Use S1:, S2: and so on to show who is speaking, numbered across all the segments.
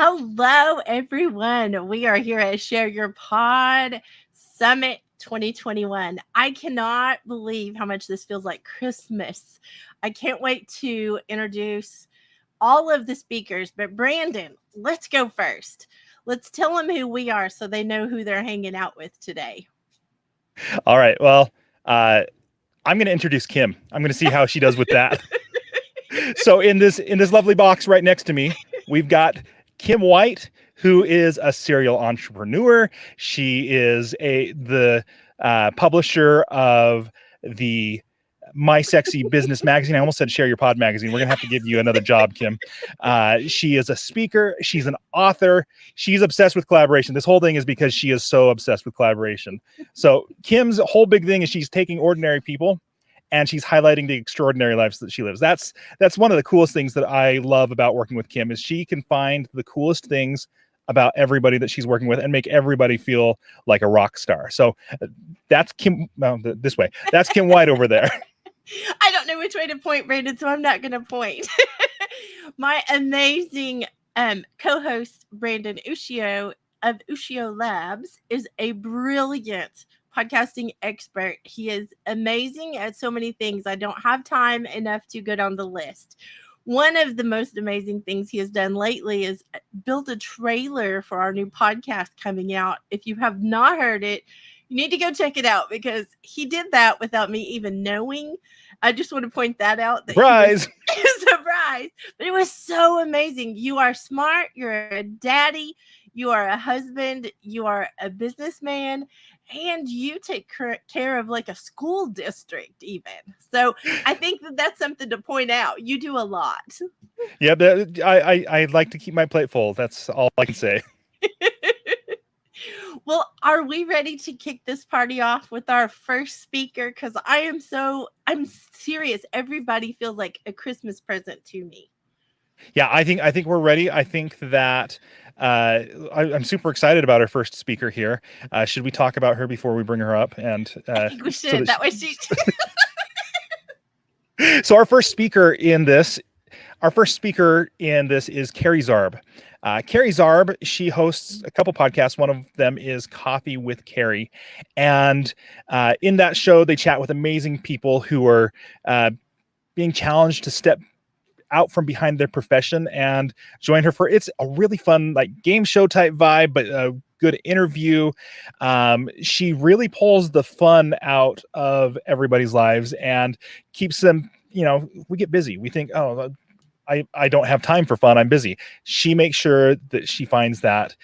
S1: Hello, everyone. We are here at Share Your Pod Summit 2021. I cannot believe how much this feels like Christmas. I can't wait to introduce all of the speakers, but Branden, let's go first. Let's tell them who we are so they know who they're hanging out with today.
S2: All right. Well, I'm going to introduce Kim. I'm going to see how she does with that. So in this lovely box right next to me, we've got Kim White, who is a serial entrepreneur. She is the publisher of the My Sexy Business magazine. I almost said Share Your Pod magazine. We're gonna have to give you another job, Kim. She is a speaker. She's an author. She's obsessed with collaboration. This whole thing is because she is so obsessed with collaboration. So Kim's whole big thing is she's taking ordinary people and she's highlighting the extraordinary lives that she lives. That's one of the coolest things that I love about working with Kim is she can find the coolest things about everybody that she's working with and make everybody feel like a rock star. So that's Kim. Well, this way. That's Kim White over there.
S1: I don't know which way to point, Branden, so I'm not going to point. My amazing co-host, Branden Ushio of Ushio Labs, is a brilliant podcasting expert. He is amazing at so many things. I don't have time enough to go down the list. One of the most amazing things he has done lately is build a trailer for our new podcast coming out. If you have not heard it, you need to go check it out because he did that without me even knowing. I just want to point that out.
S2: Surprise!
S1: Surprise! But it was so amazing. You are smart. You're a daddy. You are a husband. You are a businessman. And you take care of like a school district even. So I think that's something to point out. You do a lot.
S2: Yeah, I like to keep my plate full. That's all I can say.
S1: Well, are we ready to kick this party off with our first speaker? Because I'm serious. Everybody feels like a Christmas present to me.
S2: Yeah, I think we're ready. I think that I'm super excited about our first speaker here. Should we talk about her before we bring her up? And
S1: I think we should. So that way she.
S2: So our first speaker in this is Carrie Zarb. Carrie Zarb, she hosts a couple podcasts. One of them is Coffee with Carrie. And in that show, they chat with amazing people who are being challenged to step out from behind their profession and join her it's a really fun like game show type vibe, but a good interview. She really pulls the fun out of everybody's lives and keeps them, we get busy. We think, oh, I don't have time for fun. I'm busy. She makes sure that she finds that.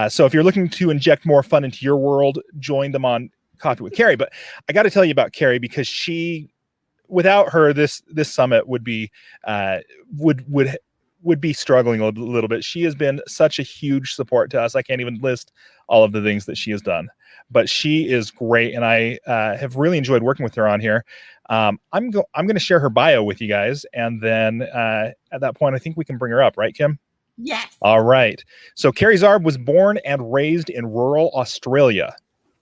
S2: So if you're looking to inject more fun into your world, join them on Coffee with Carrie. But I got to tell you about Carrie because without her, this summit would be would be struggling a little bit. She has been such a huge support to us. I can't even list all of the things that she has done, but she is great, and I have really enjoyed working with her on here. I'm going to share her bio with you guys, and then at that point, I think we can bring her up, right, Kim?
S1: Yes.
S2: All right. So Carrie Zarb was born and raised in rural Australia,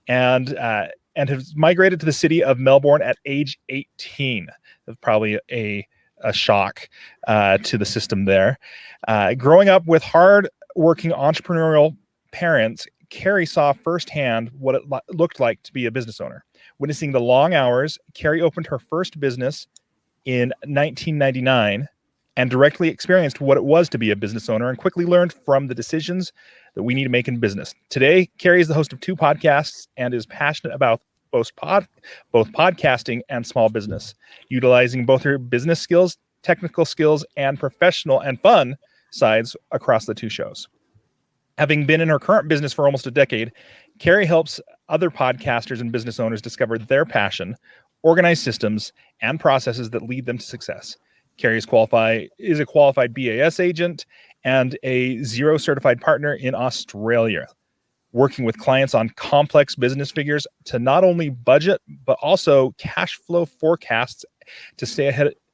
S2: and has migrated to the city of Melbourne at age 18. That's probably a shock to the system there. Growing up with hard-working entrepreneurial parents, Carrie saw firsthand what it looked like to be a business owner. Witnessing the long hours, Carrie opened her first business in 1999 and directly experienced what it was to be a business owner and quickly learned from the decisions that we need to make in business. Today, Carrie is the host of 2 podcasts and is passionate about both podcasting and small business, utilizing both her business skills, technical skills, and professional and fun sides across the 2 shows. Having been in her current business for almost a decade, Carrie helps other podcasters and business owners discover their passion, organize systems, and processes that lead them to success. Carrie is a qualified BAS agent and a Xero certified partner in Australia, working with clients on complex business figures to not only budget, but also cash flow forecasts to stay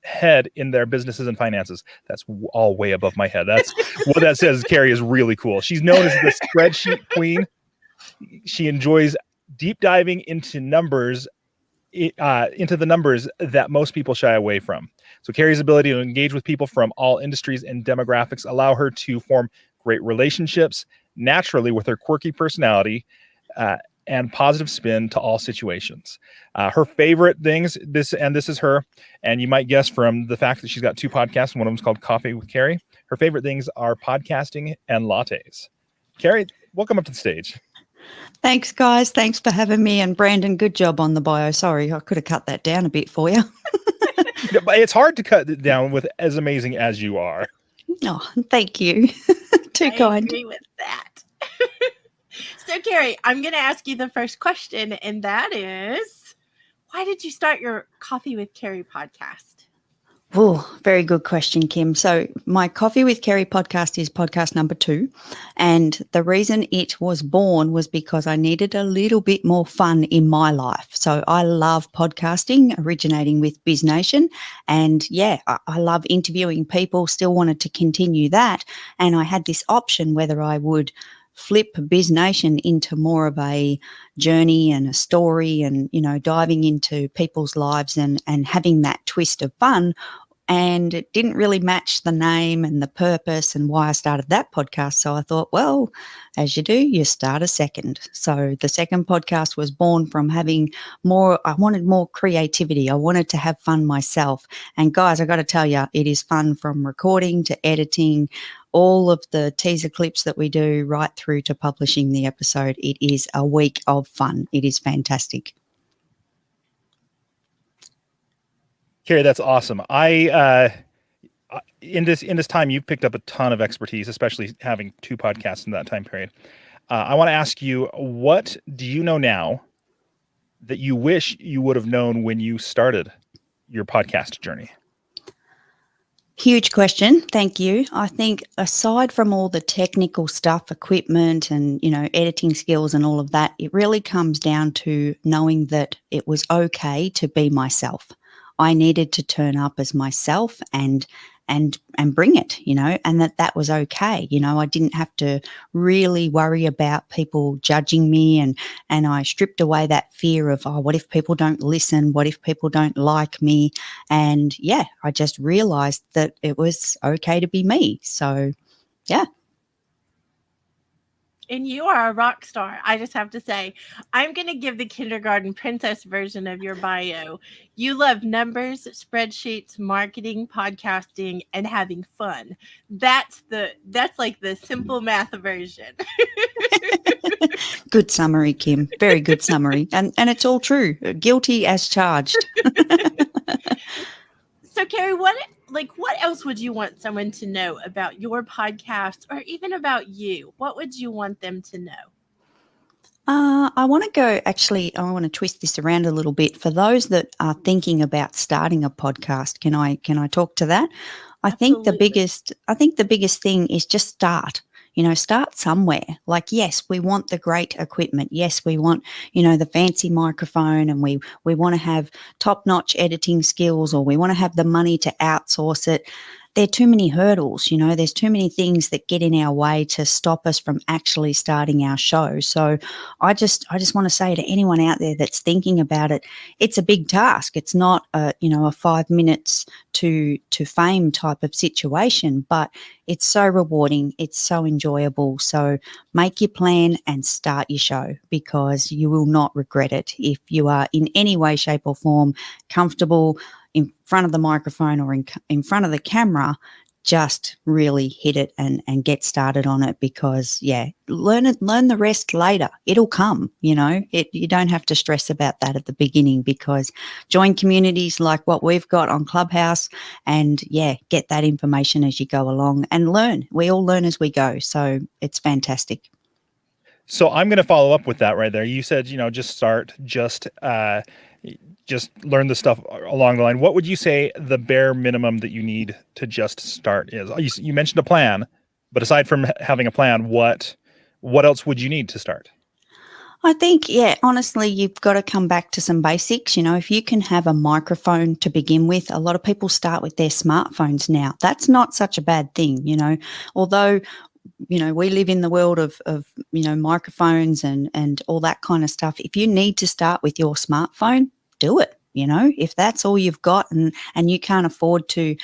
S2: ahead in their businesses and finances. That's all way above my head. That's what that says. Carrie is really cool. She's known as the spreadsheet queen. She enjoys deep diving into the numbers that most people shy away from. So Carrie's ability to engage with people from all industries and demographics allow her to form great relationships, naturally with her quirky personality, and positive spin to all situations. Her favorite things, this is her, and you might guess from the fact that she's got 2 podcasts, and one of them's called Coffee with Carrie. Her favorite things are podcasting and lattes. Carrie, welcome up to the stage.
S3: Thanks, guys. Thanks for having me. And Branden, good job on the bio. Sorry, I could have cut that down a bit for you.
S2: But it's hard to cut it down with as amazing as you are.
S3: Oh, thank you. Too kind.
S1: I agree with that. So, Carrie, I'm going to ask you the first question, and that is, why did you start your Coffee with Carrie podcast?
S3: Oh, very good question, Kim. So my Coffee with Carrie podcast is podcast number 2. And the reason it was born was because I needed a little bit more fun in my life. So I love podcasting, originating with Biz Nation. And yeah, I love interviewing people, still wanted to continue that. And I had this option whether I would flip Biz Nation into more of a journey and a story and, diving into people's lives and having that twist of fun. And it didn't really match the name and the purpose and why I started that podcast. So I thought, well, as you do, you start a second. So the second podcast was born from having I wanted more creativity. I wanted to have fun myself. And guys, I got to tell you, it is fun from recording to editing, all of the teaser clips that we do right through to publishing the episode. It is a week of fun. It is fantastic.
S2: Carrie, that's awesome. I in this time, you've picked up a ton of expertise, especially having 2 podcasts in that time period. I want to ask you, what do you know now that you wish you would have known when you started your podcast journey?
S3: Huge question. Thank you. I think aside from all the technical stuff, equipment and, editing skills and all of that, it really comes down to knowing that it was okay to be myself. I needed to turn up as myself and bring it, and that was okay. I didn't have to really worry about people judging me, and I stripped away that fear of, what if people don't listen? What if people don't like me? And yeah, I just realized that it was okay to be me. So yeah.
S1: And you are a rock star. I just have to say, I'm going to give the kindergarten princess version of your bio. You love numbers, spreadsheets, marketing, podcasting, and having fun. That's like the simple math version.
S3: Good summary, Kim. Very good summary. And it's all true. Guilty as charged.
S1: So, Carrie, what else would you want someone to know about your podcast or even about you? What would you want them to know?
S3: I want to twist this around a little bit. For those that are thinking about starting a podcast, can I talk to that? I think the biggest thing is just start. Start somewhere. Like, yes, we want the great equipment. Yes, we want, the fancy microphone, and we want to have top-notch editing skills, or we want to have the money to outsource it. There are too many hurdles, there's too many things that get in our way to stop us from actually starting our show. So I just want to say to anyone out there that's thinking about it, it's a big task. It's not a 5 minutes to fame type of situation, but it's so rewarding. It's so enjoyable. So make your plan and start your show, because you will not regret it. If you are in any way, shape or form comfortable in front of the microphone or in front of the camera, just really hit it and get started on it, because learn the rest later. It'll come, you don't have to stress about that at the beginning, because join communities like what we've got on Clubhouse and get that information as you go along and learn. We all learn as we go. So it's fantastic.
S2: So I'm going to follow up with that right there. You said, just start, just learn the stuff along the line. What would you say the bare minimum that you need to just start is? You mentioned a plan, but aside from having a plan, what else would you need to start?
S3: I think, honestly, you've got to come back to some basics. If you can have a microphone to begin with, a lot of people start with their smartphones now. That's not such a bad thing, although we live in the world of microphones and all that kind of stuff. If you need to start with your smartphone, do it. if that's all you've got and you can't afford to,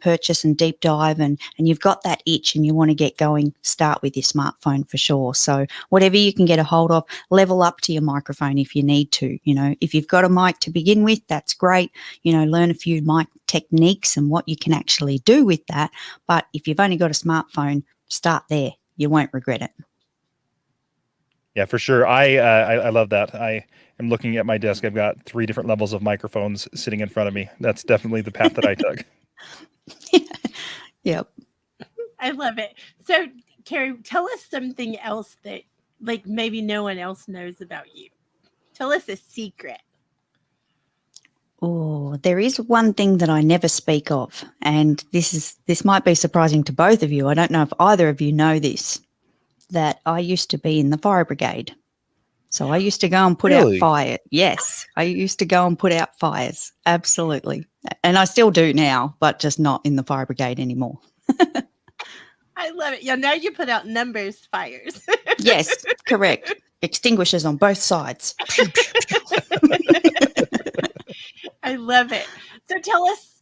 S3: purchase and deep dive and you've got that itch and you want to get going, start with your smartphone for sure. So whatever you can get a hold of, level up to your microphone if you need to. If you've got a mic to begin with, that's great. Learn a few mic techniques and what you can actually do with that. But if you've only got a smartphone, start there. You won't regret it.
S2: Yeah, for sure. I love that. I am looking at my desk. I've got 3 different levels of microphones sitting in front of me. That's definitely the path that I took.
S3: Yep.
S1: I love it. So, Carrie, tell us something else that maybe no one else knows about you. Tell us a secret.
S3: Oh, there is one thing that I never speak of, and this might be surprising to both of you. I don't know if either of you know this, that I used to be in the fire brigade. So I used to go and put out fire. Yes, I used to go and put out fires. Absolutely. And I still do now, but just not in the fire brigade anymore.
S1: I love it. Yeah, now you put out numbers fires.
S3: Yes, correct. Extinguishers on both sides.
S1: I love it. So tell us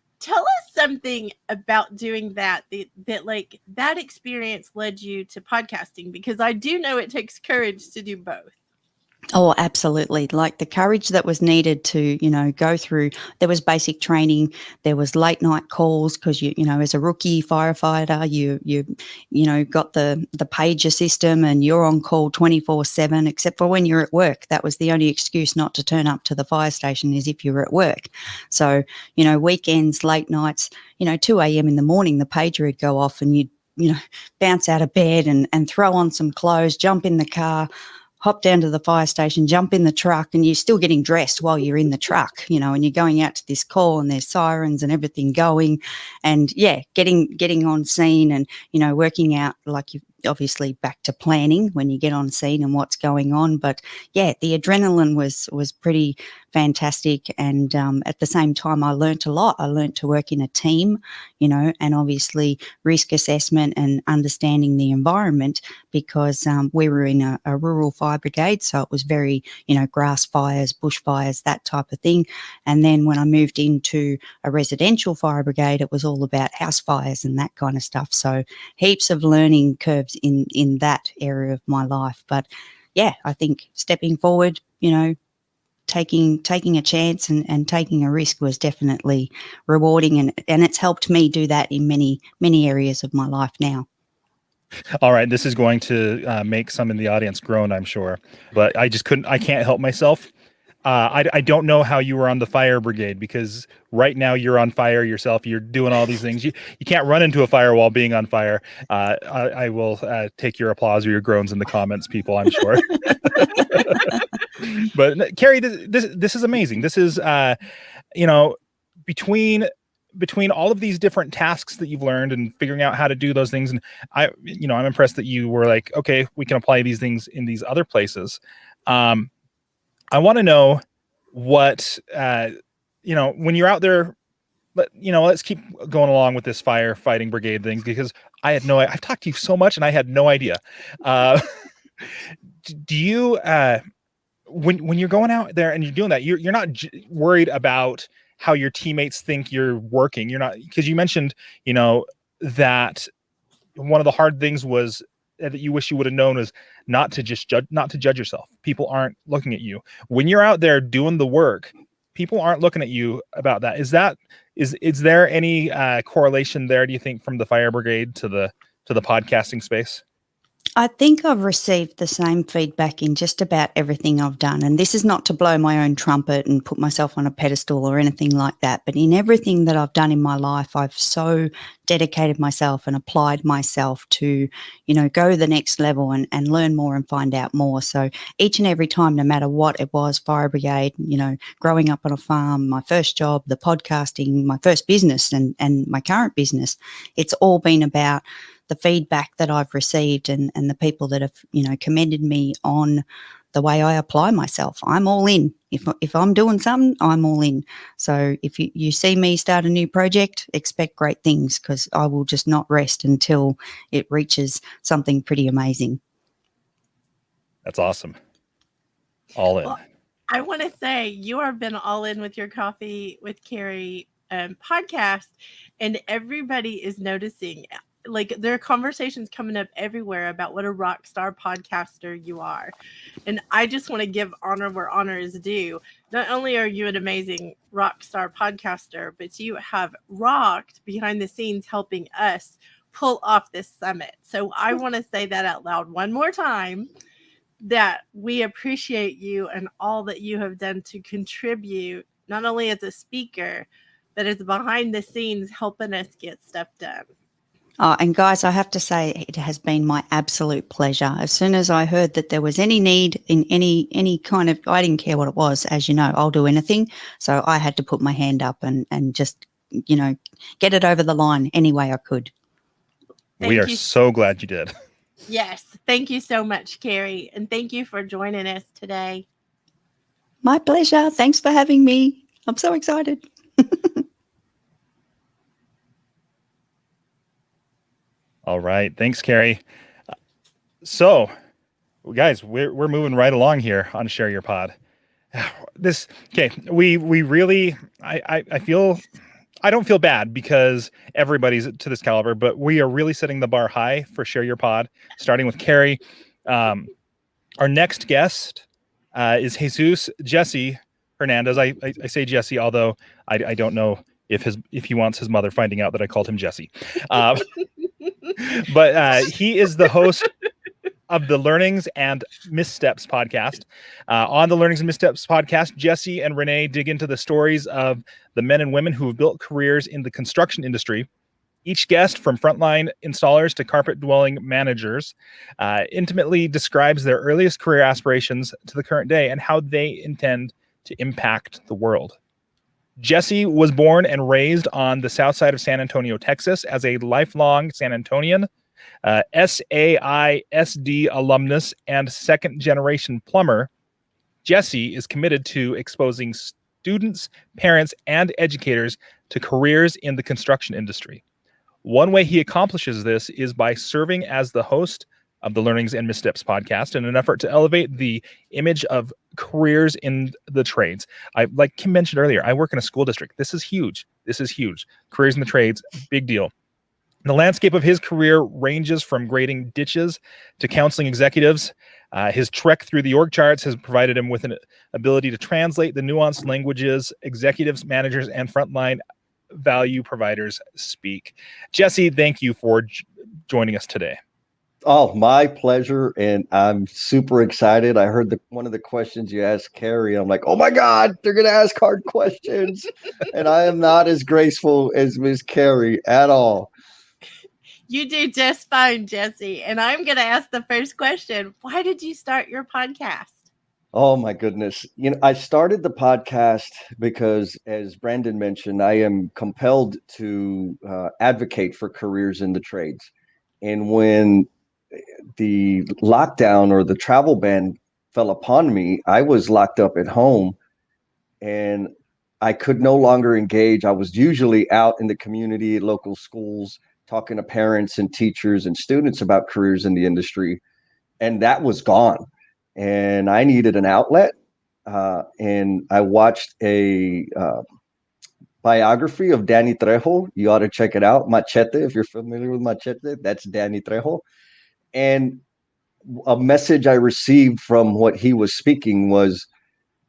S1: something about doing that that experience led you to podcasting, because I do know it takes courage to do both.
S3: Oh, absolutely. Like the courage that was needed to, go through. There was basic training. There was late night calls because as a rookie firefighter, you got the pager system and you're on call 24/7, except for when you're at work. That was the only excuse not to turn up to the fire station is if you were at work. So, weekends, late nights, 2 a.m. in the morning, the pager would go off and you'd, bounce out of bed and throw on some clothes, jump in the car, hop down to the fire station, jump in the truck, and you're still getting dressed while you're in the truck, and you're going out to this call and there's sirens and everything going. And yeah, getting on scene and, working out, like you obviously back to planning when you get on scene and what's going on. But yeah, the adrenaline was pretty fantastic. And at the same time, I learnt a lot. I learnt to work in a team, and obviously risk assessment and understanding the environment, because we were in a rural fire brigade. So it was very, grass fires, bushfires, that type of thing. And then when I moved into a residential fire brigade, it was all about house fires and that kind of stuff. So heaps of learning curves in that area of my life. But yeah, I think stepping forward, taking a chance and taking a risk was definitely rewarding, and it's helped me do that in many areas of my life now.
S2: All right, this is going to make some in the audience groan, I'm sure, but I can't help myself. I don't know how you were on the fire brigade, because right now you're on fire yourself. You're doing all these things. You can't run into a fire while being on fire. I will take your applause or your groans in the comments, people, I'm sure. But Carrie, this is amazing. This is, between all of these different tasks that you've learned and figuring out how to do those things. And I'm impressed that you were like, okay, we can apply these things in these other places. I want to know what, when you're out there, let's keep going along with this firefighting brigade thing, because I've talked to you so much and I had no idea. Do you, when you're going out there and you're doing that, you're not worried about how your teammates think you're working. You're not, because you mentioned, that one of the hard things was that you wish you would have known was not to judge yourself. People aren't looking at you when you're out there doing the work. People aren't looking at you about that. Is there any correlation there, do you think, from the fire brigade to the podcasting space?
S3: I think I've received the same feedback in just about everything I've done. And this is not to blow my own trumpet and put myself on a pedestal or anything like that. But in everything that I've done in my life, I've so dedicated myself and applied myself to, go the next level and learn more and find out more. So each and every time, no matter what it was, fire brigade, growing up on a farm, my first job, the podcasting, my first business and my current business, it's all been about the feedback that I've received and the people that have, commended me on the way I apply myself. I'm all in. If I'm doing something, I'm all in. So if you see me start a new project, expect great things, because I will just not rest until it reaches something pretty amazing.
S2: That's awesome. All in.
S1: I want to say you have been all in with your Coffee with Carrie podcast, and everybody is noticing. Like there are conversations coming up everywhere about what a rock star podcaster you are. And I just want to give honor where honor is due. Not only are you an amazing rock star podcaster, but you have rocked behind the scenes helping us pull off this summit. So I want to say that out loud one more time, that we appreciate you and all that you have done to contribute, not only as a speaker, but as behind the scenes helping us get stuff done.
S3: Oh, and guys, I have to say it has been my absolute pleasure. As soon as I heard that there was any need in any kind of, I didn't care what it was. As you know, I'll do anything. So I had to put my hand up and just, get it over the line any way I could.
S2: We are so glad you did.
S1: Yes. Thank you so much, Carrie. And thank you for joining us today.
S3: My pleasure. Thanks for having me. I'm so excited.
S2: All right. Thanks, Carrie. So, guys, we're moving right along here on Share Your Pod. We really, I feel, I don't feel bad because everybody's to this caliber, but we are really setting the bar high for Share Your Pod, starting with Carrie. Our next guest is Jesus Jesse Hernandez. I say Jesse, although I don't know if he wants his mother finding out that I called him Jesse. But he is the host of the Learnings and Missteps podcast. On the Learnings and Missteps podcast, Jesse and Renee dig into the stories of the men and women who have built careers in the construction industry. Each guest, from frontline installers to carpet-dwelling managers, intimately describes their earliest career aspirations to the current day and how they intend to impact the world. Jesse was born and raised on the south side of San Antonio, Texas, as a lifelong San Antonian, SAISD alumnus, and second-generation plumber. Jesse is committed to exposing students, parents, and educators to careers in the construction industry. One way he accomplishes this is by serving as the host of the Learnings and Missteps podcast in an effort to elevate the image of careers in the trades. Like Kim mentioned earlier, I work in a school district. This is huge. Careers in the trades, big deal. The landscape of his career ranges from grading ditches to counseling executives. His trek through the org charts has provided him with an ability to translate the nuanced languages executives, managers, and frontline value providers speak. Jesse, thank you for joining us today.
S4: Oh, my pleasure. And I'm super excited. I heard one of the questions you asked Carrie. I'm like, oh my God, they're going to ask hard questions. And I am not as graceful as Miss Carrie at all.
S1: You do just fine, Jesse. And I'm going to ask the first question. Why did you start your podcast?
S4: Oh my goodness. I started the podcast because, as Branden mentioned, I am compelled to advocate for careers in the trades. And when the lockdown or the travel ban fell upon me, I was locked up at home and I could no longer engage. I was usually out in the community, local schools, talking to parents and teachers and students about careers in the industry. And that was gone. And I needed an outlet. And I watched a biography of Danny Trejo. You ought to check it out. Machete, if you're familiar with Machete, that's Danny Trejo. And a message I received from what he was speaking was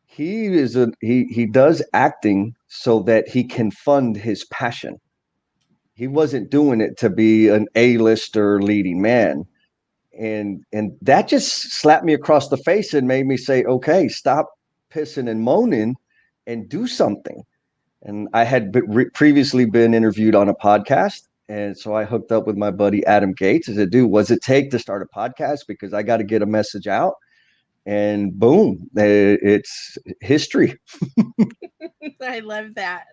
S4: he does acting so that he can fund his passion. He wasn't doing it to be an A-lister leading man. And that just slapped me across the face and made me say, okay, stop pissing and moaning and do something. And I had previously been interviewed on a podcast. And so I hooked up with my buddy Adam Gates. I said, dude, what's it take to start a podcast? Because I got to get a message out. And boom, it's history.
S1: I love that.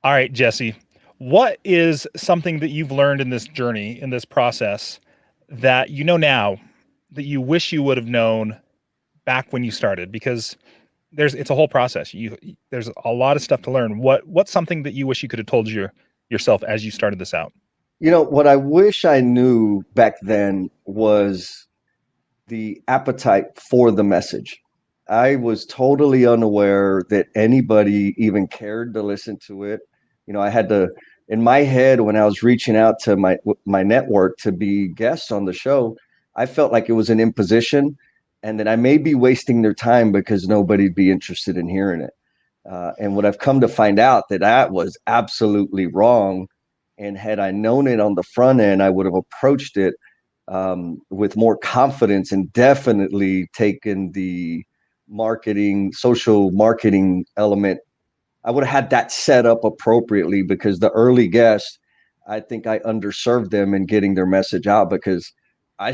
S2: All right, Jesse, what is something that you've learned in this journey, in this process, that you know now that you wish you would have known back when you started? Because it's a whole process. There's a lot of stuff to learn. What's something that you wish you could have told yourself as you started this out?
S4: What I wish I knew back then was the appetite for the message. I was totally unaware that anybody even cared to listen to it. I had to, in my head, when I was reaching out to my network to be guests on the show, I felt like it was an imposition, and that I may be wasting their time because nobody'd be interested in hearing it. And what I've come to find out, that was absolutely wrong. And had I known it on the front end, I would have approached it with more confidence, and definitely taken the social marketing element. I would have had that set up appropriately, because the early guests, I think I underserved them in getting their message out, because I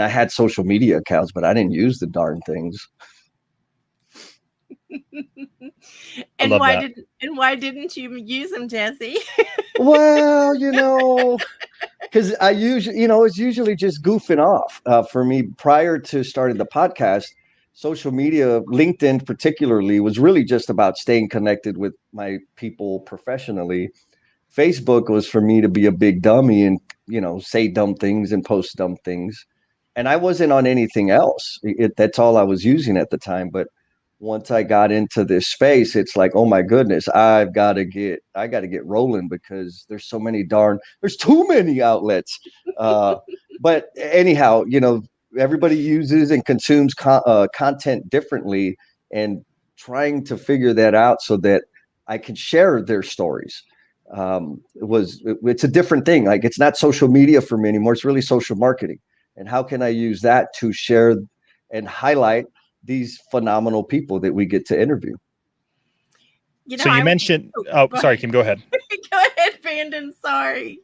S4: had social media accounts, but I didn't use the darn things.
S2: I love that.
S1: Why didn't you use them, Jesse?
S4: Well, because I usually, it's usually just goofing off. For me, prior to starting the podcast, social media, LinkedIn particularly, was really just about staying connected with my people professionally. Facebook was for me to be a big dummy and, say dumb things and post dumb things. And I wasn't on anything else. That's all I was using at the time. But once I got into this space, it's like, oh my goodness, I got to get rolling, because there's too many outlets. But anyhow, everybody uses and consumes content differently, and trying to figure that out so that I can share their stories. It's a different thing. Like, it's not social media for me anymore. It's really social marketing. And how can I use that to share and highlight these phenomenal people that we get to interview?
S2: So you mentioned, sorry, Kim, go ahead.
S1: Go ahead, Branden. Sorry.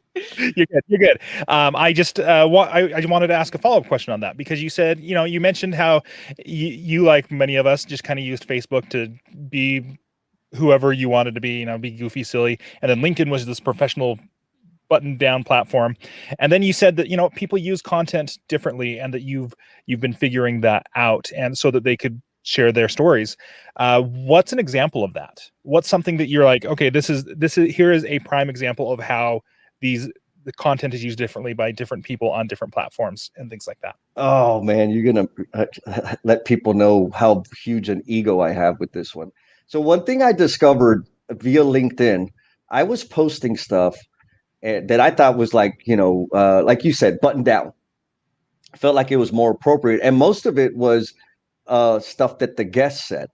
S2: You're good. I just I wanted to ask a follow-up question on that, because you said, you mentioned how you, like many of us, just kind of used Facebook to be whoever you wanted to be, be goofy, silly. And then LinkedIn was this professional button-down platform. And then you said that, people use content differently, and that you've been figuring that out, and so that they could share their stories. What's an example of that? What's something that you're like, okay, here is a prime example of how the content is used differently by different people on different platforms and things like that?
S4: Oh man, you're gonna let people know how huge an ego I have with this one. So one thing I discovered via LinkedIn, I was posting stuff that I thought was like, like you said, button down. I felt like it was more appropriate, and most of it was stuff that the guests said.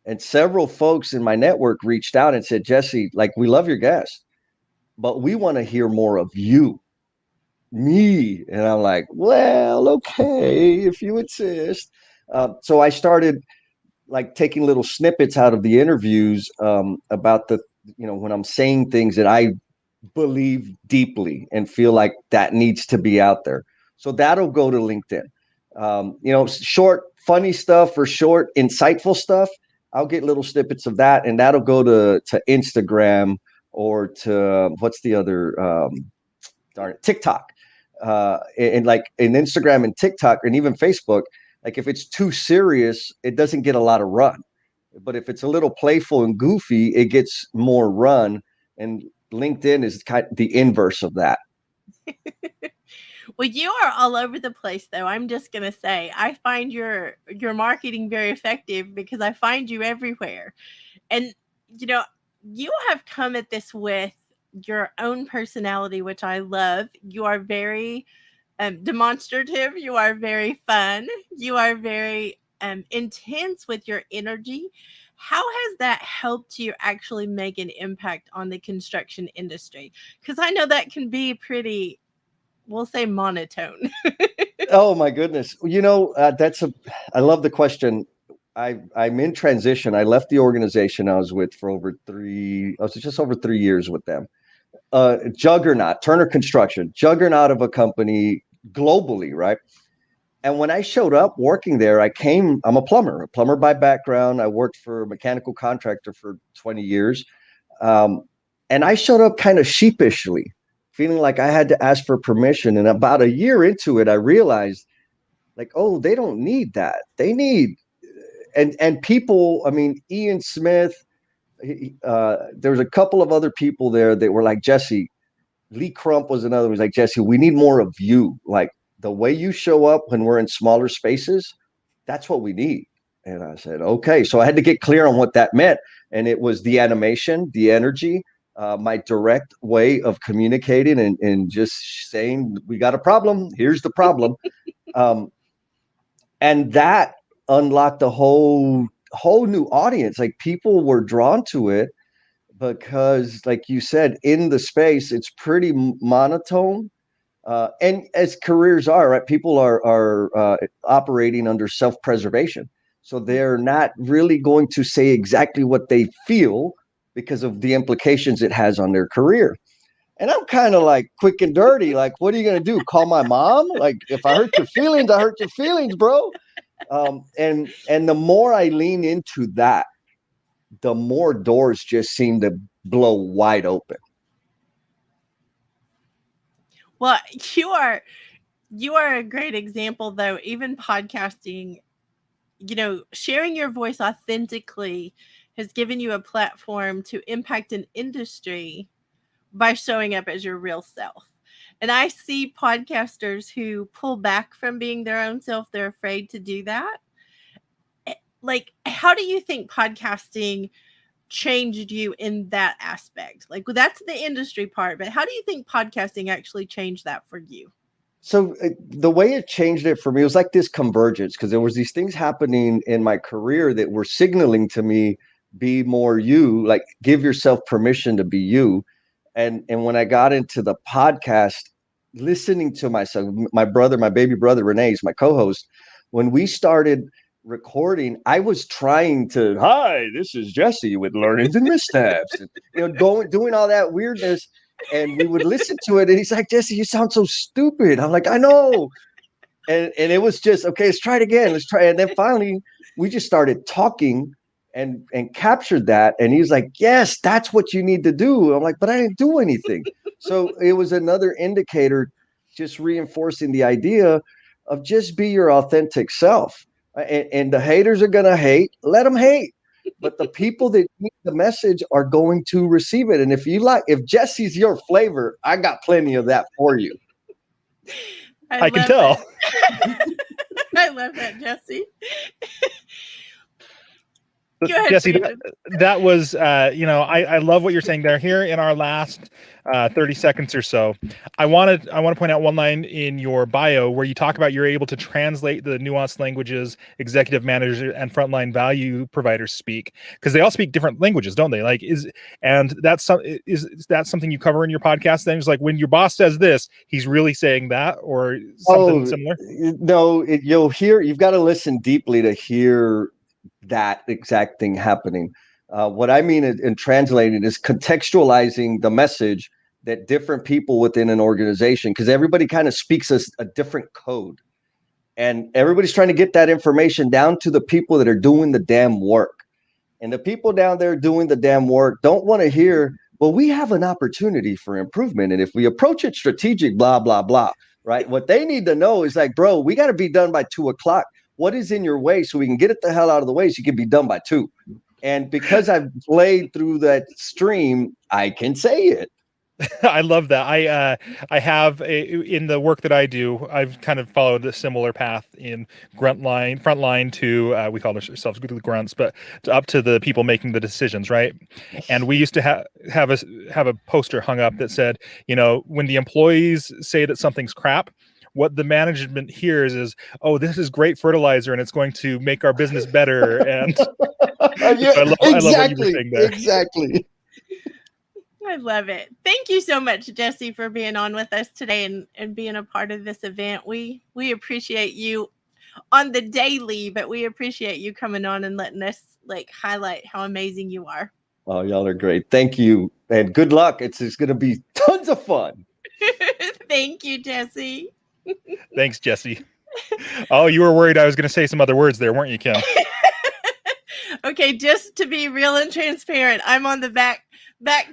S4: And several folks in my network reached out and said, Jesse, like, we love your guest, but we want to hear more of you, me. And I'm like, well, okay, if you insist. So I started like taking little snippets out of the interviews about when I'm saying things that I believe deeply and feel like that needs to be out there. So that'll go to LinkedIn. Short, funny stuff or short, insightful stuff, I'll get little snippets of that, and that'll go to Instagram, or to what's the other TikTok. And like in Instagram and TikTok and even Facebook, like if it's too serious, it doesn't get a lot of run. But if it's a little playful and goofy, it gets more run. And LinkedIn is kind of the inverse of that.
S1: Well, you are all over the place, though. I'm just going to say, I find your marketing very effective, because I find you everywhere. And, you have come at this with your own personality, which I love. You are very demonstrative. You are very fun. You are very intense with your energy. How has that helped you actually make an impact on the construction industry? Because I know that can be pretty, we'll say, monotone.
S4: Oh my goodness. I love the question. I'm in transition. I left the organization I was with for just over 3 years with them. Juggernaut, Turner Construction, juggernaut of a company globally, right? And when I showed up working there, I'm a plumber by background. I worked for a mechanical contractor for 20 years. And I showed up kind of sheepishly, feeling like I had to ask for permission. And about a year into it, I realized, like, oh, they don't need that. They need, and people, Ian Smith, there was a couple of other people there that were like, Jesse, Lee Crump was another one. Was like, Jesse, we need more of you. Like, the way you show up when we're in smaller spaces, that's what we need. And I said, okay. So I had to get clear on what that meant. And it was the animation, the energy, my direct way of communicating and just saying, we got a problem. Here's the problem. And that unlocked a whole new audience. Like people were drawn to it because, like you said, in the space, it's pretty monotone. And as careers are, right, people are operating under self-preservation. So they're not really going to say exactly what they feel because of the implications it has on their career. And I'm kind of like quick and dirty. Like, what are you going to do? Call my mom? Like, if I hurt your feelings, I hurt your feelings, bro. And the more I lean into that, the more doors just seem to blow wide open.
S1: Well, you are a great example, though. Even podcasting, sharing your voice authentically has given you a platform to impact an industry by showing up as your real self. And I see podcasters who pull back from being their own self. They're afraid to do that. Like, how do you think podcasting changed you in that aspect? Like, well, that's the industry part, but how do you think podcasting actually changed that for you?
S4: So the way it changed it for me was like this convergence, because there was these things happening in my career that were signaling to me, be more you, like give yourself permission to be you. And when I got into the podcast, listening to myself, my baby brother Renee is my co-host. When we started recording, I was trying to, hi, this is Jesse with Learnings and Missteps, and, doing all that weirdness. And we would listen to it, and he's like, Jesse, you sound so stupid. I'm like, I know. And it was just, okay, let's try it again. Let's try it. And then finally we just started talking and captured that. And he's like, yes, that's what you need to do. I'm like, but I didn't do anything. So it was another indicator, just reinforcing the idea of just be your authentic self. And the haters are going to hate, let them hate. But the people that need the message are going to receive it. And if Jesse's your flavor, I got plenty of that for you.
S2: I can tell.
S1: I love that, Jesse.
S2: Jesse, that was, I love what you're saying there. Here in our last 30 seconds or so, I want to point out one line in your bio where you talk about you're able to translate the nuanced languages executive managers and frontline value providers speak, because they all speak different languages, don't they? Is that something you cover in your podcast? Then it's like when your boss says this, he's really saying that, or something similar?
S4: No, you've got to listen deeply to hear that exact thing happening. What I mean in translating is contextualizing the message that different people within an organization, because everybody kind of speaks a different code, and everybody's trying to get that information down to the people that are doing the damn work. And the people down there doing the damn work don't want to hear, well, we have an opportunity for improvement, and if we approach it strategic, blah, blah, blah, right? What they need to know is like, bro, we got to be done by 2:00. What is in your way so we can get it the hell out of the way so you can be done by 2:00? And because I've played through that stream, I can say it.
S2: I love that. I have in the work that I do, I've kind of followed a similar path in frontline to we call ourselves the grunts, but up to the people making the decisions, right? And we used to have a poster hung up that said, when the employees say that something's crap, what the management hears is, oh, this is great fertilizer and it's going to make our business better. And
S4: yeah,
S2: I love what you were saying there.
S4: Exactly.
S1: I love it. Thank you so much, Jesse, for being on with us today and being a part of this event. We appreciate you on the daily, but we appreciate you coming on and letting us highlight how amazing you are.
S4: Oh, y'all are great. Thank you. And good luck. It's going to be tons of fun.
S1: Thank you, Jesse.
S2: Thanks, Jesse. Oh, you were worried I was going to say some other words there, weren't you, Kim?
S1: Okay, just to be real and transparent, I'm on the back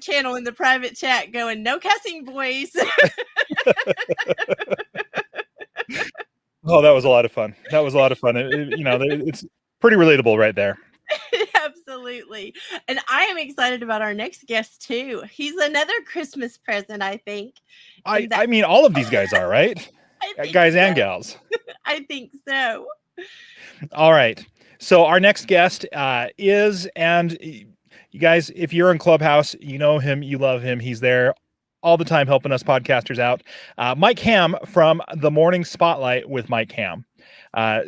S1: channel in the private chat going, no cussing, boys.
S2: Oh, that was a lot of fun. It's pretty relatable right there.
S1: Absolutely. And I am excited about our next guest too. He's another Christmas present, I think.
S2: I mean, all of these guys are, right? guys and gals.
S1: I think so.
S2: All right. So our next guest is, and you guys, if you're in Clubhouse, you know him, you love him. He's there all the time helping us podcasters out. Mike Ham from The Morning Spotlight with Mike Ham.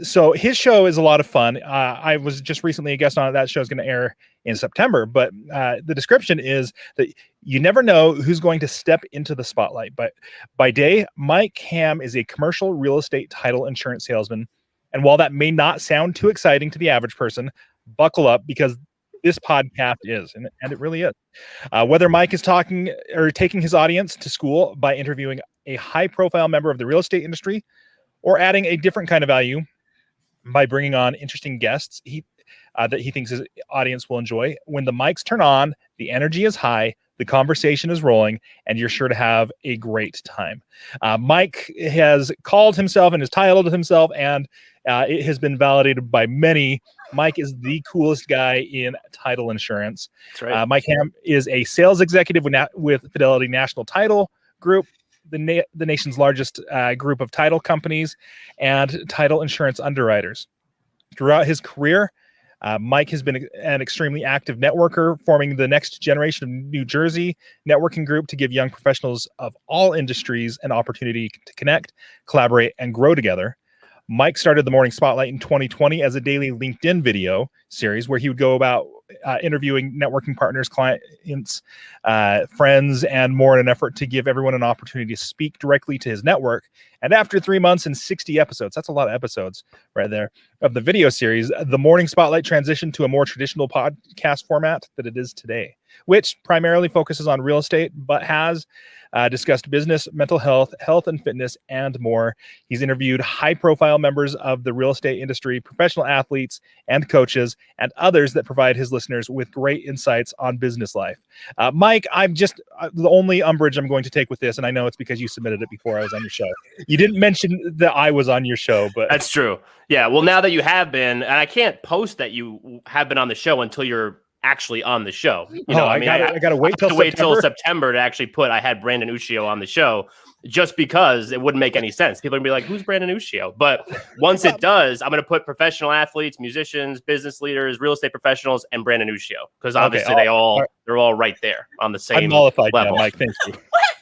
S2: So his show is a lot of fun. I was just recently a guest on it. That show is going to air in September, but the description is that you never know who's going to step into the spotlight. But by day, Mike Ham is a commercial real estate title insurance salesman. And while that may not sound too exciting to the average person, buckle up because this podcast is, and it really is. Whether Mike is talking or taking his audience to school by interviewing a high-profile member of the real estate industry, or adding a different kind of value by bringing on interesting guests that he thinks his audience will enjoy. When the mics turn on, the energy is high, the conversation is rolling, and you're sure to have a great time. Mike has called himself and has titled himself, and it has been validated by many. Mike is the coolest guy in title insurance.
S5: That's right.
S2: Mike Ham is a sales executive with Fidelity National Title Group, the nation's largest group of title companies and title insurance underwriters. Throughout his career, Mike has been an extremely active networker, forming the next generation of New Jersey networking group to give young professionals of all industries an opportunity to connect, collaborate, and grow together. Mike started The Morning Spotlight in 2020 as a daily LinkedIn video series where he would go about interviewing networking partners, clients, friends, and more in an effort to give everyone an opportunity to speak directly to his network. And after 3 months and 60 episodes, that's a lot of episodes right there, of the video series, The Morning Spotlight transitioned to a more traditional podcast format that it is today, which primarily focuses on real estate, but has discussed business, mental health, health and fitness, and more. He's interviewed high-profile members of the real estate industry, professional athletes and coaches, and others that provide his listeners with great insights on business life. Mike, I'm just the only umbrage I'm going to take with this, and I know it's because you submitted it before I was on your show. You didn't mention that I was on your show, but
S5: that's true. Yeah. Well, now that you have been, and I can't post that you have been on the show until you're actually on the show. You know, I gotta wait till September to actually put I had Branden Ushio on the show, just because it wouldn't make any sense. People are gonna be like, who's Branden Ushio? But once it does, I'm gonna put professional athletes, musicians, business leaders, real estate professionals, and Branden Ushio, because obviously they're all right there on the same
S2: I'm mollified
S5: level.
S2: Now, Mike, thank you.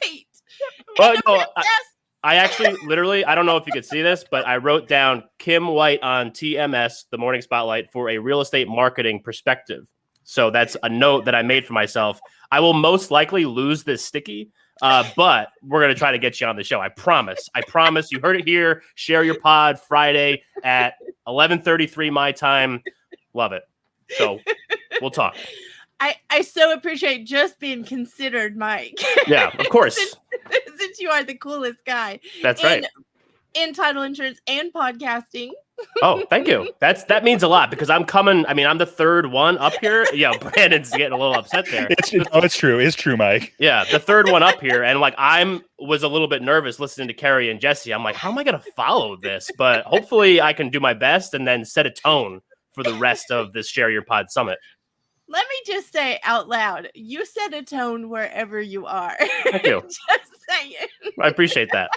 S1: Wait.
S5: But no, I actually literally, I don't know if you could see this, but I wrote down Kim White on TMS, The Morning Spotlight, for a real estate marketing perspective. So that's a note that I made for myself. I will most likely lose this sticky, but we're going to try to get you on the show. I promise. I promise. You heard it here. Share Your Pod Friday at 11:33 my time. Love it. So we'll talk.
S1: I so appreciate just being considered, Mike.
S5: Yeah, of course.
S1: since you are the coolest guy.
S5: That's right.
S1: In title insurance and podcasting.
S5: Oh, thank you. That means a lot, because I'm coming. I mean, I'm the third one up here. Yeah, Brandon's getting a little upset there.
S2: It's true. It's true, Mike.
S5: Yeah, the third one up here, and like was a little bit nervous listening to Carrie and Jesse. I'm like, how am I going to follow this? But hopefully, I can do my best and then set a tone for the rest of this Share Your Pod Summit.
S1: Let me just say out loud, you set a tone wherever you are.
S5: Thank you.
S1: Just saying.
S5: I appreciate that.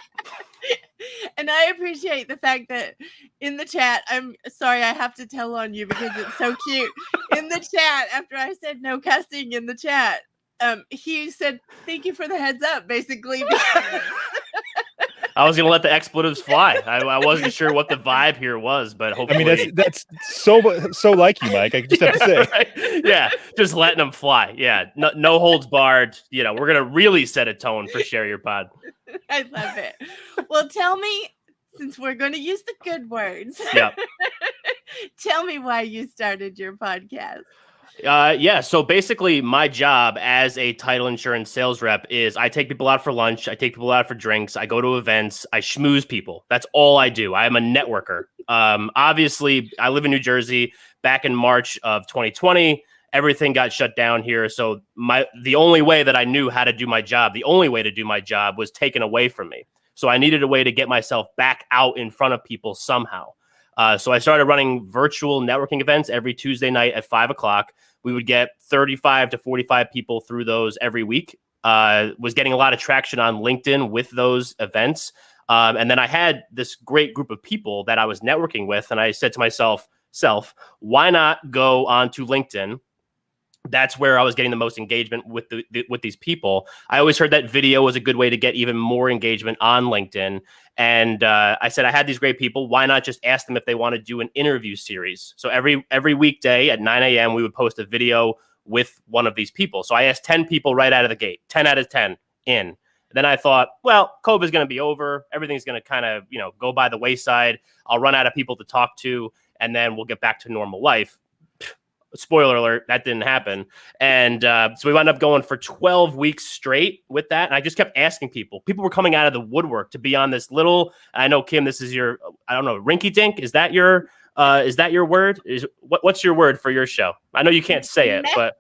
S1: And I appreciate the fact that in the chat, I'm sorry, I have to tell on you because it's so cute. In the chat, after I said no cussing in the chat, he said, thank you for the heads up, basically.
S5: I was going to let the expletives fly. I wasn't sure what the vibe here was, but hopefully.
S2: I mean, that's so like you, Mike. I just have to say.
S5: Right? Yeah, just letting them fly. Yeah, no holds barred. You know, we're going to really set a tone for Share Your Pod.
S1: I love it. Well, tell me, since we're going to use the good words, tell me why you started your podcast.
S5: Yeah. So basically my job as a title insurance sales rep is I take people out for lunch. I take people out for drinks. I go to events. I schmooze people. That's all I do. I am a networker. Obviously I live in New Jersey. Back in March of 2020, everything got shut down here. So the only way that I knew how to do my job, the only way to do my job was taken away from me. So I needed a way to get myself back out in front of people somehow. So I started running virtual networking events every Tuesday night at 5:00. We would get 35 to 45 people through those every week. Was getting a lot of traction on LinkedIn with those events. And then I had this great group of people that I was networking with. And I said to myself, why not go onto LinkedIn? That's where I was getting the most engagement with with these people. I always heard that video was a good way to get even more engagement on LinkedIn. And I said, I had these great people. Why not just ask them if they want to do an interview series? So every weekday at 9 a.m., we would post a video with one of these people. So I asked 10 people right out of the gate, 10 out of 10 in. Then I thought, well, COVID is going to be over. Everything's going to kind of, go by the wayside. I'll run out of people to talk to, and then we'll get back to normal life. Spoiler alert, that didn't happen. And so we wound up going for 12 weeks straight with that. And I just kept asking people. People were coming out of the woodwork to be on this little, I know, Kim, this is your, I don't know, rinky dink. Is that your word? What's your word for your show? I know you can't say it, but.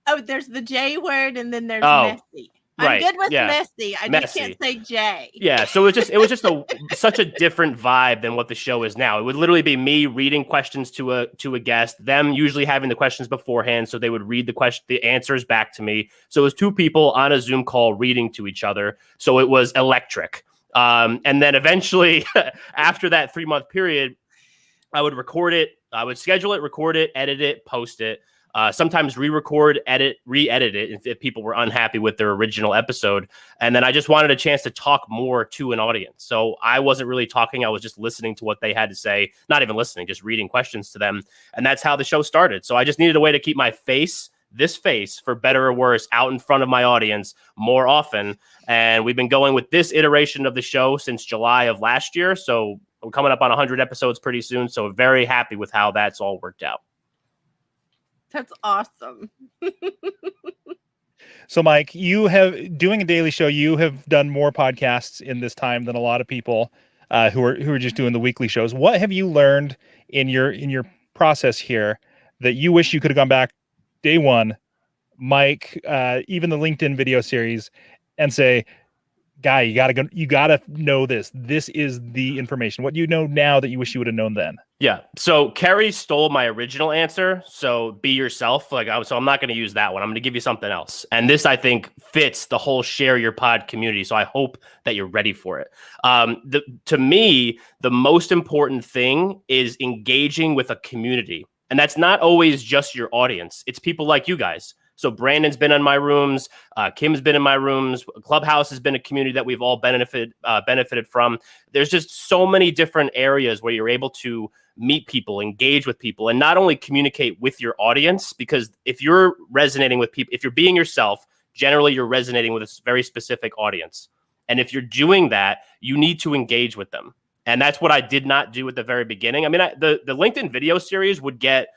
S1: Oh, there's the J word and then there's messy.
S5: Right.
S1: I'm good with messy. I just can't say J.
S5: Yeah. So it was just such a different vibe than what the show is now. It would literally be me reading questions to a guest, them usually having the questions beforehand. So they would read the answers back to me. So it was two people on a Zoom call reading to each other. So it was electric. And then eventually after that 3-month period, I would record it. I would schedule it, record it, edit it, post it. Sometimes re-record, re-edit it if people were unhappy with their original episode. And then I just wanted a chance to talk more to an audience. So I wasn't really talking. I was just listening to what they had to say, not even listening, just reading questions to them. And that's how the show started. So I just needed a way to keep my this face, for better or worse, out in front of my audience more often. And we've been going with this iteration of the show since July of last year. So we're coming up on 100 episodes pretty soon. So very happy with how that's all worked out.
S1: That's awesome.
S2: So, Mike, doing a daily show. You have done more podcasts in this time than a lot of people who are just doing the weekly shows. What have you learned in your process here that you wish you could have gone back day one, Mike, even the LinkedIn video series, and say, "Guy, you gotta know this. This is the information. What do you know now that you wish you would have known then?"
S5: Yeah. So Carrie stole my original answer. So be yourself. So I'm not going to use that one. I'm going to give you something else. And this, I think, fits the whole share your pod community. So I hope that you're ready for it. To me, the most important thing is engaging with a community. And that's not always just your audience. It's people like you guys. So Brandon's been in my rooms. Kim's been in my rooms. Clubhouse has been a community that we've all benefited from. There's just so many different areas where you're able to meet people, engage with people, and not only communicate with your audience, because if you're resonating with people, if you're being yourself, generally you're resonating with a very specific audience. And if you're doing that, you need to engage with them. And that's what I did not do at the very beginning. I mean, the LinkedIn video series would get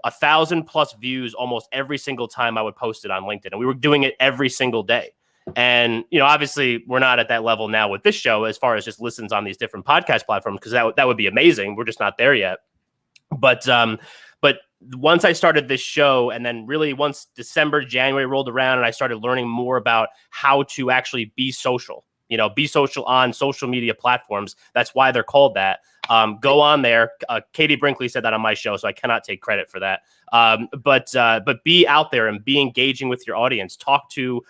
S5: 1,000+ views almost every single time I would post it on LinkedIn. And we were doing it every single day. And, obviously we're not at that level now with this show as far as just listens on these different podcast platforms, because that would be amazing. We're just not there yet. But once I started this show, and then really once December, January rolled around, and I started learning more about how to actually be social, be social on social media platforms. That's why they're called that. Go on there. Katie Brinkley said that on my show, so I cannot take credit for that. But be out there and be engaging with your audience. Talk to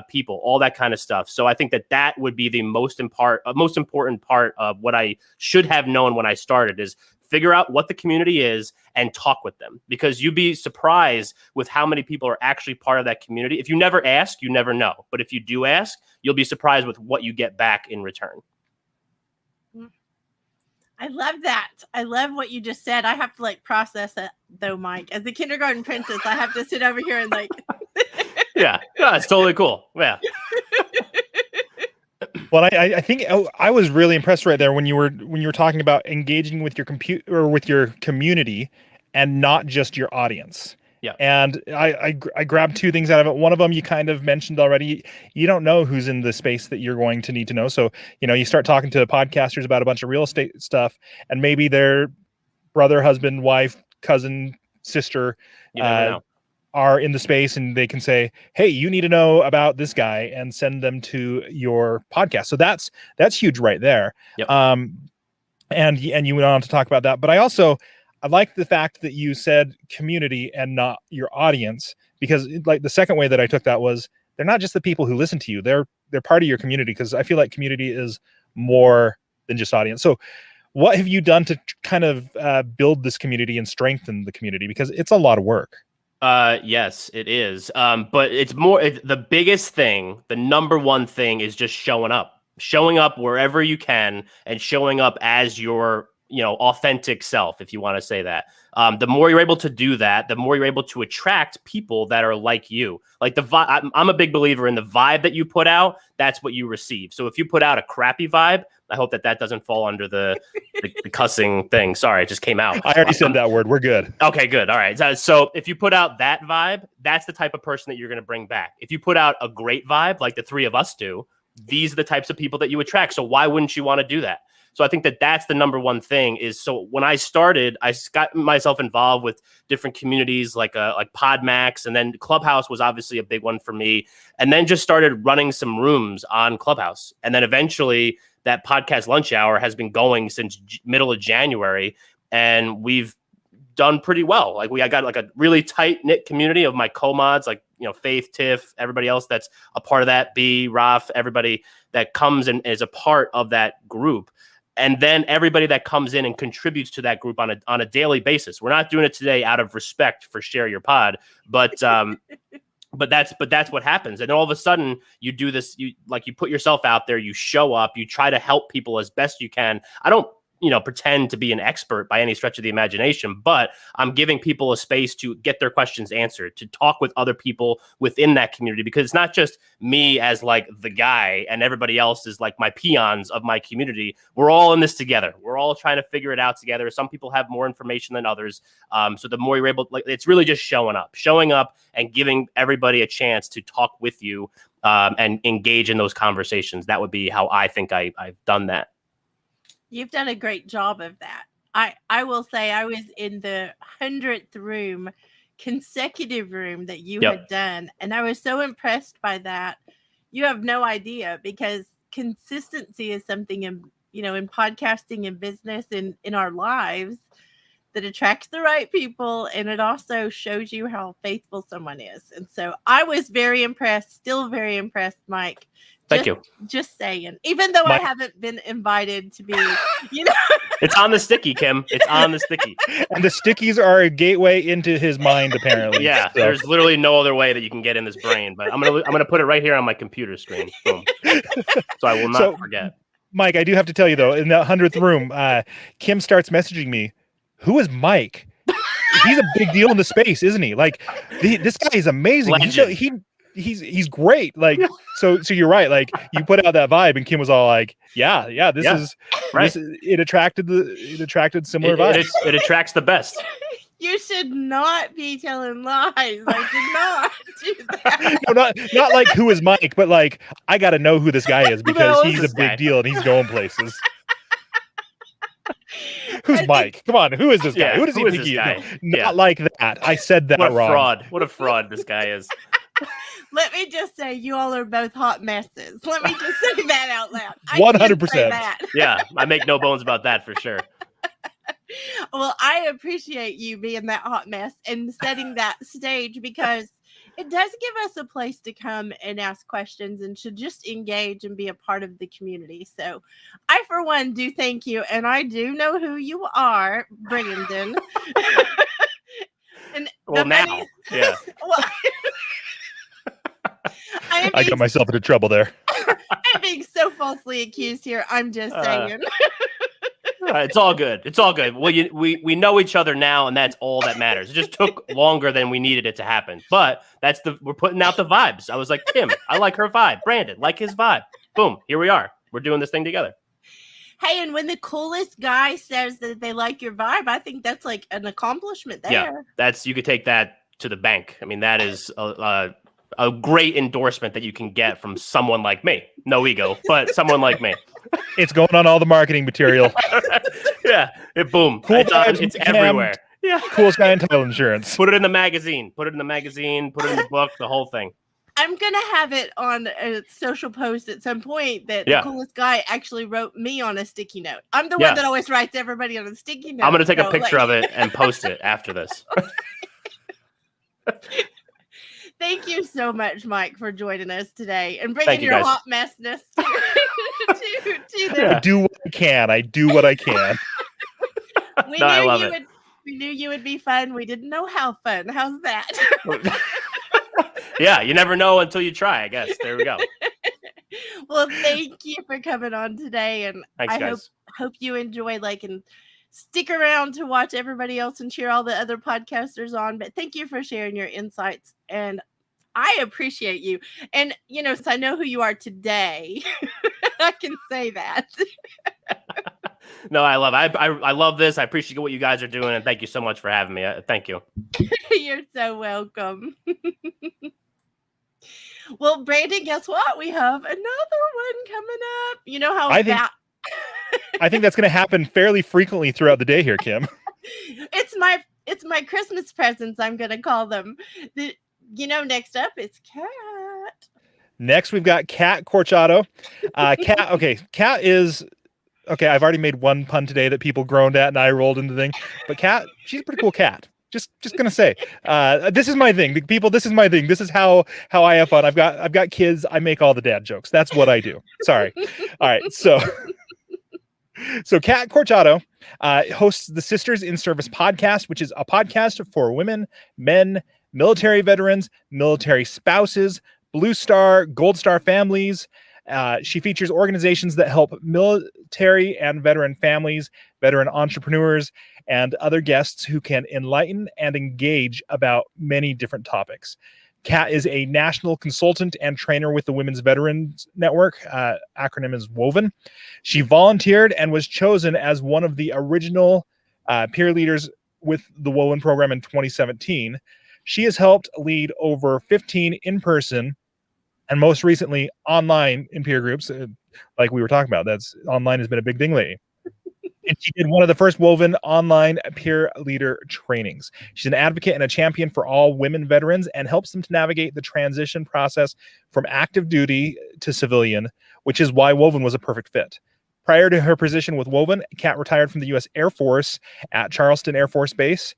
S5: people, all that kind of stuff. So I think that would be the most important part of what I should have known when I started, is figure out what the community is and talk with them, because you'd be surprised with how many people are actually part of that community. If you never ask, you never know. But if you do ask, you'll be surprised with what you get back in return.
S1: I love that. I love what you just said. I have to process it though, Mike. As the kindergarten princess, I have to sit over here and
S2: Yeah,
S5: it's totally cool. Yeah.
S2: Well, I think I was really impressed right there when you were talking about engaging with your with your community and not just your audience.
S5: Yeah.
S2: And I grabbed two things out of it. One of them you kind of mentioned already. You don't know who's in the space that you're going to need to know. So, you start talking to podcasters about a bunch of real estate stuff, and maybe their brother, husband, wife, cousin, sister are in the space, and they can say, "Hey, you need to know about this guy," and send them to your podcast. So that's huge right there.
S5: Yep.
S2: And you went on to talk about that, but I like the fact that you said community and not your audience, because the second way that I took that was, they're not just the people who listen to you, they're part of your community. Because I feel like community is more than just audience. So what have you done to kind of build this community and strengthen the community? Because it's a lot of work.
S5: Yes, it is. But it's more, the biggest thing, the number one thing is just showing up wherever you can and showing up as your, authentic self, if you want to say that. The more you're able to do that, the more you're able to attract people that are like you. Like the vibe, I'm a big believer in the vibe that you put out. That's what you receive. So if you put out a crappy vibe, I hope that doesn't fall under the cussing thing. Sorry, it just came out.
S2: I already said that word. We're good.
S5: Okay, good. All right. So if you put out that vibe, that's the type of person that you're going to bring back. If you put out a great vibe, like the three of us do, these are the types of people that you attract. So why wouldn't you want to do that? So I think that's the number one thing is, so when I started, I got myself involved with different communities like PodMax, and then Clubhouse was obviously a big one for me. And then just started running some rooms on Clubhouse. And then eventually that podcast lunch hour has been going since middle of January, and we've done pretty well. Like I got like a really tight knit community of my co-mods, like, Faith, Tiff, everybody else that's a part of that, B, Raf, everybody that comes and is a part of that group. And then everybody that comes in and contributes to that group on a daily basis. We're not doing it today out of respect for Share Your Pod, but that's what happens. And then all of a sudden you do this, you put yourself out there, you show up, you try to help people as best you can. I don't pretend to be an expert by any stretch of the imagination, but I'm giving people a space to get their questions answered, to talk with other people within that community, because it's not just me as like the guy and everybody else is like my peons of my community. We're all in this together. We're all trying to figure it out together. Some people have more information than others. So the more you're able, it's really just showing up and giving everybody a chance to talk with you and engage in those conversations. That would be how I think I've done that.
S1: You've done a great job of that. I will say I was in the 100th consecutive room that you had done, and I was so impressed by that. You have no idea, because consistency is something in podcasting and business and in our lives that attracts the right people, and it also shows you how faithful someone is. And so I was very impressed, still very impressed, Mike.
S5: Thank you.
S1: Just saying, even though I haven't been invited to be,
S5: It's on the sticky, Kim. It's on the sticky.
S2: And the stickies are a gateway into his mind, apparently.
S5: Yeah, so. There's literally no other way that you can get in this brain, but I'm gonna put it right here on my computer screen. Boom. So I will not forget.
S2: Mike, I do have to tell you though, in that 100th room, Kim starts messaging me, "Who is Mike? He's a big deal in the space, isn't he? Like, this guy is amazing. He's great." Like, so you're right. Like, you put out that vibe, and Kim was all like, "Yeah, this is right." It attracted similar vibes.
S5: It attracts the best.
S1: You should not be telling lies. I did not do that.
S2: No, not like who is Mike, but like I got to know who this guy is, because he's a big deal and he's going places. Who's Mike? Come on, who is this guy? Who does he think he is? Not like that. I said that wrong.
S5: What a fraud this guy is.
S1: Let me just say, you all are both hot messes. Let me just say that out loud.
S2: 100%.
S5: Yeah, I make no bones about that for sure.
S1: Well, I appreciate you being that hot mess and setting that stage, because it does give us a place to come and ask questions and to just engage and be a part of the community. So I, for one, do thank you. And I do know who you are, Branden.
S2: I got myself into trouble there.
S1: I'm being so falsely accused here. I'm just saying.
S5: It's all good. It's all good. Well, we know each other now, and that's all that matters. It just took longer than we needed it to happen, but we're putting out the vibes. I was like, Kim, I like her vibe. Branden, like his vibe. Boom, here we are. We're doing this thing together.
S1: Hey, and when the coolest guy says that they like your vibe, I think that's like an accomplishment there.
S5: Yeah, you could take that to the bank. I mean, that is a great endorsement that you can get from someone like me. No ego, but someone like me.
S2: It's going on all the marketing material.
S5: Yeah, boom.
S2: Cool
S5: it's everywhere. Yeah,
S2: coolest guy in title insurance.
S5: Put it in the magazine. Put it in the book. The whole thing.
S1: I'm gonna have it on a social post at some point that the coolest guy actually wrote me on a sticky note. I'm the one that always writes everybody on a sticky note.
S5: I'm gonna take a picture of it and post it after this.
S1: Thank you so much, Mike, for joining us today and bringing your hot messness to the
S5: Yeah.
S2: I do what I can. I do what I can.
S1: We
S5: No, I
S1: knew
S5: love
S1: you
S5: it.
S1: would. We knew you would be fun. We didn't know how fun. How's that?
S5: Yeah, you never know until you try, I guess. There we go.
S1: Well, thank you for coming on today, and
S5: Thanks,
S1: I
S5: guys.
S1: hope you enjoy and stick around to watch everybody else and cheer all the other podcasters on. But thank you for sharing your insights, and I appreciate you. And since I know who you are today, I can say that.
S5: No, I love this. I appreciate what you guys are doing, and thank you so much for having me. Thank you.
S1: You're so welcome. Well, Branden, guess what? We have another one coming up. You know how
S2: I think that's going to happen fairly frequently throughout the day here, Kim.
S1: it's my Christmas presents, I'm going to call them. Next up it's Kat.
S2: Next, we've got Kat Corchado. Kat, okay. Kat is, okay, I've already made one pun today that people groaned at and I rolled into the thing. But Kat, she's a pretty cool cat. Just gonna say, this is my thing. People, this is my thing. This is how I have fun. I've got kids. I make all the dad jokes. That's what I do. Sorry. All right. So Kat Corchado hosts the Sisters in Service podcast, which is a podcast for women, men, military veterans, military spouses, Blue Star, Gold Star families. She features organizations that help military and veteran families, veteran entrepreneurs, and other guests who can enlighten and engage about many different topics. Kat is a national consultant and trainer with the Women's Veterans Network. Acronym is WOVEN. She volunteered and was chosen as one of the original peer leaders with the WOVEN program in 2017. She has helped lead over 15 in-person and most recently online in peer groups, like we were talking about. That's online has been a big thing lately. And she did one of the first Woven online peer leader trainings. She's an advocate and a champion for all women veterans and helps them to navigate the transition process from active duty to civilian, which is why Woven was a perfect fit. Prior to her position with Woven, Kat retired from the U.S. Air Force at Charleston Air Force Base,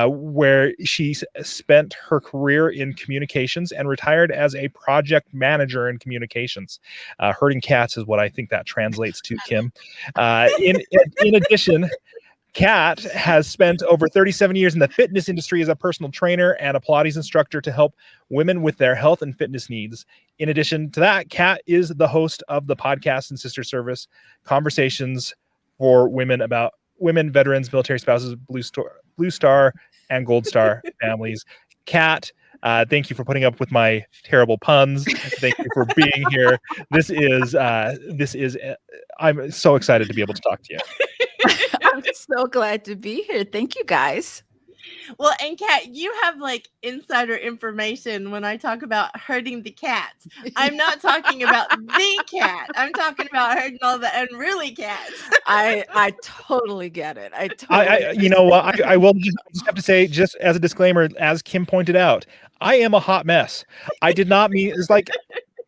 S2: where she spent her career in communications and retired as a project manager in communications. Herding cats is what I think that translates to, Kim. In addition, Kat has spent over 37 years in the fitness industry as a personal trainer and a Pilates instructor to help women with their health and fitness needs. In addition to that, Kat is the host of the podcast and sister service Conversations for Women about women, veterans, military spouses, Blue Star and Gold Star families. Kat, thank you for putting up with my terrible puns. Thank you for being here. This is I'm so excited to be able to talk to you.
S6: I'm so glad to be here. Thank you, guys.
S1: Well, and Kat, you have insider information when I talk about herding the cats. I'm not talking about the cat. I'm talking about herding all the unruly cats.
S6: I totally get it.
S2: You know what? I will just have to say, just as a disclaimer, as Kim pointed out, I am a hot mess. I did not mean it's like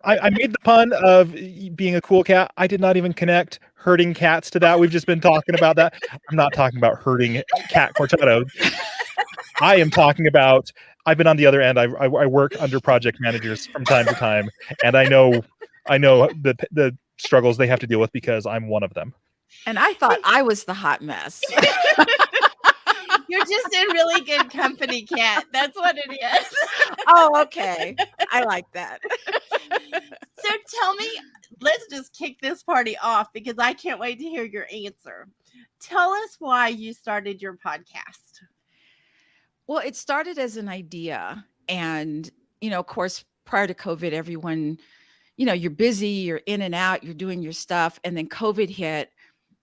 S2: I made the pun of being a cool cat. I did not even connect herding cats to that. We've just been talking about that. I'm not talking about herding Kat Corchado. I am talking about, I've been on the other end. I work under project managers from time to time, and I know the struggles they have to deal with because I'm one of them.
S6: And I thought I was the hot mess.
S1: You're just in really good company, Kat. That's what it is.
S6: Oh, okay. I like that.
S1: So tell me, let's just kick this party off because I can't wait to hear your answer. Tell us why you started your podcast.
S6: Well, it started as an idea. And, of course, prior to COVID, everyone, you're busy, you're in and out, you're doing your stuff. And then COVID hit.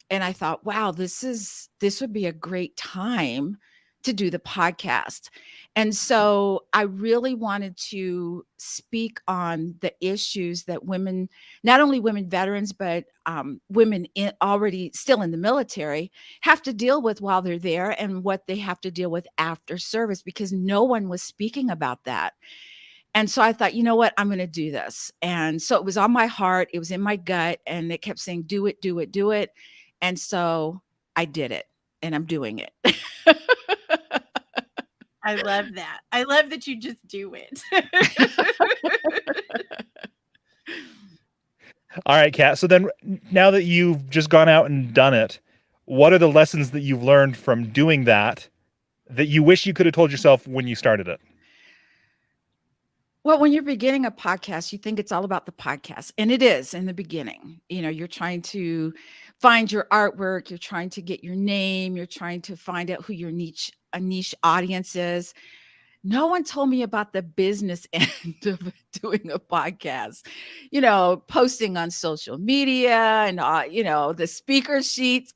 S6: And I thought, wow, this would be a great time to do the podcast. And so I really wanted to speak on the issues that women, not only women veterans, but women already still in the military have to deal with while they're there and what they have to deal with after service, because no one was speaking about that. And so I thought, you know what, I'm going to do this. And so it was on my heart. It was in my gut. And it kept saying, do it, do it, do it. And so I did it, and I'm doing it.
S1: I love that. I love that you just do it.
S2: All right, Kat. So then now that you've just gone out and done it, what are the lessons that you've learned from doing that that you wish you could have told yourself when you started it?
S6: Well, when you're beginning a podcast, you think it's all about the podcast, and it is in the beginning. You're trying to find your artwork, you're trying to get your name, you're trying to find out who your niche audience is. No one told me about the business end of doing a podcast, posting on social media and, the speaker sheets,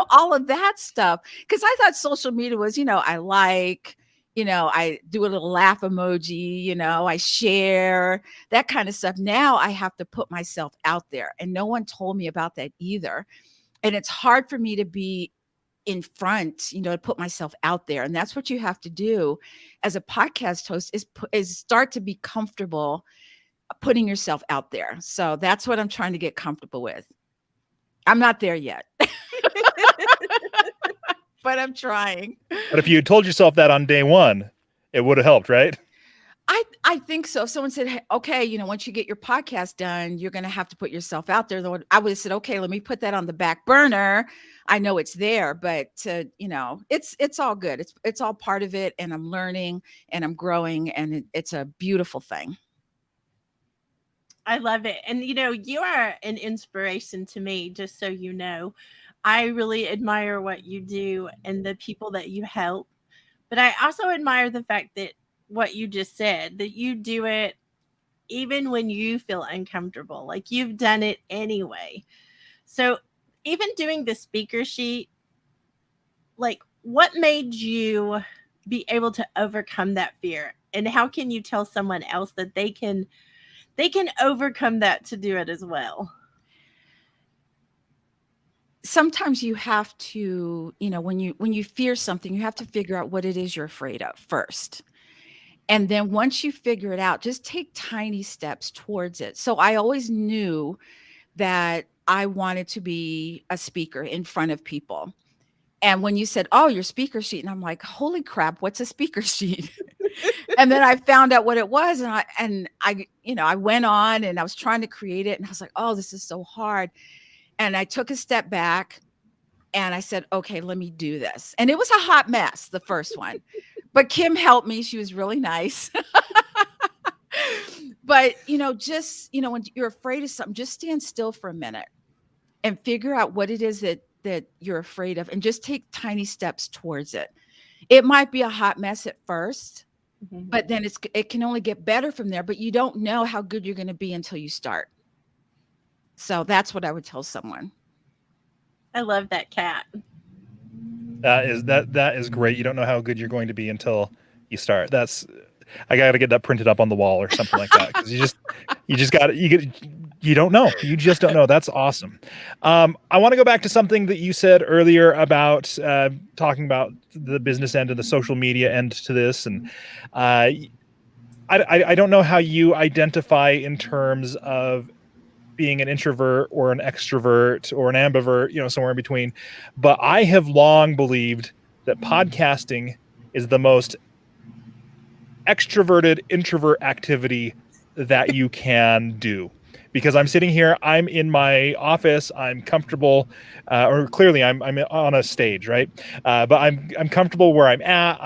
S6: all of that stuff. Cause I thought social media was, I do a little laugh emoji, I share that kind of stuff. Now I have to put myself out there, and no one told me about that either. And it's hard for me to be in front, to put myself out there. And that's what you have to do as a podcast host is start to be comfortable putting yourself out there. So that's what I'm trying to get comfortable with. I'm not there yet, but I'm trying.
S2: But if you had told yourself that on day one, it would have helped, right?
S6: I think so. If someone said, hey, okay, once you get your podcast done, you're going to have to put yourself out there. I would have said, okay, let me put that on the back burner. I know it's there, but it's all good. It's all part of it. And I'm learning and I'm growing, and it's a beautiful thing.
S1: I love it. And, you are an inspiration to me, just so you know. I really admire what you do and the people that you help. But I also admire the fact that what you just said, that you do it even when you feel uncomfortable, like you've done it anyway. So even doing the speaker sheet, like what made you be able to overcome that fear? And how can you tell someone else that they can overcome that to do it as well?
S6: Sometimes you have to, when you fear something, you have to figure out what it is you're afraid of first. And then once you figure it out, just take tiny steps towards it. So I always knew that I wanted to be a speaker in front of people. And when you said, oh, your speaker sheet, and I'm like, holy crap, what's a speaker sheet? And then I found out what it was. And I went on and I was trying to create it. And I was like, oh, this is so hard. And I took a step back and I said, okay, let me do this. And it was a hot mess, the first one. But Kim helped me. She was really nice. But, when you're afraid of something, just stand still for a minute and figure out what it is that you're afraid of, and just take tiny steps towards it. It might be a hot mess at first, but then it can only get better from there. But you don't know how good you're going to be until you start. So that's what I would tell someone.
S1: I love that, Kat.
S2: That is great. You don't know how good you're going to be until you start. I got to get that printed up on the wall or something like that, because you don't know. You just don't know. That's awesome. I want to go back to something that you said earlier about talking about the business end and the social media end to this, and I don't know how you identify in terms of being an introvert or an extrovert or an ambivert, somewhere in between. But I have long believed that podcasting is the most extroverted introvert activity that you can do. Because I'm sitting here, I'm in my office, I'm comfortable, or clearly I'm on a stage, right? But I'm comfortable where I'm at.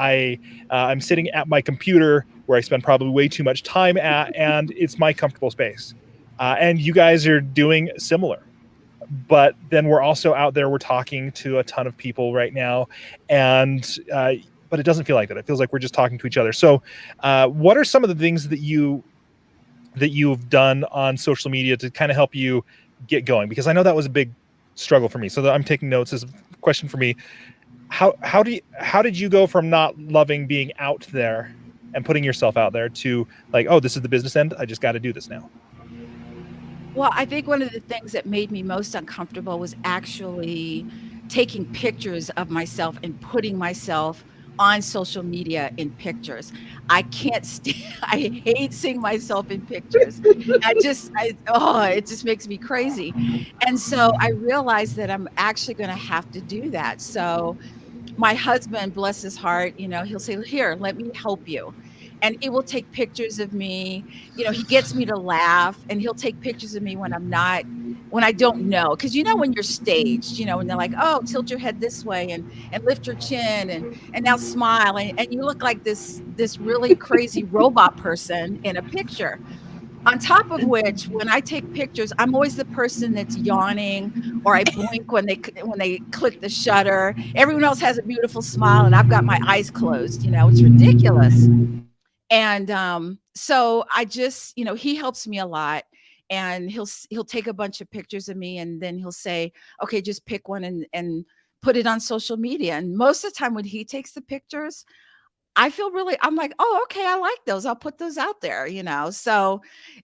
S2: I'm sitting at my computer where I spend probably way too much time at, and it's my comfortable space. And you guys are doing similar. But then we're also out there, we're talking to a ton of people right now, and but it doesn't feel like that. It feels like we're just talking to each other. So what are some of the things that you've done on social media to kind of help you get going? Because I know that was a big struggle for me. So I'm taking notes. As a question for me, how did you go from not loving being out there and putting yourself out there to like, oh, this is the business end, I just got to do this now?
S6: Well, I think one of the things that made me most uncomfortable was actually taking pictures of myself and putting myself on social media in pictures. I can't I hate seeing myself in pictures. It just makes me crazy. And so I realized that I'm actually going to have to do that. So my husband, bless his heart, he'll say, here, let me help you. and he will take pictures of me. He gets me to laugh, and he'll take pictures of me when I don't know. Because when you're staged, when they're like, oh, tilt your head this way and lift your chin and now smile, and you look like this really crazy robot person in a picture. On top of which, when I take pictures, I'm always the person that's yawning, or I blink when they click the shutter. Everyone else has a beautiful smile, and I've got my eyes closed. It's ridiculous. And so I just, he helps me a lot, and he'll take a bunch of pictures of me, and then he'll say, okay, just pick one and put it on social media. And most of the time when he takes the pictures, I'm like, oh, okay, I like those. I'll put those out there, So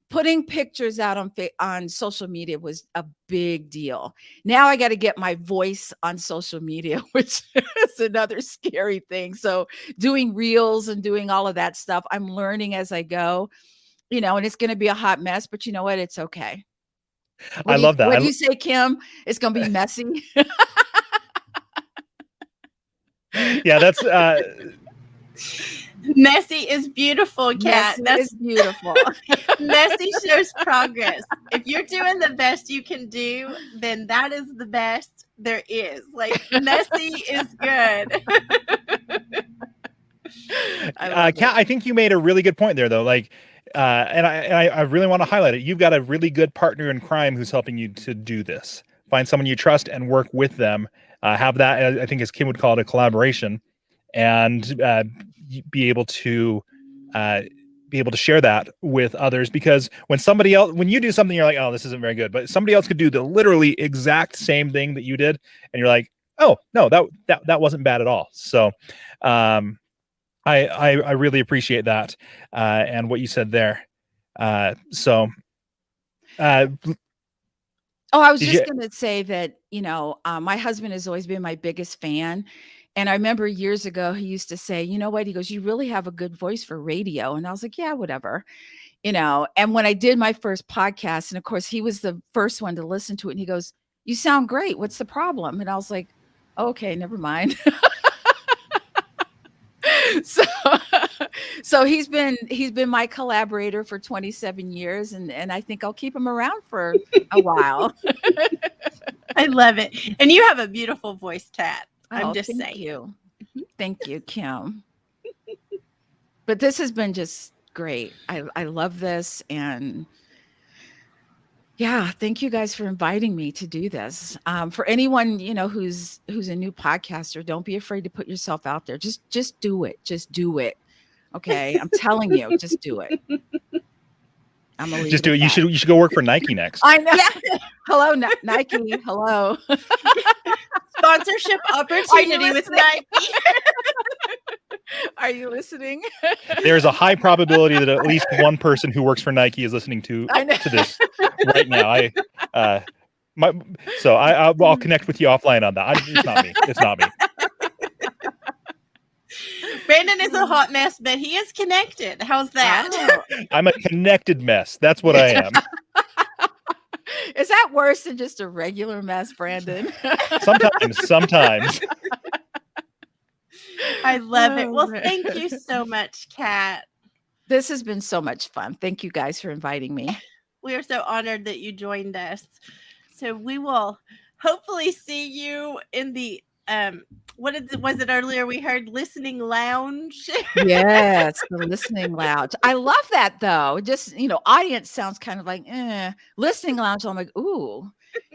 S6: putting pictures out on social media was a big deal. Now I got to get my voice on social media, which is another scary thing. So doing reels and doing all of that stuff, I'm learning as I go, and it's going to be a hot mess, but you know what? It's okay.
S2: I love that.
S6: What do you say, Kim? It's going to be messy.
S2: Yeah, that's
S1: messy is beautiful, Kat.
S6: That's beautiful.
S1: Messy shows progress. If you're doing the best you can do, then that is the best there is. Like, messy is good.
S2: Kat, I think you made a really good point there, though. Like, and I really want to highlight it. You've got a really good partner in crime who's helping you to do this. Find someone you trust and work with them. Have that, I think, as Kim would call it, a collaboration, and be able to share that with others. Because when you do something, you're like, oh, this isn't very good, but somebody else could do the literally exact same thing that you did, and you're like, oh no, that wasn't bad at all. So I really appreciate that and what you said there. I
S6: was just going to say that, my husband has always been my biggest fan. And I remember years ago, he used to say, you know what? He goes, you really have a good voice for radio. And I was like, yeah, whatever. And when I did my first podcast, and of course, he was the first one to listen to it. And he goes, you sound great. What's the problem? And I was like, oh, okay, never mind. So he's been my collaborator for 27 years, and I think I'll keep him around for a while.
S1: I love it. And you have a beautiful voice, Kat. I'm just saying.
S6: Thank you, Kim. But this has been just great. I love this, and yeah, thank you guys for inviting me to do this. For anyone, who's a new podcaster, don't be afraid to put yourself out there. Just do it. Just do it. Okay. I'm telling you, just do it. I'm gonna
S2: just do it. You should go work for Nike next.
S6: I know. Yeah. Hello, Nike. Hello.
S1: Sponsorship opportunity with Nike.
S6: Are you listening?
S2: There's a high probability that at least one person who works for Nike is listening to this right now. I'll connect with you offline on that. It's not me. It's not me.
S1: Branden is a hot mess, but he is connected. How's that?
S6: Oh.
S2: I'm a connected mess. That's what I am.
S6: Is that worse than just a regular mess, Branden?
S2: Sometimes.
S1: I love it. Well, thank you so much, Kat.
S6: This has been so much fun. Thank you guys for inviting me.
S1: We are so honored that you joined us. So we will hopefully see you in the was it earlier we heard listening lounge?
S6: Yes, the listening lounge. I love that though. Just, audience sounds kind of like listening lounge. I'm like, ooh,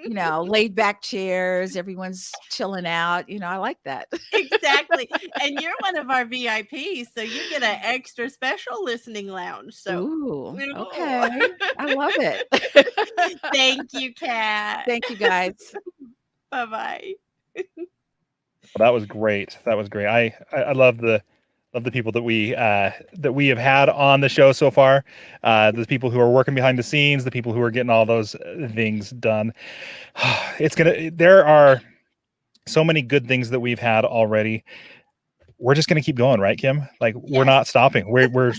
S6: laid back chairs, everyone's chilling out. I like that.
S1: Exactly. And you're one of our VIPs, so you get an extra special listening lounge. So
S6: ooh, okay. I love it.
S1: Thank you, Kat.
S6: Thank you guys.
S1: Bye-bye.
S2: Well, that was great. I love the people that we have had on the show so far. The people who are working behind the scenes, the people who are getting all those things done. There are so many good things that we've had already. We're just gonna keep going, right, Kim? Like, yes. We're not stopping. We're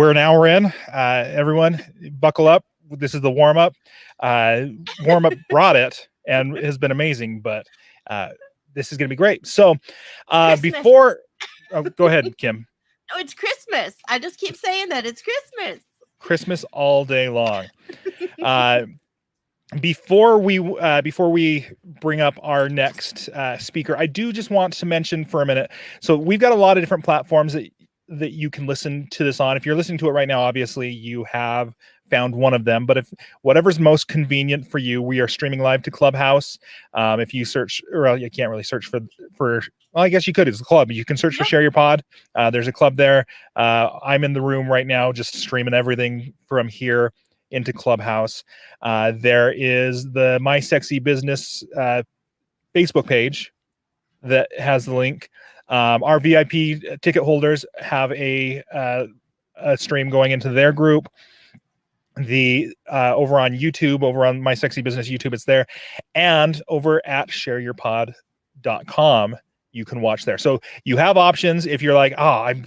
S2: an hour in. Everyone, buckle up. This is the warm up. Warm up brought it and has been amazing, but this is going to be great. So go ahead, Kim.
S1: Oh, it's Christmas. I just keep saying that it's Christmas.
S2: Christmas all day long. Before we bring up our next speaker, I do just want to mention for a minute. So we've got a lot of different platforms that you can listen to this on. If you're listening to it right now, obviously you have found one of them. But if whatever's most convenient for you, we are streaming live to Clubhouse. If you search, or you can't really search for. Well, I guess you could. It's a club. You can search for Share Your Pod. There's a club there. I'm in the room right now, just streaming everything from here into Clubhouse. There is the My Sexy Business Facebook page that has the link. Our VIP ticket holders have a stream going into their group. The over on YouTube, over on My Sexy Business YouTube, it's there, and over at shareyourpod.com, you can watch there. So you have options if you're like, I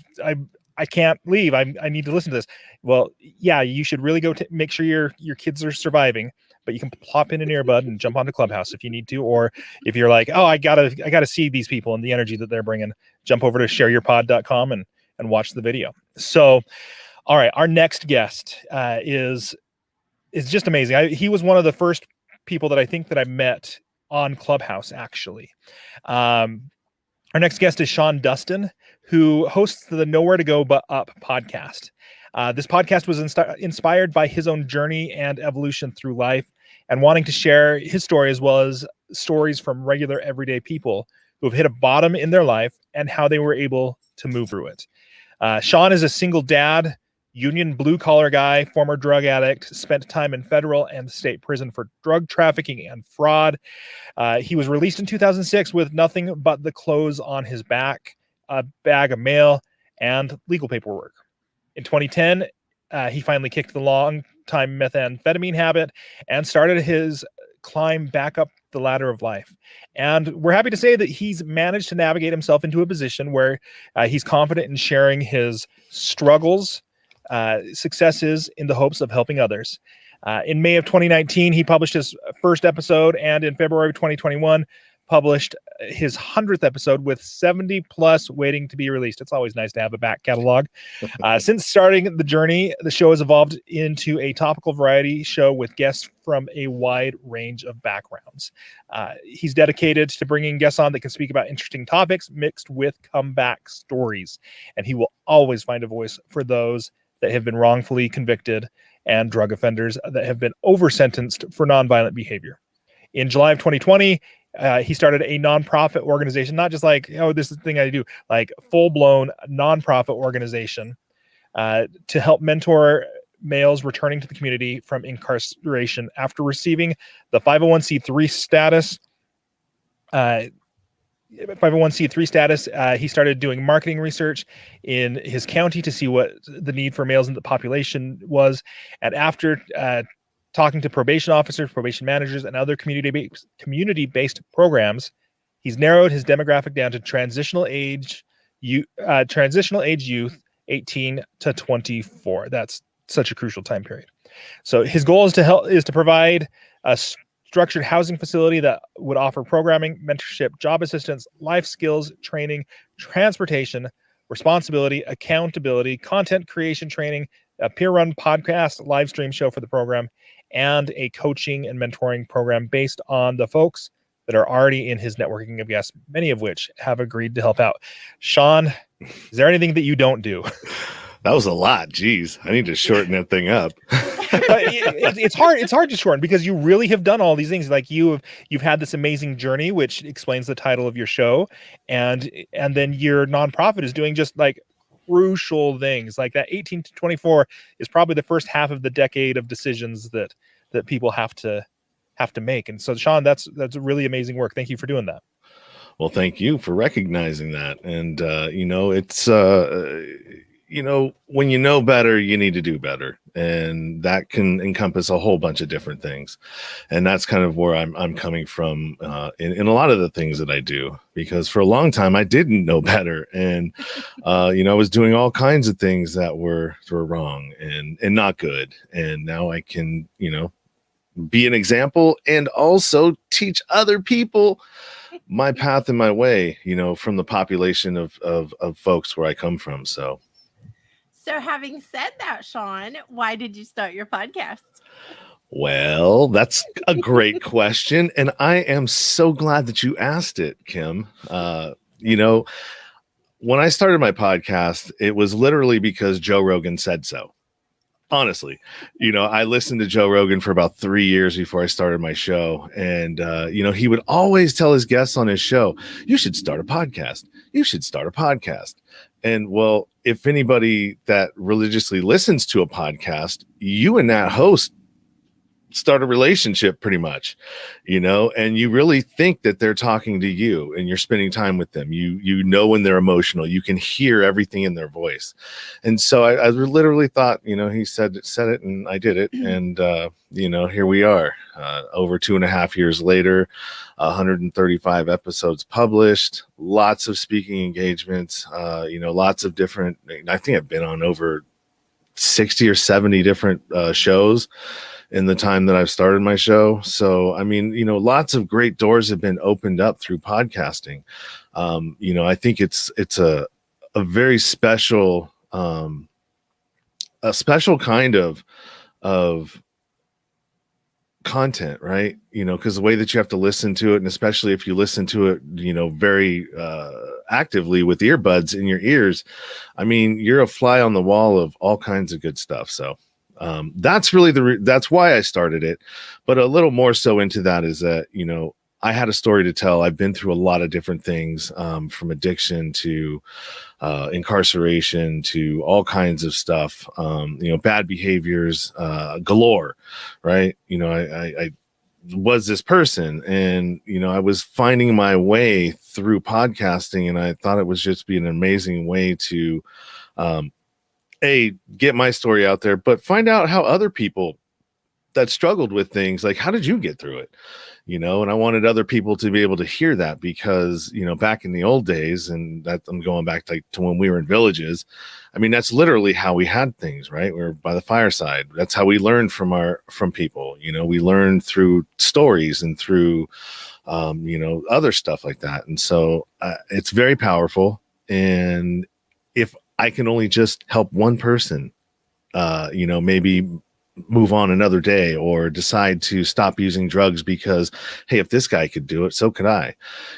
S2: can't leave. I need to listen to this. Well, yeah, you should really go make sure your kids are surviving, but you can plop in an earbud and jump onto Clubhouse if you need to. Or if you're like, oh, I gotta see these people and the energy that they're bringing, jump over to shareyourpod.com and watch the video. So, all right, our next guest is just amazing. He was one of the first people that I think that I met on Clubhouse, actually. Our next guest is Sean Dustin, who hosts the Nowhere to Go But Up podcast. This podcast was inspired by his own journey and evolution through life, and wanting to share his story as well as stories from regular everyday people who have hit a bottom in their life and how they were able to move through it. Sean is a single dad, union blue-collar guy, former drug addict, spent time in federal and state prison for drug trafficking and fraud. He was released in 2006 with nothing but the clothes on his back, a bag of mail, and legal paperwork. In 2010, he finally kicked the long-time methamphetamine habit and started his climb back up the ladder of life. And we're happy to say that he's managed to navigate himself into a position where he's confident in sharing his struggles, successes, in the hopes of helping others. In May of 2019, he published his first episode, and in February of 2021, published his 100th episode with 70 plus waiting to be released. It's always nice to have a back catalog. Since starting the journey, the show has evolved into a topical variety show with guests from a wide range of backgrounds. He's dedicated to bringing guests on that can speak about interesting topics mixed with comeback stories. And he will always find a voice for those that have been wrongfully convicted and drug offenders that have been over-sentenced for nonviolent behavior. In July of 2020, he started a nonprofit organization, not just like, oh, this is the thing I do, like full-blown nonprofit organization to help mentor males returning to the community from incarceration after receiving the 501c3 status. 501c3 status, he started doing marketing research in his county to see what the need for males in the population was. And after talking to probation officers, probation managers, and other community-based programs, he's narrowed his demographic down to transitional age youth, 18 to 24. That's such a crucial time period. So his goal is to provide a structured housing facility that would offer programming, mentorship, job assistance, life skills, training, transportation, responsibility, accountability, content creation training, a peer-run podcast, live stream show for the program, and a coaching and mentoring program based on the folks that are already in his networking of guests, many of which have agreed to help out. Sean, is there anything that you don't do?
S7: That was a lot. Jeez, I need to shorten that thing up.
S2: It's hard to shorten because you really have done all these things. Like you've had this amazing journey, which explains the title of your show, and then your nonprofit is doing just like crucial things. Like that 18 to 24 is probably the first half of the decade of decisions that people have to make. And so, Sean, that's really amazing work. Thank you for doing that.
S7: Well, thank you for recognizing that. And it's when you know better, you need to do better. And that can encompass a whole bunch of different things. And that's kind of where I'm coming from in a lot of the things that I do, because for a long time I didn't know better. And, I was doing all kinds of things that were wrong and not good. And now I can, be an example and also teach other people my path and my way, from the population of folks where I come from. So
S1: So having said that, Sean, why did you start your podcast?
S7: Well, that's a great question. And I am so glad that you asked it, Kim. You know, when I started my podcast, it was literally because Joe Rogan said so. Honestly, you know, I listened to Joe Rogan for about 3 years before I started my show. And, you know, he would always tell his guests on his show, you should start a podcast. You should start a podcast. And well, if anybody that religiously listens to a podcast, you and that host start a relationship pretty much, you know, and you really think that they're talking to you and you're spending time with them. You know, when they're emotional, you can hear everything in their voice. And so I literally thought, you know, he said it and I did it. And, you know, here we are over 2.5 years later, 135 episodes published, lots of speaking engagements, you know, lots of different, I think I've been on over 60 or 70 different shows in the time that I've started my show. So, I mean, you know, lots of great doors have been opened up through podcasting. You know, I think it's a very special, a special kind of content, right? You know, because the way that you have to listen to it, and especially if you listen to it, you know, very actively with earbuds in your ears, I mean, you're a fly on the wall of all kinds of good stuff. So that's really that's why I started it. But a little more so into that is that, you know, I had a story to tell. I've been through a lot of different things, from addiction to incarceration to all kinds of stuff, you know, bad behaviors galore, right? You know, I was this person and, you know, I was finding my way through podcasting, and I thought it was just be an amazing way to get my story out there, but find out how other people that struggled with things, like, how did you get through it? You know, and I wanted other people to be able to hear that because, you know, back in the old days, and that I'm going back to when we were in villages. I mean, that's literally how we had things, right? We were by the fireside. That's how we learned from people. You know, we learned through stories and through, you know, other stuff like that. And so it's very powerful. And if I can only just help one person, you know, maybe move on another day or decide to stop using drugs because, hey, if this guy could do it, so could I,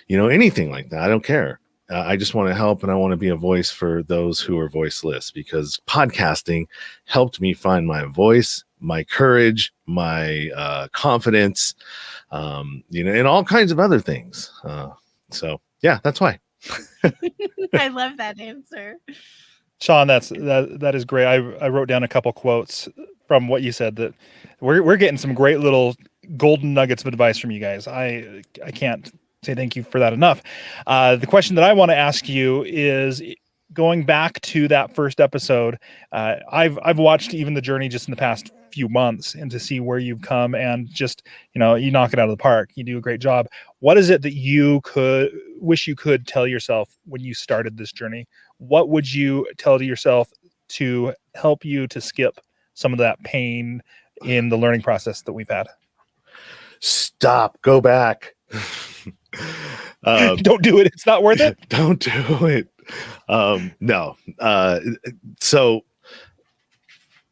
S7: you know, anything like that. I don't care. I just want to help, and I want to be a voice for those who are voiceless, because podcasting helped me find my voice, my courage, my confidence, you know, and all kinds of other things. So yeah, that's why.
S1: I love that answer.
S2: Sean, that is great. I wrote down a couple quotes from what you said that we're getting some great little golden nuggets of advice from you guys. I can't say thank you for that enough. The question that I want to ask you is, going back to that first episode, I've watched even the journey just in the past few months, and to see where you've come, and just, you know, you knock it out of the park. You do a great job. What is it that you wish you could tell yourself when you started this journey? What would you tell to yourself to help you to skip some of that pain in the learning process that we've had?
S7: Stop, go back.
S2: Don't do it. It's not worth it.
S7: Don't do it. No. So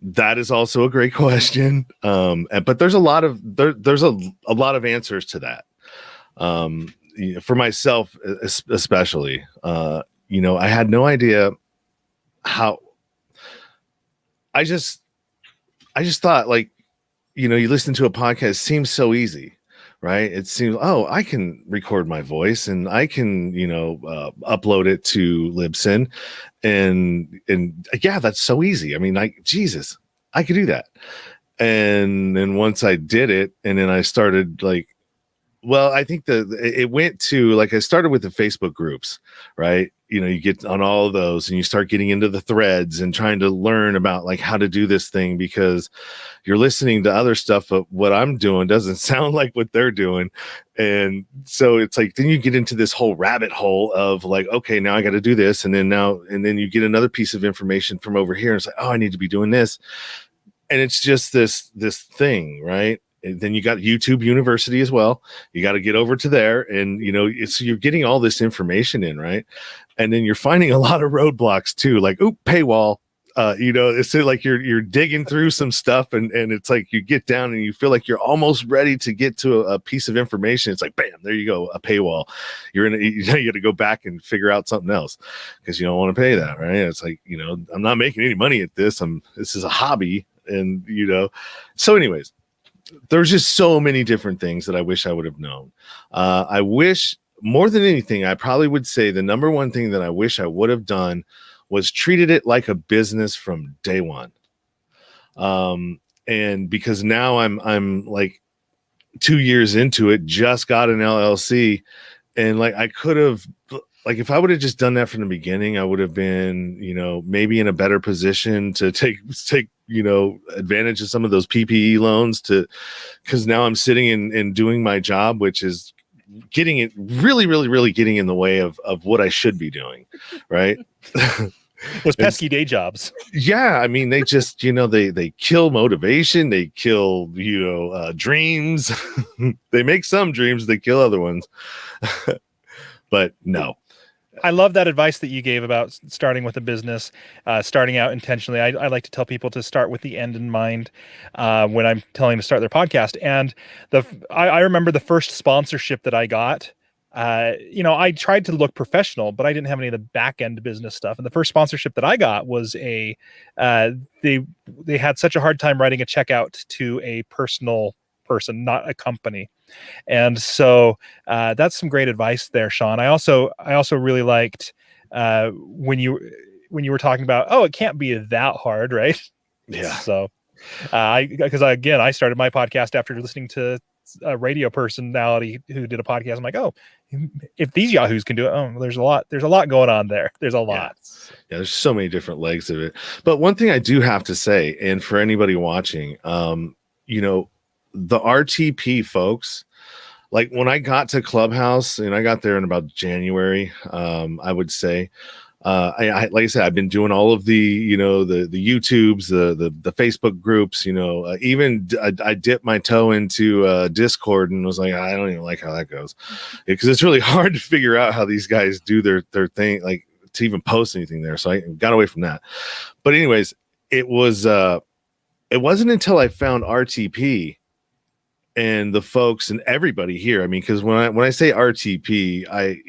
S7: that is also a great question. But there's a lot of there's a lot of answers to that. For myself, especially, you know, I had no idea how. I just thought, like, you know, you listen to a podcast, it seems so easy, right? It seems, oh, I can record my voice and I can, you know, upload it to Libsyn, and yeah, that's so easy. I mean, Jesus, I could do that. And then once I did it, and then I started, like, well, I think it went to, like, I started with the Facebook groups, right? You know, you get on all of those and you start getting into the threads and trying to learn about, like, how to do this thing, because you're listening to other stuff, but what I'm doing doesn't sound like what they're doing. And so it's like, then you get into this whole rabbit hole of, like, okay, now I got to do this. And then you get another piece of information from over here. And it's like, oh, I need to be doing this. And it's just this thing, right? And then you got YouTube University as well. You got to get over to there, and, you know, you're getting all this information in, right? And then you're finding a lot of roadblocks too, like, paywall. It's like you're digging through some stuff, and it's like you get down and you feel like you're almost ready to get to a piece of information. It's like, bam, there you go, a paywall. You got to go back and figure out something else because you don't want to pay that, right? It's like, I'm not making any money at this. This is a hobby, and So, anyways, there's just so many different things that I wish I would have known. I wish more than anything, I probably would say the number one thing that I wish I would have done was treated it like a business from day one. And because now I'm like 2 years into it, just got an LLC, and like I could have, like if I would have just done that from the beginning, I would have been, maybe in a better position to take advantage of some of those PPE loans because now I'm sitting and doing my job, which is getting it really, really, really getting in the way of what I should be doing. Right.
S2: Those pesky day jobs.
S7: Yeah. I mean, they just, they kill motivation. They kill, dreams. They make some dreams, they kill other ones. But no.
S2: I love that advice that you gave about starting with a business, starting out intentionally. I like to tell people to start with the end in mind when I'm telling them to start their podcast. And I remember the first sponsorship that I got. I tried to look professional, but I didn't have any of the back end business stuff. And the first sponsorship that I got was they had such a hard time writing a check out to a personal person, not a company. And so that's some great advice there, Sean. I also really liked when you were talking about, it can't be that hard, right?
S7: Yeah.
S2: So I started my podcast after listening to a radio personality who did a podcast. I'm like, if these yahoos can do it, there's a lot going on there. There's a lot.
S7: Yeah, there's so many different legs of it. But one thing I do have to say, and for anybody watching, the RTP folks, like when I got to Clubhouse, and I got there in about January, I would say, I like I said, I've been doing all of the, the YouTubes, the Facebook groups, even I dipped my toe into Discord and was like, I don't even like how that goes, because it's really hard to figure out how these guys do their thing, like to even post anything there. So I got away from that. But anyways, it wasn't until I found RTP and the folks and everybody here. I mean, because when I say RTP,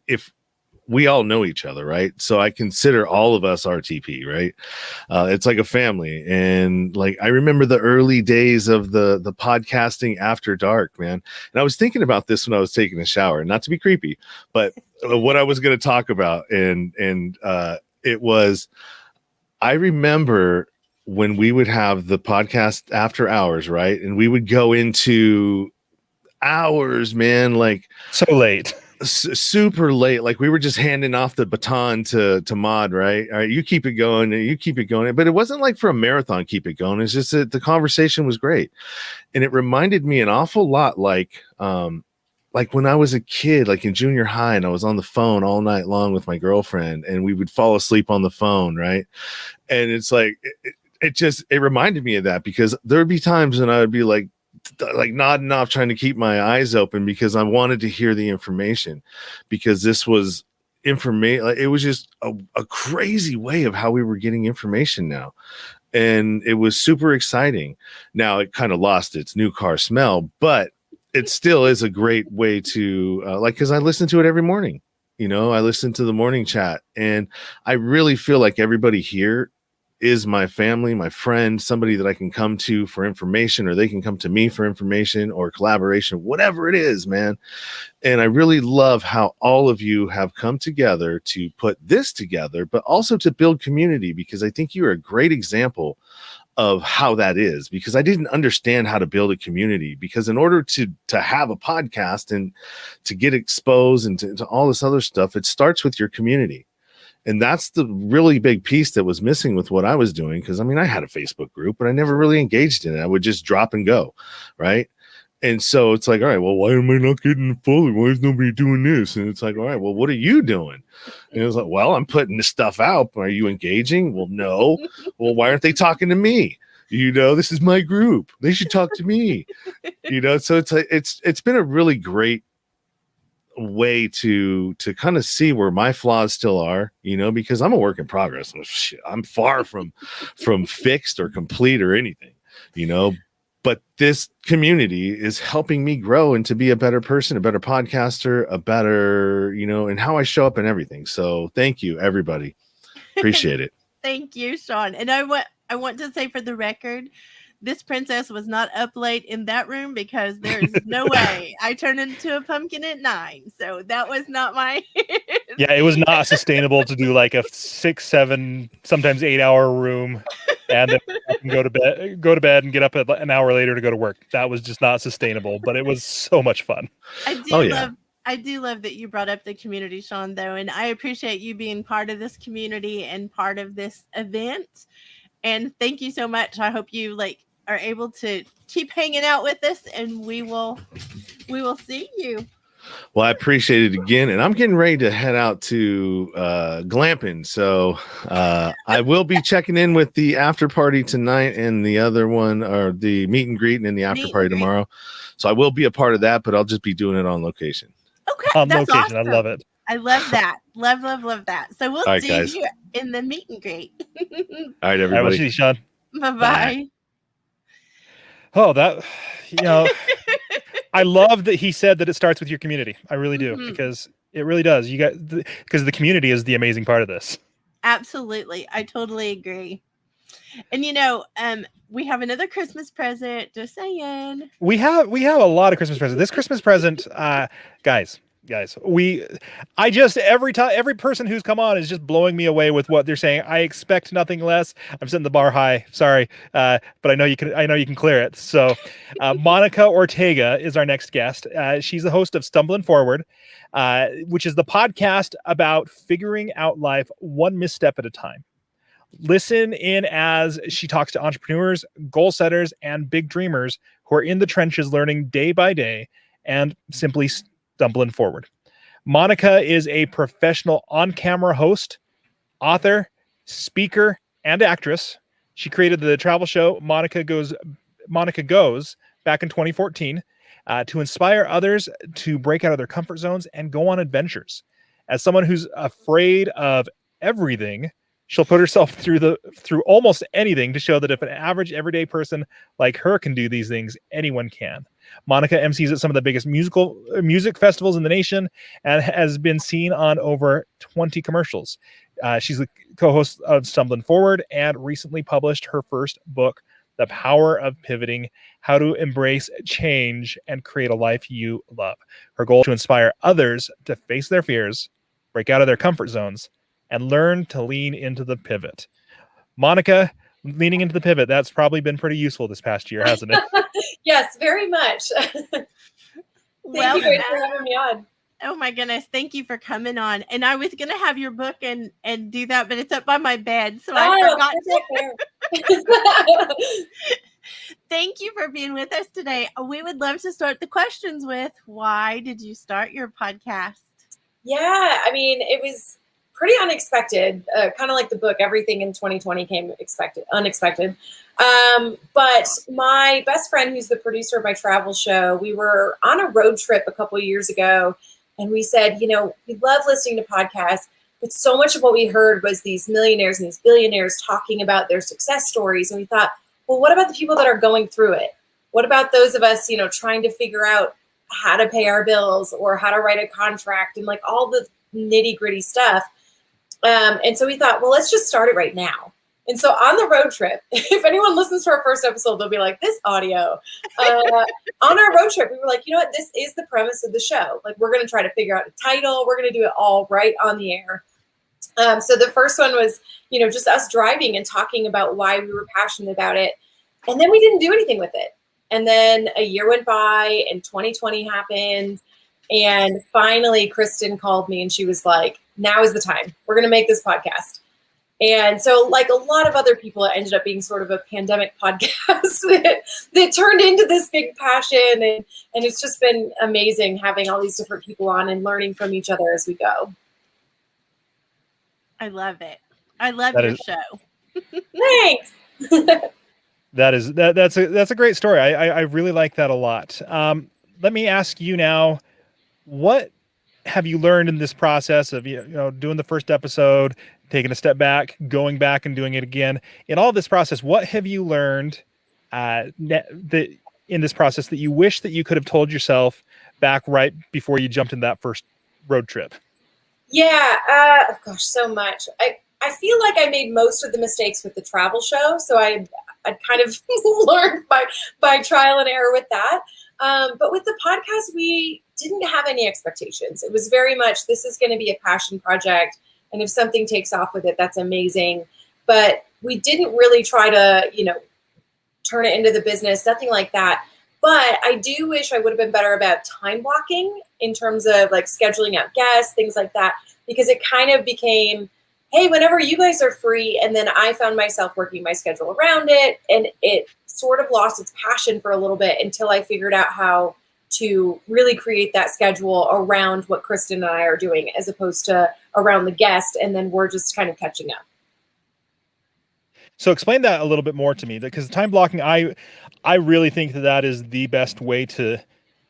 S7: if we all know each other, right? So I consider all of us RTP, right? It's like a family. And like I remember the early days of the podcasting after dark, man. And I was thinking about this when I was taking a shower, not to be creepy, but what I was going to talk about. And it was, I remember when we would have the podcast after hours, right? And we would go into hours, man, like
S2: so late.
S7: Super late. Like we were just handing off the baton to Mod, right? All right, you keep it going, you keep it going. But it wasn't like for a marathon, keep it going. It's just that the conversation was great. And it reminded me an awful lot like when I was a kid, like in junior high, and I was on the phone all night long with my girlfriend, and we would fall asleep on the phone, right? And it's like it reminded me of that, because there would be times when I would be like nodding off, trying to keep my eyes open because I wanted to hear the information, because this was information. It was just a crazy way of how we were getting information now. And it was super exciting. Now it kind of lost its new car smell, but it still is a great way to because I listen to it every morning. I listen to the morning chat, and I really feel like everybody here is my family, my friend, somebody that I can come to for information, or they can come to me for information or collaboration, whatever it is, man. And I really love how all of you have come together to put this together, but also to build community, because I think you're a great example of how that is, because I didn't understand how to build a community, because in order to have a podcast and to get exposed and to all this other stuff, it starts with your community. And that's the really big piece that was missing with what I was doing. Because I mean, I had a Facebook group, but I never really engaged in it. I would just drop and go, right? And so it's like, all right, well, why am I not getting followed? Why is nobody doing this? And it's like, all right, well, what are you doing? And it's like, well, I'm putting this stuff out. Are you engaging? Well, no. Well, why aren't they talking to me? This is my group. They should talk to me. So it's like, it's been a really great way to kind of see where my flaws still are, because I'm a work in progress. I'm far from fixed or complete or anything, but this community is helping me grow and to be a better person, a better podcaster, a better, and how I show up and everything. So thank you, everybody. Appreciate it.
S1: Thank you, Sean. And I want to say for the record, this princess was not up late in that room because there is no way I turned into a pumpkin at 9. So that was not my.
S2: Yeah, it was not sustainable to do like a 6, 7, sometimes 8-hour room, and then go to bed and get up an hour later to go to work. That was just not sustainable. But it was so much fun.
S1: I do love that you brought up the community, Sean, though, and I appreciate you being part of this community and part of this event. And thank you so much. I hope you are able to keep hanging out with us, and we will see you.
S7: Well, I appreciate it again, and I'm getting ready to head out to glamping. So I will be checking in with the after party tonight, and the other one, or the meet and greet, and the after party tomorrow. So I will be a part of that, but I'll just be doing it on location.
S1: Okay,
S2: on
S1: that's
S2: location.
S1: awesome.
S2: I love it.
S1: I love that. Love that. So we'll see
S7: guys.
S1: you in the meet and greet.
S7: All right, everybody.
S2: All right, we'll see you, Sean.
S1: Bye-bye.
S7: Bye.
S2: Oh, that, I love that he said that it starts with your community. I really do, because it really does. You got, because the community is the amazing part of this.
S1: Absolutely. I totally agree. And we have another Christmas present. Just saying. We have
S2: a lot of Christmas presents. This Christmas present, guys, every person who's come on is just blowing me away with what they're saying. I expect nothing less. I'm setting the bar high. Sorry, but I know you can clear it. So, Monica Ortega is our next guest. She's the host of Stumbling Forward, which is the podcast about figuring out life one misstep at a time. Listen in as she talks to entrepreneurs, goal setters, and big dreamers who are in the trenches learning day by day and simply stumbling forward. Monica is a professional on-camera host, author, speaker, and actress. She created the travel show Monica Goes back in 2014 to inspire others to break out of their comfort zones and go on adventures. As someone who's afraid of everything, she'll put herself through almost anything to show that if an average everyday person like her can do these things, anyone can. Monica MCs at some of the biggest music festivals in the nation and has been seen on over 20 commercials. She's the co-host of Stumbling Forward and recently published her first book, The Power of Pivoting: How to Embrace Change and Create a Life You Love. Her goal is to inspire others to face their fears, break out of their comfort zones, and learn to lean into the pivot. Monica, leaning into the pivot, that's probably been pretty useful this past year, hasn't it?
S8: Yes, very much. Thank you guys for having me on.
S1: Oh my goodness, thank you for coming on. And I was gonna have your book and do that, but it's up by my bed, so I forgot to. Thank you for being with us today. We would love to start the questions with, why did you start your podcast?
S8: Yeah, I mean, it was pretty unexpected, kind of like the book. Everything in 2020 came unexpected. But my best friend, who's the producer of my travel show, we were on a road trip a couple of years ago, and we said, we love listening to podcasts, but so much of what we heard was these millionaires and these billionaires talking about their success stories. And we thought, well, what about the people that are going through it? What about those of us, trying to figure out how to pay our bills or how to write a contract and like all the nitty gritty stuff? And so we thought, well, let's just start it right now. And so on the road trip, if anyone listens to our first episode, they'll be like, this audio. On our road trip, we were like, you know what? This is the premise of the show. Like, we're going to try to figure out a title. We're going to do it all right on the air. So the first one was, just us driving and talking about why we were passionate about it. And then we didn't do anything with it. And then a year went by and 2020 happened. And finally, Kristen called me and she was like, now is the time. We're going to make this podcast. And so, like a lot of other people, it ended up being sort of a pandemic podcast that turned into this big passion. And it's just been amazing having all these different people on and learning from each other as we go.
S1: I love it. I love your show.
S8: Thanks.
S2: That's a great story. I really like that a lot. Let me ask you now, what have you learned in this process of, doing the first episode, taking a step back, going back and doing it again? In all this process, what have you learned in this process that you wish that you could have told yourself back right before you jumped in that first road trip?
S8: Yeah, gosh, so much. I feel like I made most of the mistakes with the travel show, so I'd kind of learned by trial and error with that. But with the podcast, we didn't have any expectations. It was very much, this is going to be a passion project, and if something takes off with it, that's amazing. But we didn't really try to, turn it into the business, nothing like that. But I do wish I would have been better about time blocking in terms of like scheduling out guests, things like that, because it kind of became, hey, whenever you guys are free. And then I found myself working my schedule around it, and it sort of lost its passion for a little bit until I figured out how to really create that schedule around what Kristen and I are doing as opposed to around the guest. And then we're just kind of catching up.
S2: So explain that a little bit more to me, because time blocking, I really think that is the best way to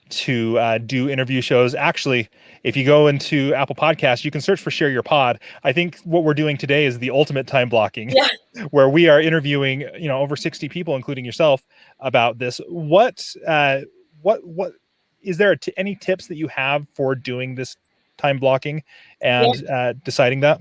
S2: do interview shows. Actually, if you go into Apple Podcasts, you can search for Share Your Pod. I think what we're doing today is the ultimate time blocking, where we are interviewing, over 60 people, including yourself, about this. What is there any tips that you have for doing this time blocking and deciding that?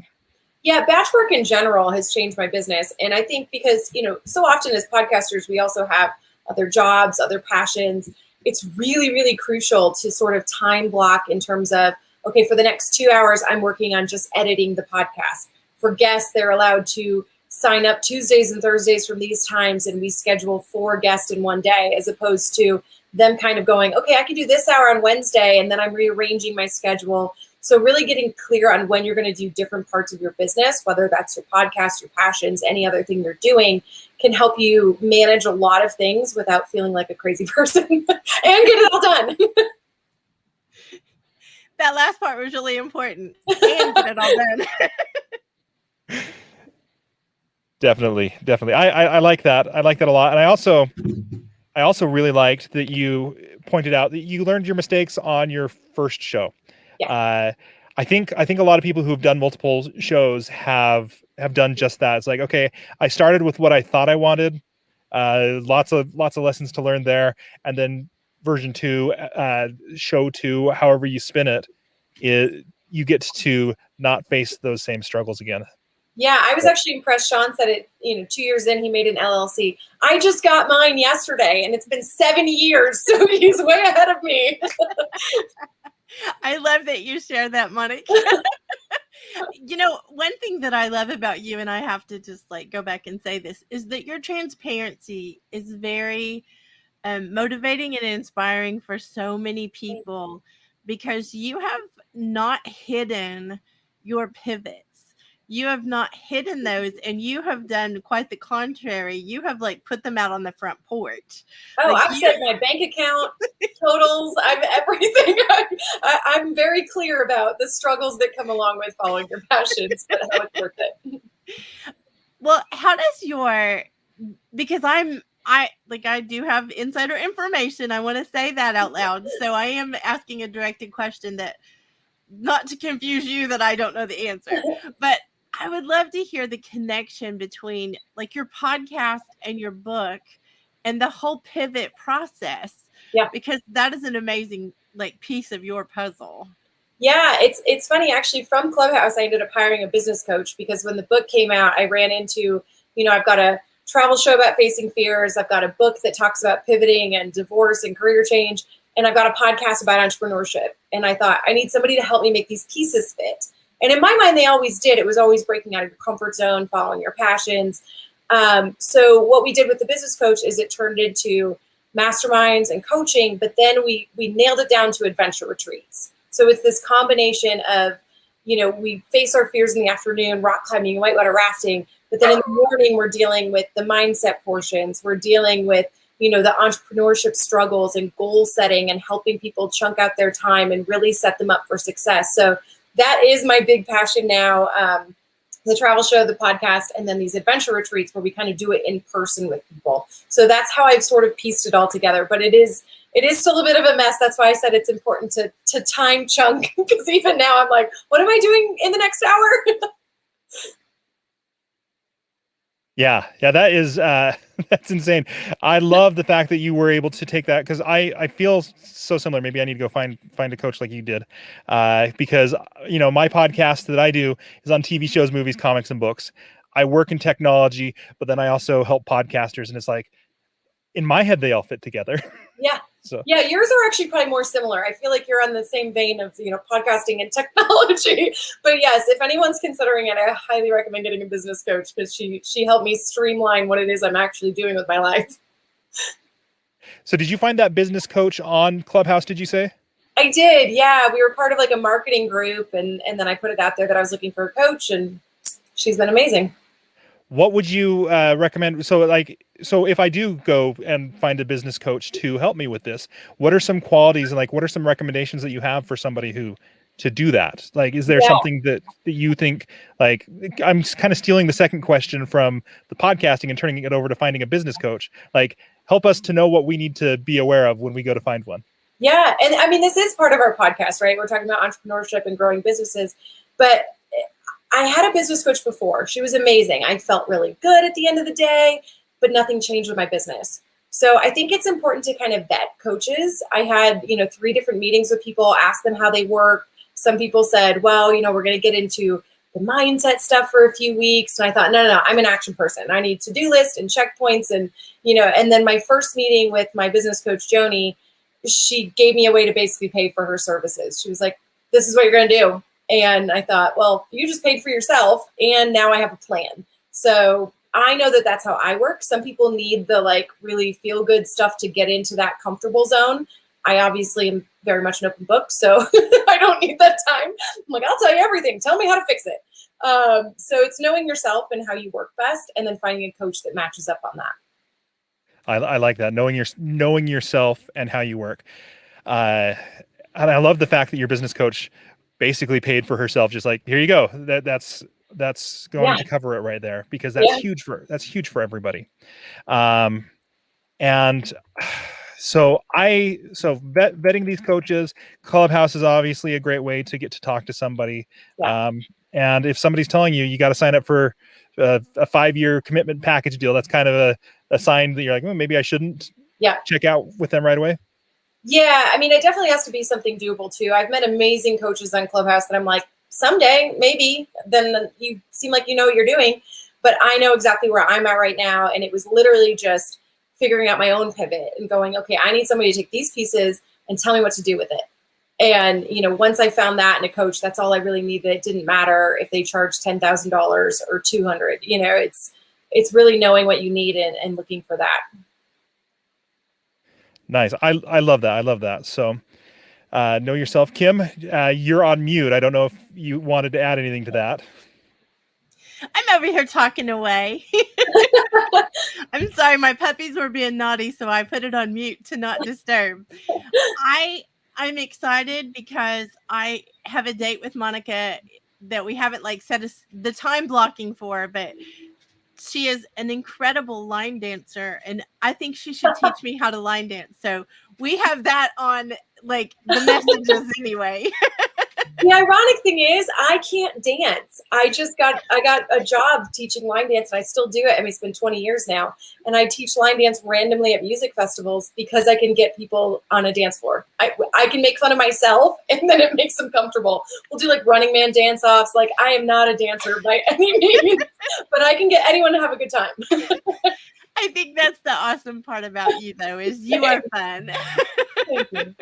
S8: Yeah, batch work in general has changed my business. And I think because, so often as podcasters, we also have other jobs, other passions. It's really, really crucial to sort of time block in terms of, okay, for the next 2 hours, I'm working on just editing the podcast. For guests, they're allowed to sign up Tuesdays and Thursdays from these times, and we schedule 4 guests in one day, as opposed to them kind of going, okay, I can do this hour on Wednesday, and then I'm rearranging my schedule. So really getting clear on when you're going to do different parts of your business, whether that's your podcast, your passions, any other thing you're doing, can help you manage a lot of things without feeling like a crazy person and get it all done.
S1: That last part was really important. And get it all done.
S2: Definitely. I like that. I like that a lot. And I also really liked that you pointed out that you learned your mistakes on your first show. Yeah. I think a lot of people who've done multiple shows have done just that. It's like, okay, I started with what I thought I wanted. Lots of lessons to learn there, and then version 2, show 2, however you spin it, you get to not face those same struggles again.
S8: Yeah, I was actually impressed. Sean said it, 2 years in, he made an LLC. I just got mine yesterday, and it's been 7 years, so he's way ahead of me.
S1: I love that you share that, Monica. One thing that I love about you, and I have to just go back and say this, is that your transparency is very motivating and inspiring for so many people, because you have not hidden your pivots. You have not hidden those, and you have done quite the contrary. You have put them out on the front porch.
S8: Oh, I've said my bank account totals. I've everything. I'm very clear about the struggles that come along with following your passions, but how it's worth it.
S1: Well, how does because I do have insider information. I want to say that out loud. So I am asking a directed question that, not to confuse you, that I don't know the answer, but I would love to hear the connection between your podcast and your book and the whole pivot process. Yeah. Because that is an amazing piece of your puzzle.
S8: Yeah, it's funny. Actually, from Clubhouse, I ended up hiring a business coach, because when the book came out, I ran into, I've got a travel show about facing fears. I've got a book that talks about pivoting and divorce and career change. And I've got a podcast about entrepreneurship. And I thought, I need somebody to help me make these pieces fit. And in my mind, they always did. It was always breaking out of your comfort zone, following your passions. So what we did with the business coach is it turned into masterminds and coaching, but then we nailed it down to adventure retreats. So it's this combination of, we face our fears in the afternoon, rock climbing, whitewater rafting, but then in the morning, we're dealing with the mindset portions. We're dealing with, the entrepreneurship struggles and goal setting and helping people chunk out their time and really set them up for success. So that is my big passion now, the travel show, the podcast, and then these adventure retreats where we kind of do it in person with people. So that's how I've sort of pieced it all together. But it is it is still a bit of a mess. That's why I said it's important to time chunk, because even now I'm like, what am I doing in the next hour?
S2: Yeah, that is that's insane. I love the fact that you were able to take that, because I feel so similar. Maybe I need to go find a coach like you did, because my podcast that I do is on TV shows, movies, comics, and books. I work in technology, but then I also help podcasters, and it's like in my head they all fit together.
S8: Yeah.
S2: So
S8: yeah, yours are actually probably more similar. I feel like you're on the same vein of, podcasting and technology. But yes, if anyone's considering it, I highly recommend getting a business coach, because she helped me streamline what it is I'm actually doing with my life.
S2: So did you find that business coach on Clubhouse, did you say?
S8: I did. Yeah. We were part of like a marketing group, and then I put it out there that I was looking for a coach, and she's been amazing.
S2: What would you recommend? So if I do go and find a business coach to help me with this, what are some qualities, and what are some recommendations that you have for somebody to do that? Is there something that you think, I'm kind of stealing the second question from the podcasting and turning it over to finding a business coach, help us to know what we need to be aware of when we go to find one.
S8: Yeah. And I mean, this is part of our podcast, right? We're talking about entrepreneurship and growing businesses, but I had a business coach before. She was amazing. I felt really good at the end of the day, but nothing changed with my business. So I think it's important to kind of vet coaches. I had, 3 different meetings with people, asked them how they work. Some people said, well, we're going to get into the mindset stuff for a few weeks. And I thought, no, I'm an action person. I need to-do list and checkpoints. And, and then my first meeting with my business coach, Joni, she gave me a way to basically pay for her services. She was like, this is what you're going to do. And I thought, well, you just paid for yourself, and now I have a plan. So I know that that's how I work. Some people need the really feel good stuff to get into that comfortable zone. I obviously am very much an open book, so I don't need that time. I'm like, I'll tell you everything. Tell me how to fix it. So it's knowing yourself and how you work best, and then finding a coach that matches up on that.
S2: I like that, knowing yourself and how you work. And I love the fact that your business coach basically paid for herself, just here you go. That's going to cover it right there, because that's huge for everybody. And so vetting these coaches, Clubhouse is obviously a great way to get to talk to somebody. Yeah. And if somebody's telling you got to sign up for a 5-year commitment package deal, that's kind of a sign that you're like, well, maybe I shouldn't check out with them right away. Yeah,
S8: I mean, it definitely has to be something doable too. I've met amazing coaches on Clubhouse that I'm like, someday, maybe, then you seem like you know what you're doing. But I know exactly where I'm at right now. And it was literally just figuring out my own pivot and going, okay, I need somebody to take these pieces and tell me what to do with it. And, once I found that in a coach, that's all I really needed. It didn't matter if they charged $10,000 or $200. It's really knowing what you need and looking for that.
S2: Nice. I love that. I love that. So know yourself. Kim, you're on mute. I don't know if you wanted to add anything to that.
S1: I'm over here talking away. I'm sorry. My puppies were being naughty, so I put it on mute to not disturb. I'm excited because I have a date with Monica that we haven't set the time blocking for, but she is an incredible line dancer, and I think she should teach me how to line dance. So we have that on the messages anyway.
S8: The ironic thing is I can't dance. I got a job teaching line dance, and I still do it. I mean, it's been 20 years now, and I teach line dance randomly at music festivals because I can get people on a dance floor. I can make fun of myself, and then it makes them comfortable. We'll do Running Man dance offs. I am not a dancer by any means, but I can get anyone to have a good time.
S1: I think that's the awesome part about you, though, is you are fun.
S8: Thank you.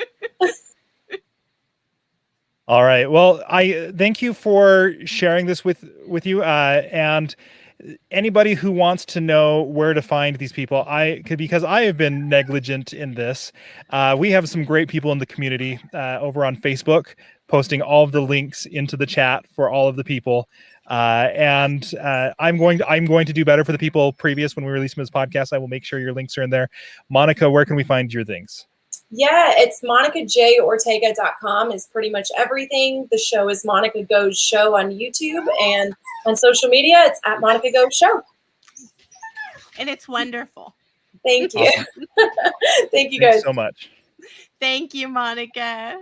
S2: All right. Well, I thank you for sharing this with you. And anybody who wants to know where to find these people, because I have been negligent in this. We have some great people in the community over on Facebook, posting all of the links into the chat for all of the people. And I'm going to do better for the people previous when we release them as podcasts. I will make sure your links are in there. Monica, where can we find your things?
S8: Yeah, it's monicajaortega.com is pretty much everything. The show is Monica Goes Show on YouTube, and on social media, it's at Monica Goes Show.
S1: And it's wonderful.
S8: Thank you.
S2: Awesome.
S8: Thank you guys
S2: so much.
S1: Thank you, Monica.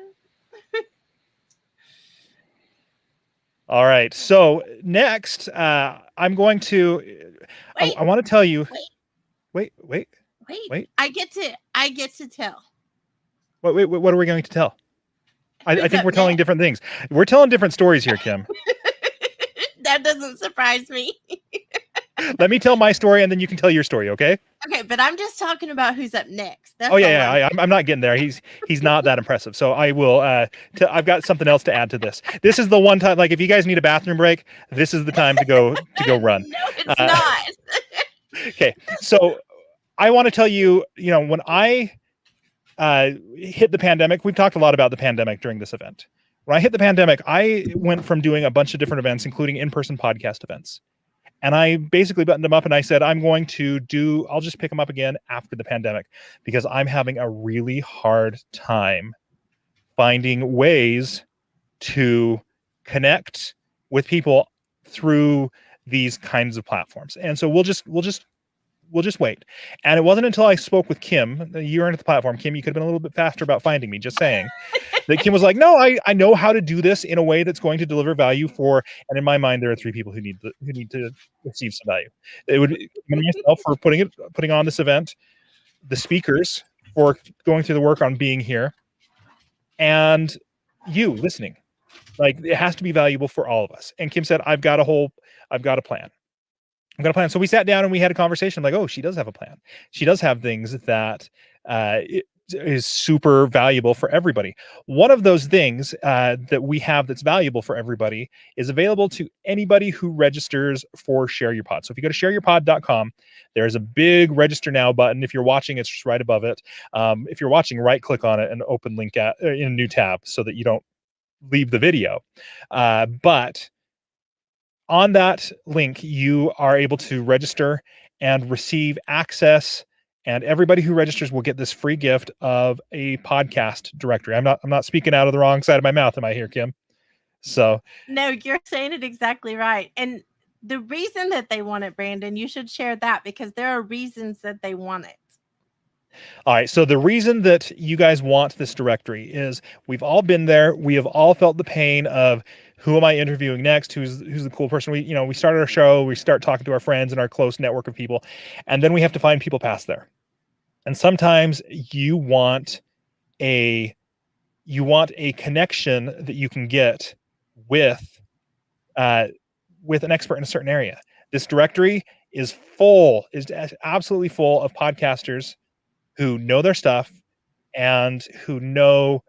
S2: All right. So next, I'm going to.
S1: Wait,
S2: I want to tell you.
S1: wait,
S2: Wait.
S1: I get to tell.
S2: Wait. What are we going to tell? I
S1: Who's
S2: think
S1: up
S2: we're telling
S1: next?
S2: different things. We're telling different stories here, Kim.
S1: That doesn't surprise me.
S2: Let me tell my story, and then you can tell your story. Okay?
S1: Okay, but I'm just talking about who's up next. That's
S2: Oh
S1: all
S2: yeah. I'm not getting there. He's not that impressive. So I will. I've got something else to add to this. This is the one time. Like, if you guys need a bathroom break, this is the time to go run.
S1: No, it's not.
S2: Okay. So I want to tell you. When I hit the pandemic, we've talked a lot about the pandemic during this event. When I hit the pandemic, I went from doing a bunch of different events, including in-person podcast events. And I basically buttoned them up and I said, I'll just pick them up again after the pandemic, because I'm having a really hard time finding ways to connect with people through these kinds of platforms. And so we'll just wait. And it wasn't until I spoke with Kim, a year into the platform. Kim, you could have been a little bit faster about finding me, just saying. That Kim was like, no, I know how to do this in a way that's going to deliver value for, and in my mind, there are 3 people who need to receive some value. It would be myself for putting on this event, the speakers for going through the work on being here, and you listening. Like, it has to be valuable for all of us. And Kim said, I've got a plan. So we sat down and we had a conversation. Like, oh, she does have a plan. She does have things that is super valuable for everybody. One of those things that we have that's valuable for everybody is available to anybody who registers for Share Your Pod. So if you go to shareyourpod.com, there's a big register now button. If you're watching, it's just right above it. If you're watching, right click on it and open link in a new tab so that you don't leave the video. But on that link, you are able to register and receive access, and everybody who registers will get this free gift of a podcast directory. I'm not speaking out of the wrong side of my mouth, am I here, Kim? So
S1: no, you're saying it exactly right. And the reason that they want it, Brandon, you should share that, because there are reasons that they want it.
S2: All right. So the reason that you guys want this directory is we've all been there. We have all felt the pain of, who am I interviewing next? Who's the cool person? We started our show, we start talking to our friends and our close network of people, and then we have to find people past there. And sometimes you want a connection that you can get with an expert in a certain area. This directory is absolutely full of podcasters who know their stuff and who know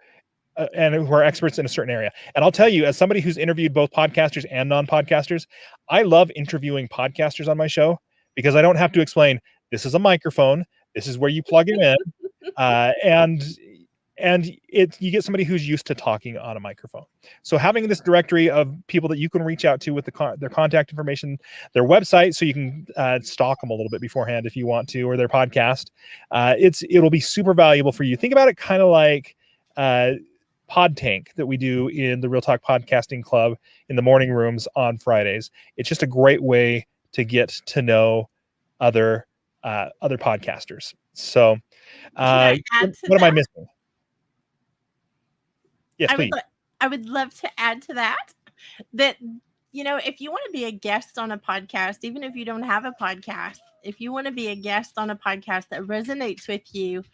S2: and who are experts in a certain area. And I'll tell you, as somebody who's interviewed both podcasters and non-podcasters, I love interviewing podcasters on my show, because I don't have to explain, this is a microphone, this is where you plug it in, and you get somebody who's used to talking on a microphone. So having this directory of people that you can reach out to with their contact information, their website, so you can stalk them a little bit beforehand if you want to, or their podcast, it'll be super valuable for you. Think about it kind of like Pod Tank that we do in the Real Talk Podcasting Club in the morning rooms on Fridays. It's just a great way to get to know other podcasters. So what am I missing? Yes, please.
S1: I would love to add to that, if you want to be a guest on a podcast, even if you don't have a podcast, if you want to be a guest on a podcast that resonates with you,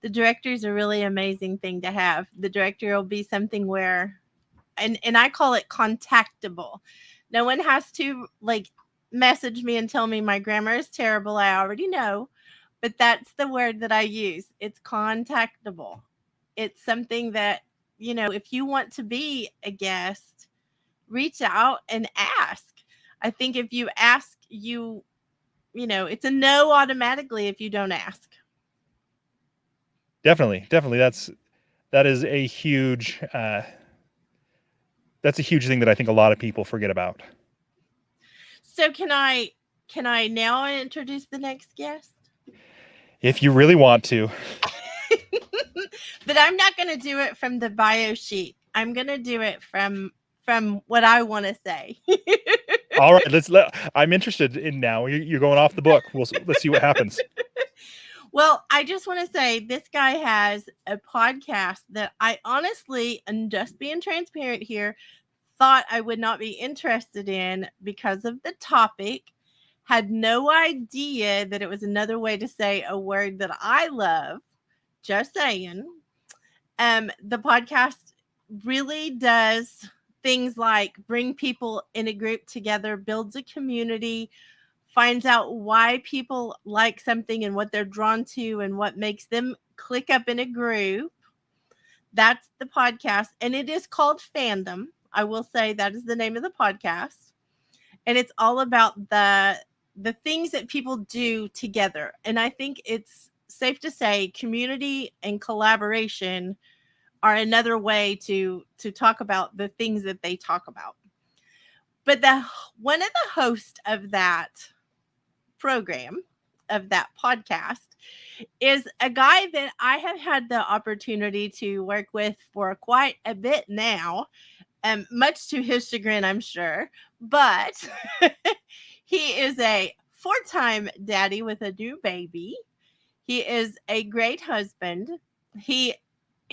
S1: the directory is a really amazing thing to have. The directory will be something where, and I call it contactable. No one has to message me and tell me my grammar is terrible. I already know, but that's the word that I use. It's contactable. It's something that, if you want to be a guest, reach out and ask. I think if you ask, it's a no automatically if you don't ask.
S2: Definitely. That is a huge that's a huge thing that I think a lot of people forget about.
S1: So can I now introduce the next guest?
S2: If you really want to.
S1: But I'm not going to do it from the bio sheet. I'm going to do it from what I want to say.
S2: All right, I'm interested in now. You're going off the book. Let's see what happens.
S1: Well, I just want to say this guy has a podcast that I honestly, and just being transparent here, thought I would not be interested in because of the topic. Had no idea that it was another way to say a word that I love. Just saying. The podcast really does things like bring people in a group together, builds a community, finds out why people like something and what they're drawn to and what makes them click up in a group. That's the podcast. And it is called Fandom. I will say that is the name of the podcast. And it's all about the things that people do together. And I think it's safe to say community and collaboration are another way to talk about the things that they talk about. But one of the hosts of that program, of that podcast, is a guy that I have had the opportunity to work with for quite a bit now, much to his chagrin, I'm sure. But he is a 4-time daddy with a new baby. He is a great husband. He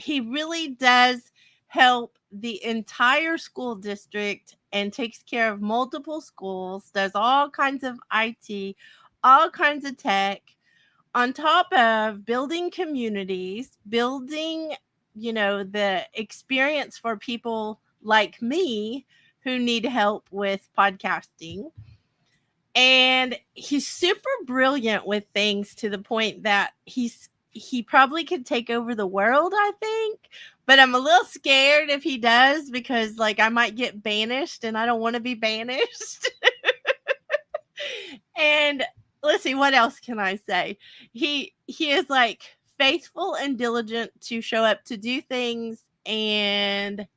S1: really does help the entire school district and takes care of multiple schools, does all kinds of IT, all kinds of tech, on top of building communities, building, the experience for people like me who need help with podcasting. And he's super brilliant with things to the point that he probably could take over the world, I think. But I'm a little scared if he does because I might get banished and I don't want to be banished. And let's see, what else can I say? He is faithful and diligent to show up to do things, and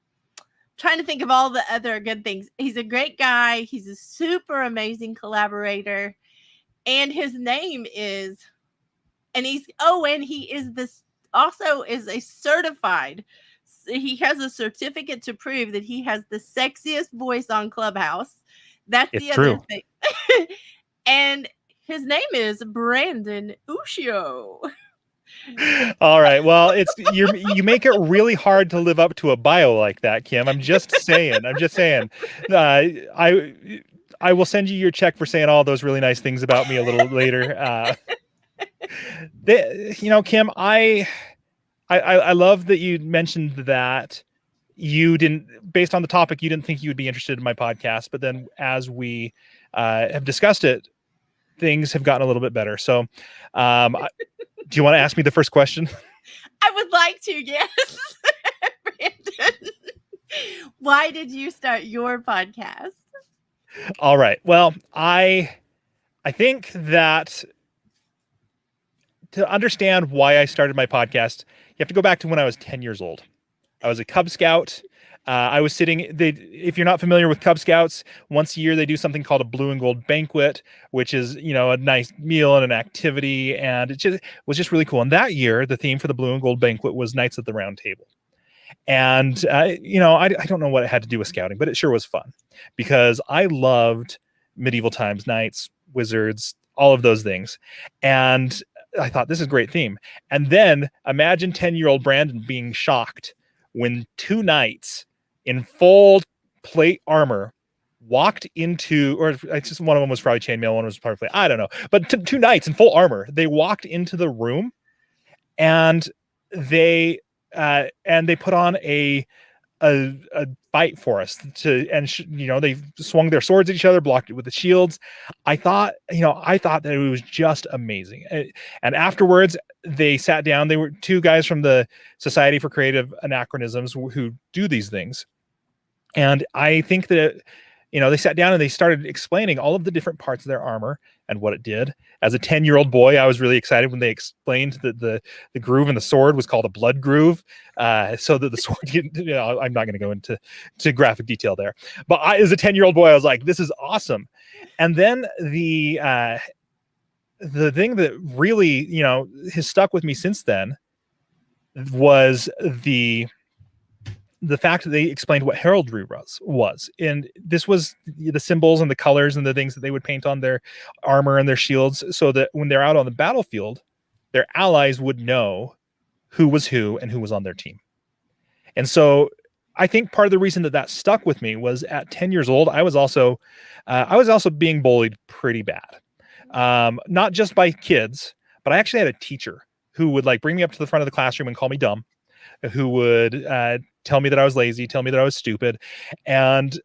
S1: trying to think of all the other good things. He's a great guy. He's a super amazing collaborator. And his name is, and he is this also is a certified. He has a certificate to prove that he has the sexiest voice on Clubhouse. That's the other thing. And his name is Branden Ushio.
S2: All right. Well, you make it really hard to live up to a bio like that, Kim. I'm just saying. I will send you your check for saying all those really nice things about me a little later. Kim, I love that you mentioned that you didn't, based on the topic, you didn't think you would be interested in my podcast, but then as we have discussed it, things have gotten a little bit better. So, do you want to ask me the first question?
S1: I would like to, yes. Branden, why did you start your podcast?
S2: All right. Well, I think that to understand why I started my podcast, you have to go back to when I was 10 years old. I was a Cub Scout. I was if you're not familiar with Cub Scouts, once a year they do something called a blue and gold banquet, which is, a nice meal and an activity. And it was just really cool. And that year, the theme for the blue and gold banquet was Knights at the Round Table. And, I don't know what it had to do with scouting, but it sure was fun because I loved medieval times, knights, wizards, all of those things. And I thought, this is a great theme. And then imagine 10-year-old Branden being shocked when 2 knights in full plate armor walked into, or it's just one of them was probably chainmail, one was probably plate, I don't know, but 2 knights in full armor, they walked into the room and they put on a fight for us they swung their swords at each other, blocked it with the shields. I thought that it was just amazing. And afterwards they sat down. They were 2 guys from the Society for Creative Anachronisms who do these things. And I think that, they sat down and they started explaining all of the different parts of their armor and what it did. As a 10-year-old boy, I was really excited when they explained that the groove in the sword was called a blood groove. So that the sword, I'm not going to go into graphic detail there. But as a 10-year-old boy, I was like, this is awesome. And then the thing that really, has stuck with me since then was the fact that they explained what heraldry was. And this was the symbols and the colors and the things that they would paint on their armor and their shields so that when they're out on the battlefield, their allies would know who was who and who was on their team. And so I think part of the reason that stuck with me was at 10 years old, I was also being bullied pretty bad. Not just by kids, but I actually had a teacher who would like bring me up to the front of the classroom and call me dumb, who would tell me that I was lazy, tell me that I was stupid. And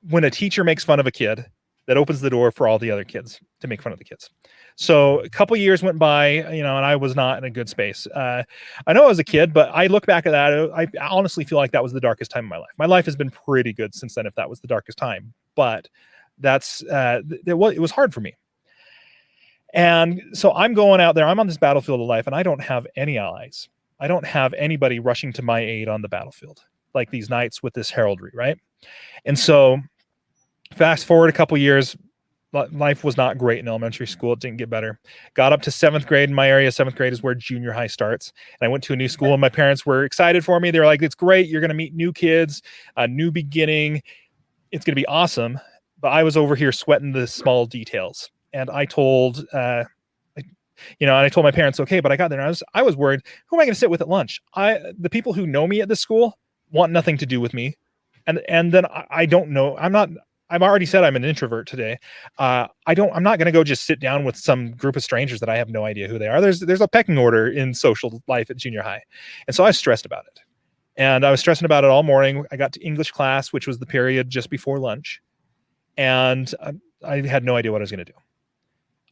S2: when a teacher makes fun of a kid, that opens the door for all the other kids to make fun of the kids. So a couple years went by, and I was not in a good space. I know I was a kid, but I look back at that. I honestly feel like that was the darkest time of my life. My life has been pretty good since then, if that was the darkest time. But it was hard for me. And so I'm going out there, I'm on this battlefield of life, and I don't have any allies. I don't have anybody rushing to my aid on the battlefield, like these knights with this heraldry, right? And so fast forward a couple years, life was not great in elementary school. It didn't get better. Got up to 7th grade in my area. 7th grade is where junior high starts. And I went to a new school, and my parents were excited for me. They were like, it's great. You're going to meet new kids, a new beginning. It's going to be awesome. But I was over here sweating the small details. And I told, and I told my parents, okay, but I got there and I was worried, who am I going to sit with at lunch? The people who know me at this school want nothing to do with me. And then I don't know. I've already said I'm an introvert today. I'm not going to go just sit down with some group of strangers that I have no idea who they are. There's a pecking order in social life at junior high. And so I was stressed about it. And I was stressing about it all morning. I got to English class, which was the period just before lunch. And I had no idea what I was going to do.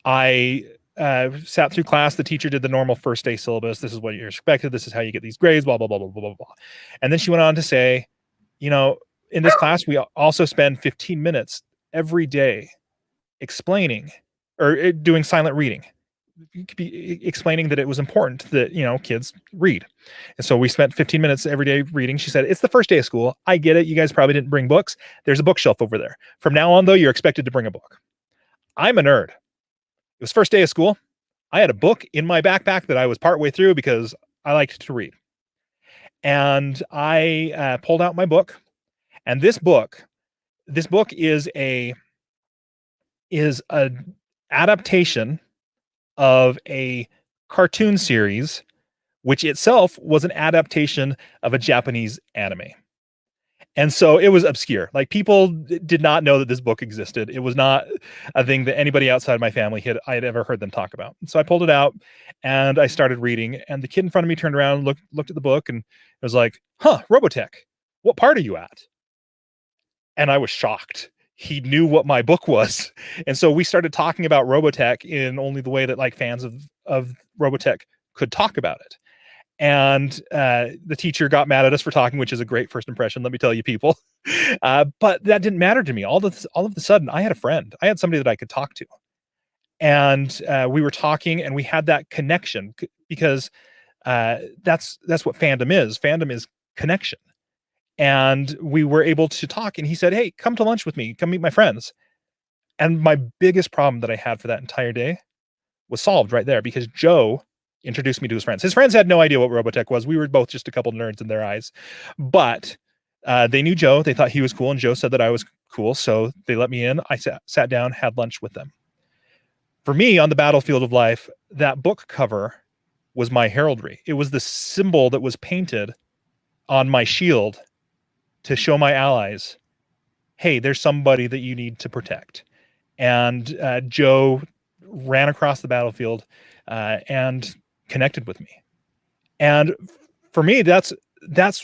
S2: I sat through class. The teacher did the normal first day syllabus. This is what you're expected. This is how you get these grades, blah, blah, blah, blah, blah, blah, blah. And then she went on to say, in this class, we also spend 15 minutes every day explaining or doing silent reading. You could be explaining that it was important that, kids read. And so we spent 15 minutes every day reading. She said, it's the first day of school. I get it. You guys probably didn't bring books. There's a bookshelf over there. From now on, though, you're expected to bring a book. I'm a nerd. It was first day of school. I had a book in my backpack that I was partway through because I liked to read. And I pulled out my book. And this book is an adaptation of a cartoon series, which itself was an adaptation of a Japanese anime. And so it was obscure. Like, people did not know that this book existed. It was not a thing that anybody outside my family I had ever heard them talk about. So I pulled it out and I started reading, and the kid in front of me turned around, looked at the book, and it was like, Robotech, what part are you at? And I was shocked. He knew what my book was. And so we started talking about Robotech in only the way that like fans of Robotech could talk about it. And the teacher got mad at us for talking, which is a great first impression, let me tell you, people. But that didn't matter to me. All of a sudden, I had a friend. I had somebody that I could talk to. And we were talking, and we had that connection because that's what fandom is. Fandom is connection. And we were able to talk, and he said, hey, come to lunch with me. Come meet my friends. And my biggest problem that I had for that entire day was solved right there, because Joe introduced me to his friends. His friends had no idea what Robotech was. We were both just a couple nerds in their eyes. But they knew Joe. They thought he was cool, and Joe said that I was cool. So they let me in. I sat down, had lunch with them. For me, on the battlefield of life, that book cover was my heraldry. It was the symbol that was painted on my shield to show my allies, hey, there's somebody that you need to protect. And Joe ran across the battlefield and connected with me. And for me, that's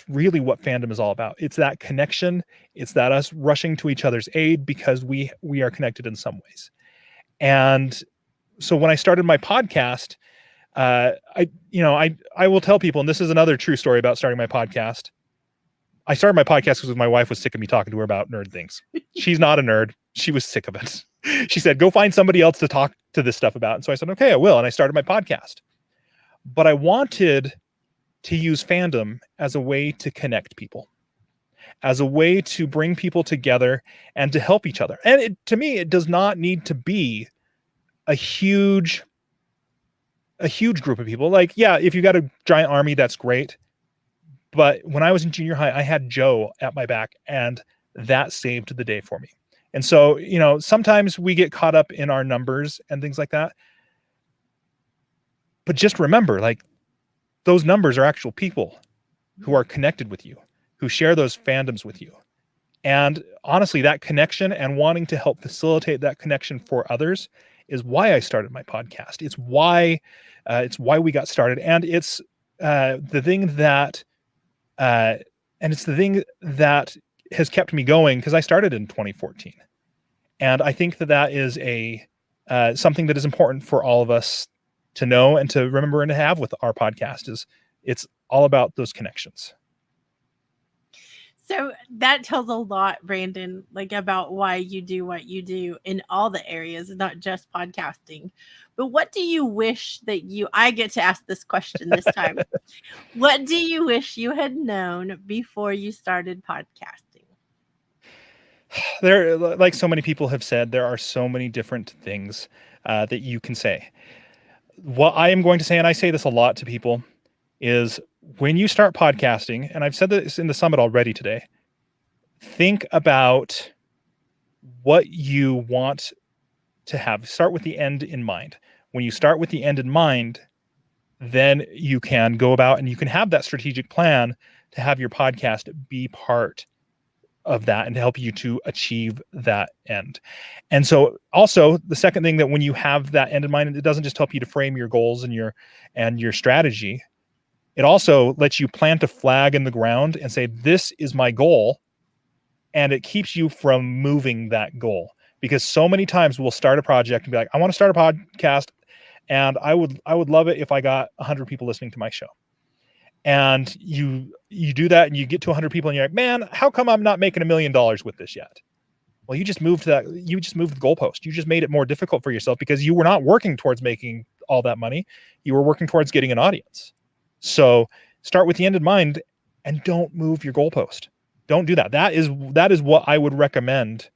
S2: really what fandom is all about. It's that connection. It's that us rushing to each other's aid because we are connected in some ways. And so when I started my podcast, I will tell people, and this is another true story about starting my podcast. I started my podcast because my wife was sick of me talking to her about nerd things. She's not a nerd. She was sick of it. She said, go find somebody else to talk to this stuff about. And so I said, okay, I will. And I started my podcast. But I wanted to use fandom as a way to connect people, as a way to bring people together and to help each other. And to me, it does not need to be a huge group of people. Like, yeah, if you got a giant army, that's great. But when I was in junior high, I had Joe at my back, and that saved the day for me. And so, sometimes we get caught up in our numbers and things like that. But just remember, like, those numbers are actual people who are connected with you, who share those fandoms with you. And honestly, that connection and wanting to help facilitate that connection for others is why I started my podcast. It's why we got started. And it's the thing that has kept me going, because I started in 2014. And I think that is something that is important for all of us to know and to remember and to have with our podcast. Is it's all about those connections.
S1: So that tells a lot, Branden, like about why you do what you do in all the areas, not just podcasting. But what do you wish that I get to ask this question this time. What do you wish you had known before you started podcasting?
S2: There, like so many people have said, there are so many different things that you can say. What I am going to say, and I say this a lot to people, is when you start podcasting, and I've said this in the summit already today, think about what you want to have. Start with the end in mind. When you start with the end in mind, then you can go about and you can have that strategic plan to have your podcast be part of that and to help you to achieve that end. And so also the second thing, that when you have that end in mind, it doesn't just help you to frame your goals and your strategy. It also lets you plant a flag in the ground and say, this is my goal. And it keeps you from moving that goal, because so many times we'll start a project and be like, I want to start a podcast, and I would love it if I got 100 people listening to my show. And you do that and you get to 100 people and you're like, man, how come I'm not making $1 million with this yet? Well, you just moved the goalpost. You just made it more difficult for yourself, because you were not working towards making all that money. You were working towards getting an audience. So start with the end in mind and don't move your goalpost. Don't do that. That is what I would recommend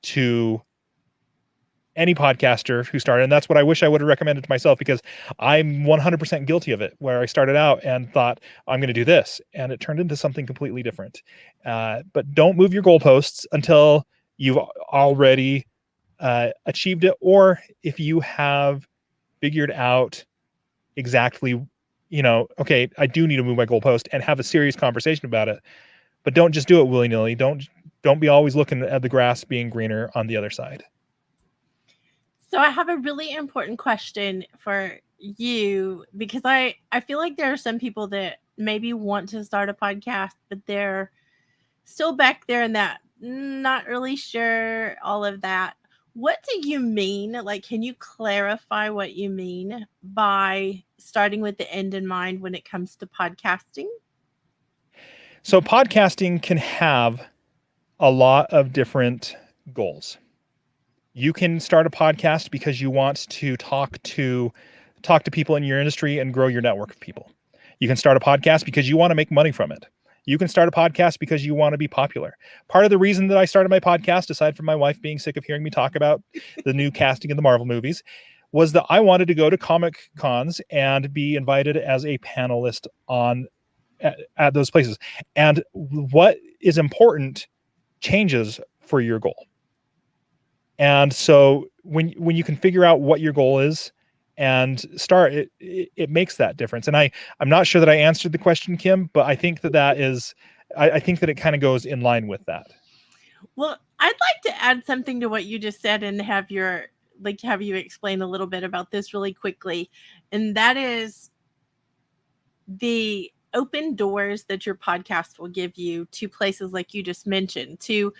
S2: to any podcaster who started. And that's what I wish I would have recommended to myself, because I'm 100% guilty of it, where I started out and thought, I'm going to do this, and it turned into something completely different. But don't move your goalposts until you've already achieved it, or if you have figured out exactly, okay, I do need to move my goalpost, and have a serious conversation about it. But don't just do it willy-nilly. Don't be always looking at the grass being greener on the other side.
S1: So I have a really important question for you, because I feel like there are some people that maybe want to start a podcast, but they're still back there in that not really sure, all of that. What do you mean? Like, can you clarify what you mean by starting with the end in mind when it comes to podcasting?
S2: So podcasting can have a lot of different goals. You can start a podcast because you want to talk to people in your industry and grow your network of people. You can start a podcast because you want to make money from it. You can start a podcast because you want to be popular. Part of the reason that I started my podcast, aside from my wife being sick of hearing me talk about the new casting in the Marvel movies, was that I wanted to go to Comic Cons and be invited as a panelist at those places. And what is important changes for your goal. And so when you can figure out what your goal is and start, it makes that difference. And I'm not sure that I answered the question, Kim, but I think I think that it kind of goes in line with that.
S1: Well, I'd like to add something to what you just said and have you explain a little bit about this really quickly. And that is the open doors that your podcast will give you to places like you just mentioned, to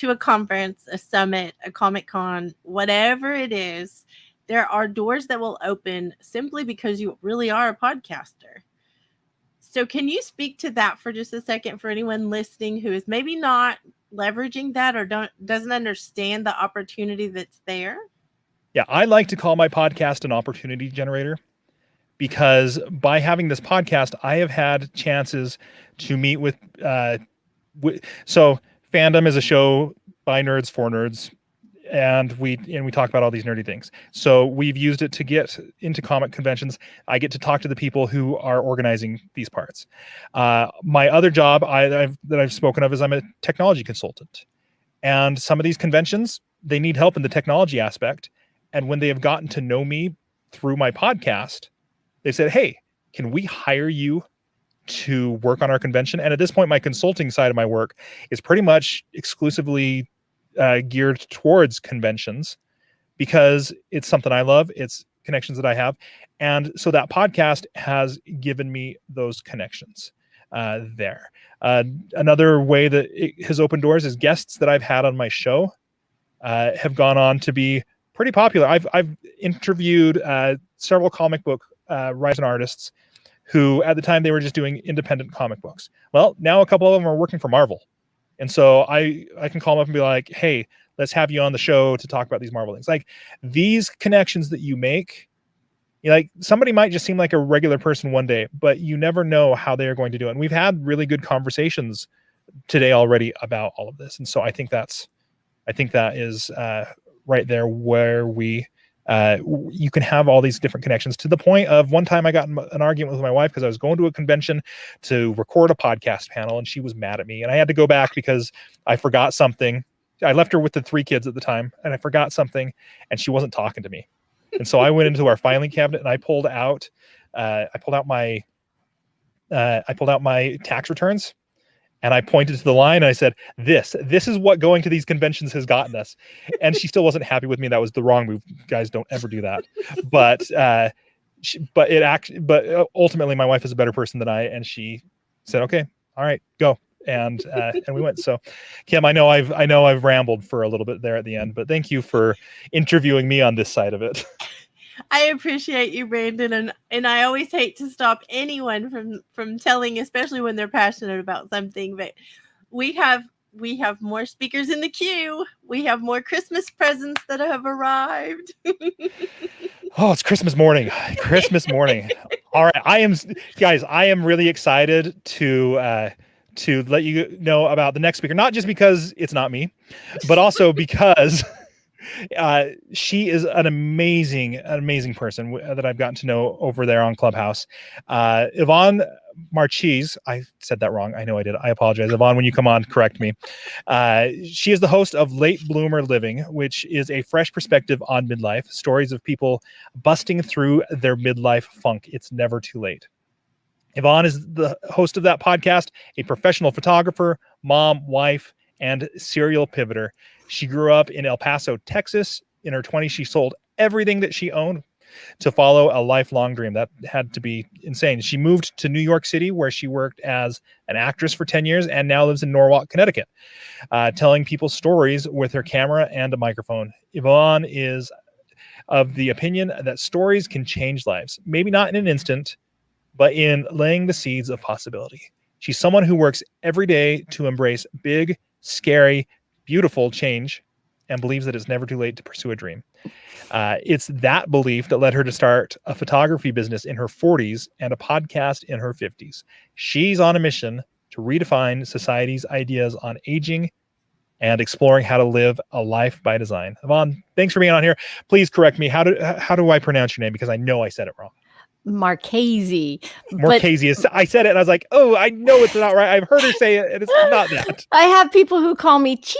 S1: a conference, a summit, a Comic-Con, whatever it is. There are doors that will open simply because you really are a podcaster. So can you speak to that for just a second for anyone listening who is maybe not leveraging that or doesn't understand the opportunity that's there?
S2: Yeah, I like to call my podcast an opportunity generator, because by having this podcast, I have had chances to meet with so Fandom is a show by nerds for nerds, and we talk about all these nerdy things. So we've used it to get into comic conventions. I get to talk to the people who are organizing these parts. My other job that I've spoken of is I'm a technology consultant, and some of these conventions, they need help in the technology aspect. And when they have gotten to know me through my podcast, they said, hey, can we hire you to work on our convention? And at this point, my consulting side of my work is pretty much exclusively geared towards conventions because it's something I love. It's connections that I have. And so that podcast has given me those connections there. Another way that it has opened doors is guests that I've had on my show have gone on to be pretty popular. I've interviewed several comic book rising artists who at the time they were just doing independent comic books. Well, now a couple of them are working for Marvel. And so I can call them up and be like, hey, let's have you on the show to talk about these Marvel things. Like these connections that you make, like somebody might just seem like a regular person one day, but you never know how they are going to do it. And we've had really good conversations today already about all of this. And so I think that is right there where you can have all these different connections, to the point of one time I got in an argument with my wife because I was going to a convention to record a podcast panel and she was mad at me and I had to go back because I forgot something. I left her with the 3 kids at the time and I forgot something and she wasn't talking to me. And so I went into our filing cabinet and I pulled out my tax returns. And I pointed to the line and I said, this is what going to these conventions has gotten us. And she still wasn't happy with me. That was the wrong move. Guys, don't ever do that. But ultimately my wife is a better person than I, and she said, okay, all right, go. And we went. So Kim, I know I've rambled for a little bit there at the end, but thank you for interviewing me on this side of it.
S1: I appreciate you, Branden, and I always hate to stop anyone from telling, especially when they're passionate about something. But we have more speakers in the queue. We have more Christmas presents that have arrived.
S2: Oh, it's Christmas morning. Christmas morning. All right, I am really excited to let you know about the next speaker. Not just because it's not me, but also because. She is an amazing person that I've gotten to know over there on Clubhouse. Yvonne Marchese, I said that wrong. I know I did. I apologize. Yvonne, when you come on, correct me. She is the host of Late Bloomer Living, which is a fresh perspective on midlife, stories of people busting through their midlife funk. It's never too late. Yvonne is the host of that podcast, a professional photographer, mom, wife, and serial pivoter. She grew up in El Paso, Texas. In her 20s, she sold everything that she owned to follow a lifelong dream. That had to be insane. She moved to New York City, where she worked as an actress for 10 years and now lives in Norwalk, Connecticut, telling people stories with her camera and a microphone. Yvonne is of the opinion that stories can change lives, maybe not in an instant, but in laying the seeds of possibility. She's someone who works every day to embrace big, scary, beautiful change and believes that it's never too late to pursue a dream. It's that belief that led her to start a photography business in her 40s and a podcast in her 50s. She's on a mission to redefine society's ideas on aging and exploring how to live a life by design. Yvonne, thanks for being on here. Please correct me. How do I pronounce your name? Because I know I said it wrong.
S9: Marchese.
S2: Marchese. I said it and I was like, oh, I know it's not right. I've heard her say it and it's not that.
S9: I have people who call me cheese,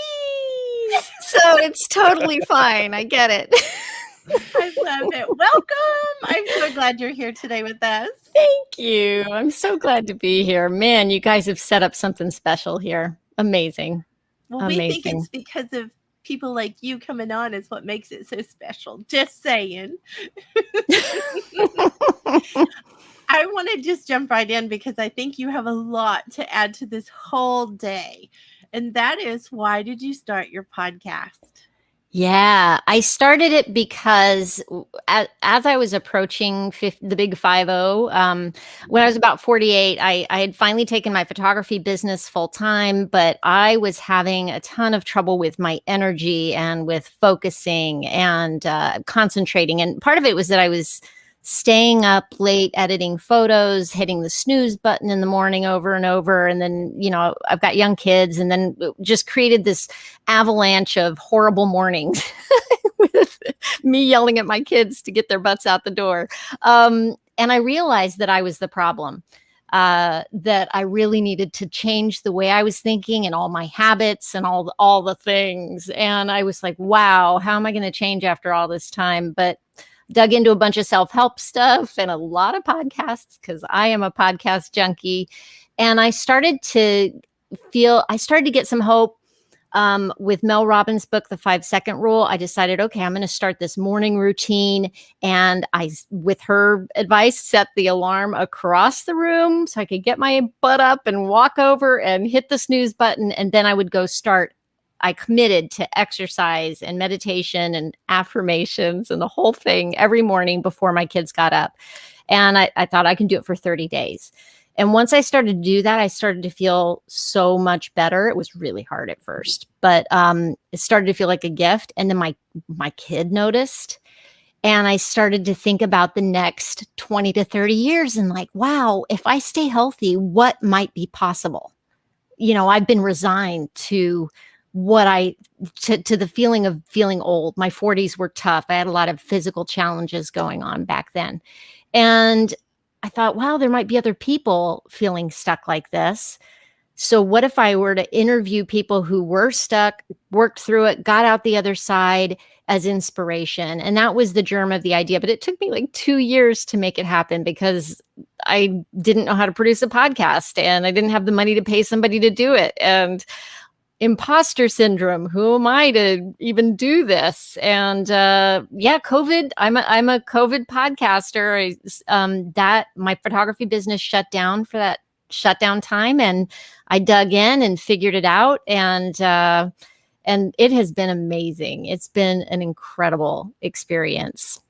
S9: so it's totally fine. I get it.
S1: I love it. Welcome. I'm so glad you're here today with us.
S9: Thank you. I'm so glad to be here. Man, you guys have set up something special here. Amazing.
S1: Well, we think it's because of people like you coming on is what makes it so special. Just saying. I want to just jump right in because I think you have a lot to add to this whole day. And that is, why did you start your podcast?
S9: Yeah, I started it because as I was approaching the big 50, when I was about 48, I had finally taken my photography business full time, but I was having a ton of trouble with my energy and with focusing and concentrating. And part of it was that I was staying up late editing photos, hitting the snooze button in the morning over and over. And then, I've got young kids, and then just created this avalanche of horrible mornings with me yelling at my kids to get their butts out the door. And I realized that I was the problem, that I really needed to change the way I was thinking and all my habits and all the things. And I was like, wow, how am I going to change after all this time? But dug into a bunch of self-help stuff and a lot of podcasts because I am a podcast junkie. And I started to get some hope. With Mel Robbins' book, The 5-Second Rule, I decided, okay, I'm going to start this morning routine. And I, with her advice, set the alarm across the room so I could get my butt up and walk over and hit the snooze button. And then I would go start. I committed to exercise and meditation and affirmations and the whole thing every morning before my kids got up. And I thought I can do it for 30 days. And once I started to do that, I started to feel so much better. It was really hard at first, but it started to feel like a gift. And then my kid noticed, and I started to think about the next 20 to 30 years and like, wow, if I stay healthy, what might be possible? You know, I've been resigned to to the feeling of feeling old. My 40s were tough. I had a lot of physical challenges going on back then. And I thought, wow, there might be other people feeling stuck like this. So what if I were to interview people who were stuck, worked through it, got out the other side as inspiration? And that was the germ of the idea. But it took me like 2 years to make it happen because I didn't know how to produce a podcast and I didn't have the money to pay somebody to do it. And imposter syndrome. Who am I to even do this? And COVID. I'm a COVID podcaster. That my photography business shut down for that shutdown time, and I dug in and figured it out. And it has been amazing. It's been an incredible experience.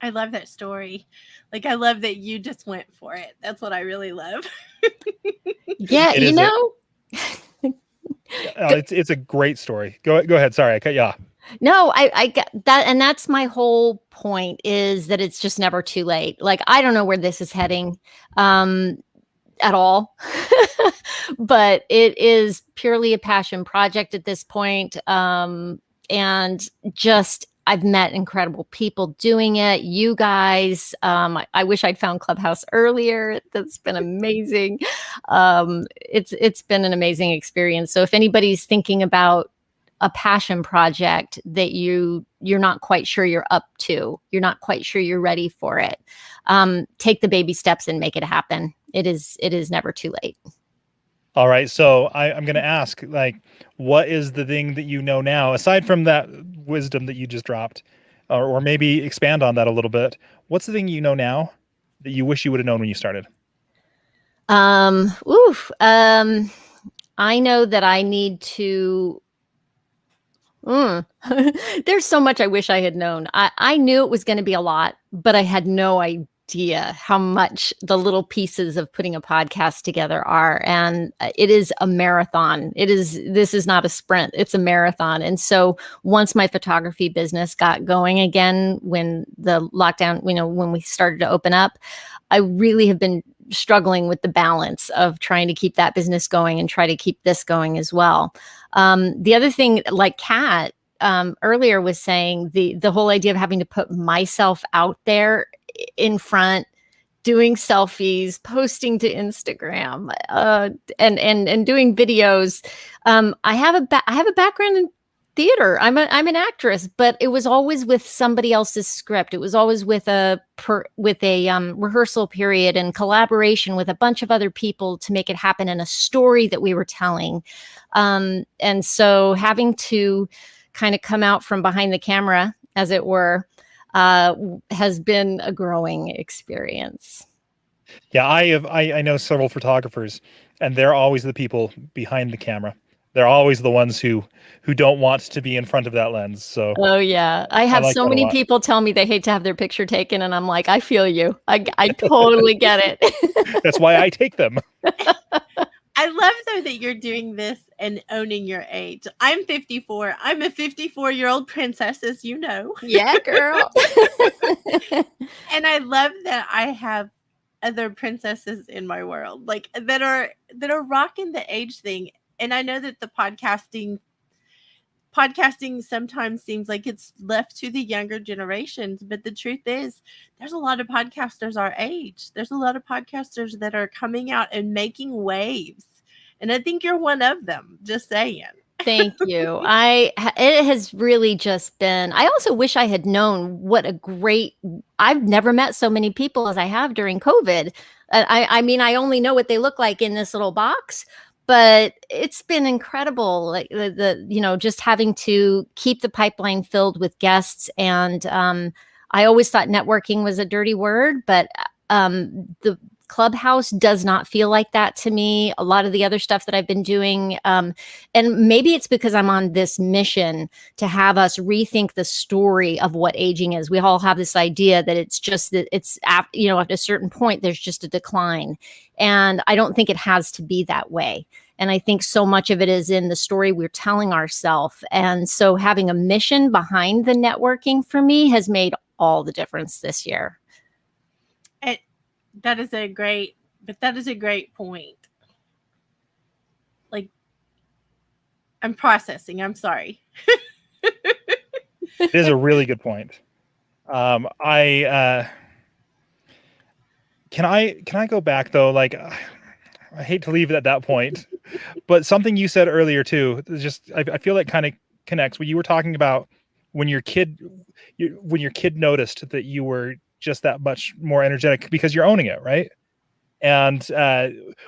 S1: I love that story. Like, I love that you just went for it. That's what I really love.
S9: Yeah,
S2: It
S9: you
S2: is
S9: know.
S2: It's a great story. Go ahead. Sorry, I cut you off.
S9: No, I get that. And that's my whole point, is that it's just never too late. Like, I don't know where this is heading at all, but it is purely a passion project at this point. And just, I've met incredible people doing it. You guys, I wish I'd found Clubhouse earlier. That's been amazing. It's been an amazing experience. So if anybody's thinking about a passion project that you're not quite sure you're up to, you're not quite sure you're ready for it, take the baby steps and make it happen. It is never too late.
S2: All right. So I'm going to ask, like, what is the thing that you know now, aside from that wisdom that you just dropped, or maybe expand on that a little bit? What's the thing you know now that you wish you would have known when you started?
S9: I know that I need to. There's so much I wish I had known. I knew it was going to be a lot, but I had no idea how much the little pieces of putting a podcast together are. And it is a marathon. This is not a sprint. It's a marathon. And so once my photography business got going again, when the lockdown, when we started to open up, I really have been struggling with the balance of trying to keep that business going and try to keep this going as well. The other thing, like Kat earlier was saying, the whole idea of having to put myself out there in front, doing selfies, posting to Instagram, and doing videos. I have a background in theater. I'm an actress, but it was always with somebody else's script. It was always with a rehearsal period and collaboration with a bunch of other people to make it happen in a story that we were telling. And so having to kind of come out from behind the camera, as it were, has been a growing experience.
S2: Yeah, I know several photographers, and they're always the people behind the camera. They're always the ones who don't want to be in front of that lens. So,
S9: oh yeah, I have
S2: like
S9: so many people tell me they hate to have their picture taken, and I'm like, I feel you. I totally get it.
S2: That's why I take them.
S1: I love, though, that you're doing this and owning your age. I'm 54. I'm a 54-year-old princess, as you know.
S9: Yeah, girl.
S1: And I love that I have other princesses in my world, like that are rocking the age thing. And I know that the podcasting sometimes seems like it's left to the younger generations, but the truth is there's a lot of podcasters our age. There's a lot of podcasters that are coming out and making waves. And I think you're one of them, just saying.
S9: Thank you. It has really just been, I also wish I had known what a great, I've never met so many people as I have during COVID. I mean, I only know what they look like in this little box, but it's been incredible. Like just having to keep the pipeline filled with guests. And I always thought networking was a dirty word, but the Clubhouse does not feel like that to me. A lot of the other stuff that I've been doing, and maybe it's because I'm on this mission to have us rethink the story of what aging is. We all have this idea that it's just that at a certain point, there's just a decline. And I don't think it has to be that way. And I think so much of it is in the story we're telling ourselves. And so having a mission behind the networking for me has made all the difference this year.
S1: That is a great point. Like, I'm processing. I'm sorry.
S2: It is a really good point. Can I go back though? Like, I hate to leave it at that point, but something you said earlier too, just I feel like kind of connects. When you were talking about when your kid noticed that you were just that much more energetic because you're owning it, right? And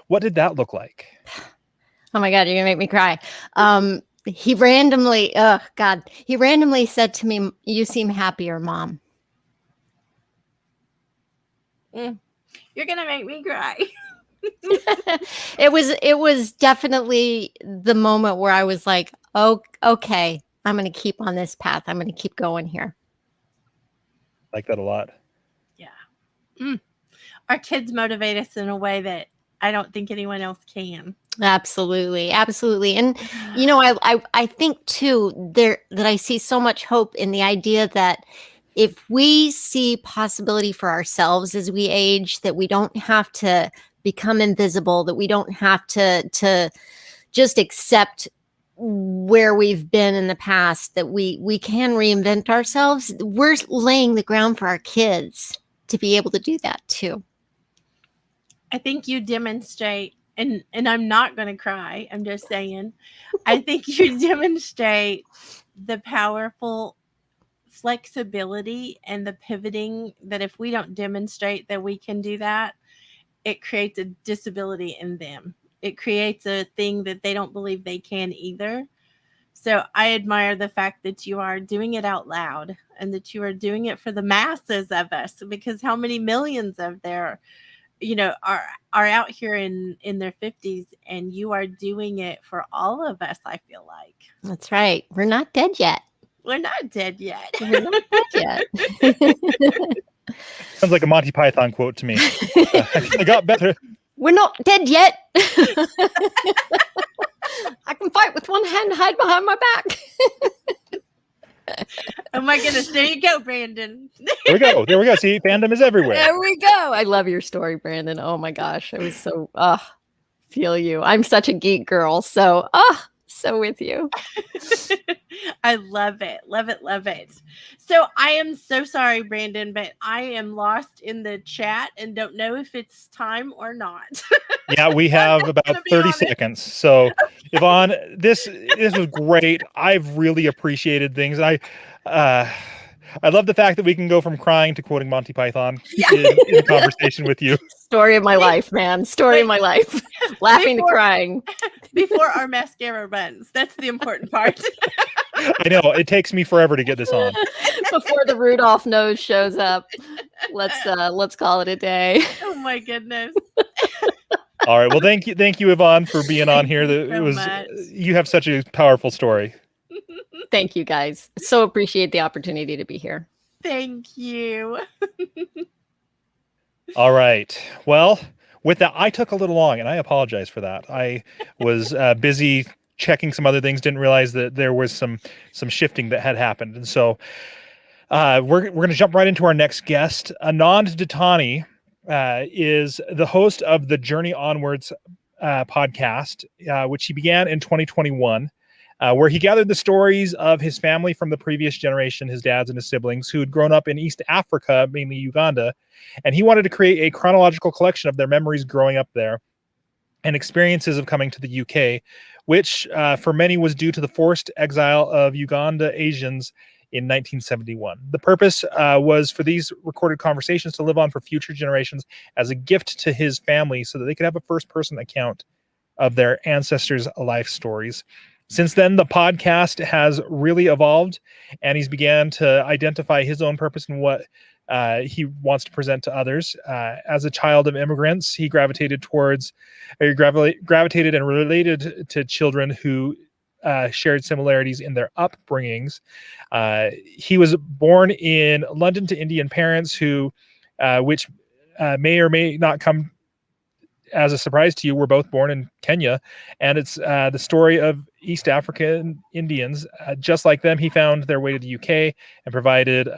S2: what did that look like?
S9: Oh my God, you're gonna make me cry. He randomly said to me, "You seem happier, Mom."
S1: You're gonna make me cry.
S9: It was definitely the moment where I was like, "Oh, okay, I'm gonna keep on this path. I'm gonna keep going here."
S2: Like that a lot.
S1: Yeah. Our kids motivate us in a way that I don't think anyone else can.
S9: Absolutely. And I think too that I see so much hope in the idea that if we see possibility for ourselves as we age, that we don't have to become invisible, that we don't have to just accept where we've been in the past, that we can reinvent ourselves. We're laying the ground for our kids to be able to do that too.
S1: I think you demonstrate, and I'm not going to cry, I'm just saying, I think you demonstrate the powerful flexibility and the pivoting that if we don't demonstrate that we can do that, it creates a disability in them. It creates a thing that they don't believe they can either. So I admire the fact that you are doing it out loud and that you are doing it for the masses of us, because how many millions of there are out here in their 50s, and you are doing it for all of us. I feel like
S9: that's right. We're not dead yet.
S1: We're not dead yet.
S9: We're not dead yet.
S2: Sounds like a Monty Python quote to me. I got better.
S9: We're not dead yet. I can fight with one hand, hide behind my back.
S1: Oh my goodness. There you go, Branden.
S2: There we go. See, fandom is everywhere.
S9: There we go. I love your story, Branden. Oh my gosh. I was so, feel you. I'm such a geek girl. So, so with you.
S1: I love it. Love it. Love it. So I am so sorry, Branden, but I am lost in the chat and don't know if it's time or not.
S2: Yeah, we have about 30 seconds. So Yvonne, this was great. I've really appreciated things. And I love the fact that we can go from crying to quoting Monty Python in a conversation with you.
S9: Story of my life, man. Story of my life. Laughing to crying.
S1: Before our mascara runs. That's the important part.
S2: I know. It takes me forever to get this on.
S9: Before the Rudolph nose shows up. Let's call it a day.
S1: Oh my goodness.
S2: All right. Well, thank you, Yvonne, for being on here. You have such a powerful story.
S9: Thank you, guys. So appreciate the opportunity to be here.
S1: Thank you.
S2: All right. Well, with that, I took a little long, and I apologize for that. I was busy checking some other things, didn't realize that there was some shifting that had happened. And so we're going to jump right into our next guest. Anand Ditani is the host of the Journey Onwards podcast, which he began in 2021. Where he gathered the stories of his family from the previous generation, his dads and his siblings, who had grown up in East Africa, mainly Uganda. And he wanted to create a chronological collection of their memories growing up there. and experiences of coming to the UK, which for many was due to the forced exile of Uganda Asians in 1971. The purpose was for these recorded conversations to live on for future generations as a gift to his family so that they could have a first-person account of their ancestors' life stories. Since then, the podcast has really evolved, and he's began to identify his own purpose and what he wants to present to others. As a child of immigrants, he gravitated and related to children who shared similarities in their upbringings. He was born in London to Indian parents who, which may or may not come as a surprise to you, were both born in Kenya, and it's the story of East African Indians. Just like them, he found their way to the UK and provided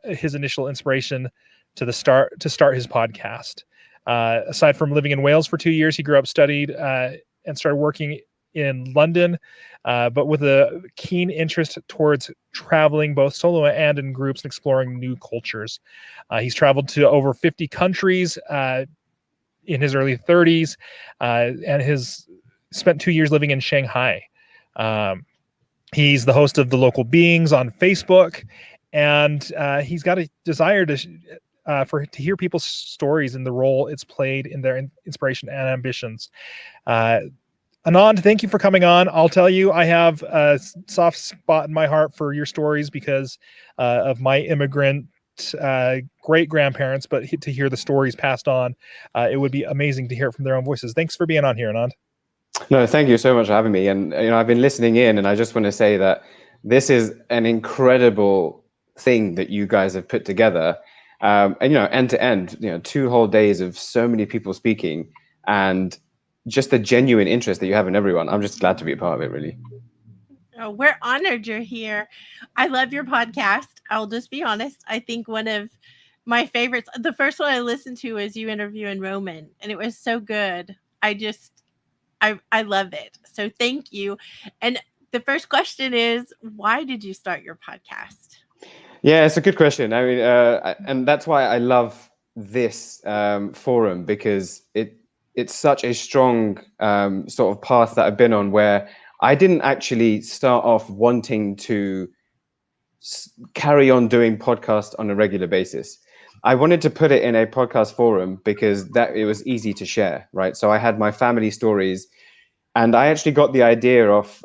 S2: his initial inspiration to start his podcast. Aside from living in Wales for 2 years, he grew up, studied, and started working in London, but with a keen interest towards traveling both solo and in groups and exploring new cultures. He's traveled to over 50 countries in his early 30s, and has spent 2 years living in Shanghai. He's the host of The Local Beings on Facebook, and he's got a desire to hear people's stories and the role it's played in their inspiration and ambitions. Anand, thank you for coming on. I'll tell you, I have a soft spot in my heart for your stories because of my immigrant great grandparents, but to hear the stories passed on, it would be amazing to hear it from their own voices. Thanks for being on here, Anand.
S10: No, thank you so much for having me. And I've been listening in, and I just want to say that this is an incredible thing that you guys have put together. And end to end, 2 whole days of so many people speaking, and just the genuine interest that you have in everyone. I'm just glad to be a part of it, really.
S1: Oh, we're honored you're here. I love your podcast. I'll just be honest. I think one of my favorites, the first one I listened to was you interviewing Roman, and it was so good. I love it. So thank you. And the first question is, why did you start your podcast?
S10: Yeah, it's a good question. I mean, and that's why I love this forum, because it's such a strong sort of path that I've been on, where I didn't actually start off wanting to carry on doing podcasts on a regular basis. I wanted to put it in a podcast forum because that it was easy to share, right? So I had my family stories, and I actually got the idea of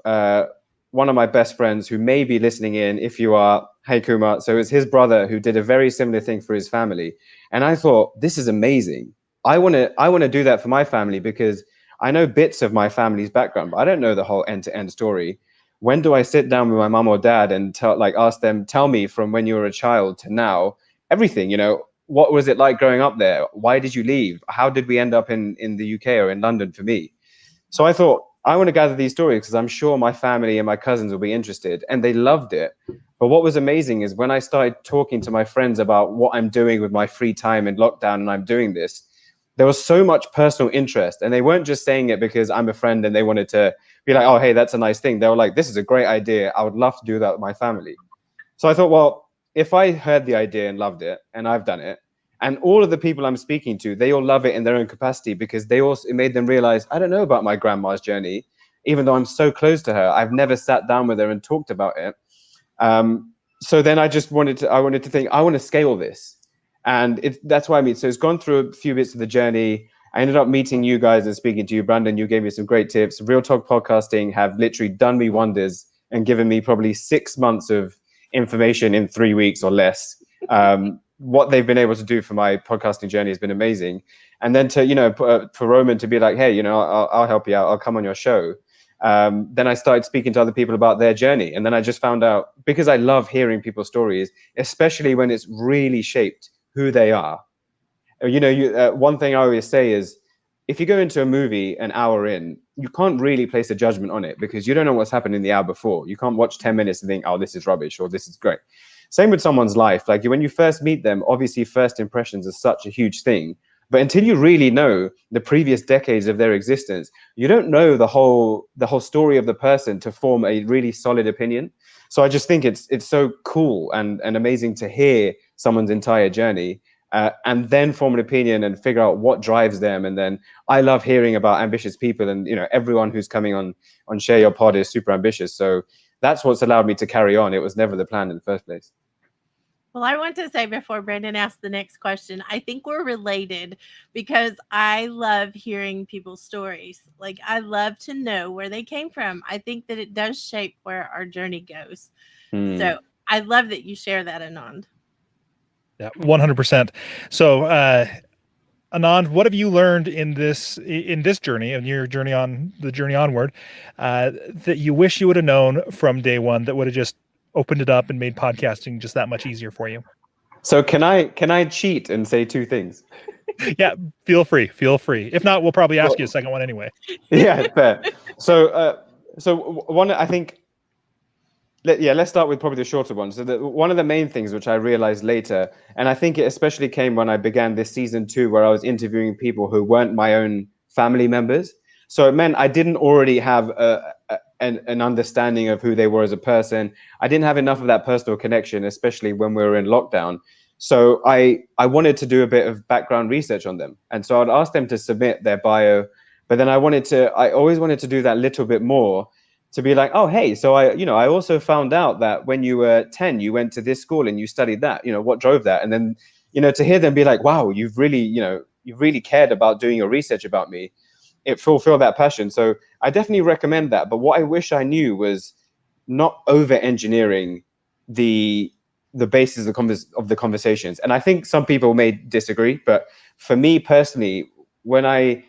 S10: one of my best friends who may be listening in. If you are, hey Kumar. So it's his brother who did a very similar thing for his family, and I thought, this is amazing. I want to do that for my family, because I know bits of my family's background, but I don't know the whole end-to-end story. When do I sit down with my mom or dad and ask them, tell me from when you were a child to now, everything, what was it like growing up there? Why did you leave? How did we end up in the UK or in London for me? So I thought, I want to gather these stories because I'm sure my family and my cousins will be interested, and they loved it. But what was amazing is when I started talking to my friends about what I'm doing with my free time in lockdown, and I'm doing this, there was so much personal interest, and they weren't just saying it because I'm a friend and they wanted to be like, oh, hey, that's a nice thing. They were like, this is a great idea. I would love to do that with my family. So I thought, well, if I heard the idea and loved it, and I've done it, and all of the people I'm speaking to, they all love it in their own capacity, because it made them realize, I don't know about my grandma's journey, even though I'm so close to her. I've never sat down with her and talked about it. So then I wanted to think, I want to scale this. And that's why so it's gone through a few bits of the journey. I ended up meeting you guys and speaking to you, Branden. You gave me some great tips. Real Talk Podcasting have literally done me wonders and given me probably 6 months of information in 3 weeks or less. What they've been able to do for my podcasting journey has been amazing. And then for Roman to be like, hey, I'll help you out. I'll come on your show. Then I started speaking to other people about their journey. And then I just found out, because I love hearing people's stories, especially when it's really shaped who they are. One thing I always say is, if you go into a movie an hour in, you can't really place a judgment on it because you don't know what's happened in the hour before. You can't watch 10 minutes and think, oh, this is rubbish or this is great. Same with someone's life. Like when you first meet them, obviously first impressions are such a huge thing. But until you really know the previous decades of their existence, you don't know the whole story of the person to form a really solid opinion. So I just think it's so cool and amazing to hear someone's entire journey. and then form an opinion and figure out what drives them. And then I love hearing about ambitious people, and everyone who's coming on Share Your Pod is super ambitious. So that's what's allowed me to carry on. It was never the plan in the first place.
S1: Well, I want to say before Branden asks the next question, I think we're related because I love hearing people's stories. Like, I love to know where they came from. I think that it does shape where our journey goes. So I love that you share that, Anand.
S2: Yeah, 100%. So, Anand, what have you learned in this journey, and your journey onward, that you wish you would have known from day one that would have just opened it up and made podcasting just that much easier for you?
S10: So can I cheat and say two things?
S2: Yeah, feel free. If not, we'll probably ask you a second one anyway.
S10: Yeah, fair. So one, I think. Let's start with probably the shorter one. So one of the main things which I realized later, and I think it especially came when I began this season 2, where I was interviewing people who weren't my own family members. So it meant I didn't already have an understanding of who they were as a person. I didn't have enough of that personal connection, especially when we were in lockdown. So I wanted to do a bit of background research on them. And so I'd ask them to submit their bio, but then I always wanted to do that little bit more, to be like, oh, hey, so I also found out that when you were 10, you went to this school and you studied that, what drove that? And then, to hear them be like, wow, you've really cared about doing your research about me. It fulfilled that passion. So I definitely recommend that. But what I wish I knew was not over engineering the basis of the conversations. And I think some people may disagree, but for me personally, when I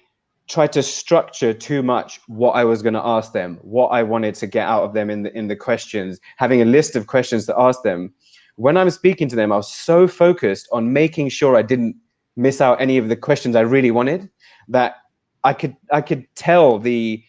S10: tried to structure too much what I was going to ask them, what I wanted to get out of them in the questions, having a list of questions to ask them, when I'm speaking to them, I was so focused on making sure I didn't miss out any of the questions I really wanted, that I could tell the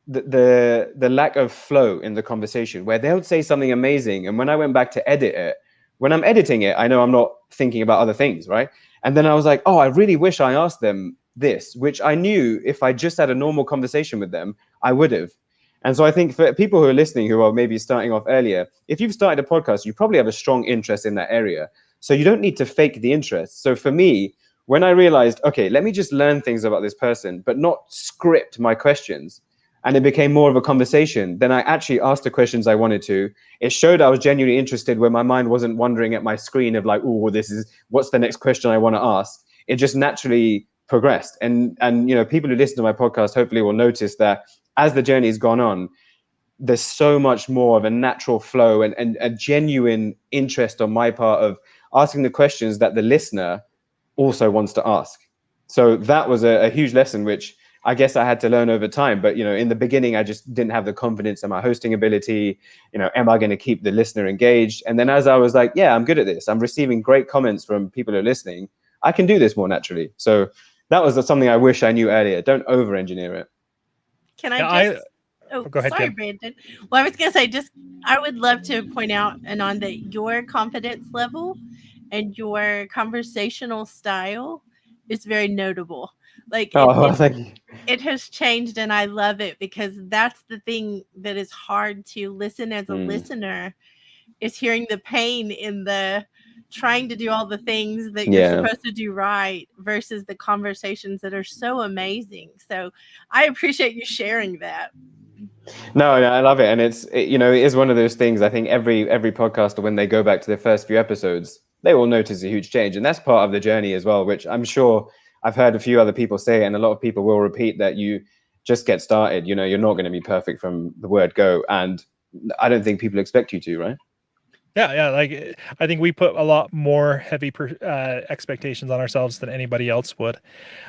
S10: lack of flow in the conversation, where they would say something amazing, and when I went back to edit it, when I'm editing it, I know I'm not thinking about other things, right? And then I was like, oh, I really wish I asked them this, which I knew if I just had a normal conversation with them, I would have. And so I think for people who are listening, who are maybe starting off earlier, if you've started a podcast, you probably have a strong interest in that area. So you don't need to fake the interest. So for me, when I realized, okay, let me just learn things about this person, but not script my questions, and it became more of a conversation, then I actually asked the questions I wanted to. It showed I was genuinely interested, where my mind wasn't wandering at my screen of like, oh, what's the next question I want to ask? It just naturally progressed. And people who listen to my podcast hopefully will notice that as the journey has gone on, there's so much more of a natural flow and a genuine interest on my part of asking the questions that the listener also wants to ask. So that was a huge lesson, which I guess I had to learn over time. But, in the beginning, I just didn't have the confidence in my hosting ability. Am I going to keep the listener engaged? And then as I was like, yeah, I'm good at this, I'm receiving great comments from people who are listening, I can do this more naturally. So that was something I wish I knew earlier. Don't over engineer it.
S1: Can I just...
S2: go ahead,
S1: sorry,
S2: Kim.
S1: Branden. Well, I was going to say, I would love to point out, Anand, that your confidence level and your conversational style is very notable. Like,
S10: Thank you.
S1: It has changed, and I love it, because that's the thing that is hard to listen as a listener, is hearing the pain in the trying to do all the things that you're supposed to do right versus the conversations that are so amazing. So I appreciate you sharing that.
S10: No, I love it. And it is one of those things. I think every podcaster, when they go back to their first few episodes, they will notice a huge change. And that's part of the journey as well, which I'm sure I've heard a few other people say, and a lot of people will repeat, that you just get started. You're not going to be perfect from the word go. And I don't think people expect you to, right?
S2: Yeah. Like, I think we put a lot more heavy expectations on ourselves than anybody else would.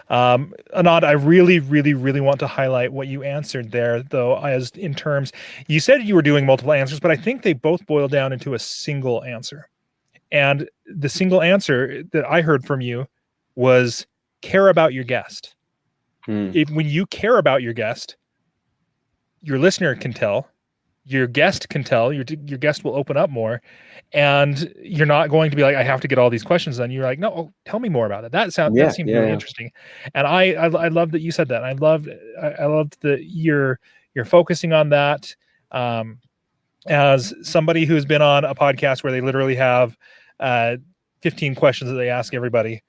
S2: Anand, I really, really, really want to highlight what you answered there, though, as in terms, you said you were doing multiple answers, but I think they both boil down into a single answer. And the single answer that I heard from you was care about your guest. When you care about your guest, your listener can tell, your guest can tell, your guest will open up more, and you're not going to be like, I have to get all these questions done. You're like, no, tell me more about it. That seemed really interesting. And I love that you said that. I loved that you're focusing on that. As somebody who's been on a podcast where they literally have 15 questions that they ask everybody,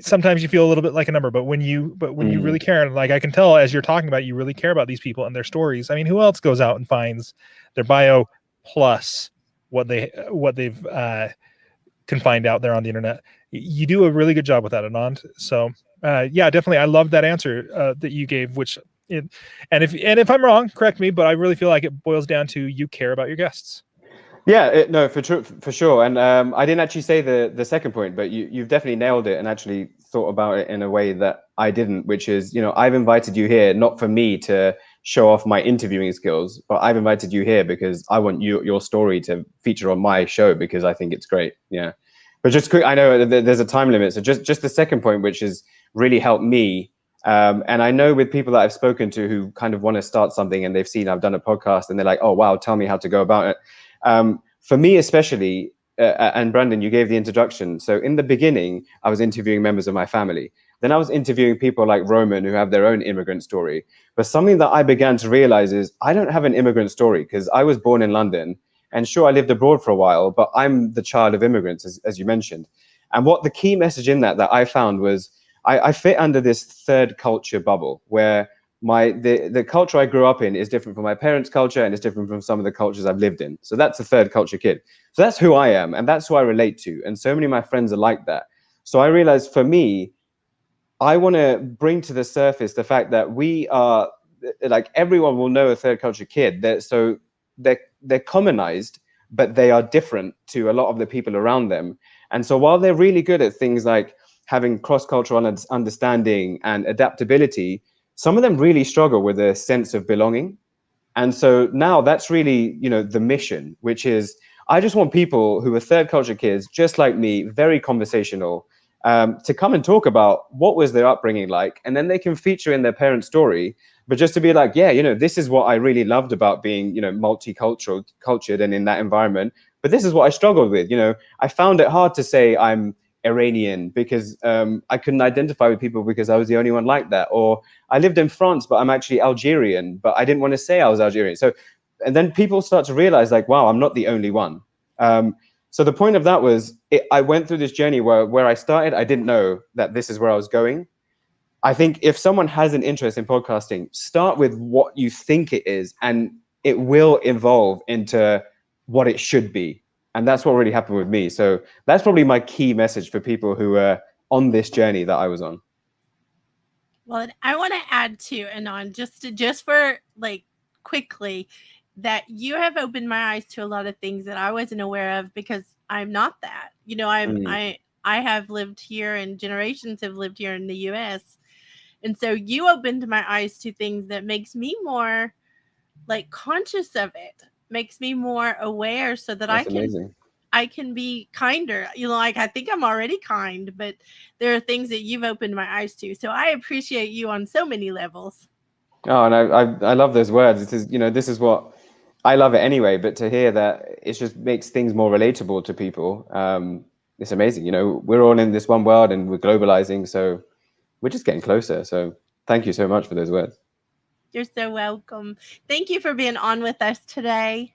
S2: sometimes you feel a little bit like a number, but when you really care, like I can tell as you're talking about, you really care about these people and their stories. I mean, who else goes out and finds their bio plus what they've can find out there on the internet? You do a really good job with that, Anand. So yeah, definitely, I love that answer that you gave. And if I'm wrong, correct me, but I really feel like it boils down to you care about your guests.
S10: Yeah, no, for sure. And I didn't actually say the second point, but you've definitely nailed it and actually thought about it in a way that I didn't, which is, I've invited you here not for me to show off my interviewing skills, but I've invited you here because I want your story to feature on my show because I think it's great. Yeah. But just quick, I know there's a time limit. So just the second point, which has really helped me. And I know with people that I've spoken to who kind of want to start something and they've seen I've done a podcast and they're like, oh, wow, tell me how to go about it. For me, especially, and Branden, you gave the introduction. So in the beginning, I was interviewing members of my family. Then I was interviewing people like Roman who have their own immigrant story. But something that I began to realize is I don't have an immigrant story because I was born in London. And sure, I lived abroad for a while, but I'm the child of immigrants, as you mentioned. And what the key message in that I found was I fit under this third culture bubble where the culture I grew up in is different from my parents' culture and it's different from some of the cultures I've lived in. So that's a third culture kid. So that's who I am and that's who I relate to. And so many of my friends are like that. So I realized for me, I want to bring to the surface the fact that we are, like, everyone will know a third culture kid. They're commonized, but they are different to a lot of the people around them. And so while they're really good at things like having cross-cultural understanding and adaptability, some of them really struggle with a sense of belonging. And so now that's really, the mission, which is I just want people who are third culture kids, just like me, very conversational, to come and talk about what was their upbringing like. And then they can feature in their parents' story, but just to be like, yeah, this is what I really loved about being, cultured and in that environment. But this is what I struggled with. I found it hard to say I'm Iranian because I couldn't identify with people because I was the only one like that. Or I lived in France, but I'm actually Algerian, but I didn't want to say I was Algerian. So, and then people start to realize like, wow, I'm not the only one. So the point of that was I went through this journey where I started, I didn't know that this is where I was going. I think if someone has an interest in podcasting, start with what you think it is, and it will evolve into what it should be. And that's what really happened with me. So that's probably my key message for people who are on this journey that I was on.
S1: Well, I want to add to Anand, just for like quickly, that you have opened my eyes to a lot of things that I wasn't aware of because I'm not that. I have lived here and generations have lived here in the US. And so you opened my eyes to things that makes me more like conscious of it, makes me more aware so that
S10: That's amazing.
S1: I can be kinder. Like I think I'm already kind, but there are things that you've opened my eyes to. So I appreciate you on so many levels.
S10: Oh, and I love those words. It is, this is what I love it anyway, but to hear that it just makes things more relatable to people. It's amazing. We're all in this one world and we're globalizing. So we're just getting closer. So thank you so much for those words.
S1: You're so welcome. Thank you for being on with us today.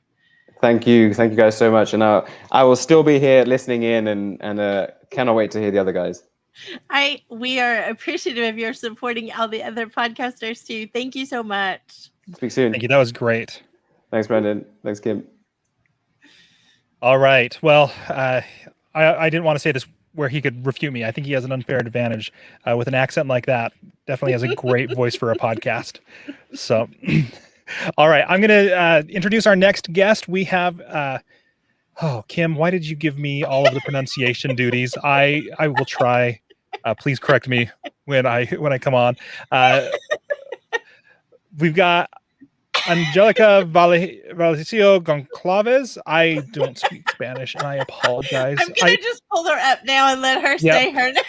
S10: Thank you guys so much. And I will still be here listening in and cannot wait to hear the other guys.
S1: We are appreciative of your supporting all the other podcasters too. Thank you so much.
S10: Speak soon.
S2: Thank you. That was great.
S10: Thanks, Branden. Thanks, Kim.
S2: All right. Well, I didn't want to say this where he could refute me. I think he has an unfair advantage with an accent like that. Definitely has a great voice for a podcast. So, all right. I'm going to introduce our next guest. We have, Kim, why did you give me all of the pronunciation duties? I will try. Please correct me when I come on. We've got Angelica Valesio Goncalves. I don't speak Spanish, and I apologize.
S1: I'm going to just pull her up now and let her say her name.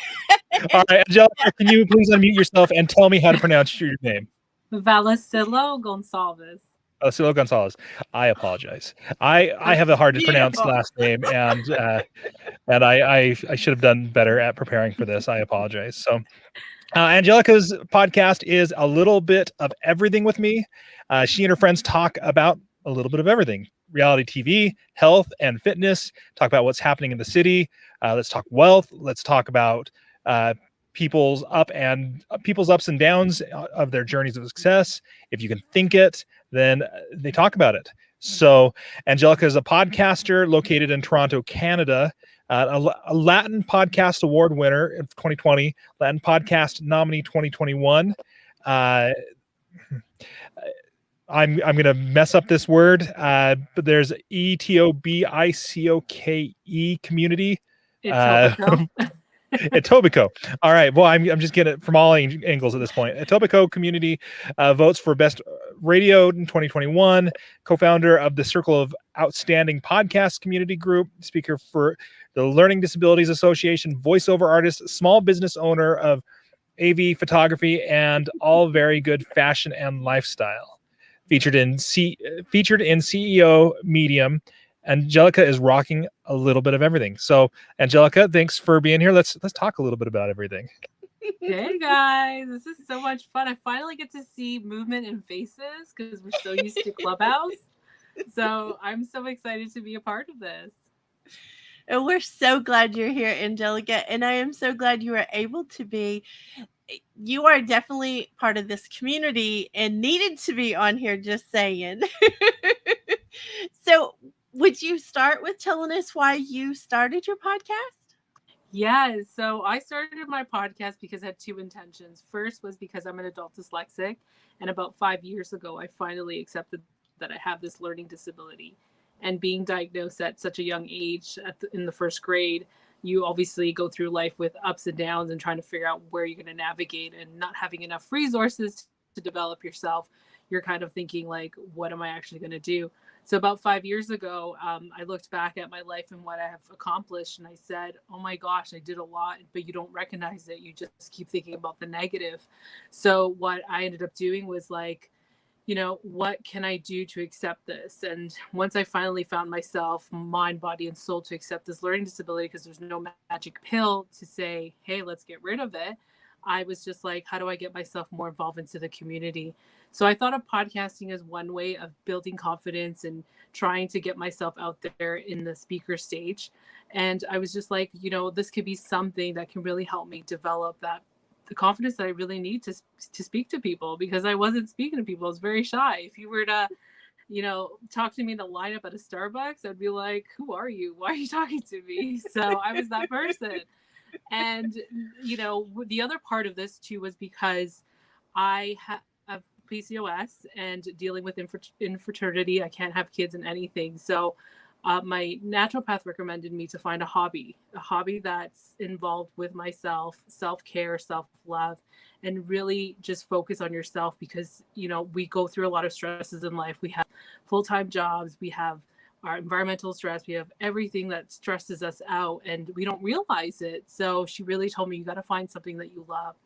S2: All right, Angelica, can you please unmute yourself and tell me how to pronounce your name?
S11: Valesio Gonçalves.
S2: Valesio Gonçalves. I apologize. I have a hard to pronounce last name, and I should have done better at preparing for this. I apologize. So, Angelica's podcast is a little bit of everything with me. She and her friends talk about a little bit of everything. reality TV, health and fitness, talk about what's happening in the city. Let's talk wealth. Let's talk about people's ups and downs of their journeys of success. If you can think it, then they talk about it. So Angelica is a podcaster located in Toronto, Canada, a Latin Podcast Award winner in 2020, Latin Podcast nominee 2021. I'm gonna mess up this word, but there's ETOBICOKE community. Etobicoke. All right. Well, I'm just getting it from all angles at this point. Etobicoke community votes for best radio in 2021. Co-founder of the Circle of Outstanding Podcast Community Group. Speaker for the Learning Disabilities Association. Voiceover artist. Small business owner of AV photography and all very good fashion and lifestyle. Featured in CEO Medium. Angelica is rocking a little bit of everything. So, Angelica, thanks for being here. Let's talk a little bit about everything.
S11: Hey guys, this is so much fun. I finally get to see movement in faces because we're so used to Clubhouse. So I'm so excited to be a part of this.
S1: And we're so glad you're here, Angelica. And I am so glad you were able to be. You are definitely part of this community and needed to be on here, just saying. So would you start with telling us why you started your podcast?
S11: Yeah, so I started my podcast because I had two intentions. First was because I'm an adult dyslexic, and about 5 years ago, I finally accepted that I have this learning disability. And being diagnosed at such a young age in the first grade, you obviously go through life with ups and downs and trying to figure out where you're going to navigate, and not having enough resources to develop yourself. You're kind of thinking like, what am I actually going to do? So about 5 years ago, I looked back at my life and what I have accomplished, and I said, oh my gosh, I did a lot, but you don't recognize it. You just keep thinking about the negative. So what I ended up doing was like, what can I do to accept this? And once I finally found myself, mind, body, and soul, to accept this learning disability, because there's no magic pill to say, hey, let's get rid of it, I was just like, how do I get myself more involved into the community? So I thought of podcasting as one way of building confidence and trying to get myself out there in the speaker stage. And I was just like, this could be something that can really help me develop the confidence that I really need to speak to people, because I wasn't speaking to people. I was very shy. If you were to, talk to me in the lineup at a Starbucks, I'd be like, who are you? Why are you talking to me? So I was that person. And, the other part of this too was because I have PCOS and dealing with infertility. I can't have kids and anything. So my naturopath recommended me to find a hobby that's involved with myself, self-care, self-love, and really just focus on yourself, because, we go through a lot of stresses in life. We have full-time jobs, we have our environmental stress, we have everything that stresses us out, and we don't realize it. So she really told me, you got to find something that you love.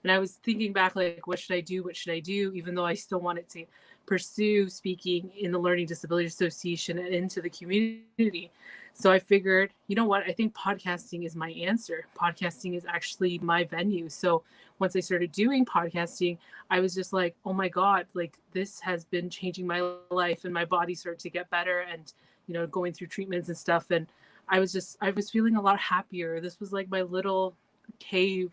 S11: And I was thinking back, like, what should I do? What should I do? Even though I still wanted to pursue speaking in the Learning Disability Association and into the community. So I figured, you know what? I think podcasting is my answer. Podcasting is actually my venue. So once I started doing podcasting, I was just like, oh my God, like this has been changing my life, and my body started to get better, and, going through treatments and stuff. And I was feeling a lot happier. This was like my little cave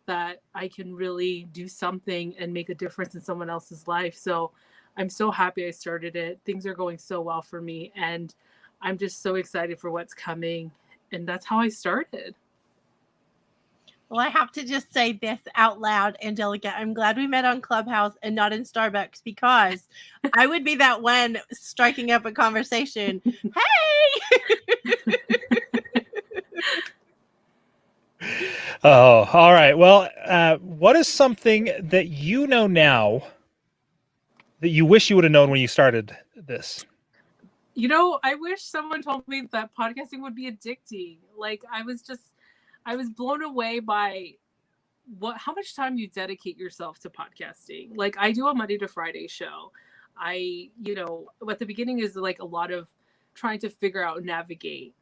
S11: that I can really do something and make a difference in someone else's life. So I'm so happy I started it. Things are going so well for me, and I'm just so excited for what's coming. And that's how I started.
S1: Well, I have to just say this out loud, Angelica. I'm glad we met on Clubhouse and not in Starbucks, because I would be that one striking up a conversation. Hey!
S2: Oh, all right. Well, what is something that you know now that you wish you would have known when you started this?
S11: I wish someone told me that podcasting would be addicting. Like, I was blown away by how much time you dedicate yourself to podcasting. Like, I do a Monday to Friday show. At the beginning is like a lot of trying to figure out and navigate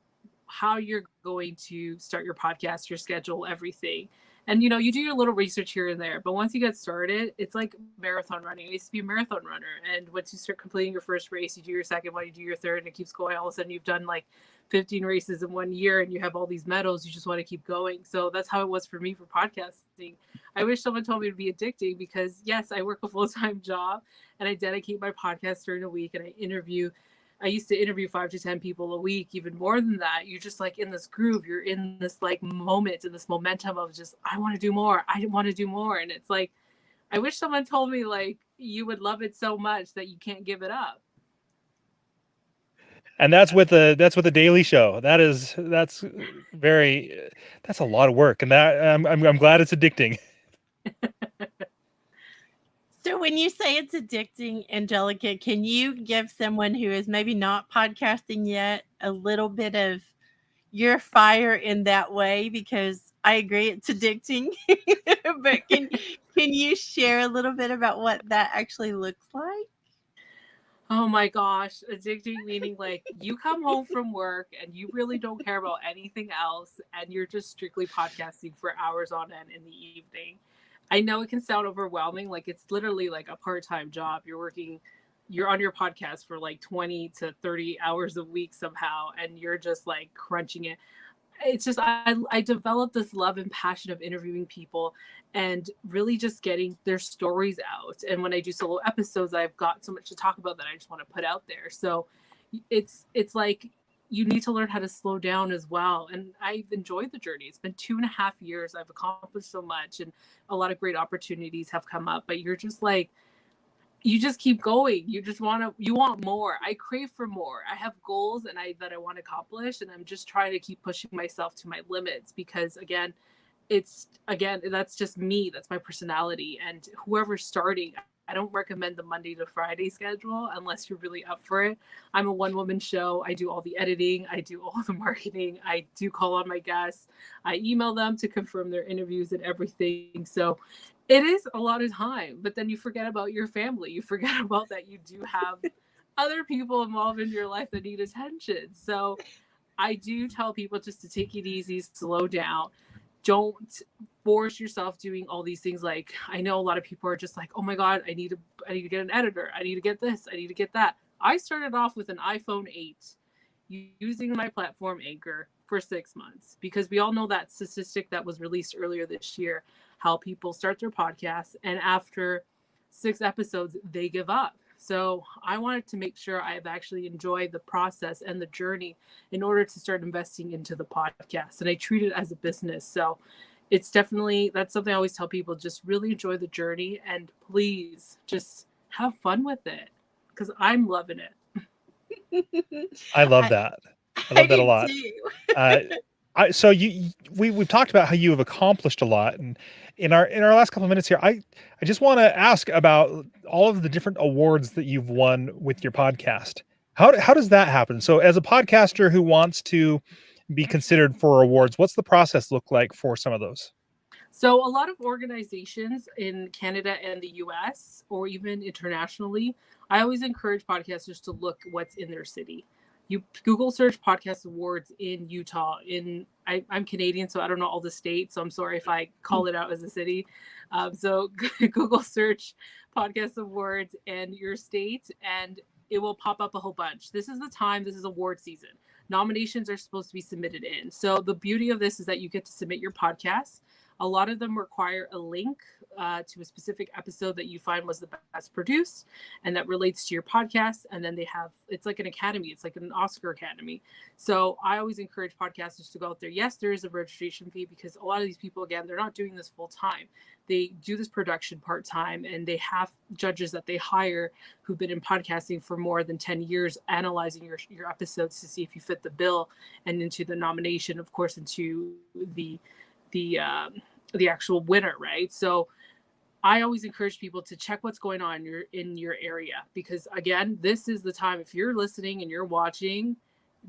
S11: how you're going to start your podcast, your schedule, everything. And you do your little research here and there, but once you get started, it's like marathon running. I used to be a marathon runner, and once you start completing your first race, you do your second one, you do your third, and it keeps going. All of a sudden, you've done like 15 races in 1 year, and you have all these medals. You just want to keep going. So that's how it was for me for podcasting. I wish someone told me to be addicting, because yes, I work a full-time job, and I dedicate my podcast during the week, and I used to interview 5 to 10 people a week, even more than that. You're just like in this groove. You're in this like moment, in this momentum of just, I want to do more. I want to do more. And it's like, I wish someone told me like, you would love it so much that you can't give it up.
S2: And that's with the Daily Show. That's a lot of work, and that I'm glad it's addicting.
S1: So when you say it's addicting, Angelica, can you give someone who is maybe not podcasting yet a little bit of your fire in that way? Because I agree it's addicting, but can you share a little bit about what that actually looks like?
S11: Oh my gosh, addicting meaning like you come home from work and you really don't care about anything else, and you're just strictly podcasting for hours on end in the evening. I know it can sound overwhelming. Like it's literally like a part-time job. You're on your podcast for like 20 to 30 hours a week somehow, and you're just like crunching it. It's just, I developed this love and passion of interviewing people and really just getting their stories out. And when I do solo episodes, I've got so much to talk about that I just want to put out there. So it's like, you need to learn how to slow down as well. And I've enjoyed the journey. It's been 2.5 years. I've accomplished so much, and a lot of great opportunities have come up, but you're just like, you just keep going. You want more. I crave for more. I have goals that I want to accomplish, and I'm just trying to keep pushing myself to my limits, because that's just me. That's my personality. And whoever's starting, I don't recommend the Monday to Friday schedule unless you're really up for it. I'm a one-woman show. I do all the editing. I do all the marketing. I do call on my guests. I email them to confirm their interviews and everything. So it is a lot of time, but then you forget about your family. You forget about that you do have other people involved in your life that need attention. So I do tell people just to take it easy, slow down. Don't force yourself doing all these things. Like, I know a lot of people are just like, oh my God, I need to get an editor. I need to get this. I need to get that. I started off with an iPhone 8 using my platform Anchor for 6 months, because we all know that statistic that was released earlier this year, how people start their podcasts and after 6 episodes, they give up. So I wanted to make sure I've actually enjoyed the process and the journey in order to start investing into the podcast. And I treat it as a business. So it's definitely, that's something I always tell people, just really enjoy the journey and please just have fun with it, because I'm loving it.
S2: I love that. I love that a lot. So we've talked about how you have accomplished a lot, and in our last couple of minutes here, I just want to ask about all of the different awards that you've won with your podcast. How does that happen? So as a podcaster who wants to be considered for awards, what's the process look like for some of those?
S11: So a lot of organizations in Canada and the US, or even internationally, I always encourage podcasters to look what's in their city. You Google search podcast awards in Utah. I'm Canadian, so I don't know all the states. So I'm sorry if I call it out as a city. So Google search podcast awards and your state, and it will pop up a whole bunch. This is the time. This is award season. Nominations are supposed to be submitted in. So the beauty of this is that you get to submit your podcast. A lot of them require a link to a specific episode that you find was the best produced and that relates to your podcast. And then it's like an academy. It's like an Oscar academy. So I always encourage podcasters to go out there. Yes, there is a registration fee, because a lot of these people, again, they're not doing this full time. They do this production part-time, and they have judges that they hire who've been in podcasting for more than 10 years, analyzing your episodes to see if you fit the bill and into the nomination, of course, into the actual winner, right? So I always encourage people to check what's going on in your area, because again, this is the time, if you're listening and you're watching,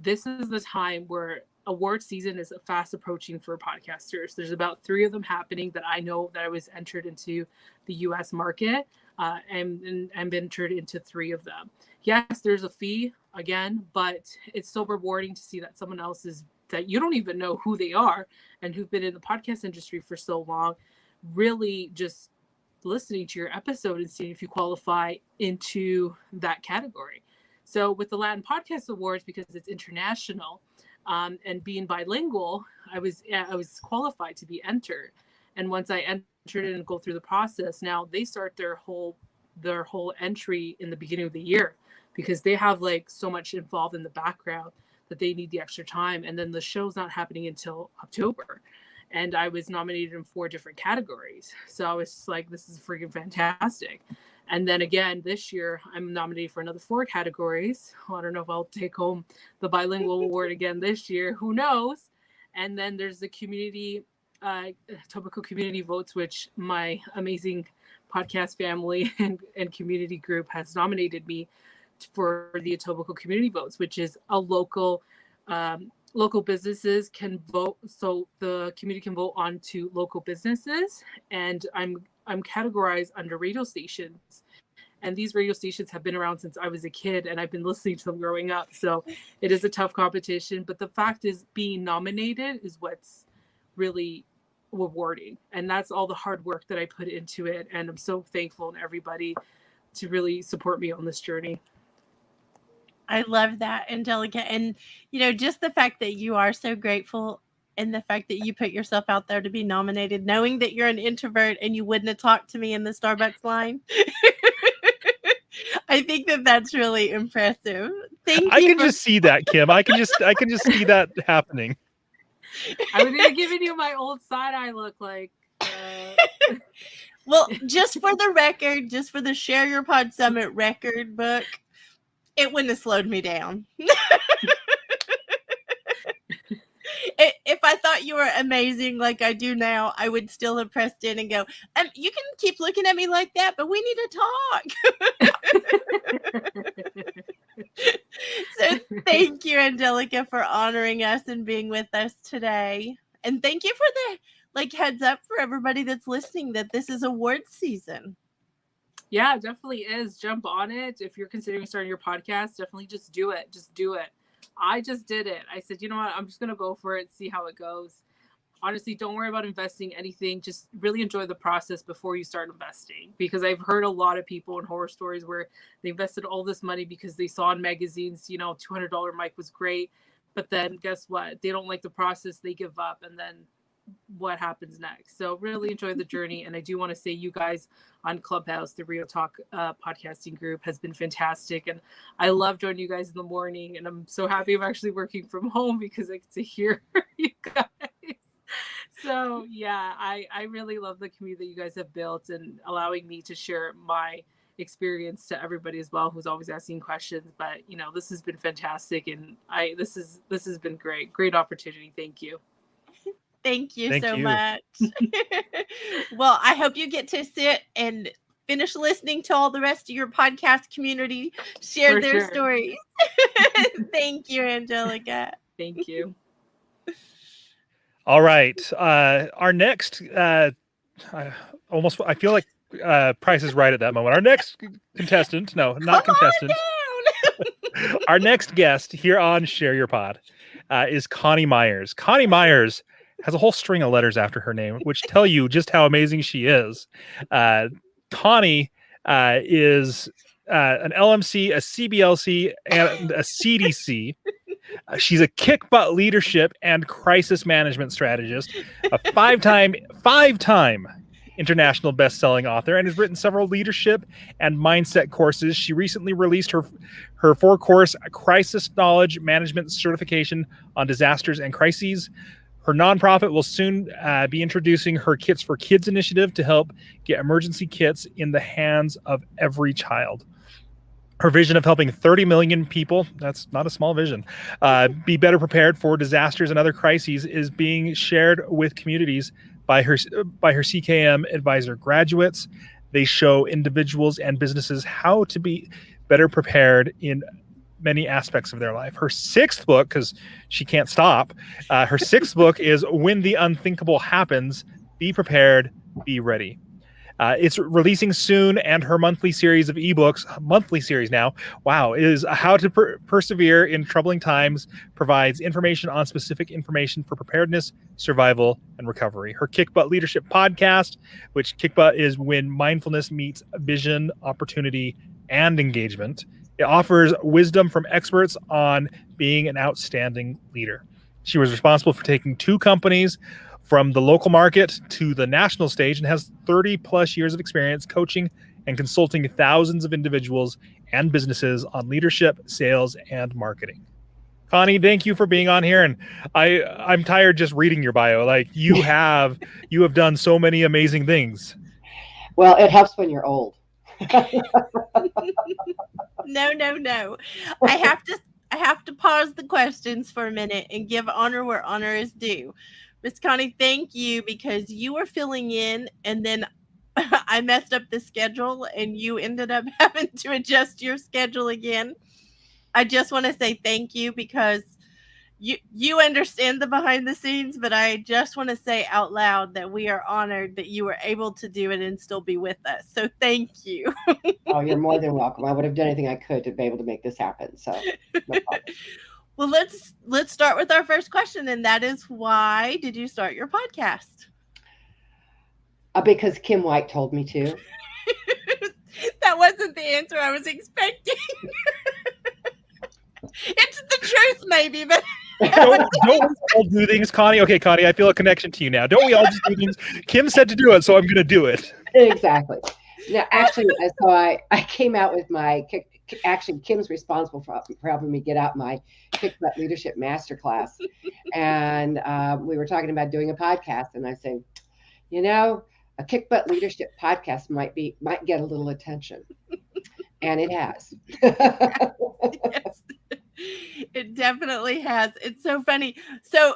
S11: this is the time where award season is fast approaching for podcasters. There's about 3 of them happening that I know that I was entered into the US market and entered into 3 of them. Yes, there's a fee again, but it's so rewarding to see that someone else is that you don't even know who they are and who've been in the podcast industry for so long, really just listening to your episode and seeing if you qualify into that category. So with the Latin Podcast Awards, because it's international, and being bilingual, I was qualified to be entered. And once I entered and go through the process, now they start their whole entry in the beginning of the year, because they have like so much involved in the background that they need the extra time. And then the show's not happening until October. And I was nominated in 4 different categories. So I was just like, this is freaking fantastic. And then again, this year, I'm nominated for another 4 categories. I don't know if I'll take home the bilingual award again this year. Who knows? And then there's the community, Etobicoke Community Votes, which my amazing podcast family and community group has nominated me for the Etobicoke Community Votes, which is a local businesses can vote. So the community can vote on to local businesses. And I'm categorized under radio stations. And these radio stations have been around since I was a kid, and I've been listening to them growing up. So it is a tough competition. But the fact is, being nominated is what's really rewarding. And that's all the hard work that I put into it. And I'm so thankful to everybody to really support me on this journey.
S1: I love that, Angelica. And, just the fact that you are so grateful, and the fact that you put yourself out there to be nominated, knowing that you're an introvert and you wouldn't have talked to me in the Starbucks line. I think that that's really impressive.
S2: I can just see that, Kim. I can just see that happening.
S11: I would have given you my old side eye look like.
S1: Well, just for the record, just for the Share Your Pod Summit record book, it wouldn't have slowed me down. If I thought you were amazing like I do now, I would still have pressed in and go, you can keep looking at me like that, but we need to talk. So thank you, Angelica, for honoring us and being with us today. And thank you for the heads up for everybody that's listening that this is awards season.
S11: Yeah, it definitely is. Jump on it. If you're considering starting your podcast, definitely just do it. Just do it. I just did it. I said, you know what? I'm just going to go for it, see how it goes. Honestly, don't worry about investing anything. Just really enjoy the process before you start investing. Because I've heard a lot of people in horror stories where they invested all this money because they saw in magazines, $200 mic was great. But then guess what? They don't like the process. They give up. And then what happens next? So really enjoy the journey. And I do want to say you guys on Clubhouse, the Real Talk podcasting group, has been fantastic. And I love joining you guys in the morning. And I'm so happy I'm actually working from home because I get to hear you guys. So yeah, I really love the community that you guys have built and allowing me to share my experience to everybody as well, who's always asking questions. But this has been fantastic. And this has been great opportunity. Thank you.
S1: Thank you so much. Well, I hope you get to sit and finish listening to all the rest of your podcast community share their stories. Thank you, Angelica.
S11: Thank you.
S2: All right. Our next, I feel like Price is Right at that moment. Our next contestant, no, not contestant. Our next guest here on Share Your Pod is Connie Myers. Connie Myers has a whole string of letters after her name, which tell you just how amazing she is. Connie is an LMC, a CBLC, and a CDC. She's a kick butt leadership and crisis management strategist, a five-time international best-selling author, and has written several leadership and mindset courses. She recently released her 4-course crisis knowledge management certification on disasters and crises. Her nonprofit will soon be introducing her Kits for Kids initiative to help get emergency kits in the hands of every child. Her vision of helping 30 million people, that's not a small vision, be better prepared for disasters and other crises is being shared with communities by her CKM advisor graduates. They show individuals and businesses how to be better prepared in many aspects of their life. Her 6th book, because she can't stop, her 6th book is When the Unthinkable Happens, Be Prepared, Be Ready. It's releasing soon, and her monthly series of ebooks, monthly series now, wow, is How to Persevere in Troubling Times, provides information on specific information for preparedness, survival, and recovery. Her Kick Butt Leadership podcast, which Kick Butt is when mindfulness meets vision, opportunity, and engagement. It offers wisdom from experts on being an outstanding leader. She was responsible for taking 2 companies from the local market to the national stage and has 30 plus years of experience coaching and consulting thousands of individuals and businesses on leadership, sales, and marketing. Connie, thank you for being on here. And I'm tired just reading your bio. Like you have done so many amazing things.
S12: Well, it helps when you're old.
S1: No. I have to pause the questions for a minute and give honor where honor is due. Miss Connie, thank you, because you were filling in and then I messed up the schedule and you ended up having to adjust your schedule again. I just want to say thank you because you understand the behind the scenes, but I just want to say out loud that we are honored that you were able to do it and still be with us. So thank you.
S12: Oh, you're more than welcome. I would have done anything I could to be able to make this happen. So no problem.
S1: Well, let's start with our first question, and that is, why did you start your podcast?
S12: Because Kim White told me to.
S1: That wasn't the answer I was expecting. It's the truth, maybe, but
S2: don't we all do things, Connie? Okay, Connie, I feel a connection to you now. Don't we all just do things? Kim said to do it, so I'm going to do it.
S12: Exactly. Now, actually, so I came out with my kick. Actually, Kim's responsible for helping me get out my Kick Butt Leadership Masterclass, and we were talking about doing a podcast, and I said, a Kick Butt Leadership podcast might get a little attention, and it has.
S1: Yes, it definitely has. It's so funny. So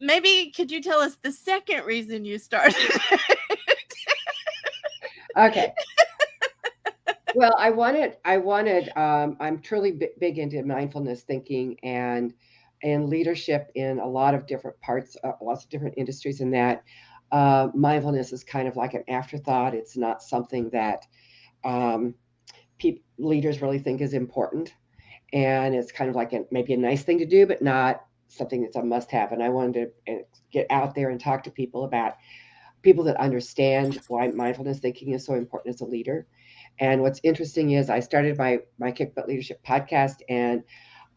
S1: maybe could you tell us the second reason you started?
S12: Okay. Well, I'm truly big into mindfulness thinking and leadership in a lot of different parts, lots of different industries, and that mindfulness is kind of like an afterthought. It's not something that leaders really think is important. And it's kind of like maybe a nice thing to do, but not something that's a must-have. And I wanted to get out there and talk to people about people that understand why mindfulness thinking is so important as a leader. And what's interesting is I started my Kick Butt Leadership podcast, and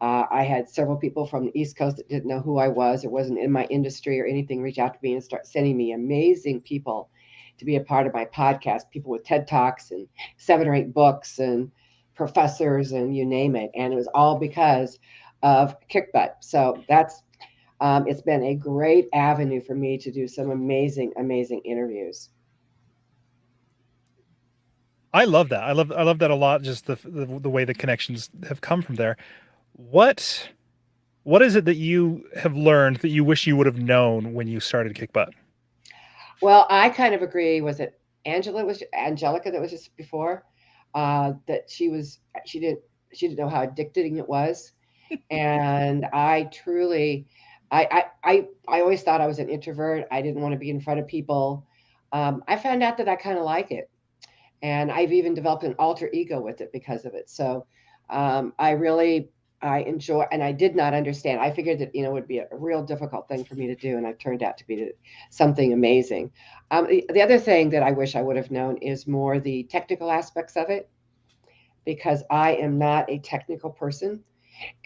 S12: I had several people from the East Coast that didn't know who I was or wasn't in my industry or anything reach out to me and start sending me amazing people to be a part of my podcast, people with TED Talks and 7 or 8 books and professors and you name it. And it was all because of Kick Butt. So that's it's been a great avenue for me to do some amazing interviews.
S2: I love that. I love that a lot. Just the way the connections have come from there. What is it that you have learned that you wish you would have known when you started Kick Butt?
S12: Well, I kind of agree. Was it Angelica that was just before? That she didn't know how addicting it was. And I always thought I was an introvert. I didn't want to be in front of people. I found out that I kind of like it. And I've even developed an alter ego with it because of it. So I enjoy, and I did not understand. I figured that, it would be a real difficult thing for me to do. And it turned out to be something amazing. The other thing that I wish I would have known is more the technical aspects of it, because I am not a technical person.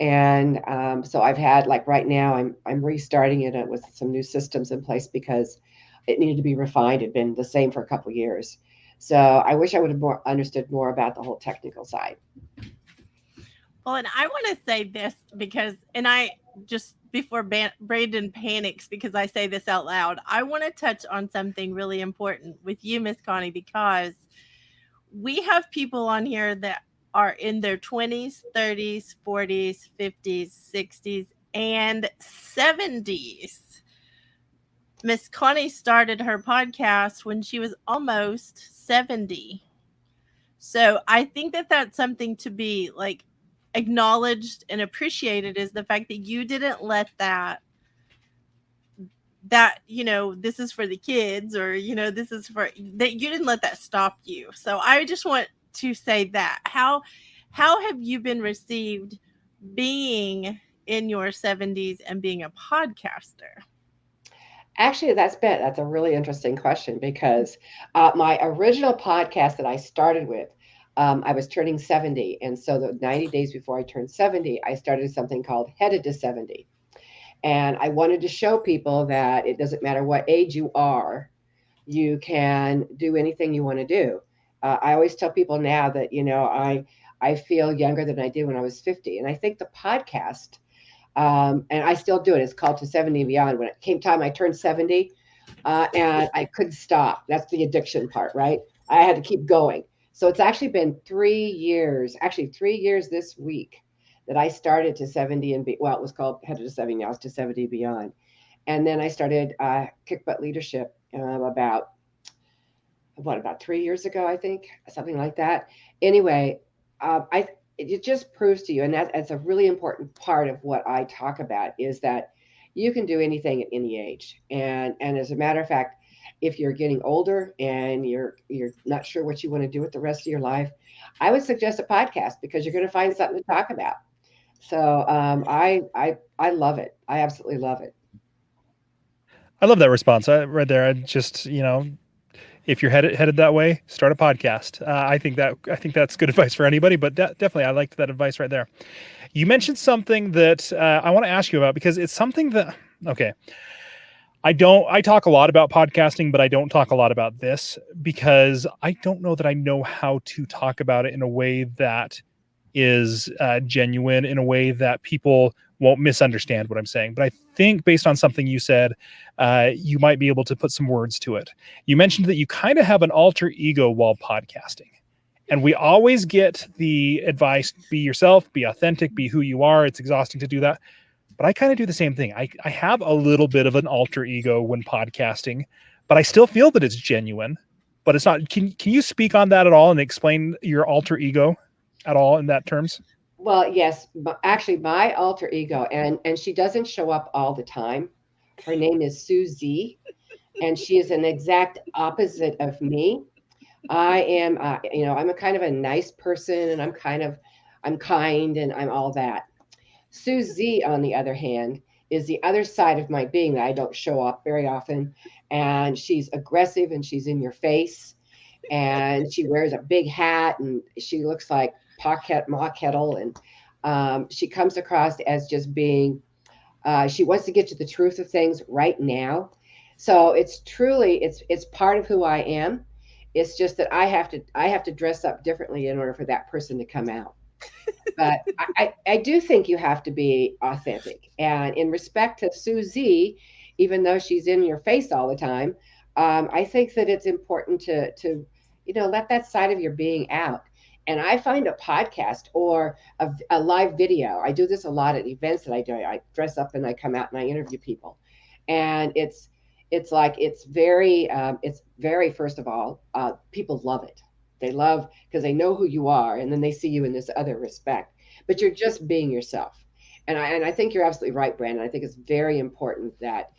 S12: And so I've had, like right now, I'm restarting it with some new systems in place because it needed to be refined. It'd been the same for a couple of years. So I wish I would have understood more about the whole technical side.
S1: Well, and I want to say this because, and I just before Branden panics because I say this out loud, I want to touch on something really important with you, Miss Connie, because we have people on here that are in their 20s, 30s, 40s, 50s, 60s, and 70s. Miss Connie started her podcast when she was almost 70. So I think that that's something to be like acknowledged and appreciated, is the fact that you didn't let that that, this is for the kids, or, this is for that. You didn't let that stop you. So I just want to say that how have you been received being in your 70s and being a podcaster?
S12: Actually, that's a really interesting question because my original podcast that I started with, I was turning 70. And so the 90 days before I turned 70, I started something called Headed to 70. And I wanted to show people that it doesn't matter what age you are, you can do anything you want to do. I always tell people now that, I feel younger than I did when I was 50. And I think the podcast, and I still do it. It's called To 70 and Beyond. When it came time, I turned 70 and I couldn't stop. That's the addiction part, right? I had to keep going. So it's actually been 3 years, actually 3 years this week that I started To 70 and well, it was called Headed to 70, now it's To 70 Beyond. And then I started Kick Butt Leadership about 3 years ago, I think, something like that. Anyway, it just proves to you, and that's a really important part of what I talk about, is that you can do anything at any age. And as a matter of fact, if you're getting older and you're not sure what you want to do with the rest of your life, I would suggest a podcast because you're going to find something to talk about. So I love it. I absolutely love it.
S2: I love that response right there. I just, if you're headed that way, start a podcast. I think that's good advice for anybody, but definitely I liked that advice right there. You mentioned something that I want to ask you about because it's something that, okay, I talk a lot about podcasting, but I don't talk a lot about this because I don't know that I know how to talk about it in a way that is genuine, in a way that people won't misunderstand what I'm saying. But I think based on something you said, you might be able to put some words to it. You mentioned that you kind of have an alter ego while podcasting. And we always get the advice, be yourself, be authentic, be who you are. It's exhausting to do that. But I kind of do the same thing. I have a little bit of an alter ego when podcasting, but I still feel that it's genuine, but it's not. Can you speak on that at all and explain your alter ego at all in that terms?
S12: Well, yes, but actually my alter ego, and she doesn't show up all the time. Her name is Susie, and she is an exact opposite of me. I am, I'm a kind of a nice person, and I'm kind, and I'm all that. Susie, on the other hand, is the other side of my being that I don't show up very often, and she's aggressive, and she's in your face, and she wears a big hat, and she looks like Ma Kettle, and she comes across as just being, she wants to get to the truth of things right now. So it's part of who I am. It's just that I have to dress up differently in order for that person to come out. But I do think you have to be authentic. And in respect to Susie, even though she's in your face all the time, I think that it's important to let that side of your being out. And I find a podcast or a live video. I do this a lot at events that I do. I dress up and I come out and I interview people. And it's very, first of all, people love it. They love because they know who you are, and then they see you in this other respect. But you're just being yourself. And I think you're absolutely right, Branden. I think it's very important that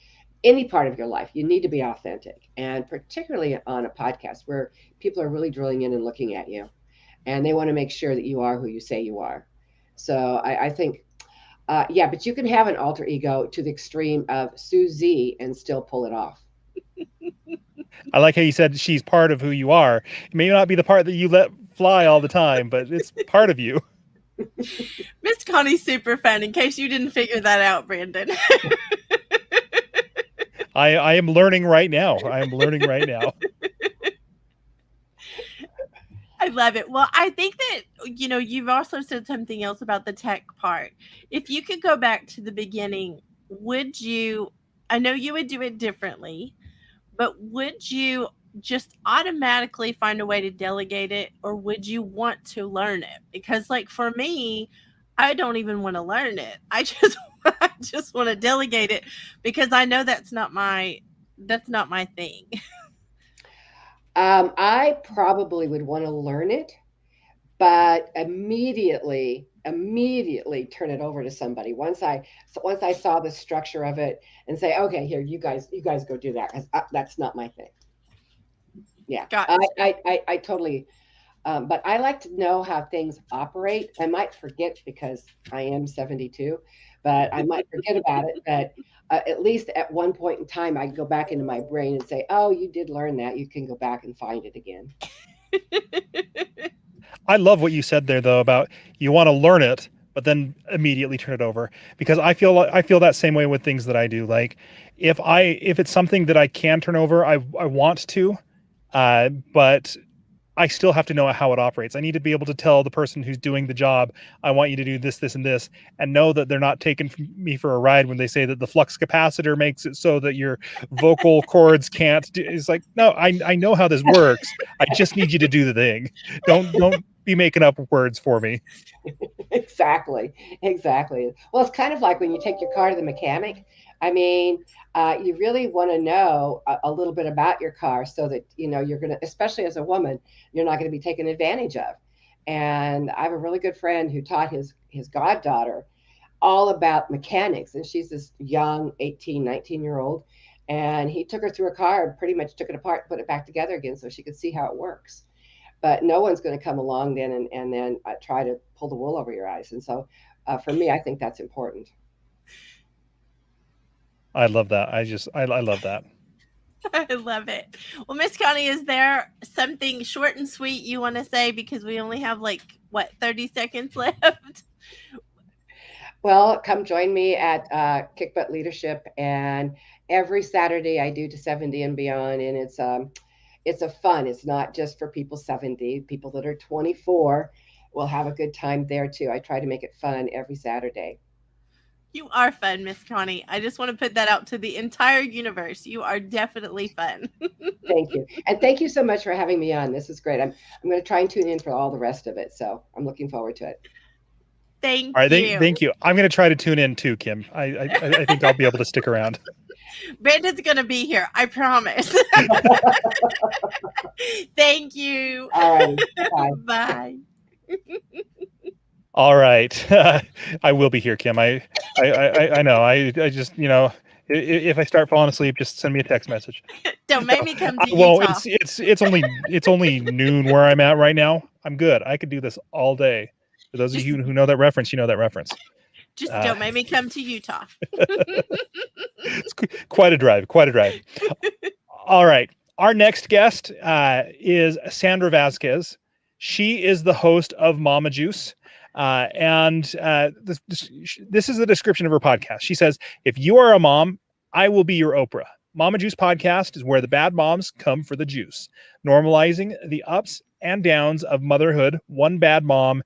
S12: any part of your life, you need to be authentic. And particularly on a podcast where people are really drilling in and looking at you. And they want to make sure that you are who you say you are. So I think, but you can have an alter ego to the extreme of Susie and still pull it off.
S2: I like how you said she's part of who you are. It may not be the part that you let fly all the time, but it's part of you.
S1: Miss Connie's super fan, in case you didn't figure that out, Branden.
S2: I am learning right now.
S1: I love it. Well, I think that, you've also said something else about the tech part. If you could go back to the beginning, I know you would do it differently, but would you just automatically find a way to delegate it, or would you want to learn it? Because like for me, I don't even want to learn it. I just want to delegate it because I know that's not my thing.
S12: I probably would want to learn it, but immediately turn it over to somebody once I saw the structure of it and say, okay, here, you guys go do that, because that's not my thing. Yeah,
S1: Gotcha.
S12: I totally. But I like to know how things operate. I might forget because I am 72, but I might forget about it. But at least at one point in time, I can go back into my brain and say, oh, you did learn that. You can go back and find it again.
S2: I love what you said there, though, about you want to learn it, but then immediately turn it over, because I feel that same way with things that I do. Like if it's something that I can turn over, I want to, but I still have to know how it operates. I need to be able to tell the person who's doing the job, I want you to do this, this, and this, and know that they're not taking me for a ride when they say that the flux capacitor makes it so that your vocal cords can't do. It's like, no, I know how this works. I just need you to do the thing. Don't be making up words for me.
S12: Exactly. Well, it's kind of like when you take your car to the mechanic. I mean, you really want to know a little bit about your car so that, you're going to, especially as a woman, you're not going to be taken advantage of. And I have a really good friend who taught his goddaughter all about mechanics. And she's this young 18, 19-year-old. And he took her through a car and pretty much took it apart, put it back together again so she could see how it works. But no one's going to come along then and then try to pull the wool over your eyes. And so for me, I think that's important.
S2: I love that. I love that.
S1: I love it. Well, Miss Connie, is there something short and sweet you want to say? Because we only have 30 seconds left.
S12: Well, come join me at Kick Butt Leadership, and every Saturday I do to 70 and beyond, and it's a fun. It's not just for people 70. People that are 24 will have a good time there too. I try to make it fun every Saturday.
S1: You are fun, Miss Connie. I just want to put that out to the entire universe. You are definitely fun.
S12: Thank you. And thank you so much for having me on. This is great. I'm going to try and tune in for all the rest of it. So I'm looking forward to it.
S1: Thank you.
S2: All right, thank you. I'm going to try to tune in too, Kim. I think I'll be able to stick around.
S1: Brandon's going to be here. I promise. Thank you.
S12: All right. Bye.
S1: Bye.
S2: All right. I will be here, Kim. I know. I just, if I start falling asleep, just send me a text message.
S1: Don't make me come to Utah.
S2: Well, it's only noon where I'm at right now. I'm good. I could do this all day. For those of you who know that reference, you know that reference.
S1: Just don't make me come to Utah.
S2: It's quite a drive. All right. Our next guest is Sandra Vasquez. She is the host of Mama Juice. This is the description of her podcast. She says, if you are a mom, I will be your Oprah. Mama Juice podcast is where the bad moms come for the juice, normalizing the ups and downs of motherhood, one bad mom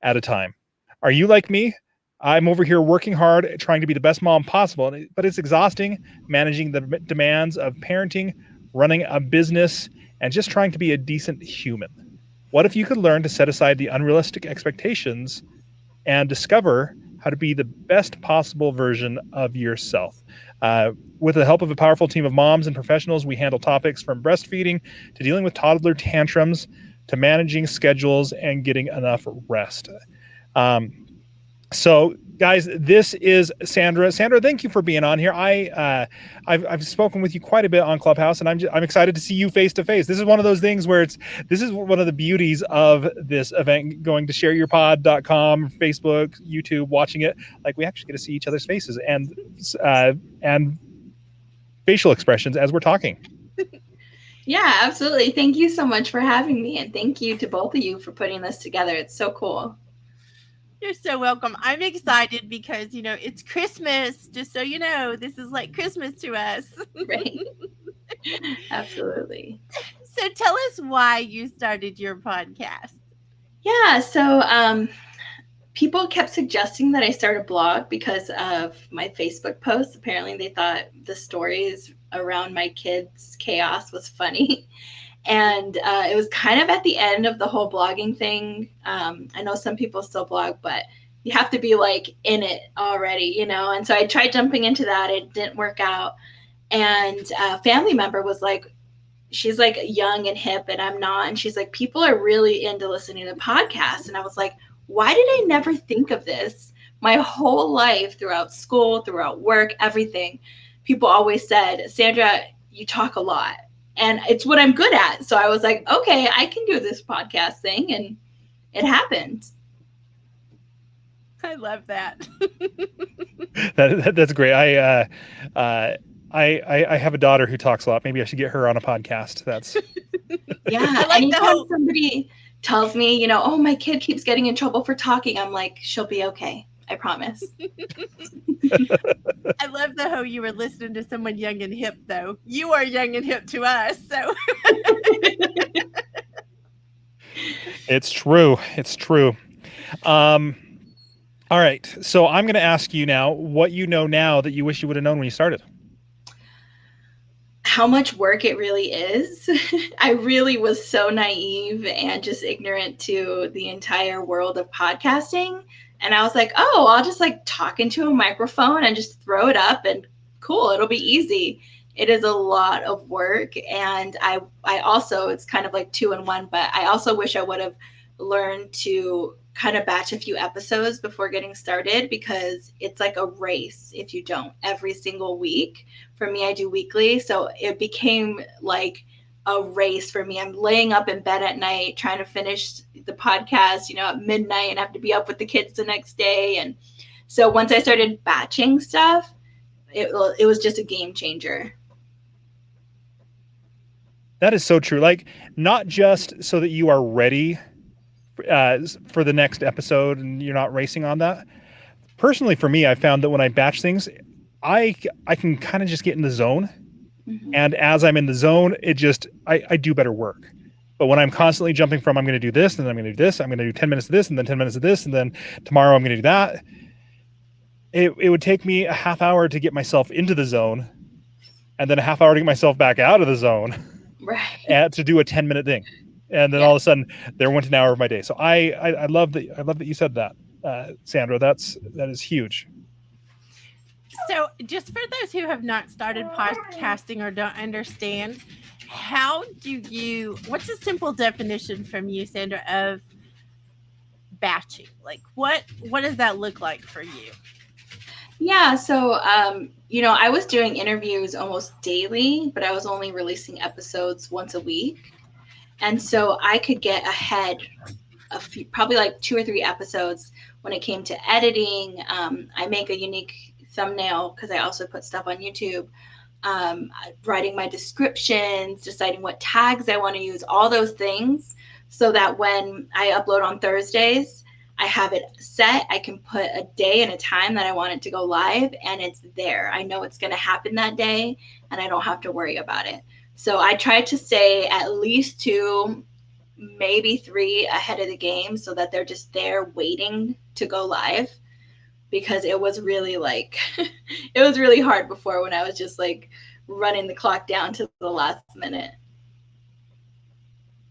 S2: at a time. Are you like me? I'm over here working hard, trying to be the best mom possible, but it's exhausting managing the demands of parenting, running a business, and just trying to be a decent human. What if you could learn to set aside the unrealistic expectations and discover how to be the best possible version of yourself? With the help of a powerful team of moms and professionals, we handle topics from breastfeeding to dealing with toddler tantrums to managing schedules and getting enough rest. So, guys, this is Sandra. Sandra, thank you for being on here. I've spoken with you quite a bit on Clubhouse, and I'm excited to see you face to face. This is one of those things where this is one of the beauties of this event. Going to shareyourpod.com, Facebook, YouTube, watching it, like we actually get to see each other's faces and facial expressions as we're talking.
S13: Yeah, absolutely. Thank you so much for having me, and thank you to both of you for putting this together. It's so cool.
S1: You're so welcome. I'm excited because, it's Christmas. Just so you know, this is like Christmas to us.
S13: Right. Absolutely.
S1: So tell us why you started your podcast.
S13: Yeah. So people kept suggesting that I start a blog because of my Facebook posts. Apparently they thought the stories around my kids' chaos was funny. And it was kind of at the end of the whole blogging thing. I know some people still blog, but you have to be in it already, And so I tried jumping into that. It didn't work out. And a family member was like, she's like young and hip and I'm not. And she's like, people are really into listening to podcasts. And I was like, why did I never think of this? My whole life, throughout school, throughout work, everything, people always said, Sandra, you talk a lot. And it's what I'm good at. So I was like, okay, I can do this podcast thing. And it happened.
S1: I love that.
S2: That's great. I have a daughter who talks a lot. Maybe I should get her on a podcast. That's
S13: yeah.
S1: I like
S13: Anytime somebody tells me, you know, oh, my kid keeps getting in trouble for talking, I'm like, she'll be okay. I promise.
S1: I love the how you were listening to someone young and hip, though. You are young and hip to us, so.
S2: It's true. It's true. All right. So I'm going to ask you now what you know now that you wish you would have known when you started.
S13: How much work it really is. I really was so naive and just ignorant to the entire world of podcasting. And I was like, oh, I'll just like talk into a microphone and just throw it up and cool, it'll be easy. It is a lot of work. And I also, it's kind of like 2 in 1, but I also wish I would have learned to kind of batch a few episodes before getting started, because it's like a race if you don't every single week. For me, I do weekly. So it became like a race for me. I'm laying up in bed at night trying to finish the podcast, you know, at midnight, and have to be up with the kids the next day. And so once I started batching stuff, it was just a game changer.
S2: That is so true. Like, not just so that you are ready for the next episode and you're not racing on that. Personally, for me, I found that when I batch things, I can kind of just get in the zone. Mm-hmm. And as I'm in the zone, I do better work. But when I'm constantly jumping from, I'm going to do this, and then I'm going to do this, I'm going to do 10 minutes of this, and then 10 minutes of this, and then tomorrow I'm going to do that. It would take me a half hour to get myself into the zone, and then a half hour to get myself back out of the zone,
S13: right?
S2: And to do a 10-minute thing. And then all of a sudden there went an hour of my day. So I love that you said that, Sandra. That is huge.
S1: So just for those who have not started podcasting or don't understand, what's a simple definition from you, Sandra, of batching? Like what does that look like for you?
S13: Yeah. So, you know, I was doing interviews almost daily, but I was only releasing episodes once a week. And so I could get ahead probably like 2 or 3 episodes when it came to editing. I make a unique thumbnail because I also put stuff on YouTube, writing my descriptions, deciding what tags I want to use, all those things, so that when I upload on Thursdays, I have it set. I can put a day and a time that I want it to go live, and it's there. I know it's going to happen that day, and I don't have to worry about it. So I try to stay at least 2, maybe 3 ahead of the game, so that they're just there waiting to go live, because it was really it was really hard before when I was just like running the clock down to the last minute.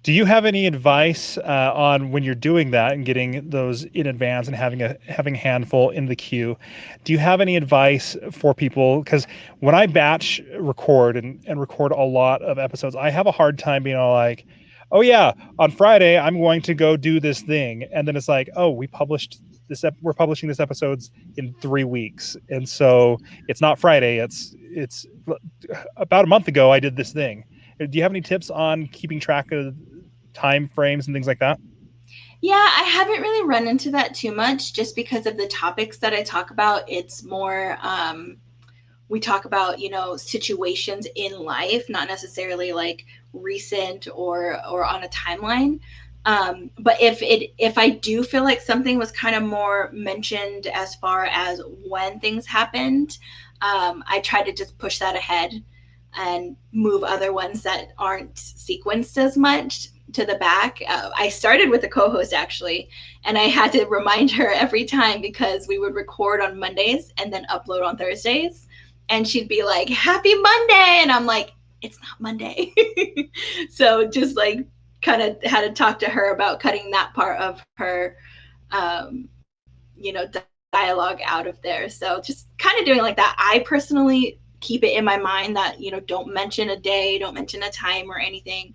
S2: Do you have any advice on when you're doing that and getting those in advance and having a handful in the queue? Do you have any advice for people? Because when I batch record and record a lot of episodes, I have a hard time being all like, oh yeah, on Friday I'm going to go do this thing, and then it's like, oh, we're publishing this episodes in 3 weeks, and so it's not Friday. It's about a month ago I did this thing. Do you have any tips on keeping track of time frames and things like that?
S13: Yeah, I haven't really run into that too much, just because of the topics that I talk about. It's more, we talk about, you know, situations in life, not necessarily like recent or on a timeline. But if I do feel like something was kind of more mentioned as far as when things happened, I try to just push that ahead and move other ones that aren't sequenced as much to the back. I started with a co-host actually, and I had to remind her every time, because we would record on Mondays and then upload on Thursdays, and she'd be like, "Happy Monday," and I'm like, "It's not Monday." So just like kind of had to talk to her about cutting that part of her, you know, dialogue out of there. So just kind of doing like that. I personally keep it in my mind that, don't mention a day, don't mention a time or anything,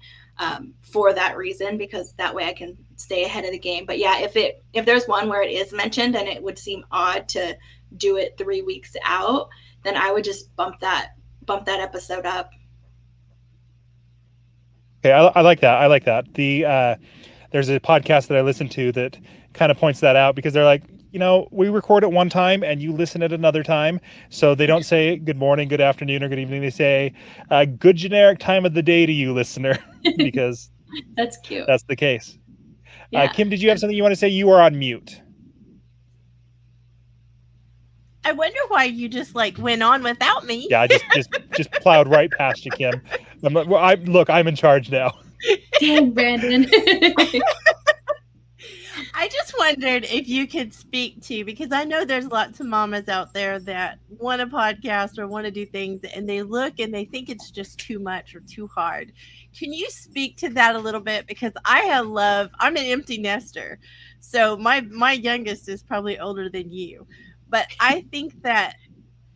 S13: for that reason, because that way I can stay ahead of the game. But yeah, if there's one where it is mentioned and it would seem odd to do it 3 weeks out, then I would just bump that episode up.
S2: Okay, I like that. I like that. There's a podcast that I listen to that kind of points that out, because they're like, we record at one time and you listen at another time. So they don't say good morning, good afternoon, or good evening. They say good generic time of the day to you, listener, because
S13: that's cute.
S2: That's the case.
S13: Yeah.
S2: Kim, did you have something you want to say? You are on mute.
S1: I wonder why you just went on without me.
S2: Yeah, I just plowed right past you, Kim. I'm in charge now.
S13: Dang, Branden.
S1: I just wondered if you could speak to, because I know there's lots of mamas out there that want a podcast or want to do things, and they look and they think it's just too much or too hard. Can you speak to that a little bit? Because I'm an empty nester. So my youngest is probably older than you. But I think that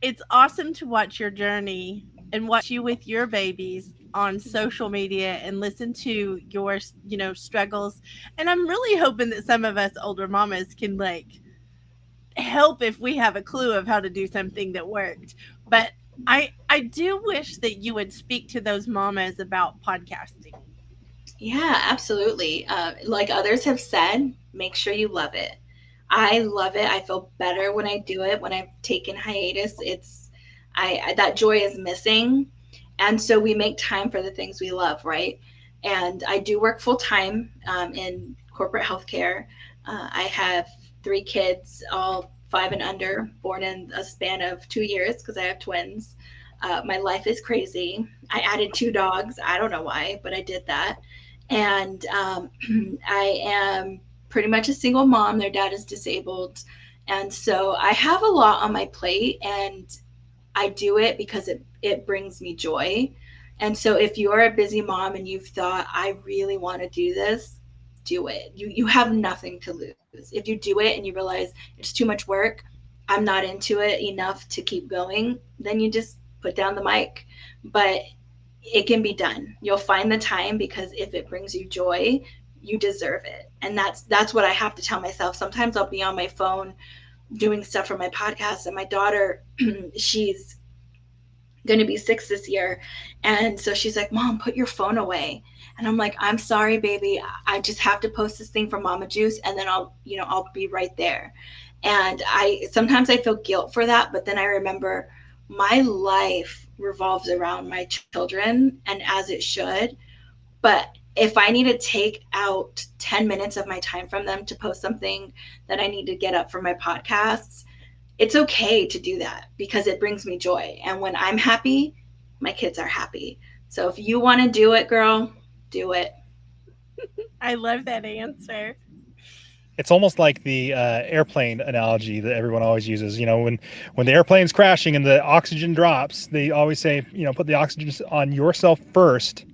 S1: it's awesome to watch your journey and watch you with your babies on social media and listen to your, struggles. And I'm really hoping that some of us older mamas can help if we have a clue of how to do something that worked. But I do wish that you would speak to those mamas about podcasting.
S13: Yeah, absolutely. Like others have said, make sure you love it. I love it. I feel better when I do it. When I've taken hiatus, that joy is missing. And so we make time for the things we love, right? And I do work full time in corporate healthcare. I have 3 kids, all 5 and under, born in a span of 2 years because I have twins. My life is crazy. I added 2 dogs. I don't know why, but I did that. And I am pretty much a single mom. Their dad is disabled. And so I have a lot on my plate, and I do it because it brings me joy. And so if you're a busy mom and you've thought, I really want to do this, do it. You have nothing to lose. If you do it and you realize it's too much work, I'm not into it enough to keep going, then you just put down the mic. But it can be done. You'll find the time, because if it brings you joy, you deserve it. And that's what I have to tell myself. Sometimes I'll be on my phone doing stuff for my podcast, and my daughter, she's going to be 6 this year. And so she's like, Mom, put your phone away. And I'm like, I'm sorry, baby. I just have to post this thing for Mama Juice, and then I'll be right there. And sometimes I feel guilt for that, but then I remember my life revolves around my children, and as it should. But if I need to take out 10 minutes of my time from them to post something that I need to get up for my podcasts, it's okay to do that, because it brings me joy. And when I'm happy, my kids are happy. So if you want to do it, girl, do it.
S1: I love that answer.
S2: It's almost like the airplane analogy that everyone always uses. When the airplane's crashing and the oxygen drops, they always say, put the oxygen on yourself first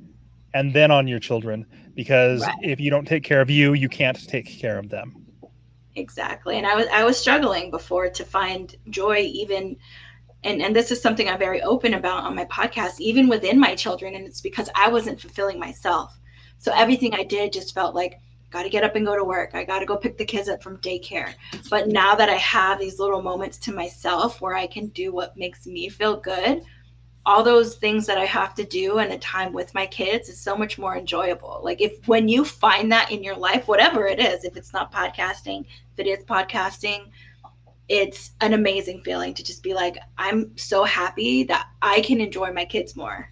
S2: and then on your children, because
S13: Right.
S2: If you don't take care of you, you can't take care of them.
S13: Exactly. And I was struggling before to find joy, even, and this is something I'm very open about on my podcast, even within my children. And it's because I wasn't fulfilling myself. So everything I did just felt like, got to get up and go to work. I got to go pick the kids up from daycare. But now that I have these little moments to myself where I can do what makes me feel good, all those things that I have to do and the time with my kids is so much more enjoyable. Like when you find that in your life, whatever it is, if it's not podcasting, if it is podcasting, it's an amazing feeling to just be like, I'm so happy that I can enjoy my kids more.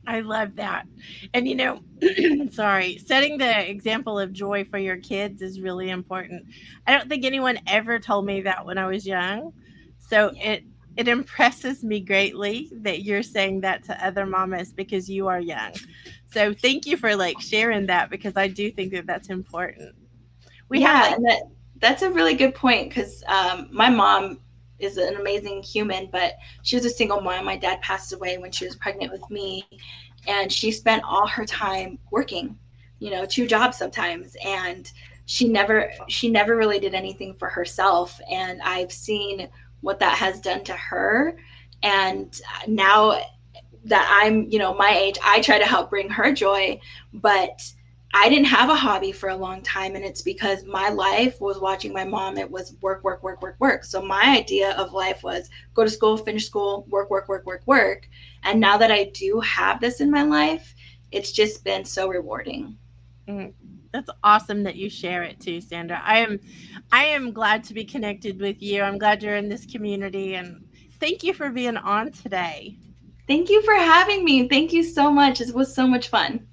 S1: I love that. And sorry, setting the example of joy for your kids is really important. I don't think anyone ever told me that when I was young. So it impresses me greatly that you're saying that to other mamas, because you are young. So thank you for sharing that, because I do think that that's important.
S13: That's a really good point, because my mom is an amazing human, but she was a single mom. My dad passed away when she was pregnant with me, and she spent all her time working, 2 jobs sometimes, and she never really did anything for herself. And I've seen what that has done to her. And now that I'm, my age, I try to help bring her joy, but I didn't have a hobby for a long time. And it's because my life was watching my mom. It was work, work, work, work, work. So my idea of life was go to school, finish school, work, work, work, work, work. And now that I do have this in my life, it's just been so rewarding.
S1: That's awesome that you share it too, Sandra. I am glad to be connected with you. I'm glad you're in this community, and thank you for being on today.
S13: Thank you for having me. Thank you so much. It was so much fun.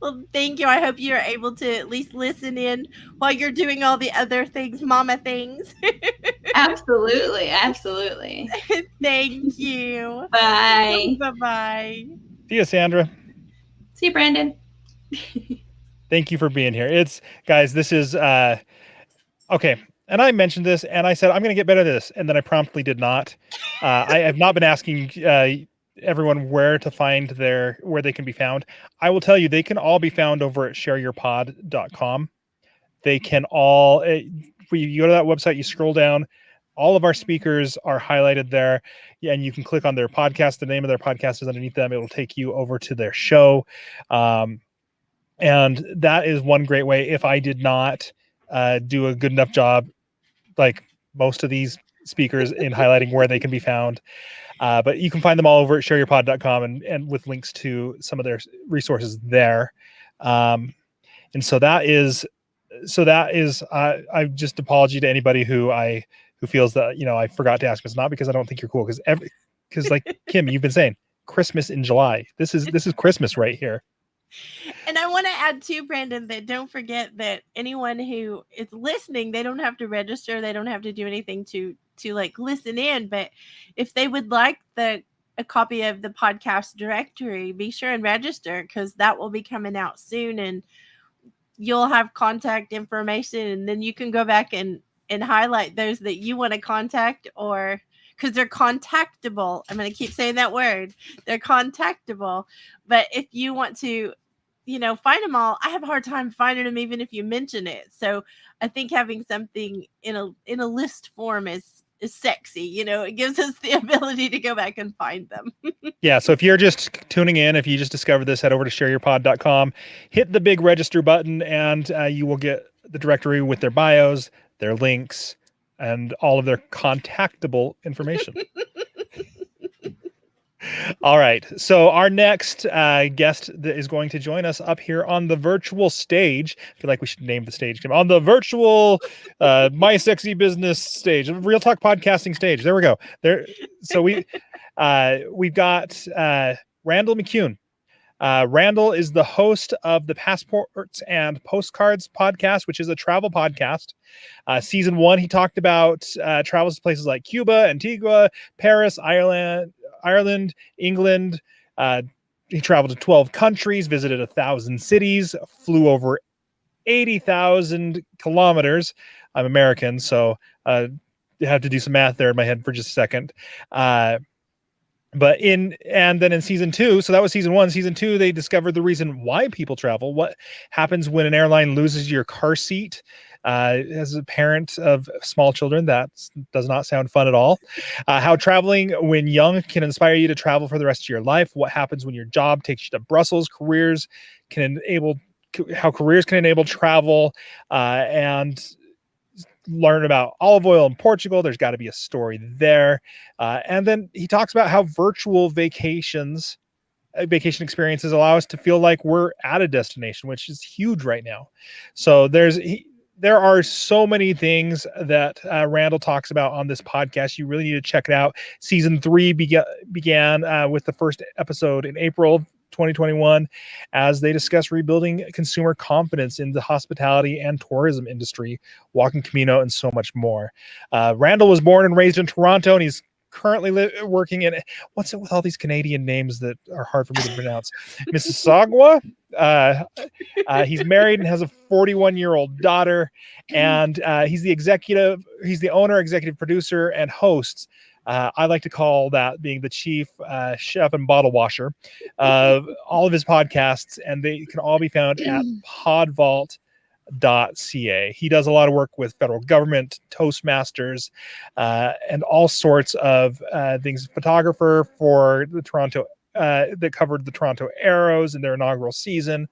S1: Well, thank you. I hope you're able to at least listen in while you're doing all the other things, mama things.
S13: Absolutely. Absolutely.
S1: Thank you.
S13: Bye.
S1: Bye-bye.
S2: See you, Sandra.
S13: See you, Brandon.
S2: Thank you for being here. Guys, this is okay. And I mentioned this and I said, I'm going to get better at this. And then I promptly did not. I have not been asking everyone where to find where they can be found. I will tell you, they can all be found over at shareyourpod.com. They can all, you go to that website, you scroll down, all of our speakers are highlighted there. Yeah, and you can click on their podcast. The name of their podcast is underneath them. It will take you over to their show. And that is one great way. If I did not do a good enough job, like most of these speakers, in highlighting where they can be found. But you can find them all over at shareyourpod.com and with links to some of their resources there. And so that is I just apology to anybody who feels that, I forgot to ask. It's not because I don't think you're cool, because like Kim, you've been saying Christmas in July. This is Christmas right here.
S1: And I want to add too, Brandon, that don't forget that anyone who is listening, they don't have to register. They don't have to do anything to like listen in. But if they would like a copy of the podcast directory, be sure and register, because that will be coming out soon, and you'll have contact information, and then you can go back and highlight those that you want to contact, or because they're contactable. I'm going to keep saying that word. They're contactable. But if you want to, find them all, I have a hard time finding them even if you mention it. So I think having something in a list form is sexy. It gives us the ability to go back and find them.
S2: Yeah. So if you're just tuning in, if you just discovered this, head over to shareyourpod.com, hit the big register button, and you will get the directory with their bios, their links, and all of their contactable information. All right. So our next guest that is going to join us up here on the virtual stage. I feel like we should name the stage on the virtual My Sexy Business stage, Real Talk Podcasting stage. There we go. So we've got Randall McCune. Randall is the host of the Passports and Postcards podcast, which is a travel podcast. Season 1, he talked about travels to places like Cuba, Antigua, Paris, Ireland, England. He traveled to 12 countries, visited 1,000 cities, flew over 80,000 kilometers. I'm American, so I have to do some math there in my head for just a second. And then in season 2, so that was season 1. Season 2, they discovered the reason why people travel. What happens when an airline loses your car seat? As a parent of small children, that does not sound fun at all. How traveling when young can inspire you to travel for the rest of your life. What happens when your job takes you to Brussels? How careers can enable travel, and learn about olive oil in Portugal. There's got to be a story there. And then he talks about how virtual vacation experiences allow us to feel like we're at a destination, which is huge right now. So there are so many things that Randall talks about on this podcast. You really need to check it out. Season 3 began with the first episode in April 2021, as they discuss rebuilding consumer confidence in the hospitality and tourism industry, walking Camino, and so much more. Randall was born and raised in Toronto, and he's currently working in, what's it with all these Canadian names that are hard for me to pronounce? Mississauga. He's married and has a 41-year-old daughter, and he's the owner, executive producer, and host. I like to call that being the chief chef and bottle washer of all of his podcasts, and they can all be found at podvault.com. He does a lot of work with federal government, Toastmasters, and all sorts of things. Photographer for the Toronto, that covered the Toronto Arrows in their inaugural season.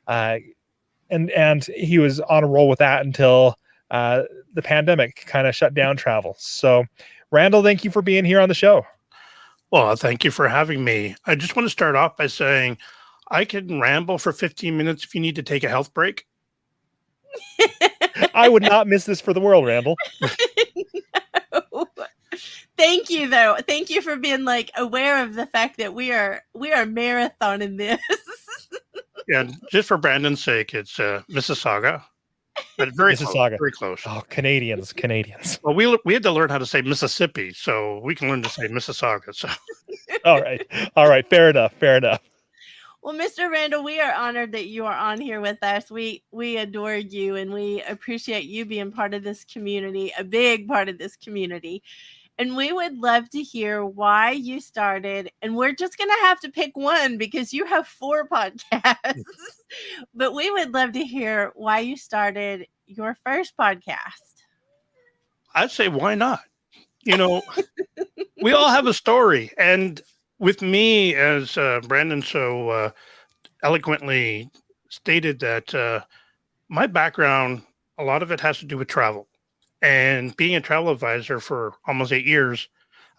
S2: And he was on a roll with that until the pandemic kind of shut down travel. So, Randall, thank you for being here on the show.
S14: Well, thank you for having me. I just want to start off by saying I can ramble for 15 minutes if you need to take a health break.
S2: I would not miss this for the world, Randall.
S1: No. Thank you, though. Thank you for being like aware of the fact that we are marathoning this.
S14: Yeah, just for Brandon's sake, it's Mississauga, but very
S2: Mississauga.
S14: Close, very close.
S2: Oh, Canadians.
S14: Well, we had to learn how to say Mississippi, so we can learn to say Mississauga. So,
S2: all right, fair enough.
S1: Well, Mr. Randall, we are honored that you are on here with us. We adore you, and we appreciate you being part of this community, a big part of this community. And we would love to hear why you started. And we're just going to have to pick one because you have 4 podcasts. But we would love to hear why you started your first podcast.
S14: I'd say, why not? You know, we all have a story. And with me, as Brandon so eloquently stated, that my background, a lot of it has to do with travel. And being a travel advisor for almost 8 years,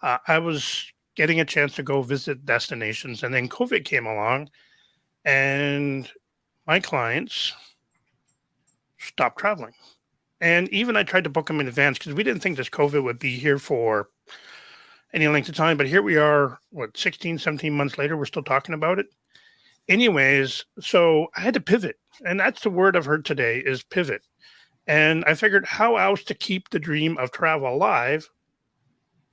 S14: I was getting a chance to go visit destinations. And then COVID came along, and my clients stopped traveling. And even I tried to book them in advance because we didn't think this COVID would be here for any length of time. But here we are, 16, 17 months later, we're still talking about it. Anyways, so I had to pivot. And that's the word I've heard today is pivot. And I figured how else to keep the dream of travel alive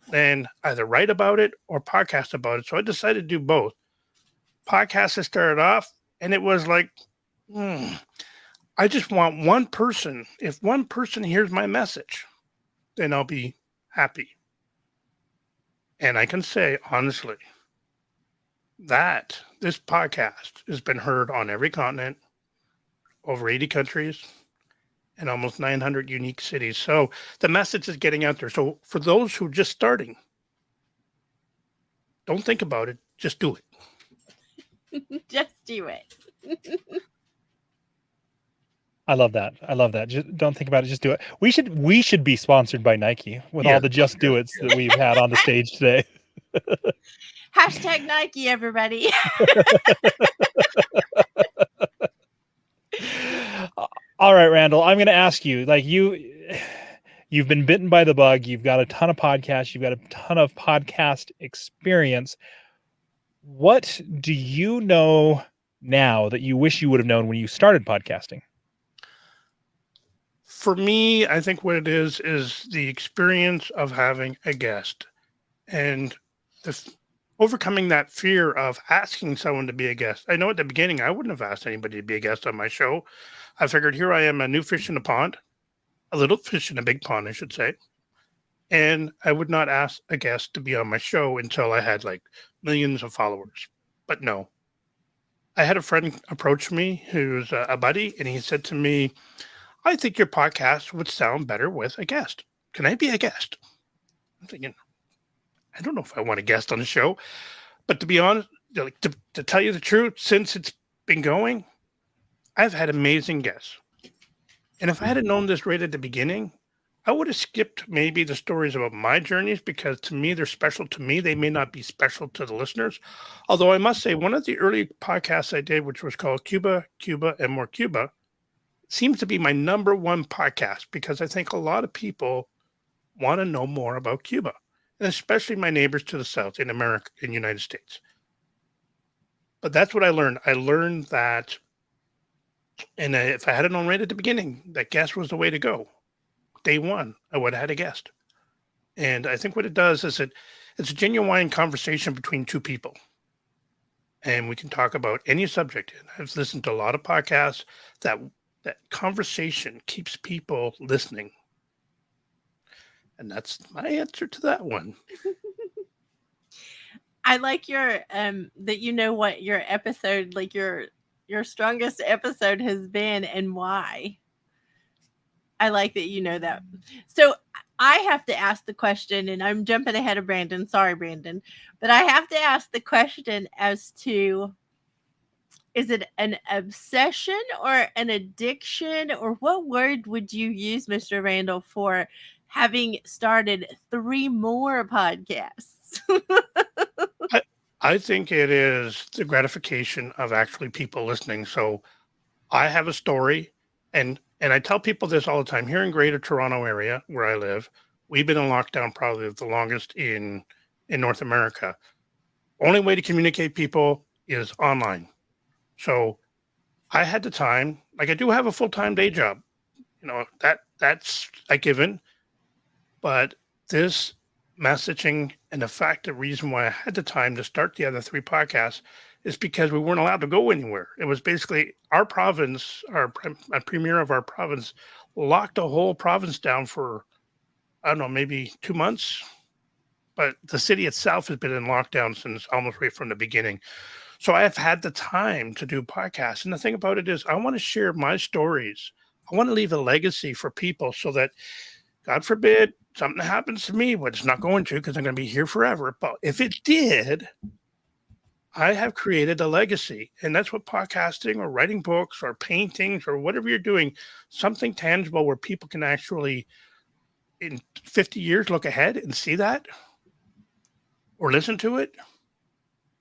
S14: than either write about it or podcast about it. So I decided to do both. Podcasts that started off, and it was like, I just want one person. If one person hears my message, then I'll be happy. And I can say, honestly, that this podcast has been heard on every continent, over 80 countries, and almost 900 unique cities. So the message is getting out there. So for those who are just starting, don't think about it. Just do it.
S1: Just do it.
S2: I love that. Just don't think about it. Just do it. We should be sponsored by Nike with all the just do it's that we've had on the stage today.
S1: Hashtag Nike, everybody.
S2: All right, Randall, I'm going to ask you, like you've been bitten by the bug. You've got a ton of podcasts. You've got a ton of podcast experience. What do you know now that you wish you would have known when you started podcasting?
S14: For me, I think what it is the experience of having a guest and overcoming that fear of asking someone to be a guest. I know at the beginning, I wouldn't have asked anybody to be a guest on my show. I figured here I am, a new fish in a pond, a little fish in a big pond, I should say. And I would not ask a guest to be on my show until I had like millions of followers. But no, I had a friend approach me who's a buddy, and he said to me, I think your podcast would sound better with a guest. Can I be a guest? I'm thinking, I don't know if I want a guest on the show. But to be honest, like, to tell you the truth, since it's been going, I've had amazing guests. And if I had known this right at the beginning, I would have skipped maybe the stories about my journeys because to me, they're special to me. They may not be special to the listeners. Although I must say, one of the early podcasts I did, which was called Cuba, and More Cuba, seems to be my number one podcast because I think a lot of people want to know more about Cuba, and especially my neighbors to the south in America, in the United States. But that's what I learned. I learned that, and if I had known right at the beginning that guest was the way to go, day one, I would have had a guest. And I think what it does is it's a genuine conversation between two people. And we can talk about any subject. And I've listened to a lot of podcasts that conversation keeps people listening. And that's my answer to that one.
S1: I like your that you know what your episode, like your strongest episode has been and why. I like that you know that. So I have to ask the question, and I'm jumping ahead of Branden. Sorry, Branden. But I have to ask the question as to, is it an obsession or an addiction, or what word would you use, Mr. Randall, for having started 3 more podcasts?
S14: I think it is the gratification of actually people listening. So I have a story, and I tell people this all the time. Here in Greater Toronto area, where I live, we've been in lockdown probably the longest in North America. Only way to communicate people is online. So I had the time, like I do have a full-time day job, that's a given. But this messaging and the reason why I had the time to start the other 3 podcasts is because we weren't allowed to go anywhere. It was basically our province, a premier of our province locked the whole province down for, I don't know, maybe 2 months. But the city itself has been in lockdown since almost right from the beginning. So I have had the time to do podcasts. And the thing about it is I want to share my stories. I want to leave a legacy for people so that, God forbid, something happens to me, but it's not going to, because I'm going to be here forever. But if it did, I have created a legacy. And that's what podcasting or writing books or paintings or whatever you're doing, something tangible where people can actually, in 50 years, look ahead and see that or listen to it.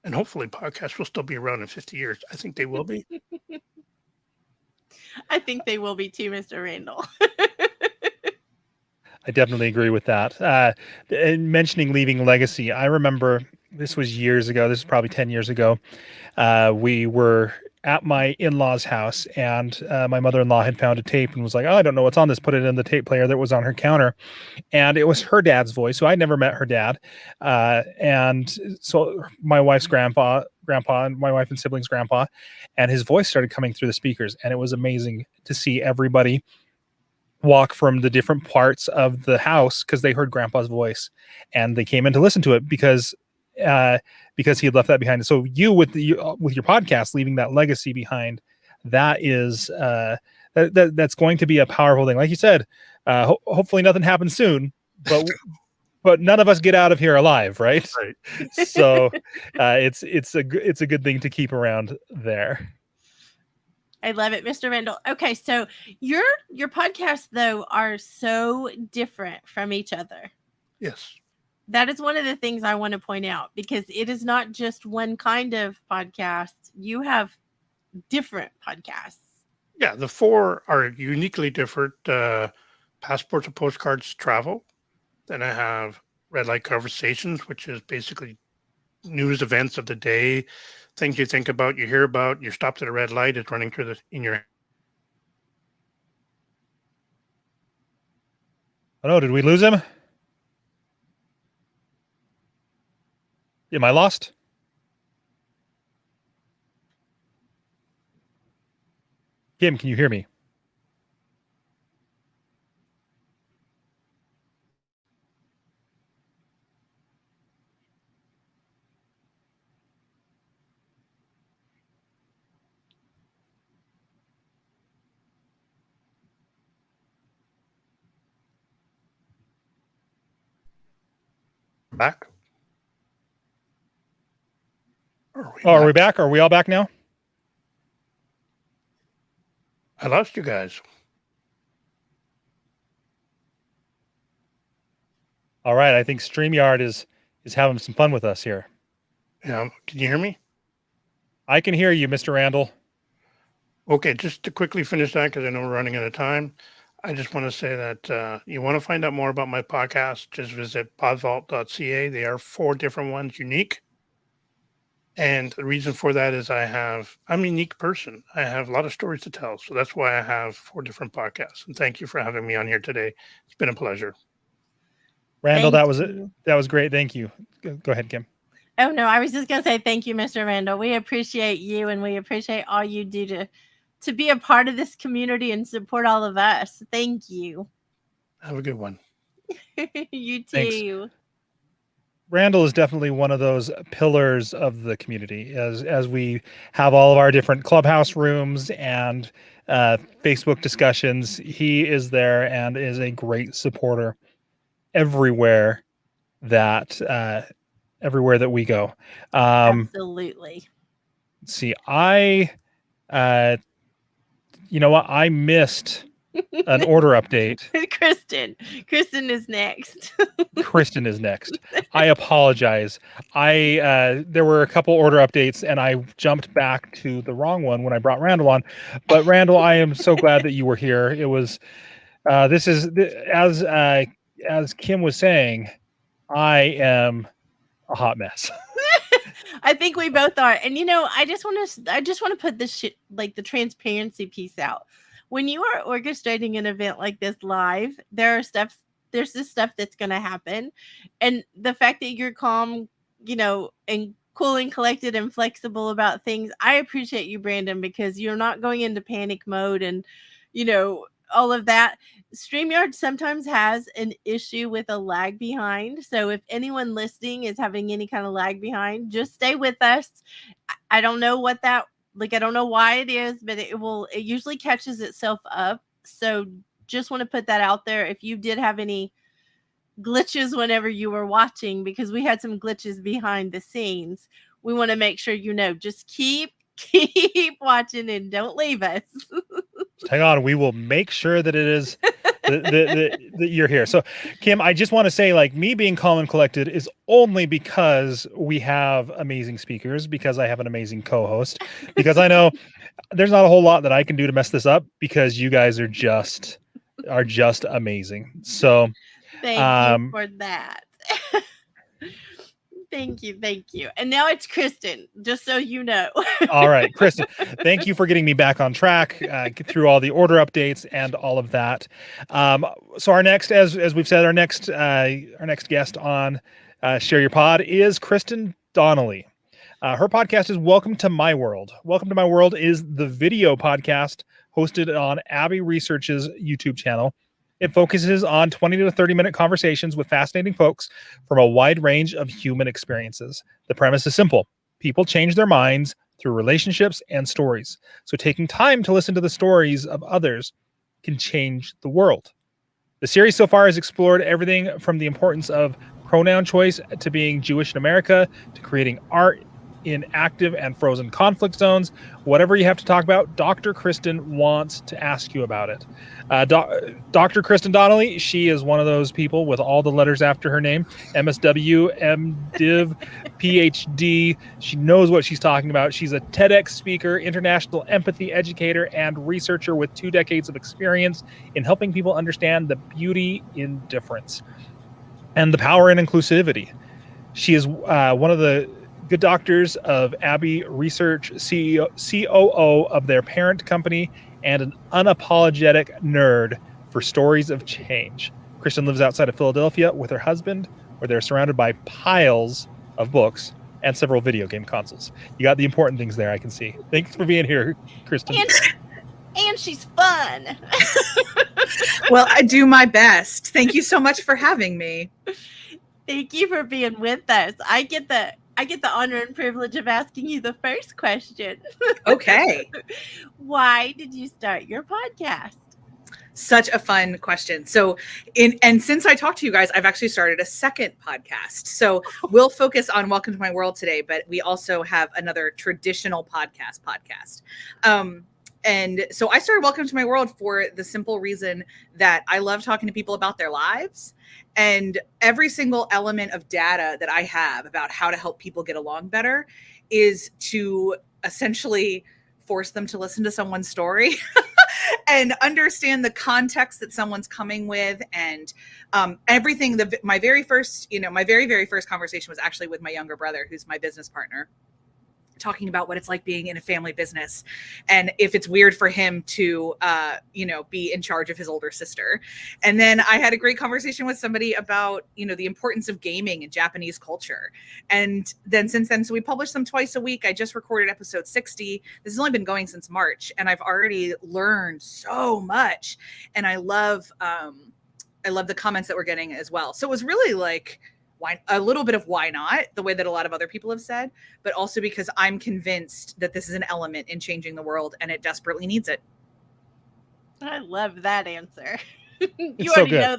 S14: And hopefully podcasts will still be around in 50 years. I think they will be.
S1: I think they will be too, Mr. Randall.
S2: I definitely agree with that. And mentioning leaving legacy, I remember this was years ago. This is probably 10 years ago. We were at my in-laws' house, and my mother-in-law had found a tape and was like, "Oh, I don't know what's on this." Put it in the tape player that was on her counter, and it was her dad's voice. So I'd never met her dad, and so my wife's grandpa, and my wife and siblings' grandpa, and his voice started coming through the speakers, and it was amazing to see everybody walk from the different parts of the house because they heard grandpa's voice, and they came in to listen to it because he had left that behind. So you with your podcast, leaving that legacy behind, that is that's going to be a powerful thing. Like you said, hopefully nothing happens soon, but none of us get out of here alive, right?
S14: Right.
S2: So it's a good thing to keep around there.
S1: I love it, Mr. Randall. Okay, so your podcasts, though, are so different from each other.
S14: Yes.
S1: That is one of the things I want to point out, because it is not just one kind of podcast. You have different podcasts.
S14: Yeah, the 4 are uniquely different. Passports and Postcards Travel. Then I have Red Light Conversations, which is basically news events of the day, things you think about, you hear about, you stopped at a red light, it's running through in your.
S2: Oh, did we lose him? Am I lost? Kim, can you hear me?
S14: Back?
S2: Are we back? Are we all back now?
S14: I lost you guys.
S2: All right, I think StreamYard is having some fun with us here.
S14: Yeah, can you hear me?
S2: I can hear you, Mr. Randall.
S14: Okay, just to quickly finish that, because I know we're running out of time. I just want to say that you want to find out more about my podcast, just visit podvault.ca. They are 4 different ones, unique. And the reason for that is I'm a unique person. I have a lot of stories to tell. So that's why I have 4 different podcasts. And thank you for having me on here today. It's been a pleasure.
S2: Randall, that was great. Thank you. Go ahead, Kim.
S1: Oh, no, I was just going to say thank you, Mr. Randall. We appreciate you, and we appreciate all you do to be a part of this community and support all of us. Thank you.
S14: Have a good one.
S1: You too.
S2: Thanks. Randall is definitely one of those pillars of the community. As we have all of our different clubhouse rooms and Facebook discussions, he is there and is a great supporter everywhere that we go.
S1: Absolutely.
S2: Let's see, you know what? I missed an order update.
S1: Kristen is next.
S2: Kristen is next. I apologize. There were a couple order updates and I jumped back to the wrong one when I brought Randall on. But Randall, I am so glad that you were here. It was as Kim was saying, I am a hot mess.
S1: I think we both are. And I just want to put this shit, like the transparency piece out. When you are orchestrating an event like this live, there's this stuff that's going to happen. And the fact that you're calm, and cool and collected and flexible about things, I appreciate you, Branden, because you're not going into panic mode and, all of that. StreamYard sometimes has an issue with a lag behind. So if anyone listening is having any kind of lag behind, just stay with us. I don't know what that, I don't know why it is, but it usually catches itself up. So just want to put that out there. If you did have any glitches whenever you were watching, because we had some glitches behind the scenes, we want to make sure just keep watching and don't leave us.
S2: Hang on, we will make sure that it is that you're here. So, Kim, I just want to say, me being calm and collected is only because we have amazing speakers, because I have an amazing co-host, because I know there's not a whole lot that I can do to mess this up, because you guys are just amazing. So,
S1: thank you for that. Thank you. And now it's Kristen, just so you know.
S2: All right, Kristen, thank you for getting me back on track, through all the order updates and all of that. So our next, as we've said, our next guest on Share Your Pod is Kristen Donnelly. Her podcast is Welcome to My World. Welcome to My World is the video podcast hosted on Abby Research's YouTube channel. It focuses on 20 to 30-minute conversations with fascinating folks from a wide range of human experiences. The premise is simple. People change their minds through relationships and stories. So taking time to listen to the stories of others can change the world. The series so far has explored everything from the importance of pronoun choice to being Jewish in America, to creating art in active and frozen conflict zones. Whatever you have to talk about, Dr. Kristen wants to ask you about it. Dr. Kristen Donnelly, she is one of those people with all the letters after her name, MSW, MDiv, PhD. She knows what she's talking about. She's a TEDx speaker, international empathy educator, and researcher with 2 decades of experience in helping people understand the beauty in difference and the power in inclusivity. She is one of the good doctors of Abby Research, COO of their parent company, and an unapologetic nerd for stories of change. Kristen lives outside of Philadelphia with her husband, where they're surrounded by piles of books and several video game consoles. You got the important things there, I can see. Thanks for being here, Kristen.
S1: And she's fun.
S15: Well, I do my best. Thank you so much for having me.
S1: Thank you for being with us. I get the honor and privilege of asking you the first question.
S15: Okay.
S1: Why did you start your podcast?
S15: Such a fun question. So, since I talked to you guys, I've actually started a second podcast. So we'll focus on Welcome to My World today, but we also have another traditional podcast. And so I started Welcome to My World for the simple reason that I love talking to people about their lives. And every single element of data that I have about how to help people get along better is to essentially force them to listen to someone's story and understand the context that someone's coming with, and everything. My very first conversation was actually with my younger brother, who's my business partner, talking about what it's like being in a family business and if it's weird for him to, be in charge of his older sister. And then I had a great conversation with somebody about, the importance of gaming in Japanese culture. And then since then, so we publish them twice a week. I just recorded episode 60. This has only been going since March, and I've already learned so much. And I love the comments that we're getting as well. So it was really like, a little bit of why not, the way that a lot of other people have said, but also because I'm convinced that this is an element in changing the world and it desperately needs it.
S1: I love that answer. You
S2: It's so
S1: already
S2: good.
S1: know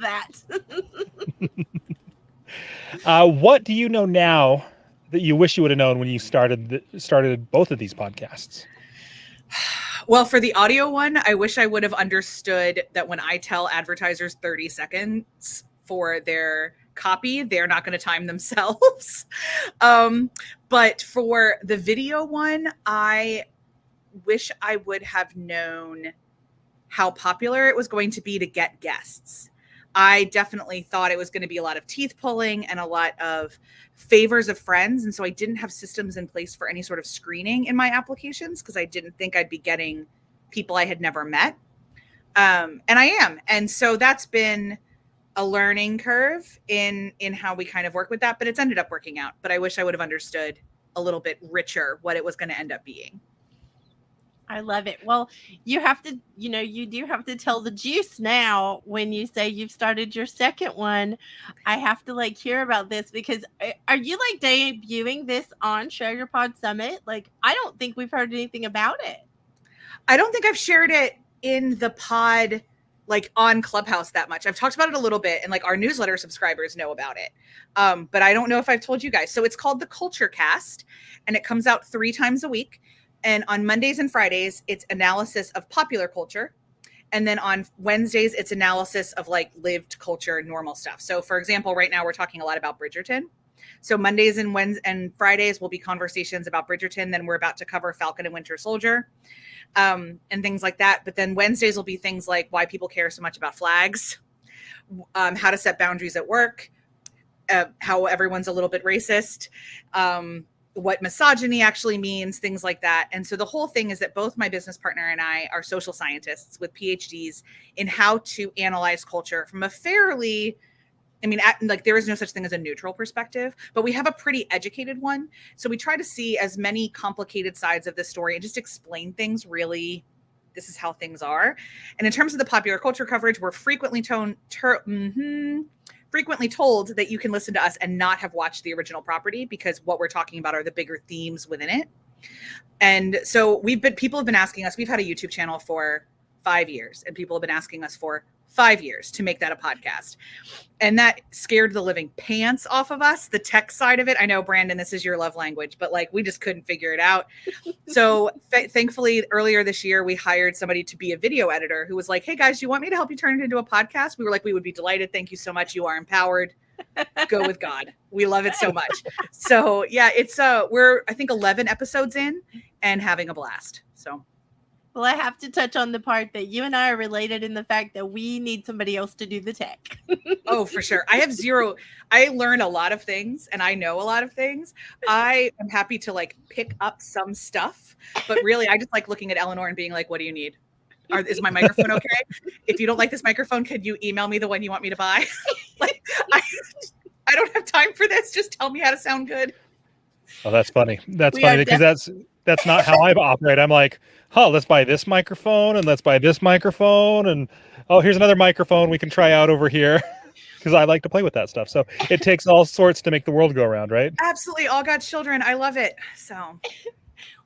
S1: that.
S2: What do you know now that you wish you would have known when you started both of these podcasts?
S15: Well, for the audio one, I wish I would have understood that when I tell advertisers 30 seconds for their copy, they're not going to time themselves. But for the video one, I wish I would have known how popular it was going to be to get guests. I definitely thought it was going to be a lot of teeth pulling and a lot of favors of friends. And so I didn't have systems in place for any sort of screening in my applications because I didn't think I'd be getting people I had never met. And I am. And so that's been a learning curve in how we kind of work with that, but it's ended up working out. But I wish I would have understood a little bit richer what it was going to end up being.
S1: I love it. Well, you do have to tell the juice now when you say you've started your second one. I have to hear about this because are you debuting this on Share Your Pod Summit? I don't think we've heard anything about it.
S15: I don't think I've shared it in the pod, on Clubhouse that much. I've talked about it a little bit and our newsletter subscribers know about it. But I don't know if I've told you guys. So it's called the Culture Cast and it comes out 3 times a week. And on Mondays and Fridays, it's analysis of popular culture. And then on Wednesdays, it's analysis of lived culture, normal stuff. So for example, right now we're talking a lot about Bridgerton. So Mondays and Fridays will be conversations about Bridgerton. Then we're about to cover Falcon and Winter Soldier and things like that. But then Wednesdays will be things like why people care so much about flags, how to set boundaries at work, how everyone's a little bit racist, what misogyny actually means, things like that. And so the whole thing is that both my business partner and I are social scientists with PhDs in how to analyze culture from a fairly, there is no such thing as a neutral perspective, but we have a pretty educated one. So we try to see as many complicated sides of the story and just explain things really, this is how things are. And in terms of the popular culture coverage, we're frequently told that you can listen to us and not have watched the original property because what we're talking about are the bigger themes within it. And so people have been asking us, we've had a YouTube channel for 5 years and people have been asking us for 5 years to make that a podcast. And that scared the living pants off of us, the tech side of it. I know, Branden, this is your love language, but we just couldn't figure it out. So thankfully, earlier this year, we hired somebody to be a video editor who was like, hey guys, do you want me to help you turn it into a podcast? We were like, we would be delighted. Thank you so much. You are empowered. Go with God. We love it so much. So yeah, it's we're I think 11 episodes in and having a blast. So
S1: well, I have to touch on the part that you and I are related in the fact that we need somebody else to do the tech.
S15: Oh, for sure. I learn a lot of things and I know a lot of things. I am happy to pick up some stuff, but really I just like looking at Eleanor and being like, what do you need? Is my microphone okay? If you don't like this microphone, could you email me the one you want me to buy? I don't have time for this. Just tell me how to sound good.
S2: Oh, that's funny. That's funny because that's not how I operate. I'm like, let's buy this microphone and let's buy this microphone. And here's another microphone we can try out over here because I like to play with that stuff. So it takes all sorts to make the world go around, right?
S15: Absolutely. All God's children. I love it. So.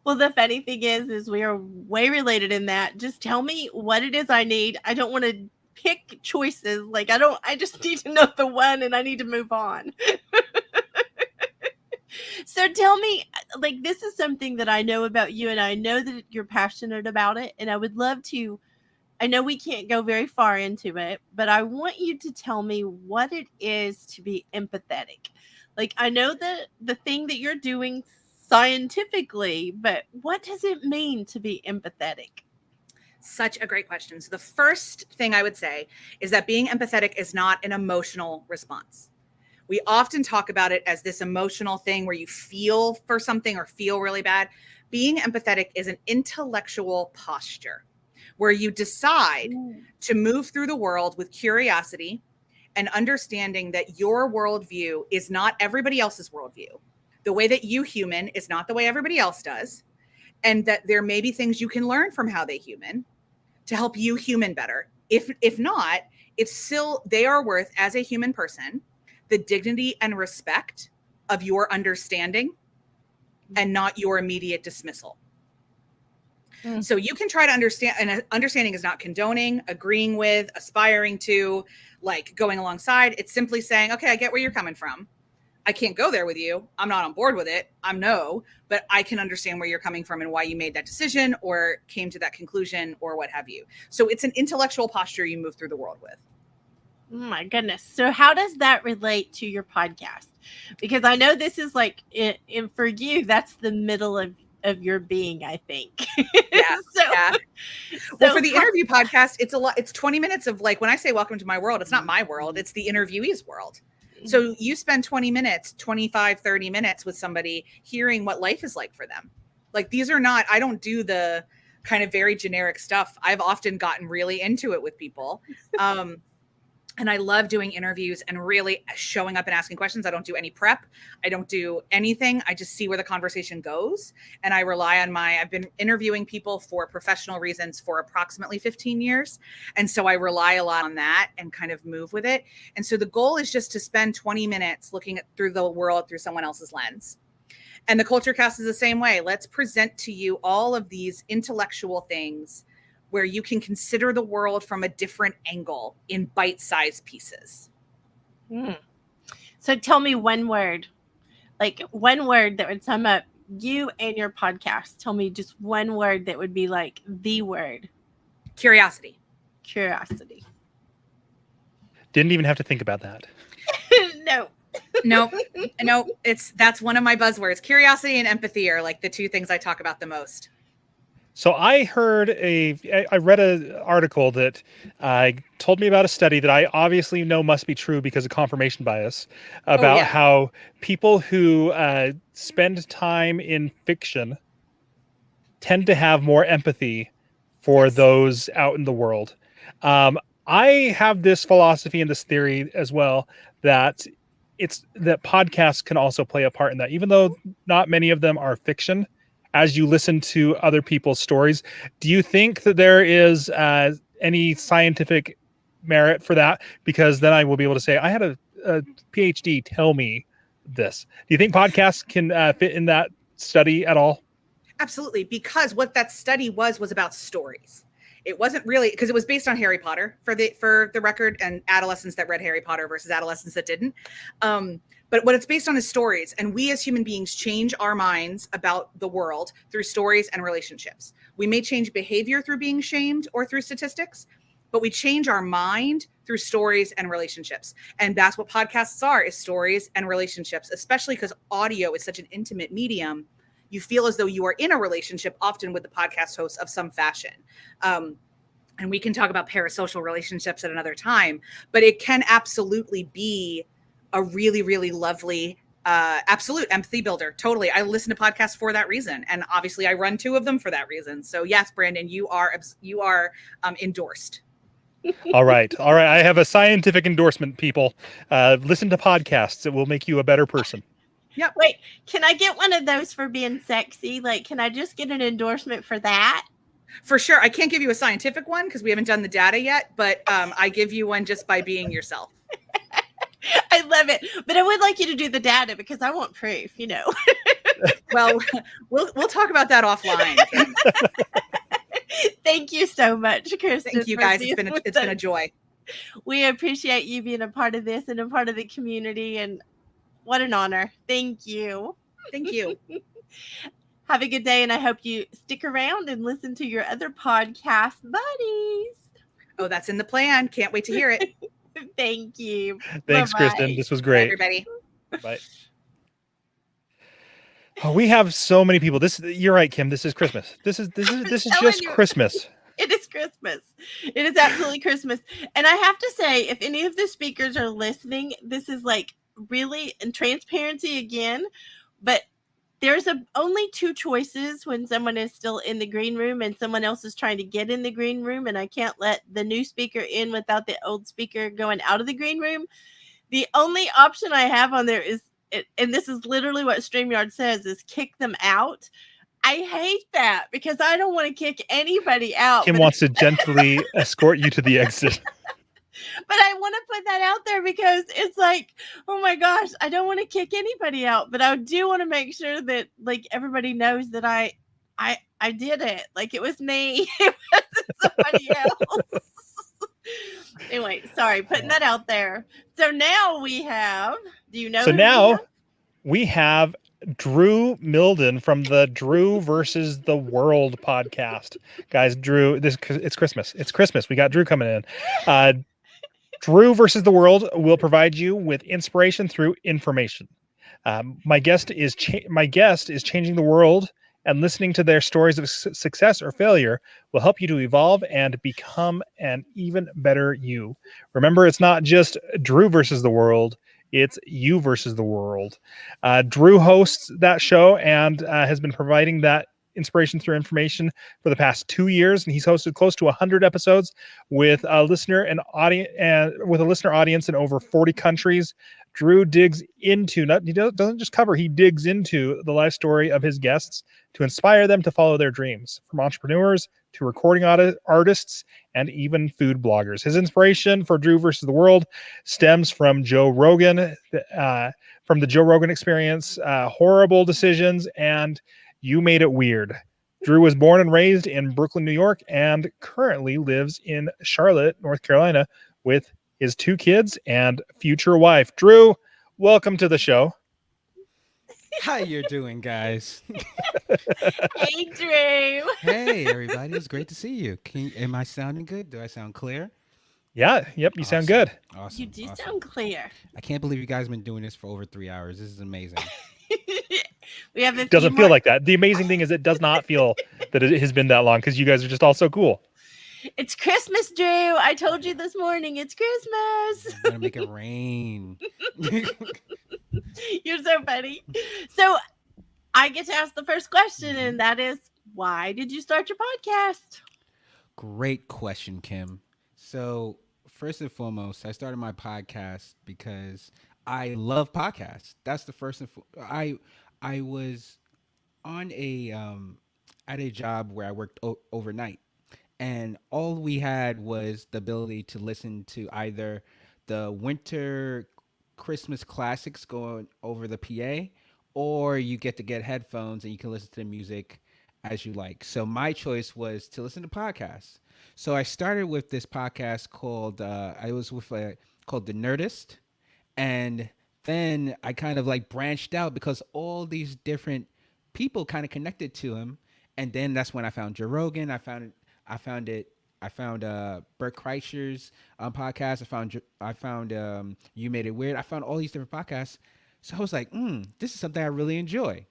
S1: Well, the funny thing is we are way related in that. Just tell me what it is I need. I don't want to pick choices. I just need to know the one and I need to move on. So tell me, this is something that I know about you and I know that you're passionate about it. And I would love to, I know we can't go very far into it, but I want you to tell me what it is to be empathetic. I know that the thing that you're doing scientifically, but what does it mean to be empathetic?
S15: Such a great question. So the first thing I would say is that being empathetic is not an emotional response. We often talk about it as this emotional thing where you feel for something or feel really bad. Being empathetic is an intellectual posture where you decide to move through the world with curiosity and understanding that your worldview is not everybody else's worldview. The way that you human is not the way everybody else does. And that there may be things you can learn from how they human to help you human better. If not, it's still, they are worth as a human person the dignity and respect of your understanding and not your immediate dismissal. So you can try to understand, and understanding is not condoning, agreeing with, aspiring to, like going alongside. It's simply saying, okay, I get where you're coming from. I can't go there with you. I'm not on board with it. But I can understand where you're coming from and why you made that decision or came to that conclusion or what have you. So it's an intellectual posture you move through the world with.
S1: Oh my goodness. So how does that relate to your podcast? Because I know this is like, for you, that's the middle of your being, I think.
S15: Yeah. Well, for the interview podcast, it's 20 minutes of, like, when I say welcome to my world, it's not my world, it's the interviewee's world. So you spend 20 minutes, 25, 30 minutes with somebody hearing what life is like for them. Like, I don't do the kind of very generic stuff. I've often gotten really into it with people. And I love doing interviews and really showing up and asking questions. I don't do any prep. I don't do anything. I just see where the conversation goes. And I rely on I've been interviewing people for professional reasons for approximately 15 years. And so I rely a lot on that and kind of move with it. And so the goal is just to spend 20 minutes looking through the world through someone else's lens. And the Culture Cast is the same way. Let's present to you all of these intellectual things where you can consider the world from a different angle in bite-sized pieces.
S1: So tell me one word that would sum up you and your podcast. Tell me just one word that would be like the word.
S15: Curiosity.
S1: Curiosity.
S2: Didn't even have to think about that.
S15: No. That's one of my buzzwords. Curiosity and empathy are like the two things I talk about the most.
S2: So I read an article that told me about a study that I obviously know must be true because of confirmation bias about how people who spend time in fiction tend to have more empathy for those out in the world. I have this philosophy and this theory as well that podcasts can also play a part in that, even though not many of them are fiction. As you listen to other people's stories, do you think that there is any scientific merit for that? Because then I will be able to say, I had a PhD tell me this. Do you think podcasts can fit in that study at all?
S15: Absolutely, because what that study was about stories. It wasn't really, because it was based on Harry Potter for the record, and adolescents that read Harry Potter versus adolescents that didn't. But what it's based on is stories. And we as human beings change our minds about the world through stories and relationships. We may change behavior through being shamed or through statistics, but we change our mind through stories and relationships. And that's what podcasts are, is stories and relationships, especially because audio is such an intimate medium. You feel as though you are in a relationship often with the podcast host of some fashion. And we can talk about parasocial relationships at another time, but it can absolutely be a really, really lovely, absolute empathy builder. Totally. I listen to podcasts for that reason. And obviously I run 2 of them for that reason. So yes, Branden, you are endorsed.
S2: All right. I have a scientific endorsement, people. Listen to podcasts. It will make you a better person.
S1: Yep. Wait, can I get one of those for being sexy? Like, can I just get an endorsement for that?
S15: For sure. I can't give you a scientific one because we haven't done the data yet, but I give you one just by being yourself.
S1: I love it. But I would like you to do the data because I want proof,
S15: Well, we'll talk about that offline.
S1: Thank you so much, Kristen.
S15: Thank you guys. It's been a joy.
S1: We appreciate you being a part of this and a part of the community, and what an honor. Thank you.
S15: Thank you.
S1: Have a good day, and I hope you stick around and listen to your other podcast buddies.
S15: Oh, that's in the plan. Can't wait to hear it.
S1: Thank you.
S2: Thanks,
S1: Bye-bye.
S2: Kristen. This was great.
S15: Bye, everybody.
S2: Bye. Oh, we have so many people. You're right, Kim. This is Christmas. This is just Christmas.
S1: It is Christmas. It is absolutely Christmas. And I have to say, if any of the speakers are listening, this is like really in transparency again, but there's only 2 choices when someone is still in the green room and someone else is trying to get in the green room, and I can't let the new speaker in without the old speaker going out of the green room. The only option I have on there is, and this is literally what StreamYard says, is kick them out. I hate that because I don't want to kick anybody out.
S2: Kim wants to gently escort you to the exit.
S1: But I want to put that out there because it's like, oh my gosh, I don't want to kick anybody out, but I do want to make sure that like everybody knows that I did it. Like it was me. It wasn't somebody else. Anyway, sorry, putting that out there. So now we have, do you know?
S2: So
S1: who
S2: now we have Drew Milden from the Drew versus the World podcast. Guys, Drew, it's Christmas. It's Christmas. We got Drew coming in. Drew versus the World will provide you with inspiration through information. My guest is changing the world, and listening to their stories of success or failure will help you to evolve and become an even better you. Remember, it's not just Drew versus the world. It's you versus the world. Drew hosts that show and has been providing that inspiration through information for the past 2 years, and he's hosted close to 100 episodes with a listener audience in over 40 countries. Drew digs into, doesn't just cover, he digs into the life story of his guests to inspire them to follow their dreams, from entrepreneurs to recording artists and even food bloggers. His inspiration for Drew versus the World stems from Joe Rogan, from the Joe Rogan Experience, Horrible Decisions, and You Made It Weird. Drew was born and raised in Brooklyn, New York, and currently lives in Charlotte, North Carolina, with his 2 kids and future wife. Drew, welcome to the show.
S16: How you doing, guys?
S1: Hey, Drew.
S16: Hey, everybody. It's great to see you. Am I sounding good? Do I sound clear?
S2: Yeah. Yep. You sound good.
S16: Awesome.
S1: You do sound clear.
S16: I can't believe you guys have been doing this for over 3 hours. This is amazing.
S1: We have
S2: It doesn't feel like that. The amazing thing is it does not feel that it has been that long because you guys are just all so cool.
S1: It's Christmas, Drew. I told you this morning. It's Christmas.
S16: I'm gonna make it rain.
S1: You're so funny. So I get to ask the first question, and that is, why did you start your podcast?
S16: Great question, Kim. So first and foremost, I started my podcast because I love podcasts. That's the first and I was on at a job where I worked overnight, and all we had was the ability to listen to either the winter Christmas classics going over the PA, or you get to get headphones and you can listen to the music as you like. So my choice was to listen to podcasts. So I started with this podcast called called The Nerdist, and then I kind of like branched out because all these different people kind of connected to him, and then that's when I found Joe Rogan. I found Bert Kreischer's podcast. I found You Made It Weird. I found all these different podcasts. So I was like, this is something I really enjoy.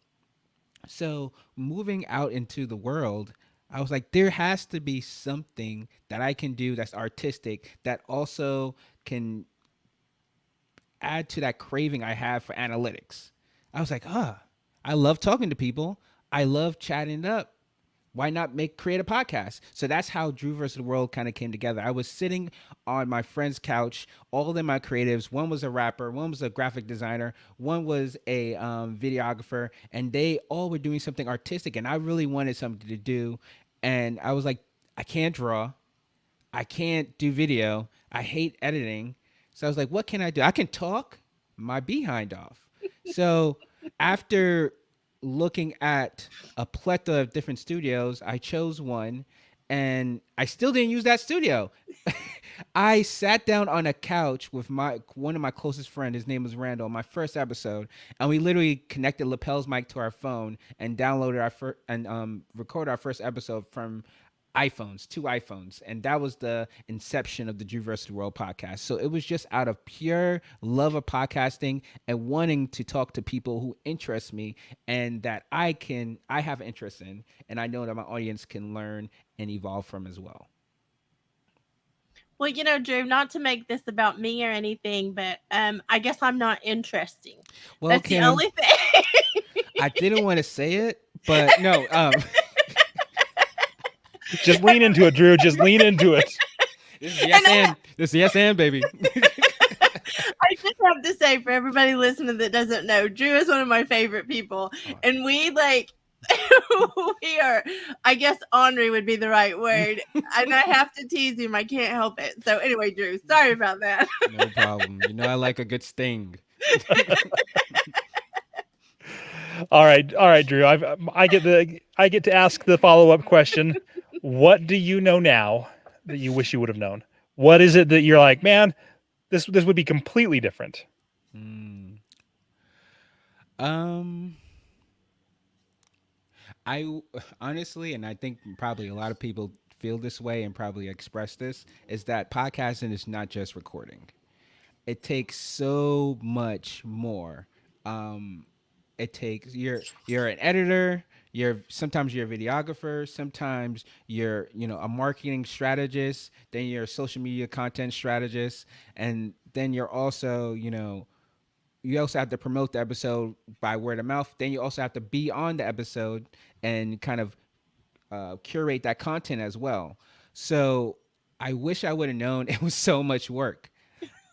S16: So moving out into the world, I was like, there has to be something that I can do that's artistic that also can add to that craving I have for analytics. I was like, I love talking to people. I love chatting it up. Why not create a podcast? So that's how Drew versus the World kind of came together. I was sitting on my friend's couch, all of them are creatives. One was a rapper, one was a graphic designer, one was a videographer, and they all were doing something artistic. And I really wanted something to do. And I was like, I can't draw. I can't do video. I hate editing. So I was like, what can I do? I can talk my behind off. So after looking at a plethora of different studios, I chose one, and I still didn't use that studio. I sat down on a couch with one of my closest friends. His name was Randall. My first episode, and we literally connected lapels mic to our phone and downloaded recorded our first episode from two iPhones, and that was the inception of the Drew vs. the World podcast. So it was just out of pure love of podcasting and wanting to talk to people who interest me and that I have interest in, and I know that my audience can learn and evolve from as well.
S1: Well, Drew, not to make this about me or anything, but I guess I'm not interesting.
S16: Well,
S1: that's
S16: Kim,
S1: the only thing.
S16: I didn't want to say it, but no.
S2: Just lean into it, Drew. Just lean into it.
S16: This is yes and baby.
S1: I just have to say, for everybody listening that doesn't know, Drew is one of my favorite people, and we we are, I guess ornery would be the right word. And I have to tease him. I can't help it. So anyway, Drew, sorry about that.
S16: No problem. You know I like a good sting.
S2: All right, Drew. I get to ask the follow-up question. What do you know now that you wish you would have known? What is it that you're like, man, this would be completely different?
S16: I honestly, and I think probably a lot of people feel this way and probably express this, is that podcasting is not just recording. It takes so much more. It takes you're an editor, sometimes you're a videographer, sometimes you're a marketing strategist, then you're a social media content strategist, and then you're also you also have to promote the episode by word of mouth. Then you also have to be on the episode and kind of curate that content as well. So I wish I would have known it was so much work.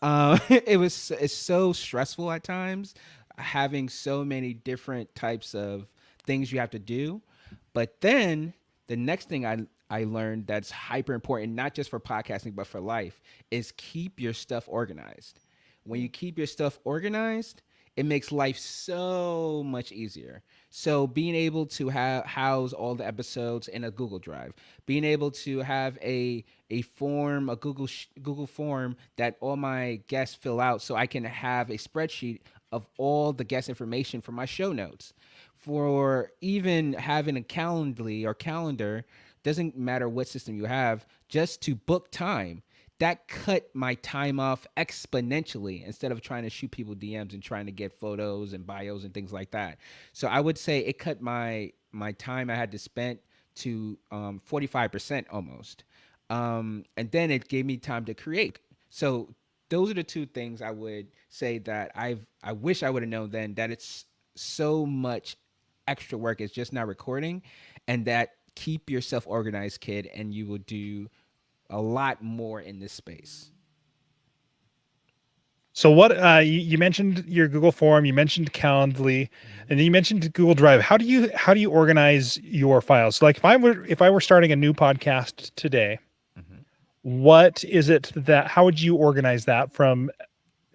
S16: It's so stressful at times, having so many different types of things you have to do. But then the next thing I learned that's hyper important, not just for podcasting, but for life, is keep your stuff organized. When you keep your stuff organized, it makes life so much easier. So being able to house all the episodes in a Google Drive, being able to have a form, a Google form that all my guests fill out, so I can have a spreadsheet of all the guest information for my show notes. For even having a calendar, doesn't matter what system you have, just to book time. That cut my time off exponentially instead of trying to shoot people DMs and trying to get photos and bios and things like that. So I would say it cut my time I had to spend to 45% almost. And then it gave me time to create. So those are the two things I would say that I wish I would have known then, that it's so much extra work. It's just not recording, and that keep yourself organized, kid, and you will do a lot more in this space.
S2: So what you mentioned your Google form, you mentioned Calendly, and then you mentioned Google Drive. How do you organize your files? So like if I were starting a new podcast today, what is it how would you organize that from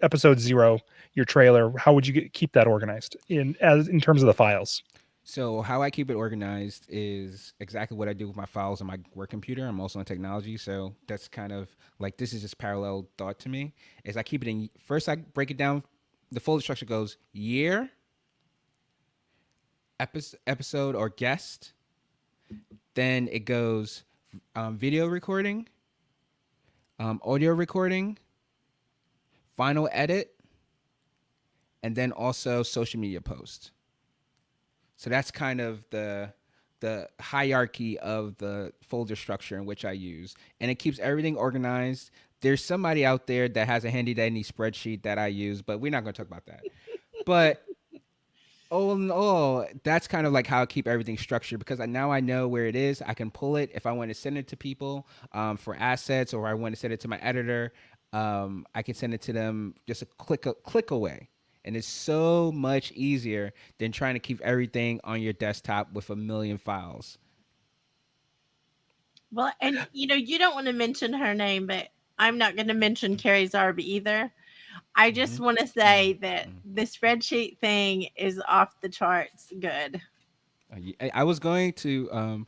S2: episode 0, your trailer? How would you keep that organized in terms of the files?
S16: So how I keep it organized is exactly what I do with my files on my work computer. I'm also in technology, so that's kind of like, this is just parallel thought to me. Is I keep it in, first I break it down. The folder structure goes year, episode or guest. Then it goes video recording, audio recording, final edit, and then also social media post. So that's kind of the hierarchy of the folder structure in which I use. And it keeps everything organized. There's somebody out there that has a handy dandy spreadsheet that I use, but we're not going to talk about that. But all in all, that's kind of like how I keep everything structured, because now I know where it is. I can pull it if I want to send it to people for assets, or I want to send it to my editor. I can send it to them just a click away. And it's so much easier than trying to keep everything on your desktop with a million files.
S1: Well, and you don't want to mention her name, but I'm not going to mention Carrie Zarb either. I just want to say that the spreadsheet thing is off the charts good.
S16: I was going to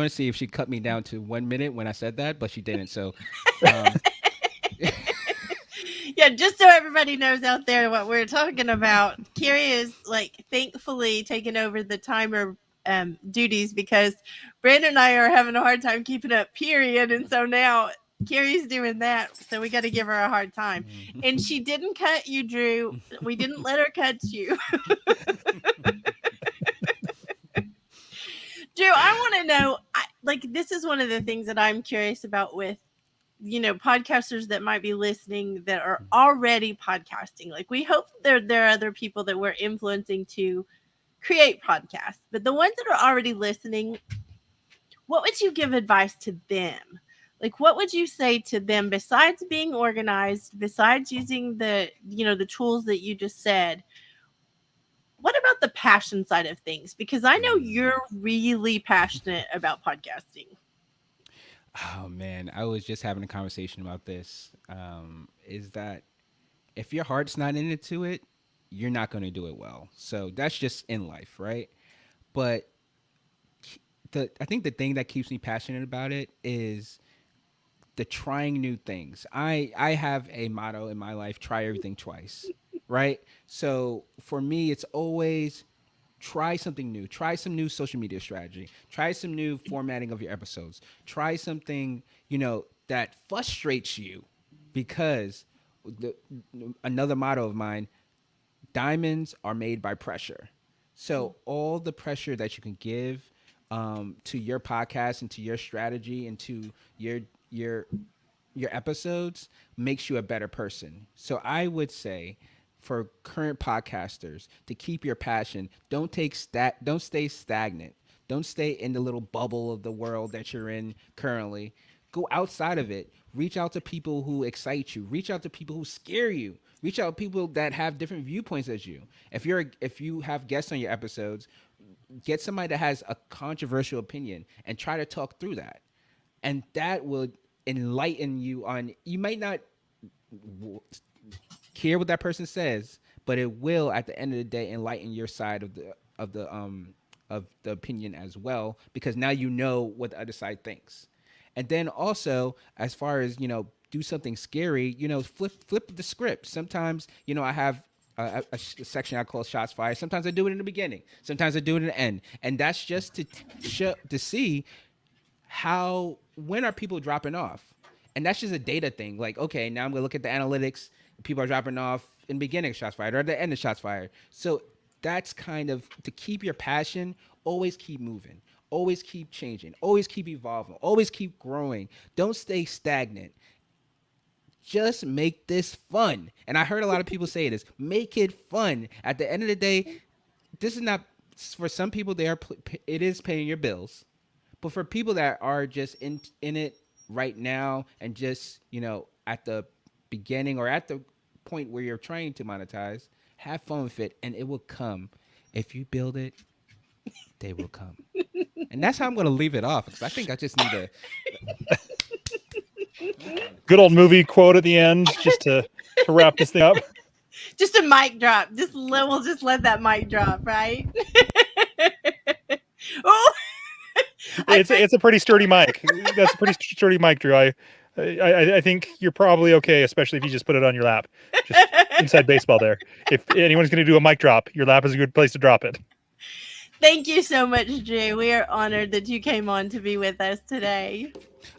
S16: see if she cut me down to 1 minute when I said that, but she didn't. So
S1: yeah, just so everybody knows out there what we're talking about, Carrie is thankfully taking over the timer duties, because Brandon and I are having a hard time keeping up, period. And so now Carrie's doing that, so we got to give her a hard time. And she didn't cut you, Drew. We didn't let her cut you. Drew, I want to know, this is one of the things that I'm curious about with podcasters that might be listening that are already podcasting. We hope there are other people that we're influencing to create podcasts, but the ones that are already listening, what would you give advice to them? What would you say to them besides being organized, besides using the tools that you just said? What about the passion side of things, because I know you're really passionate about podcasting.
S16: Oh man, I was just having a conversation about this. Is that if your heart's not into it, you're not going to do it well. So that's just in life, right? But I think the thing that keeps me passionate about it is the trying new things. I have a motto in my life: try everything twice, right? So for me, it's always try something new. Try some new social media strategy. Try some new formatting of your episodes. Try something, that frustrates you, because another motto of mine: diamonds are made by pressure. So all the pressure that you can give to your podcast and to your strategy and to your episodes makes you a better person. So I would say, for current podcasters, to keep your passion, don't stay stagnant. Don't stay in the little bubble of the world that you're in currently. Go outside of it. Reach out to people who excite you. Reach out to people who scare you. Reach out to people that have different viewpoints as you. If you have guests on your episodes, get somebody that has a controversial opinion and try to talk through that. And that will enlighten you on, you might not care what that person says, but it will at the end of the day enlighten your side of the opinion as well, because now you know what the other side thinks. And then also, as far as, do something scary, flip the script. Sometimes, I have a section I call shots fired. Sometimes I do it in the beginning. Sometimes I do it in the end. And that's just to see when are people dropping off. And that's just a data thing. Like, okay, now I'm going to look at the analytics. People are dropping off in the beginning of shots fired or at the end of shots fired. So that's kind of to keep your passion. Always keep moving. Always keep changing. Always keep evolving. Always keep growing. Don't stay stagnant. Just make this fun. And I heard a lot of people say this: make it fun. At the end of the day, this is not, for some people, it is paying your bills. But for people that are just in it right now and just, at the beginning or at the point where you're trying to monetize, have fun with it, and it will come. If you build it, they will come. And that's how I'm going to leave it off, because I think I just need a
S2: good old movie quote at the end, just to wrap this thing up.
S1: Just a mic drop. We'll just let that mic drop, right? Oh,
S2: it's a pretty sturdy mic. That's a pretty sturdy mic, Drew. I think you're probably okay, especially if you just put it on your lap, just inside baseball there. If anyone's going to do a mic drop, your lap is a good place to drop it.
S1: Thank you so much, Drew. We are honored that you came on to be with us today.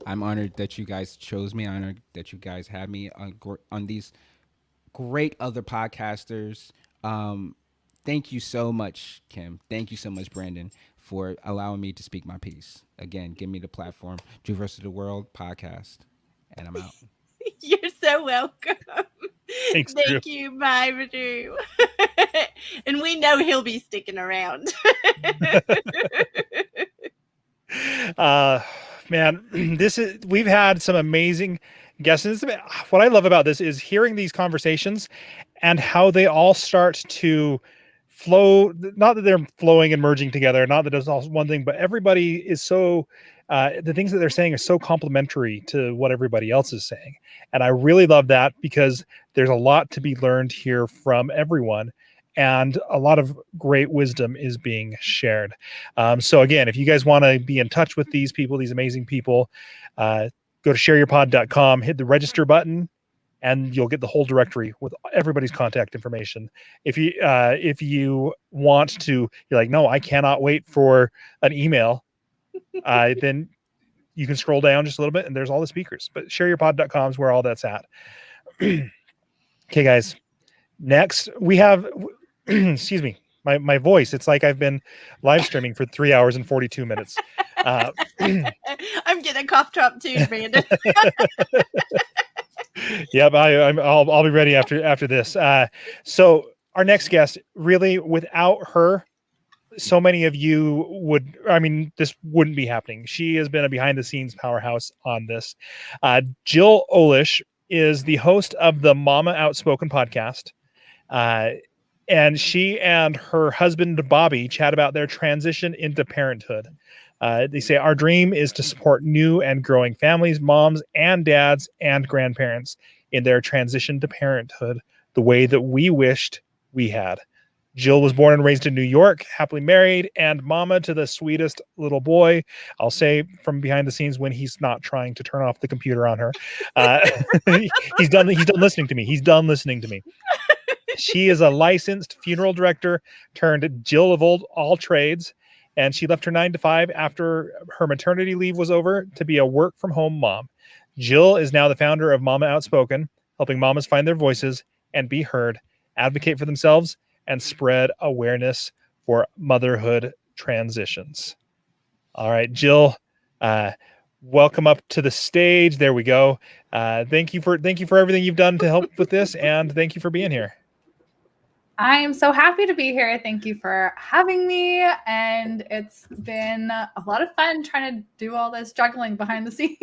S16: I'm honored that you guys chose me. Honored that you guys had me on these great other podcasters. Thank you so much, Kim. Thank you so much, Branden, for allowing me to speak my piece. Again, give me the platform. Drew versus the World podcast. And I'm out.
S1: You're so welcome.
S2: Thanks,
S1: Thank
S2: Drew.
S1: you. Bye, Drew. And we know he'll be sticking around.
S2: Man, we've had some amazing guests. What I love about this is hearing these conversations and how they all start to flow. Not that they're flowing and merging together, not that it's all one thing, but everybody is so, the things that they're saying are so complementary to what everybody else is saying. And I really love that, because there's a lot to be learned here from everyone. And a lot of great wisdom is being shared. So again, if you guys want to be in touch with these people, these amazing people, go to shareyourpod.com, hit the register button, and you'll get the whole directory with everybody's contact information. If you want to, you're like, no, I cannot wait for an email, then you can scroll down just a little bit and there's all the speakers. But shareyourpod.com is where all that's at. Okay, guys. Next, we have, excuse me, my voice. It's like I've been live streaming for 3 hours and 42 minutes.
S1: I'm getting a cough drop too, Branden.
S2: Yep, I'll be ready after this. So our next guest, really, without her, so many of you this wouldn't be happening. She has been a behind the scenes powerhouse on this. Jill Olish is the host of the Mama Outspoken podcast. and she and her husband Bobby chat about their transition into parenthood. They say, our dream is to support new and growing families, moms and dads and grandparents in their transition to parenthood the way that we wished we had. Jill was born and raised in New York, happily married, and mama to the sweetest little boy. I'll say from behind the scenes when he's not trying to turn off the computer on her. He's done listening to me. He's done listening to me. She is a licensed funeral director turned Jill of all trades, and she left her 9-to-5 after her maternity leave was over to be a work from home mom. Jill is now the founder of Mama Outspoken, helping mamas find their voices and be heard, advocate for themselves, and spread awareness for motherhood transitions. All right, Jill, welcome up to the stage. There we go. Thank you for everything you've done to help with this, and thank you for being here.
S17: I am so happy to be here. Thank you for having me. And it's been a lot of fun trying to do all this juggling behind the scenes,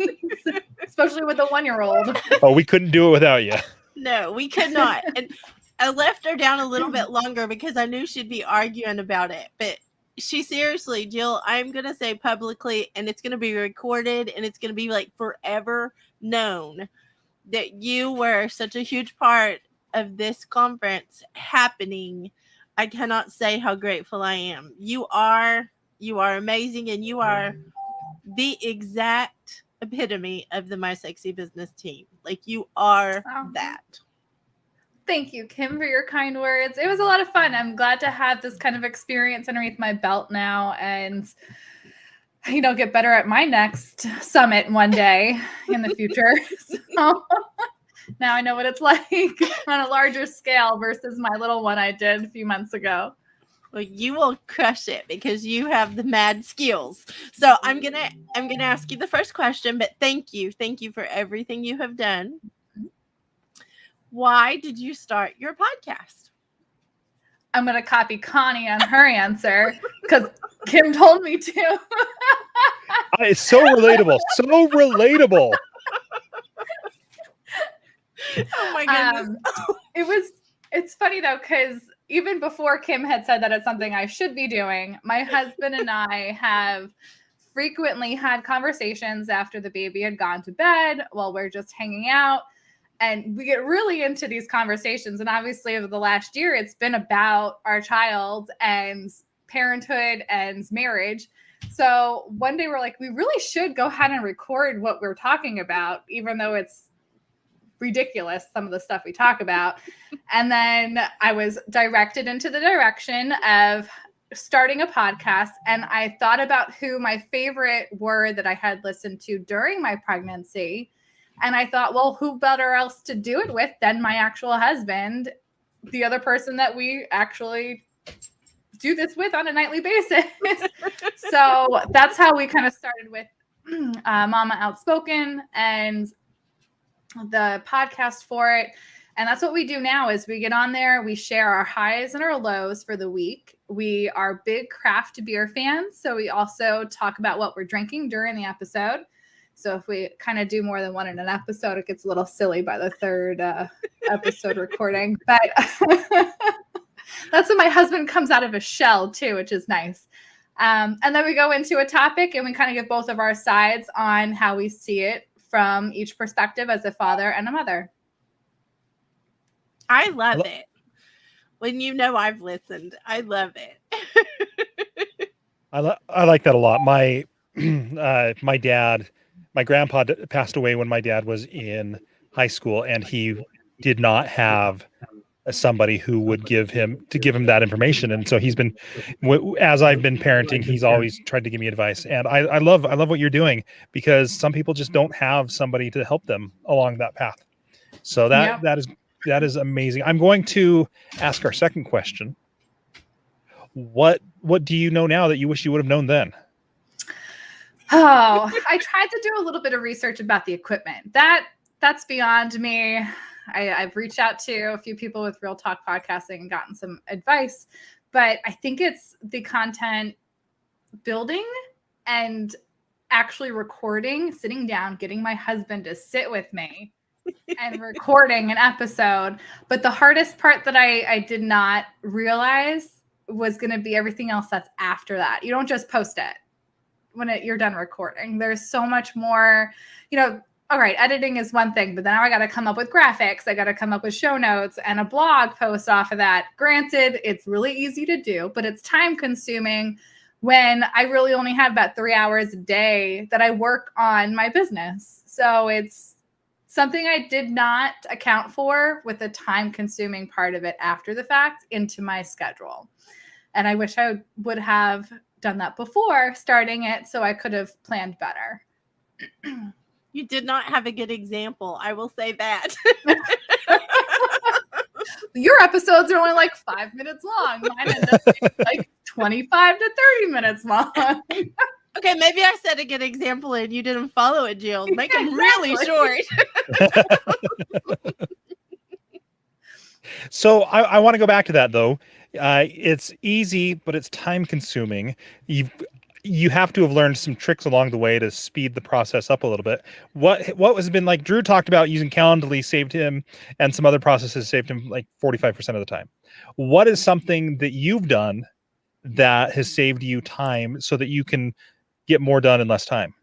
S17: especially with a 1-year-old.
S2: Oh, we couldn't do it without you.
S1: No, we could not. And I left her down a little bit longer because I knew she'd be arguing about it. But she seriously, Jill, I'm going to say publicly, and it's going to be recorded, and it's going to be like forever known that you were such a huge part of this conference happening. I cannot say how grateful I am. You are amazing, and you are the exact epitome of the My Sexy Business team. Like, you are that.
S17: Thank you, Kim, for your kind words. It was a lot of fun. I'm glad to have this kind of experience underneath my belt now, and get better at my next summit one day in the future. So now I know what it's like on a larger scale versus my little one I did a few months ago.
S1: Well, you will crush it because you have the mad skills. So I'm gonna ask you the first question, but thank you for everything you have done. Why did you start your podcast?
S17: I'm gonna copy Connie on her answer because Kim told me to.
S2: It's so relatable. So relatable.
S17: Oh my goodness. It's funny though, because even before Kim had said that it's something I should be doing, my husband and I have frequently had conversations after the baby had gone to bed while we're just hanging out. And we get really into these conversations. And obviously over the last year, it's been about our child and parenthood and marriage. So one day we're like, we really should go ahead and record what we're talking about, even though it's ridiculous, some of the stuff we talk about. And then I was directed into the direction of starting a podcast. And I thought about who my favorite were that I had listened to during my pregnancy. And I thought, well, who better else to do it with than my actual husband, the other person that we actually do this with on a nightly basis. So that's how we kind of started with Mama Outspoken and the podcast for it. And that's what we do now is we get on there, we share our highs and our lows for the week. We are big craft beer fans, so we also talk about what we're drinking during the episode. So if we kind of do more than one in an episode, it gets a little silly by the third episode recording. But that's when my husband comes out of his shell too, which is nice. And then we go into a topic and we kind of give both of our sides on how we see it from each perspective as a father and a mother.
S1: I love it. When I've listened, I love it.
S2: I like that a lot. My my dad, my grandpa passed away when my dad was in high school, and he did not have somebody who would give him that information. And so he's been, as I've been parenting, he's always tried to give me advice. And I love what you're doing, because some people just don't have somebody to help them along that path. So that is amazing. I'm going to ask our second question. What do you know now that you wish you would have known then?
S17: Oh, I tried to do a little bit of research about the equipment. That's beyond me. I've reached out to a few people with Real Talk Podcasting and gotten some advice, but I think it's the content building and actually recording, sitting down, getting my husband to sit with me and recording an episode. But the hardest part that I did not realize was going to be everything else that's after that. You don't just post it when you're done recording. There's so much more, all right, editing is one thing, but then now I got to come up with graphics. I got to come up with show notes and a blog post off of that. Granted, it's really easy to do, but it's time consuming when I really only have about 3 hours a day that I work on my business. So it's something I did not account for with the time consuming part of it after the fact into my schedule. And I wish I would have done that before starting it so I could have planned better.
S1: You did not have a good example. I will say that.
S17: Your episodes are only like 5 minutes long. Mine end up being like 25 to 30 minutes long.
S1: Okay, maybe I set a good example and you didn't follow it, Jill. Make them really short.
S2: So I want to go back to that though. It's easy, but it's time consuming. You have to have learned some tricks along the way to speed the process up a little bit. What has been like? Drew talked about using Calendly saved him, and some other processes saved him like 45% of the time. What is something that you've done that has saved you time so that you can get more done in less time?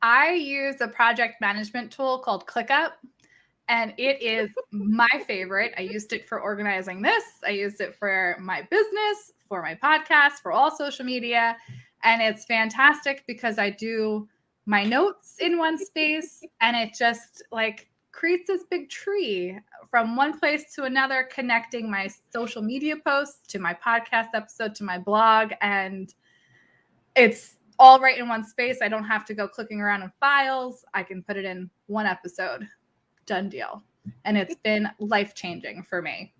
S17: I use a project management tool called ClickUp, and it is my favorite. I used it for organizing this. I used it for my business, for my podcast, for all social media. And it's fantastic because I do my notes in one space and it just like creates this big tree from one place to another, connecting my social media posts to my podcast episode to my blog. And it's all right in one space. I don't have to go clicking around in files. I can put it in one episode. Done deal. And it's been life-changing for me.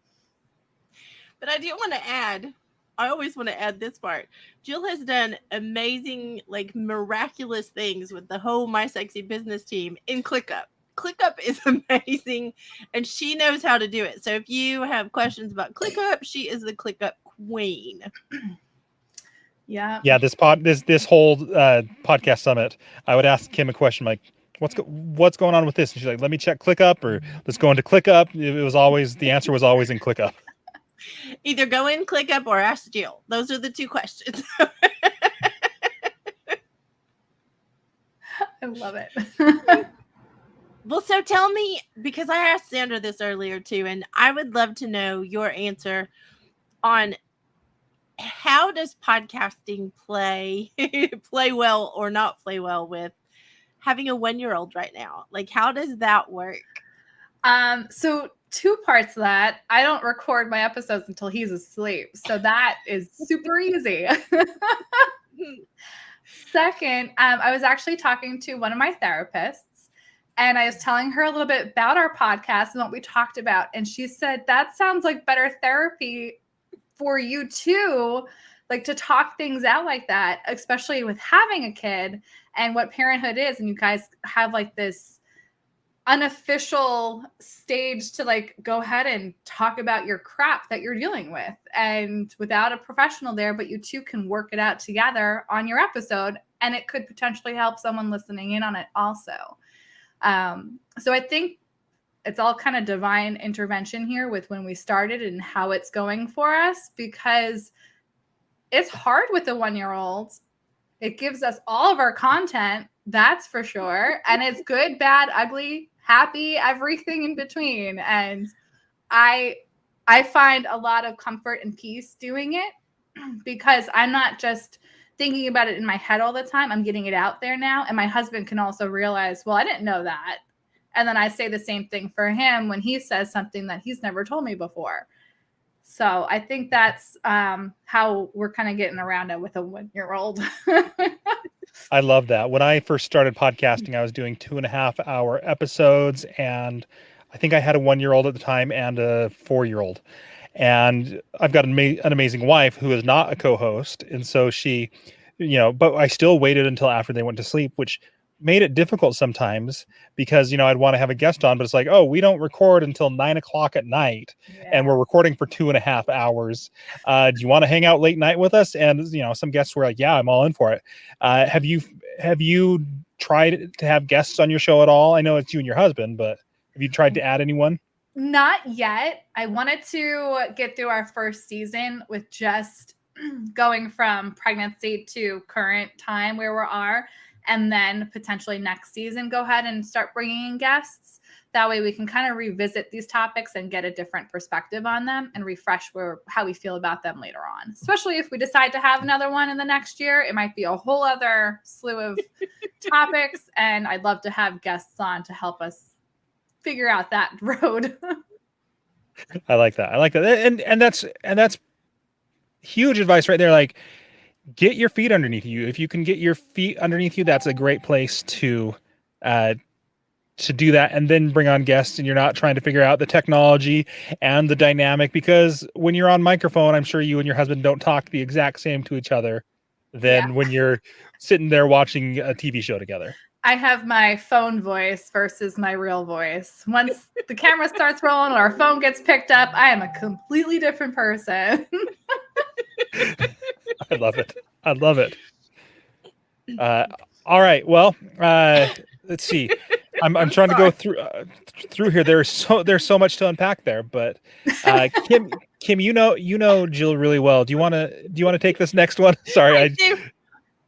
S1: But I do want to add, I always want to add this part. Jill has done amazing, like miraculous things with the whole My Sexy Business team in ClickUp. ClickUp is amazing and she knows how to do it. So if you have questions about ClickUp, she is the ClickUp queen.
S17: Yeah.
S2: Yeah, this whole podcast summit, I would ask Kim a question like, what's going on with this? And she's like, let me check ClickUp, or let's go into ClickUp. The answer was always in ClickUp.
S1: Either go in ClickUp or ask Jill. Those are the two questions.
S17: I love it.
S1: Well, so tell me, because I asked Sandra this earlier too, and I would love to know your answer on how does podcasting play well or not play well with having a 1-year-old right now? Like, how does that work?
S17: So 2 parts to that. I don't record my episodes until he's asleep. So that is super easy. Second, I was actually talking to one of my therapists and I was telling her a little bit about our podcast and what we talked about. And she said, that sounds like better therapy for you too, like to talk things out like that, especially with having a kid and what parenthood is. And you guys have like this unofficial stage to like go ahead and talk about your crap that you're dealing with, and without a professional there, but you two can work it out together on your episode, and it could potentially help someone listening in on it also. So I think it's all kind of divine intervention here with when we started and how it's going for us, because it's hard with a 1-year-old. It gives us all of our content, that's for sure. And it's good, bad, ugly, happy, everything in between. And I find a lot of comfort and peace doing it because I'm not just thinking about it in my head all the time. I'm getting it out there now. And my husband can also realize, well, I didn't know that. And then I say the same thing for him when he says something that he's never told me before. So I think that's how we're kind of getting around it with a 1-year-old.
S2: I love that. When I first started podcasting, I was doing 2.5-hour episodes, and I think I had a 1-year-old at the time and a 4-year-old. And I've got an amazing wife who is not a co-host. And so she, but I still waited until after they went to sleep, which made it difficult sometimes because, I'd want to have a guest on, but it's like, oh, we don't record until 9:00 at night and we're recording for 2.5 hours. Do you want to hang out late night with us? And, some guests were like, yeah, I'm all in for it. Have you tried to have guests on your show at all? I know it's you and your husband, but Have you tried to add anyone?
S17: Not yet. I wanted to get through our first season with just going from pregnancy to current time where we are, and then potentially next season go ahead and start bringing in guests. That way we can kind of revisit these topics and get a different perspective on them and refresh how we feel about them later on. Especially if we decide to have another one in the next year, it might be a whole other slew of topics, and I'd love to have guests on to help us figure out that road.
S2: I like that. And that's huge advice right there. Like, get your feet underneath you. If you can get your feet underneath you, that's a great place to do that, and then bring on guests, and you're not trying to figure out the technology and the dynamic, because when you're on microphone, I'm sure you and your husband don't talk the exact same to each other than when you're sitting there watching a TV show together.
S17: I have my phone voice versus my real voice. Once the camera starts rolling or our phone gets picked up, I am a completely different person.
S2: I love it. All right. Well, let's see. I'm trying to go through here. There's so much to unpack there, but Kim, you know Jill really well. Do you want to take this next one? Sorry,
S1: I do.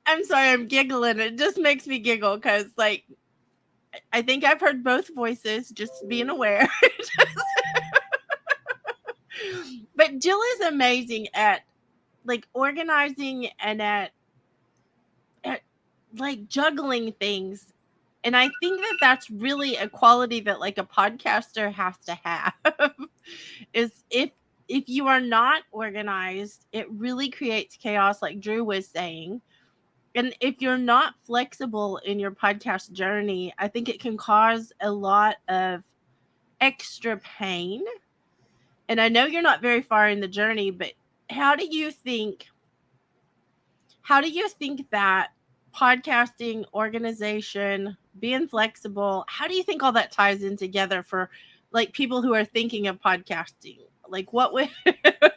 S1: I'm sorry, I'm giggling. It just makes me giggle because, like, I think I've heard both voices, just being aware. But Jill is amazing at, like, organizing and at like juggling things. And I think that that's really a quality that, like, a podcaster has to have. Is if you are not organized, it really creates chaos, like Drew was saying. And if you're not flexible in your podcast journey, I think it can cause a lot of extra pain. And I know you're not very far in the journey, but how do you think that podcasting, organization, being flexible, how do you think all that ties in together for, like, people who are thinking of podcasting? Like,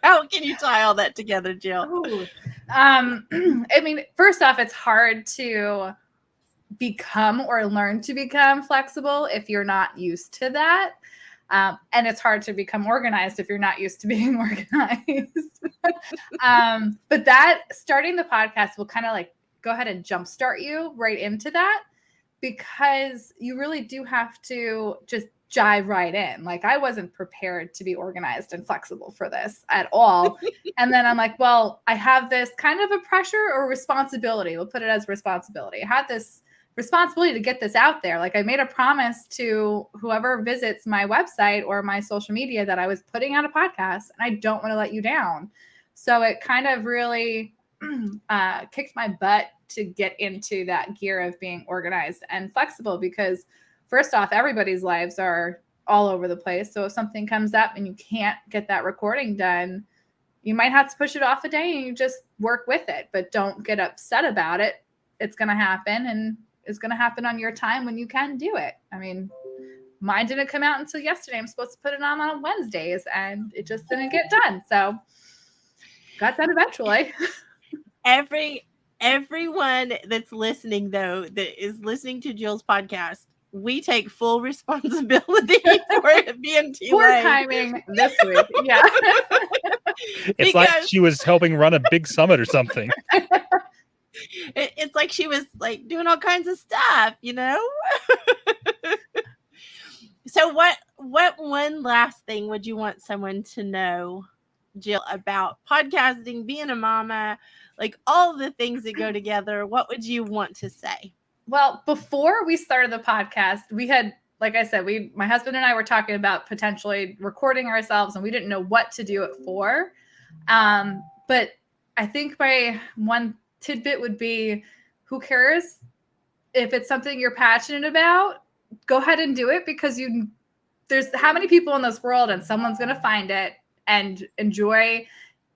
S1: how can you tie all that together, Jill?
S17: I mean, first off, it's hard to become or learn to become flexible if you're not used to that. And it's hard to become organized if you're not used to being organized. But that starting the podcast will kind of like go ahead and jumpstart you right into that, because you really do have to just jive right in. Like, I wasn't prepared to be organized and flexible for this at all. And then I'm like, well, I have this kind of a pressure or responsibility. We'll put it as responsibility. I had this responsibility to get this out there. Like, I made a promise to whoever visits my website or my social media that I was putting out a podcast, and I don't want to let you down. So it kind of really kicked my butt to get into that gear of being organized and flexible, because first off, everybody's lives are all over the place. So if something comes up and you can't get that recording done, you might have to push it off a day and you just work with it, but don't get upset about it. It's going to happen, and it's going to happen on your time when you can do it. I mean, mine didn't come out until yesterday. I'm supposed to put it on Wednesdays, and it just didn't get done. So got done eventually.
S1: Everyone that's listening, though, that is listening to Jill's podcast, we take full responsibility for it being delayed.
S17: Poor timing this week. Yeah.
S2: It's like she was helping run a big summit or something.
S1: It's like she was, like, doing all kinds of stuff, you know? So what one last thing would you want someone to know, Jill, about podcasting, being a mama, like all the things that go together? What would you want to say?
S17: Well, before we started the podcast, we had, like I said, my husband and I were talking about potentially recording ourselves, and we didn't know what to do it for. But I think my one tidbit would be, who cares if it's something you're passionate about? Go ahead and do it, because there's how many people in this world, and someone's going to find it and enjoy,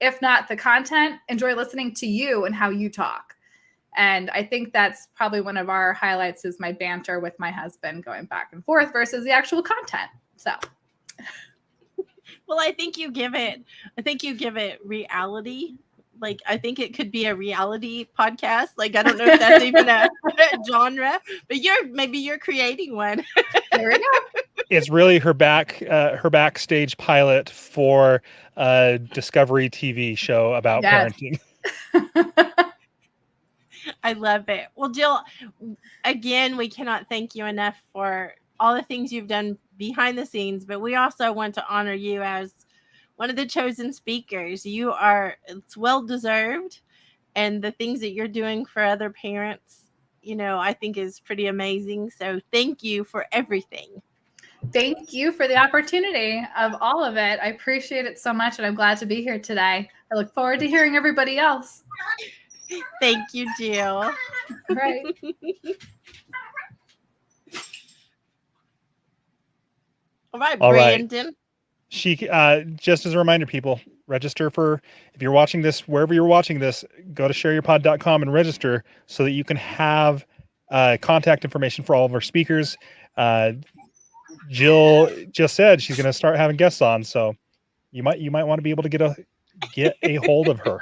S17: if not the content, enjoy listening to you and how you talk. And I think that's probably one of our highlights, is my banter with my husband going back and forth versus the actual content. So,
S1: well, I think you give it reality. Like, I think it could be a reality podcast. Like, I don't know if that's even a genre, but maybe you're creating one.
S17: There we go.
S2: it's really her backstage pilot for a Discovery TV show about
S17: Yes.
S2: parenting.
S1: I love it. Well, Jill, again, we cannot thank you enough for all the things you've done behind the scenes, but we also want to honor you as one of the chosen speakers. It's well deserved, and the things that you're doing for other parents, I think is pretty amazing. So thank you for everything.
S17: Thank you for the opportunity of all of it. I appreciate it so much, and I'm glad to be here today. I look forward to hearing everybody else.
S1: Thank you, Jill.
S17: Right.
S1: All right,
S2: All right.
S1: Branden.
S2: She just as a reminder, people, register for, if you're watching this, wherever you're watching this, go to shareyourpod.com and register so that you can have contact information for all of our speakers. Jill just said she's going to start having guests on, so you might want to be able to get a hold of her.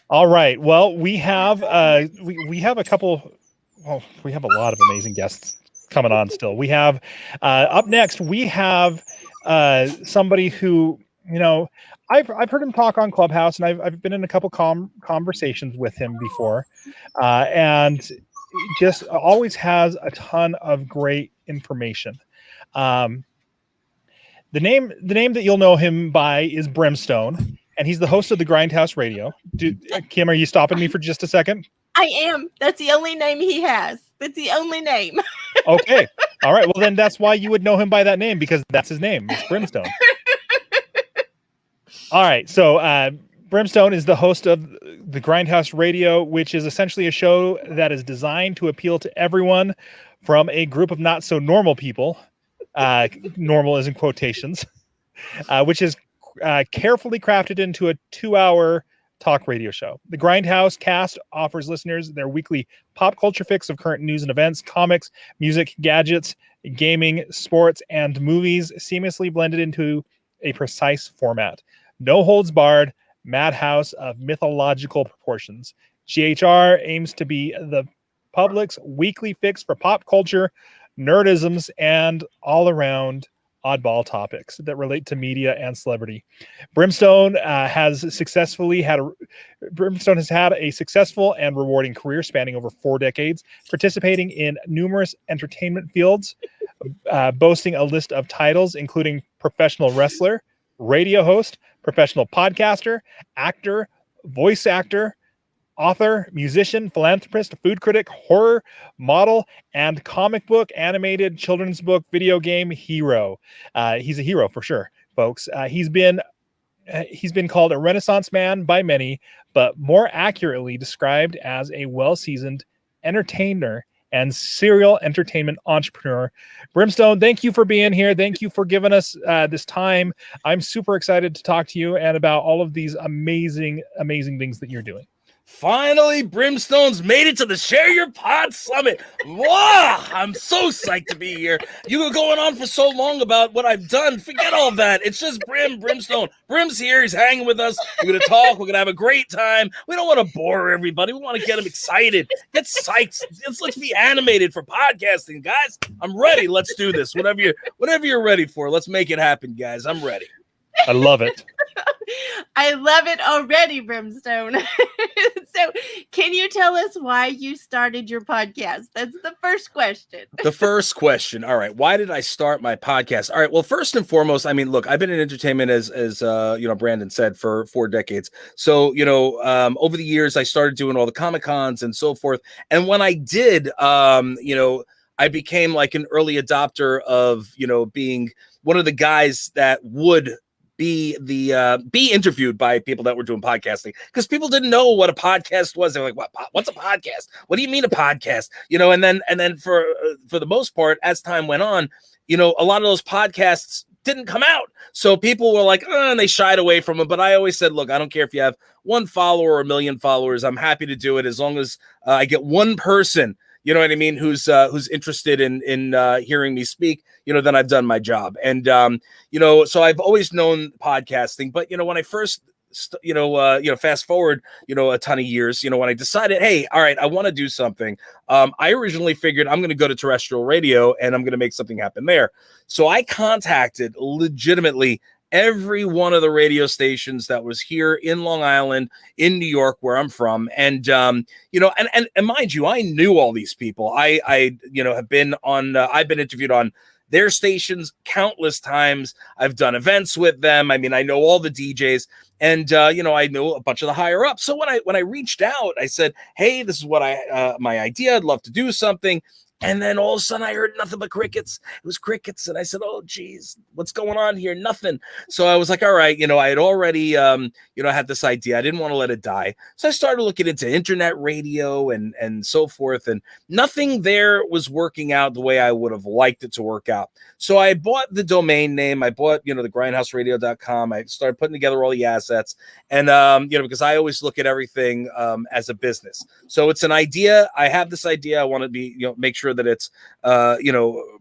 S2: All right. Well, we have we have a couple. Well, we have a lot of amazing guests coming on still. We have up next. We have somebody who I've heard him talk on Clubhouse, and I've been in a couple conversations with him before, and just always has a ton of great information. The name that you'll know him by is Brimstone. And he's the host of the Grindhouse Radio. Kim, are you stopping me for just a second?
S1: I am. That's the only name he has. That's the only name.
S2: Okay. All right. Well, then that's why you would know him by that name, because that's his name. It's Brimstone. All right. So Brimstone is the host of the Grindhouse Radio, which is essentially a show that is designed to appeal to everyone from a group of not so normal people. Normal is in quotations, which is carefully crafted into a 2-hour talk radio show. The Grindhouse cast offers listeners their weekly pop culture fix of current news and events, comics, music, gadgets, gaming, sports, and movies, seamlessly blended into a precise format. No holds barred, madhouse of mythological proportions. GHR aims to be the public's weekly fix for pop culture, nerdisms, and all around oddball topics that relate to media and celebrity. Brimstone has had a successful and rewarding career spanning over 4 decades, participating in numerous entertainment fields, boasting a list of titles including professional wrestler, radio host, professional podcaster, actor, voice actor, author, musician, philanthropist, food critic, horror, model, and comic book, animated, children's book, video game hero. He's a hero for sure, folks. He's been called a Renaissance man by many, but more accurately described as a well-seasoned entertainer and serial entertainment entrepreneur. Brimstone, thank you for being here. Thank you for giving us this time. I'm super excited to talk to you and about all of these amazing, amazing things that you're doing.
S18: Finally, Brimstone's made it to the Share Your Pod Summit. Wow, I'm so psyched to be here. You were going on for so long about what I've done. Forget all that. It's just Brimstone. Brim's here. He's hanging with us. We're going to talk. We're going to have a great time. We don't want to bore everybody. We want to get them excited. Get psyched. Let's be animated for podcasting, guys. I'm ready. Let's do this. Whatever you're ready for, let's make it happen, guys. I'm ready.
S2: I love it.
S1: I love it already, Brimstone. So can you tell us why you started your podcast? That's the first question.
S18: The first question. All right. Why did I start my podcast? All right. Well, first and foremost, I mean, look, I've been in entertainment as Branden said, for 4 decades. So, over the years, I started doing all the Comic Cons and so forth. And when I did, I became like an early adopter of, being one of the guys that would be interviewed by people that were doing podcasting, because people didn't know what a podcast was. They're like, what's a podcast? What do you mean a podcast? And then for the most part, as time went on, a lot of those podcasts didn't come out. So people were like, and they shied away from it. But I always said, look, I don't care if you have 1 follower or 1 million followers. I'm happy to do it as long as I get one person, you know what I mean, who's interested in hearing me speak, then I've done my job. And, so I've always known podcasting. But, when I first fast forward, a ton of years, when I decided, hey, all right, I want to do something. I originally figured I'm going to go to terrestrial radio and I'm going to make something happen there. So I contacted legitimately every one of the radio stations that was here in Long Island, in New York, where I'm from. And, and mind you, I knew all these people. I have been on, I've been interviewed on their stations countless times. I've done events with them. I mean, I know all the DJs, and I know a bunch of the higher ups. So when I reached out, I said, hey, this is what my idea. I'd love to do something. And then all of a sudden I heard nothing but crickets. It was crickets. And I said, oh, geez, what's going on here? Nothing. So I was like, all right, I had already, had this idea. I didn't want to let it die. So I started looking into internet radio and so forth. And nothing there was working out the way I would have liked it to work out. So I bought the domain name. I bought, the grindhouseradio.com. I started putting together all the assets. And, because I always look at everything as a business. So it's an idea. I have this idea. I want to be, make sure that it's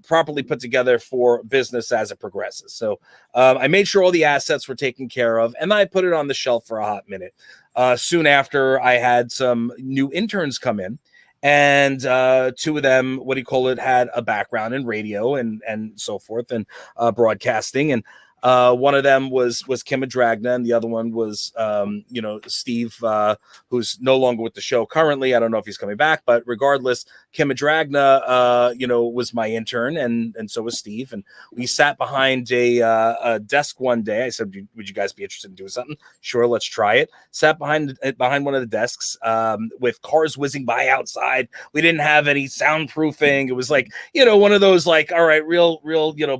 S18: properly put together for business as it progresses. So I made sure all the assets were taken care of, and I put it on the shelf for a hot minute. Soon after, I had some new interns come in, and two of them, had a background in radio and so forth, and broadcasting. And one of them was Kim Dragna, and the other one was Steve, who's no longer with the show currently. I don't know if he's coming back, but regardless, Kim Dragna was my intern, and so was Steve. And we sat behind a desk one day. I said, would you guys be interested in doing something? Sure, let's try it. Sat behind one of the desks with cars whizzing by outside. We didn't have any soundproofing. It was like, one of those, like, all right, real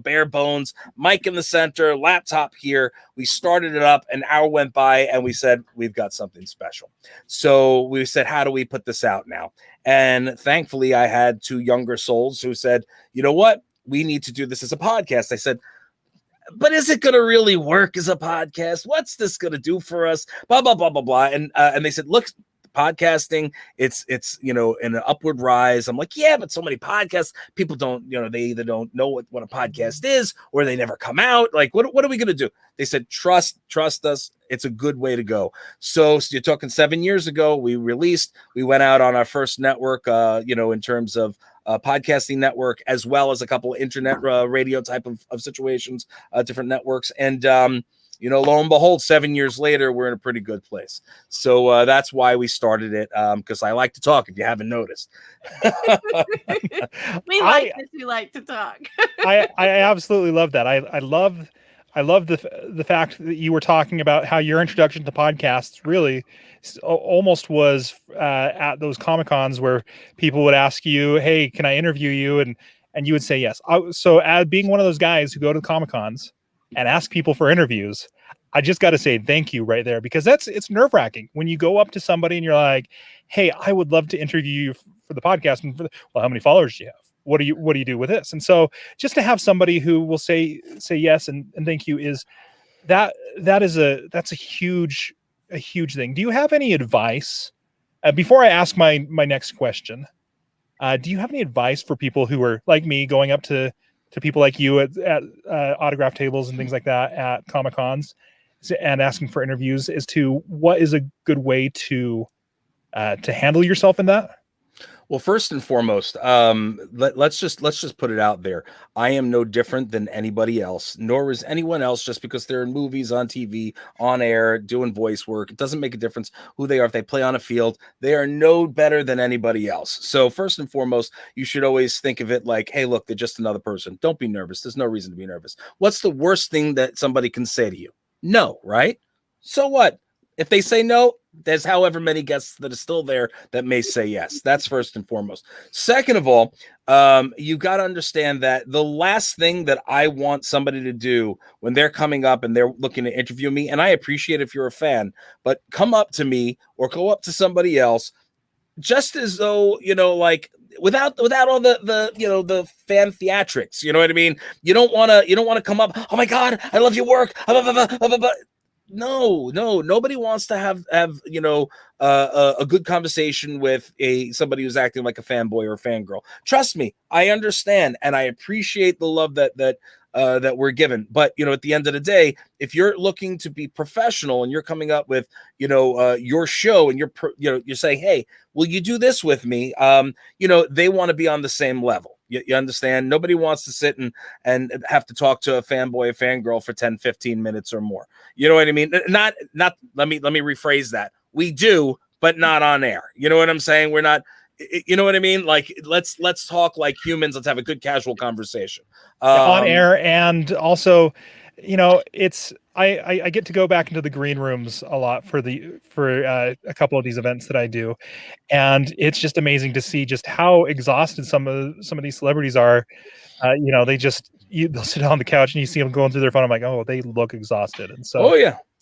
S18: bare bones, mic in the center, laptop here. We started it up, an hour went by, and we said, we've got something special. So we said, how do we put this out now? And thankfully I had two younger souls who said, you know what, we need to do this as a podcast. I said, but is it going to really work as a podcast? What's this going to do for us? Blah, blah, blah, blah, blah. And they said, look, podcasting, it's in an upward rise. I'm like, yeah, but so many podcasts, people don't, they either don't know what a podcast is, or they never come out. Like, what are we going to do? They said, trust us. It's a good way to go. So you're talking 7 years ago, we went out on our first network, in terms of podcasting network, as well as a couple of internet radio type of situations, different networks. And, lo and behold, 7 years later, we're in a pretty good place. So that's why we started it, because I like to talk, if you haven't noticed.
S1: We like to talk.
S2: I absolutely love that. I love the fact that you were talking about how your introduction to podcasts really almost was at those Comic-Cons where people would ask you, hey, can I interview you? And you would say yes. So as being one of those guys who go to Comic-Cons and ask people for interviews, I just got to say thank you right there, because it's nerve-wracking when you go up to somebody and you're like, hey, I would love to interview you for the podcast. And well, how many followers do you have? What do you do with this? And so just to have somebody who will say yes and thank you that's a huge thing. Do you have any advice before I ask my next question? Do you have any advice for people who are like me, going up to people like you at autograph tables and things like that at Comic-Cons and asking for interviews, as to what is a good way to handle yourself in that?
S18: Well, first and foremost, let's just put it out there. I am no different than anybody else, nor is anyone else. Just because they're in movies, on TV, on air, doing voice work, it doesn't make a difference who they are. If they play on a field, they are no better than anybody else. So first and foremost, you should always think of it like, hey, look, they're just another person. Don't be nervous. There's no reason to be nervous. What's the worst thing that somebody can say to you? No, right? So what? If they say no, there's however many guests that are still there that may say yes. That's first and foremost. Second of all, you got to understand that the last thing that I want somebody to do when they're coming up and they're looking to interview me, and I appreciate if you're a fan, but come up to me or go up to somebody else just as though, like, without all the fan theatrics, you know what I mean? You don't want to come up, oh my God, I love your work. No, nobody wants to have a good conversation with somebody who's acting like a fanboy or a fangirl. Trust me, I understand, and I appreciate the love that that we're given. But at the end of the day, if you're looking to be professional and you're coming up with your show, and you're saying, hey, will you do this with me? They want to be on the same level. You understand? Nobody wants to sit and have to talk to a fanboy, a fangirl for 10, 15 minutes or more. You know what I mean? Not let me rephrase that. We do, but not on air. You know what I'm saying? We're not, you know what I mean? Like, let's talk like humans. Let's have a good casual conversation.
S2: On air. And also, it's, I get to go back into the green rooms a lot for a couple of these events that I do. And it's just amazing to see just how exhausted some of these celebrities are. They'll sit on the couch and you see them going through their phone. I'm like, oh, they look exhausted. And so,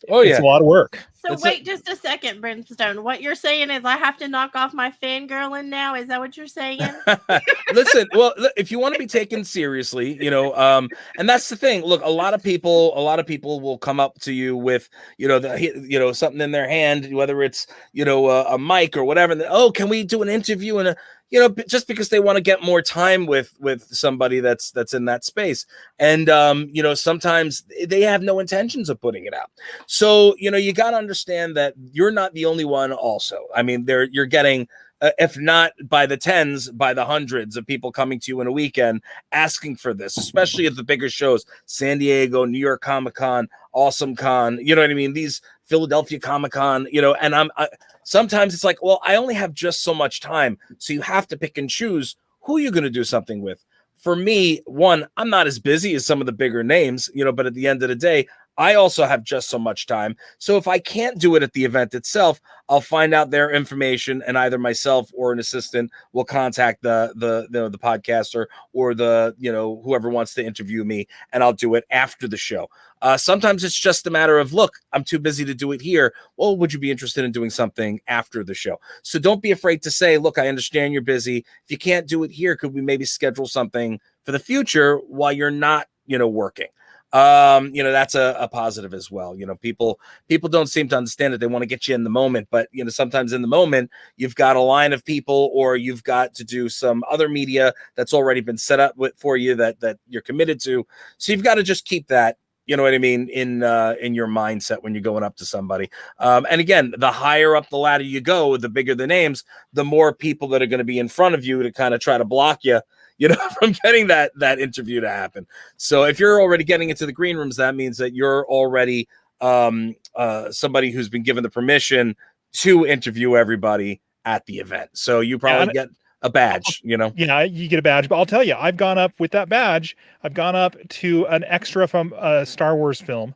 S2: it's a lot of work.
S1: So wait just a second, Brimstone. What you're saying is I have to knock off my fangirling now? Is that what you're saying?
S18: Listen, well, if you want to be taken seriously, and that's the thing. Look, a lot of people will come up to you with, something in their hand, whether it's, a mic or whatever. And oh, can we do an interview? And just because they want to get more time with somebody that's in that space. And, sometimes they have no intentions of putting it out. So, you got to understand that you're not the only one also. I mean, you're getting, if not by the tens, by the hundreds of people coming to you in a weekend asking for this, especially at the bigger shows, San Diego, New York Comic-Con, Awesome Con, you know what I mean? These Philadelphia Comic-Con, and sometimes it's like, well, I only have just so much time. So you have to pick and choose who you're going to do something with. For me, one, I'm not as busy as some of the bigger names, but at the end of the day, I also have just so much time. So if I can't do it at the event itself, I'll find out their information, and either myself or an assistant will contact the podcaster or whoever wants to interview me, and I'll do it after the show. Sometimes it's just a matter of, look, I'm too busy to do it here. Well, would you be interested in doing something after the show? So don't be afraid to say, look, I understand you're busy. If you can't do it here, could we maybe schedule something for the future while you're not, working? That's a positive as well. People don't seem to understand it. They want to get you in the moment, but sometimes in the moment you've got a line of people, or you've got to do some other media that's already been set up for you that you're committed to. So you've got to just keep that, you know what I mean, in your mindset when you're going up to somebody. And again, the higher up the ladder you go, the bigger the names, the more people that are going to be in front of you to kind of try to block you, from getting that interview to happen. So if you're already getting into the green rooms, that means that you're already somebody who's been given the permission to interview everybody at the event. So you probably get a badge,
S2: Yeah, you get a badge. But I'll tell you, I've gone up with that badge. I've gone up to an extra from a Star Wars film,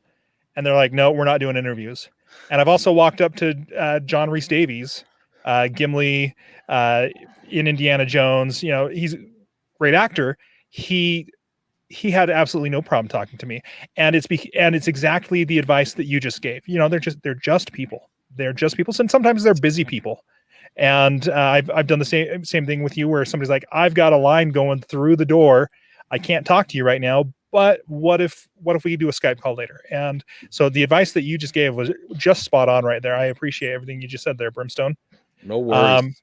S2: and they're like, no, we're not doing interviews. And I've also walked up to John Rhys Davies, Gimli in Indiana Jones. He's a great actor. He had absolutely no problem talking to me, and it's exactly the advice that you just gave. They're just people. They're just people, and sometimes they're busy people. And I've done the same thing with you, where somebody's like, I've got a line going through the door. I can't talk to you right now, but what if we do a Skype call later? And so the advice that you just gave was just spot on right there. I appreciate everything you just said there, Brimstone.
S18: No worries.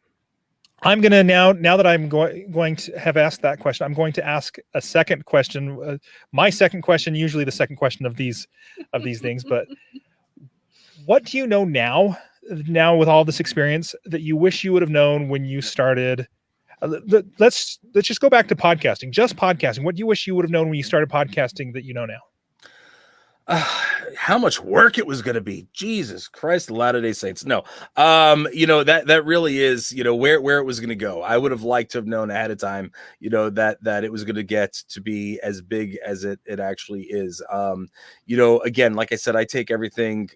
S2: I'm going to now that I'm going to have asked that question, I'm going to ask a second question. My second question, usually the second question of these things, but what do you know now with all this experience that you wish you would have known when you started? Let's just go back to podcasting, just podcasting. What do you wish you would have known when you started podcasting that you know now?
S18: How much work it was going to be. Jesus Christ, the Latter-day Saints. No, that really is, where it was going to go. I would have liked to have known ahead of time, that it was going to get to be as big as it actually is. Again, like I said, I take everything,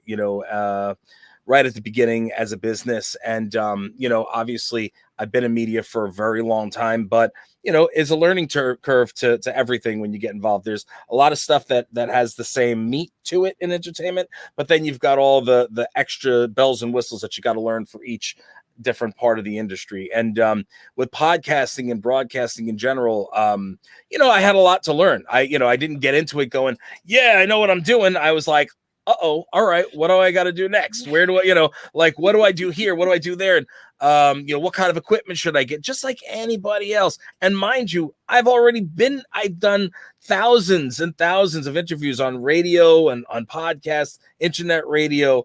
S18: right at the beginning as a business. And, obviously I've been in media for a very long time, but, it's a learning curve to everything when you get involved. There's a lot of stuff that has the same meat to it in entertainment, but then you've got all the extra bells and whistles that you got to learn for each different part of the industry. And with podcasting and broadcasting in general, I had a lot to learn. I didn't get into it going, yeah, I know what I'm doing. I was like, all right, what do I got to do next? Where do I, like, what do I do here? What do I do there? And, what kind of equipment should I get? Just like anybody else. And mind you, I've done thousands and thousands of interviews on radio and on podcasts, internet radio,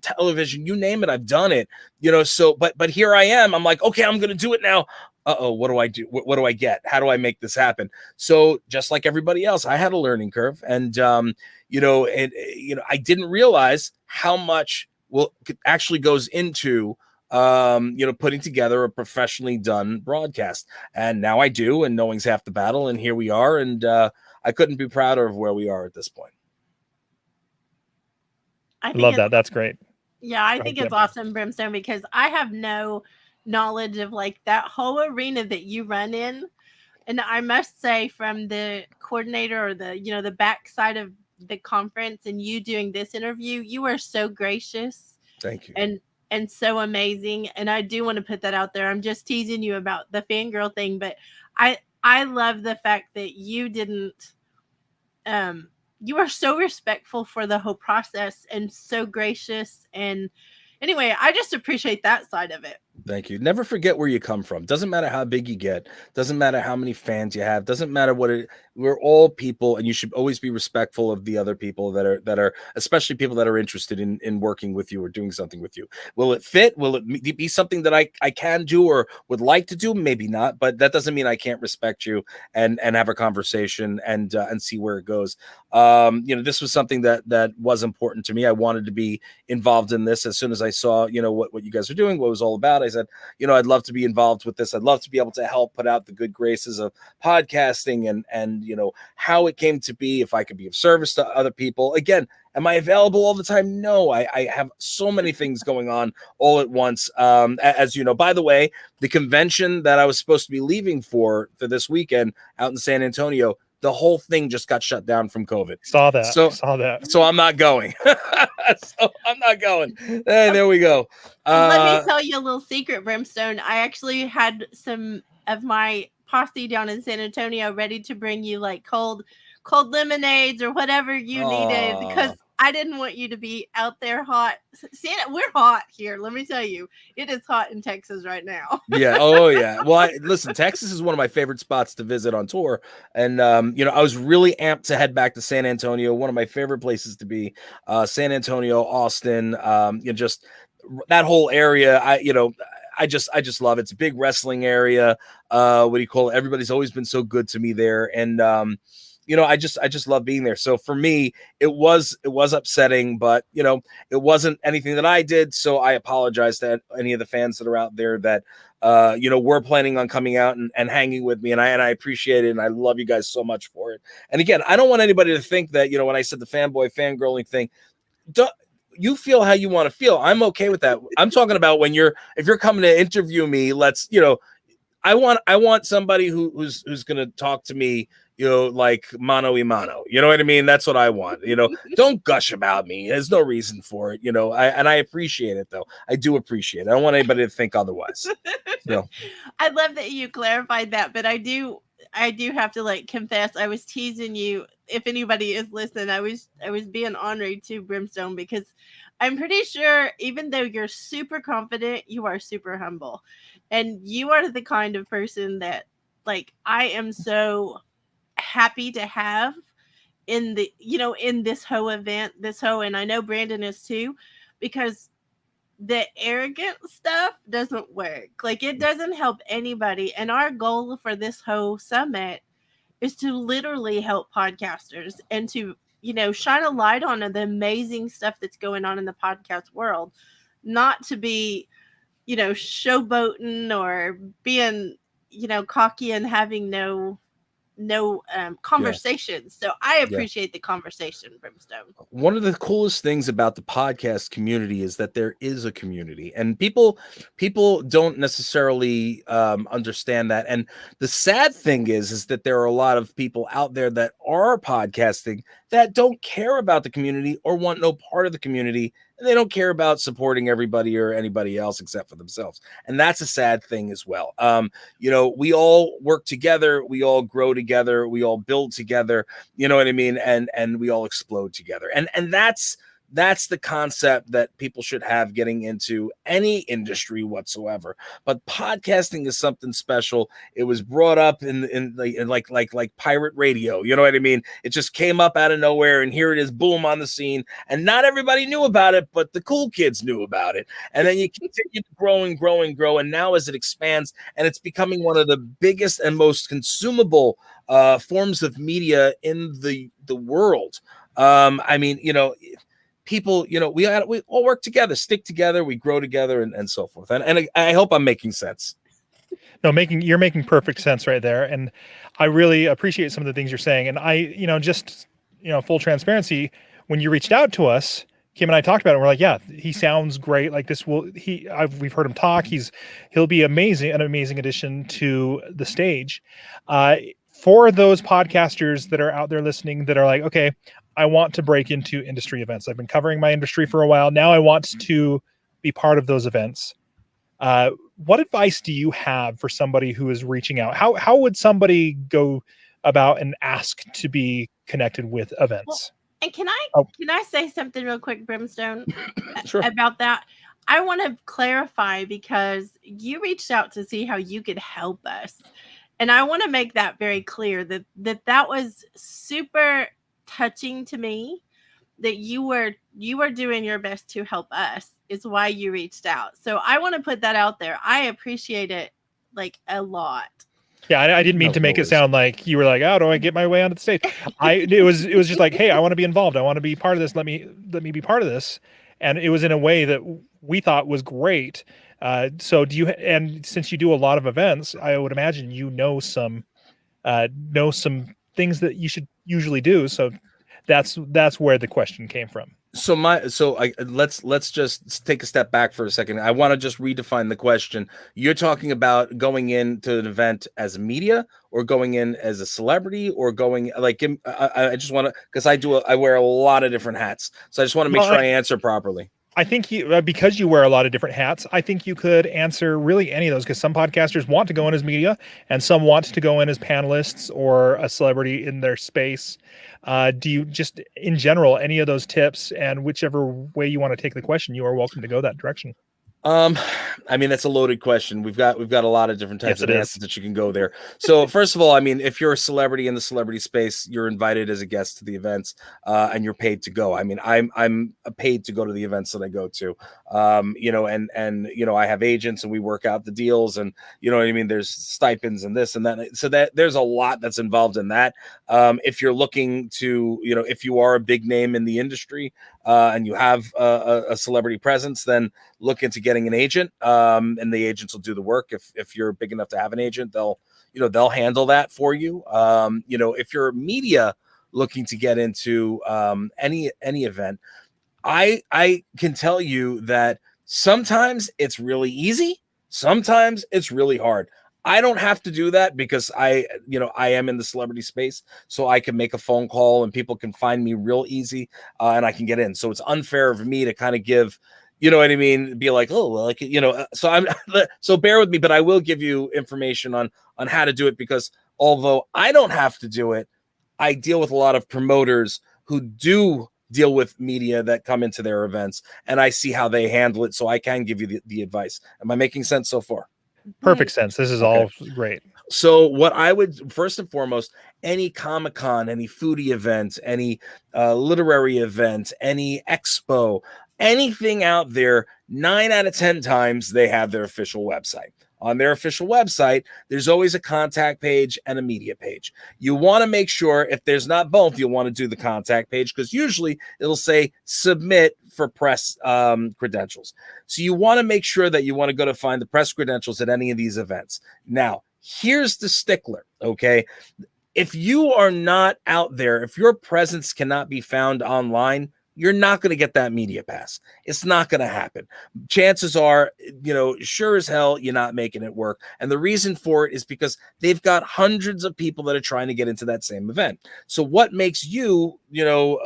S18: television, you name it, I've done it, but here I am. I'm like, okay, I'm going to do it now. What do I do? What do I get? How do I make this happen? So just like everybody else, I had a learning curve, and I didn't realize how much actually goes into putting together a professionally done broadcast. And now I do, and knowing's half the battle, and here we are, and I couldn't be prouder of where we are at this point.
S2: I love that. That's great.
S1: Yeah, I think it's awesome, Brimstone, because I have no knowledge of like that whole arena that you run in. And I must say, from the coordinator or the backside of the conference and you doing this interview, you are so gracious.
S18: Thank you.
S1: And so amazing. And I do want to put that out there. I'm just teasing you about the fangirl thing, but I love the fact that you didn't you are so respectful for the whole process and so gracious. And anyway, I just appreciate that side of it.
S18: Thank you. Never forget where you come from. Doesn't matter how big you get. Doesn't matter how many fans you have. Doesn't matter we're all people, and you should always be respectful of the other people that are especially people that are interested in working with you or doing something with you. Will it fit? Will it be something that I can do or would like to do? Maybe not, but that doesn't mean I can't respect you and have a conversation and see where it goes. This was something that was important to me. I wanted to be involved in this as soon as I saw, what you guys are doing, what it was all about. I said, I'd love to be involved with this. I'd love to be able to help put out the good graces of podcasting and how it came to be, if I could be of service to other people. Again, am I available all the time? No, I have so many things going on all at once. As you know, by the way, the convention that I was supposed to be leaving for this weekend out in San Antonio, the whole thing just got shut down from COVID.
S2: Saw that.
S18: So I'm not going. Hey, there we go.
S1: Let me tell you a little secret, Brimstone. I actually had some of my posse down in San Antonio ready to bring you like cold lemonades or whatever you needed, because I didn't want you to be out there hot. Santa, we're hot here. Let me tell you, it is hot in Texas right now.
S18: Yeah. Oh, yeah. Well, listen, Texas is one of my favorite spots to visit on tour. And, I was really amped to head back to San Antonio. One of my favorite places to be, San Antonio, Austin, just that whole area. I just love it. It's a big wrestling area. What do you call it? Everybody's always been so good to me there. And, I just love being there. So for me, it was upsetting, but it wasn't anything that I did. So I apologize to any of the fans that are out there that, were planning on coming out and hanging with me. And I appreciate it. And I love you guys so much for it. And again, I don't want anybody to think that, when I said the fanboy fangirling thing, you feel how you want to feel. I'm okay with that. I'm talking about if you're coming to interview me, I want somebody who's going to talk to me, like mano y mano. You know what I mean? That's what I want. Don't gush about me. There's no reason for it. I appreciate it though. I do appreciate it. I don't want anybody to think otherwise.
S1: I love that you clarified that, but I do have to confess, I was teasing you. If anybody is listening, I was being honored to Brimstone, because I'm pretty sure even though you're super confident, you are super humble, and you are the kind of person that I am so happy to have in this whole event, and I know Branden is too, because the arrogant stuff doesn't work. It doesn't help anybody. And our goal for this whole summit is to literally help podcasters and to, shine a light on the amazing stuff that's going on in the podcast world, not to be, showboating or being, cocky and having no conversations. So I appreciate the conversation, Brimstone.
S18: One of the coolest things about the podcast community is that there is a community, and people don't necessarily understand that. And the sad thing is that there are a lot of people out there that are podcasting that don't care about the community or want no part of the community, and they don't care about supporting everybody or anybody else except for themselves. And that's a sad thing as well. We all work together, we all grow together, we all build together, you know what I mean? And we all explode together. And that's the concept that people should have getting into any industry whatsoever. But podcasting is something special. It was brought up in like pirate radio. You know what I mean? It just came up out of nowhere, and here it is, boom, on the scene. And not everybody knew about it, but the cool kids knew about it. And then you continue to grow and grow and grow. And now as it expands, and it's becoming one of the biggest and most consumable forms of media in the world. People, we all work together, stick together, we grow together, and so forth. And I hope I'm making sense.
S2: No, you're making perfect sense right there. And I really appreciate some of the things you're saying. And full transparency, when you reached out to us, Kim and I talked about it. We're like, yeah, he sounds great. Like we've heard him talk. He'll be an amazing addition to the stage. For those podcasters that are out there listening that are like, okay, I want to break into industry events. I've been covering my industry for a while. Now I want to be part of those events. What advice do you have for somebody who is reaching out? How would somebody go about and ask to be connected with events?
S1: Well, and can I say something real quick, Brimstone,
S2: Sure.
S1: about that? I want to clarify, because you reached out to see how you could help us. And I want to make that very clear that was super touching to me, that you were doing your best to help us is why you reached out. So I want to put that out there. I appreciate it like a lot.
S2: Yeah, I didn't mean to make it sound like you were like, "How do I get my way onto the stage?" It was just like, "Hey, I want to be involved. I want to be part of this. Let me be part of this." And it was in a way that we thought was great. So and since you do a lot of events, I would imagine you know some things that you should usually do. So that's where the question came from.
S18: Let's just take a step back for a second. I want to just redefine the question. You're talking about going into an event as media, or going in as a celebrity, or going like I just want to, because I wear a lot of different hats, so I just want to make sure I answer properly.
S2: I think because you wear a lot of different hats, I think you could answer really any of those, because some podcasters want to go in as media and some want to go in as panelists or a celebrity in their space. Do you just, in general, any of those tips, and whichever way you want to take the question, you are welcome to go that direction.
S18: I mean, that's a loaded question. We've got a lot of different types of answers that you can go there. So first of all, I mean, if you're a celebrity in the celebrity space, you're invited as a guest to the events, and you're paid to go. I mean, I'm paid to go to the events that I go to. I have agents and we work out the deals, and you know what I mean? There's stipends and this and that. So that there's a lot that's involved in that. If you're looking to, if you are a big name in the industry, and you have a celebrity presence, then look into getting an agent, and the agents will do the work. If you're big enough to have an agent, they'll handle that for you. If you're media looking to get into any event, I can tell you that sometimes it's really easy, sometimes it's really hard. I don't have to do that because I am in the celebrity space, so I can make a phone call and people can find me real easy, and I can get in. So it's unfair of me to kind of give, you know what I mean? Be like, oh, well, so bear with me, but I will give you information on how to do it, because although I don't have to do it, I deal with a lot of promoters who do deal with media that come into their events, and I see how they handle it. So I can give you the advice. Am I making sense so far?
S2: Perfect sense. This is all great.
S18: So what I would, first and foremost, any Comic-Con, any foodie event, any literary event, any expo, anything out there, 9 out of 10 times they have their official website. On their official website, there's always a contact page and a media page. You want to make sure, if there's not both, you'll want to do the contact page, because usually it'll say submit for press credentials. So you want to make sure that you want to go to find the press credentials at any of these events. Now, here's the stickler, okay? If you are not out there, if your presence cannot be found online, you're not going to get that media pass. It's not going to happen. Chances are, sure as hell, you're not making it work. And the reason for it is because they've got hundreds of people that are trying to get into that same event. So what makes you,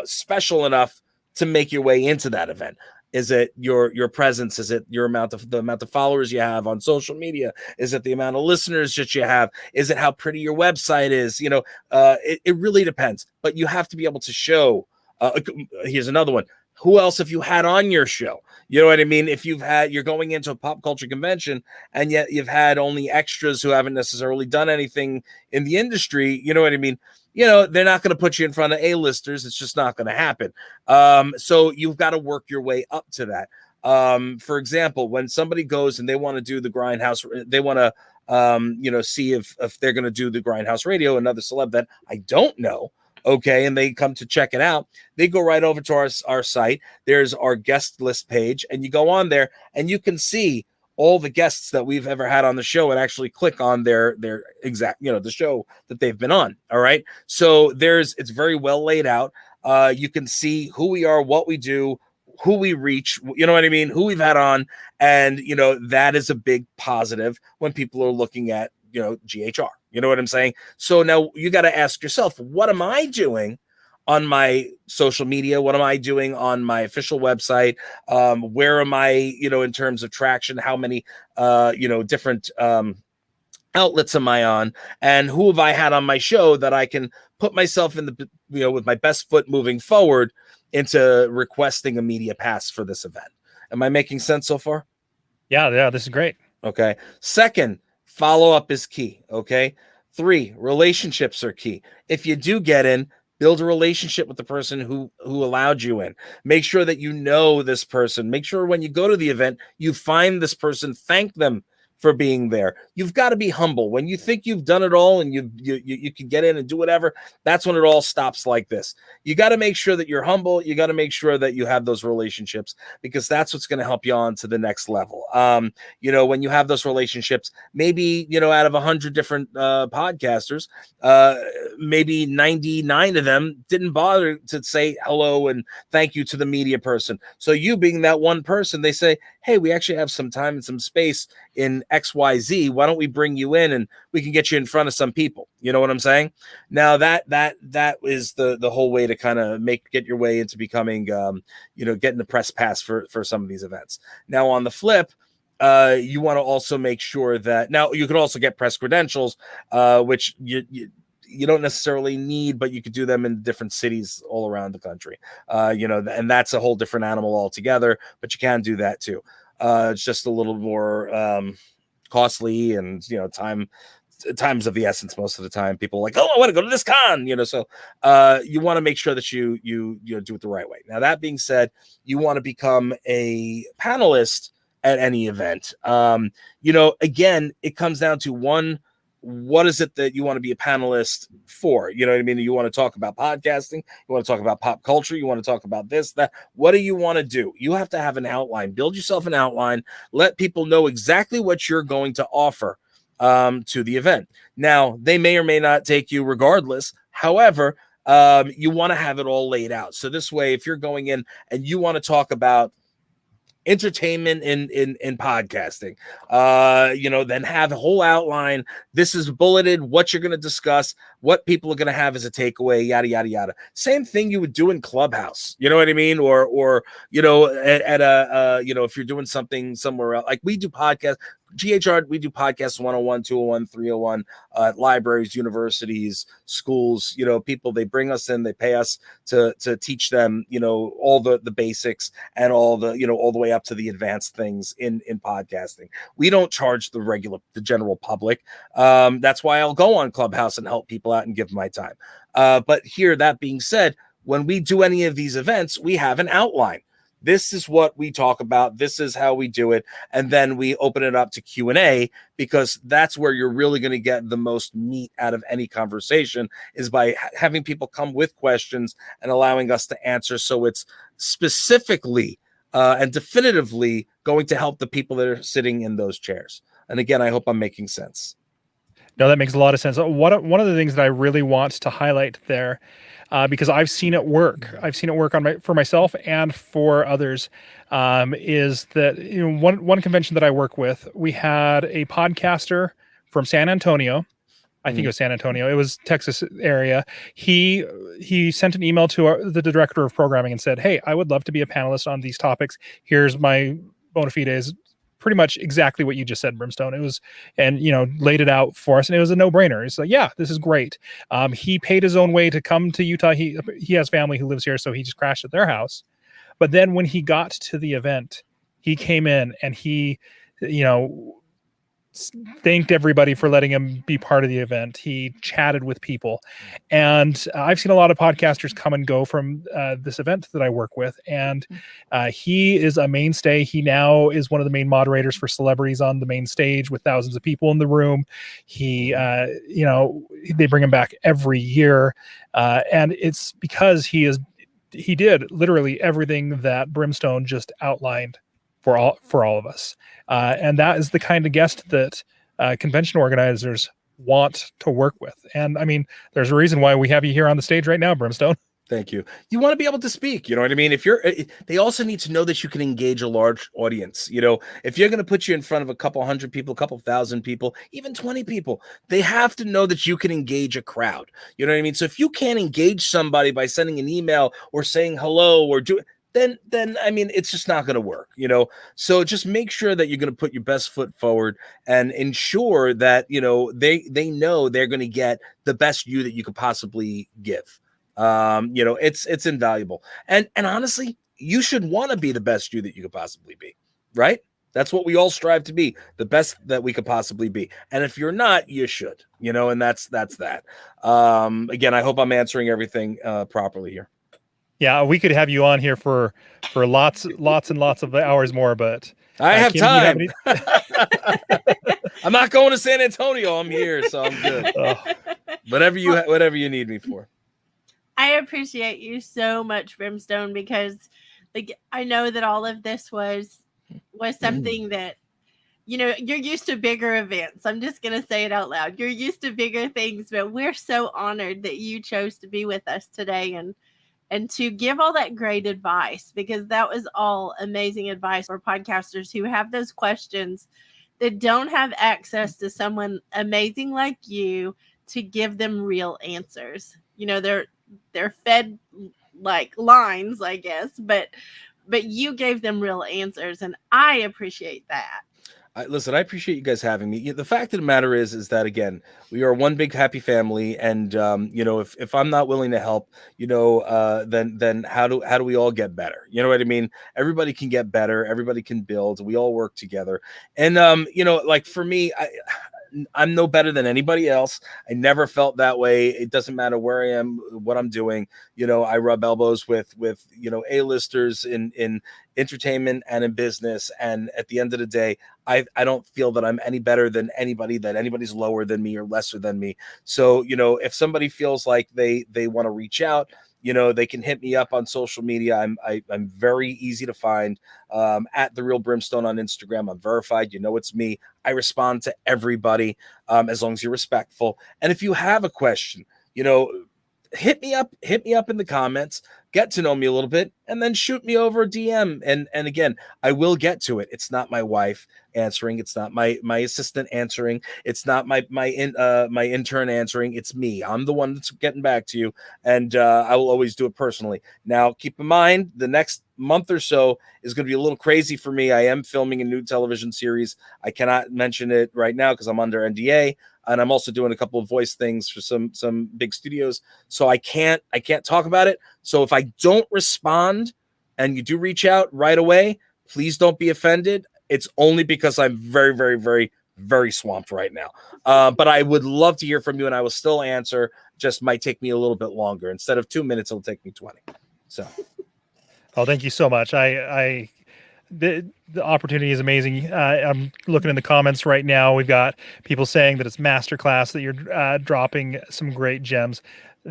S18: special enough to make your way into that event? Is it your presence? Is it the amount of followers you have on social media? Is it the amount of listeners that you have? Is it how pretty your website is? It really depends. But you have to be able to show. Here's another one. Who else have you had on your show? You know what I mean? If you're going into a pop culture convention and yet you've had only extras who haven't necessarily done anything in the industry, you know what I mean? They're not going to put you in front of A-listers. It's just not going to happen. So you've got to work your way up to that. For example, when somebody goes and they want to do the Grindhouse, they want to, see if they're going to do the Grindhouse Radio, another celeb that I don't know. Okay, and they come to check it out. They go right over to our site. There's our guest list page, and you go on there, and you can see all the guests that we've ever had on the show, and actually click on their exact, the show that they've been on. All right, so it's very well laid out. You can see who we are, what we do, who we reach. You know what I mean? Who we've had on, and that is a big positive when people are looking at GHR. You know what I'm saying? So now you got to ask yourself, what am I doing on my social media? What am I doing on my official website? Where am I, in terms of traction? How many, different outlets am I on? And who have I had on my show that I can put myself in the, with my best foot moving forward into requesting a media pass for this event? Am I making sense so far?
S2: Yeah, this is great.
S18: Okay. Second, follow-up is key. Okay. 3, relationships are key. If you do get in, build a relationship with the person who allowed you in. Make sure that you know this person. Make sure when you go to the event, you find this person, thank them for being there. You've got to be humble. When you think you've done it all and you can get in and do whatever, that's when it all stops like this. You got to make sure that you're humble. You got to make sure that you have those relationships, because that's what's going to help you on to the next level. When you have those relationships, maybe, out of 100 different podcasters, maybe 99 of them didn't bother to say hello and thank you to the media person. So you being that one person, they say, hey, we actually have some time and some space in XYZ. Why don't we bring you in and we can get you in front of some people? You know what I'm saying? Now that is the whole way to kind of get your way into becoming, getting the press pass for some of these events. Now on the flip, you want to also make sure that now you can also get press credentials, which you don't necessarily need, but you could do them in different cities all around the country. And that's a whole different animal altogether, but you can do that too. It's just a little more costly, and time's of the essence most of the time. People are like, oh, I want to go to this con, so you want to make sure that you do it the right way. Now, that being said, you want to become a panelist at any event. Again, it comes down to one, what is it that you want to be a panelist for? You know what I mean? You want to talk about podcasting, you want to talk about pop culture, you want to talk about this, that. What do you want to do? You have to have an outline. Build yourself an outline. Let people know exactly what you're going to offer to the event. Now, they may or may not take you regardless. However, you want to have it all laid out. So this way, if you're going in and you want to talk about entertainment in podcasting, then have a whole outline. This is bulleted, what you're going to discuss, what people are going to have as a takeaway, yada yada yada. Same thing you would do in Clubhouse, you know what I mean? Or at a if you're doing something somewhere else, like we do podcasts. GHR, we do podcasts 101, 201, 301 at libraries, universities, schools. People, they bring us in, they pay us to teach them, all the basics and all the way up to the advanced things in podcasting. We don't charge the general public. That's why I'll go on Clubhouse and help people out and give my time. But here, that being said, when we do any of these events, we have an outline. This is what we talk about. This is how we do it. And then we open it up to Q&A, because that's where you're really going to get the most meat out of any conversation, is by having people come with questions and allowing us to answer. So it's specifically and definitively going to help the people that are sitting in those chairs. And again, I hope I'm making sense.
S2: No, that makes a lot of sense. One of the things that I really want to highlight there, because I've seen it work. I've seen it work for myself and for others. Is that one convention that I work with? We had a podcaster from San Antonio. I think it was San Antonio. It was Texas area. He sent an email to the director of programming and said, "Hey, I would love to be a panelist on these topics. Here's my bona fides." Pretty much exactly what you just said, Brimstone. It was, and laid it out for us, and it was a no-brainer. It's like, yeah, this is great. He paid his own way to come to Utah. He has family who lives here, so he just crashed at their house. But then when he got to the event, he came in and he, thanked everybody for letting him be part of the event. He chatted with people, and I've seen a lot of podcasters come and go from this event that I work with, and he is a mainstay. He now is one of the main moderators for celebrities on the main stage with thousands of people in the room. He they bring him back every year, and it's because he did literally everything that Brimstone just outlined for all of us. And that is the kind of guest that convention organizers want to work with. And I mean, there's a reason why we have you here on the stage right now, Brimstone.
S18: Thank you. You want to be able to speak, you know what I mean? They also need to know that you can engage a large audience. If you're going to put you in front of a couple hundred people, a couple thousand people, even 20 people, they have to know that you can engage a crowd. You know what I mean? So if you can't engage somebody by sending an email or saying hello or then I mean, it's just not going to work, So just make sure that you're going to put your best foot forward and ensure that, they know they're going to get the best you that you could possibly give. It's invaluable. And honestly, you should want to be the best you that you could possibly be, right? That's what we all strive to be, the best that we could possibly be. And if you're not, you should, and that's that. Again, I hope I'm answering everything properly here.
S2: Yeah, we could have you on here for lots and lots of hours more, but
S18: I have
S2: Kim,
S18: time. I'm not going to San Antonio. I'm here, so I'm good. Whatever you need me for.
S1: I appreciate you so much, Brimstone, because I know that all of this was something that you're used to bigger events. I'm just going to say it out loud. You're used to bigger things, but we're so honored that you chose to be with us today and to give all that great advice, because that was all amazing advice for podcasters who have those questions that don't have access to someone amazing like you to give them real answers. They're fed like lines, I guess, but you gave them real answers, and I appreciate that.
S18: Listen, I appreciate you guys having me. The fact of the matter is that, again, we are one big happy family, and if I'm not willing to help, then how do we all get better? You know what I mean? Everybody can get better. Everybody can build. We all work together. And like for me, I'm no better than anybody else. I never felt that way. It doesn't matter where I am, what I'm doing. I rub elbows with A-listers in entertainment and in business. And at the end of the day, I don't feel that I'm any better than anybody, that anybody's lower than me or lesser than me. So, if somebody feels like they want to reach out, they can hit me up on social media. I'm very easy to find, at The Real Brimstone on Instagram. I'm verified. It's me. I respond to everybody, as long as you're respectful. And if you have a question, hit me up in the comments, get to know me a little bit, and then shoot me over a DM. And again, I will get to it. It's not my wife answering. It's not my assistant answering. It's not my intern answering. It's me. I'm the one that's getting back to you. And I will always do it personally. Now, keep in mind, the next month or so is going to be a little crazy for me. I am filming a new television series. I cannot mention it right now because I'm under NDA. And I'm also doing a couple of voice things for some big studios. So I can't talk about it. So if I don't respond and you do reach out right away, please don't be offended. It's only because I'm very, very, very, very swamped right now. But I would love to hear from you, and I will still answer. Just might take me a little bit longer. Instead of 2 minutes, it'll take me 20. So.
S2: Oh, thank you so much. The opportunity is amazing. I'm looking in the comments right now. We've got people saying that it's masterclass, that you're dropping some great gems.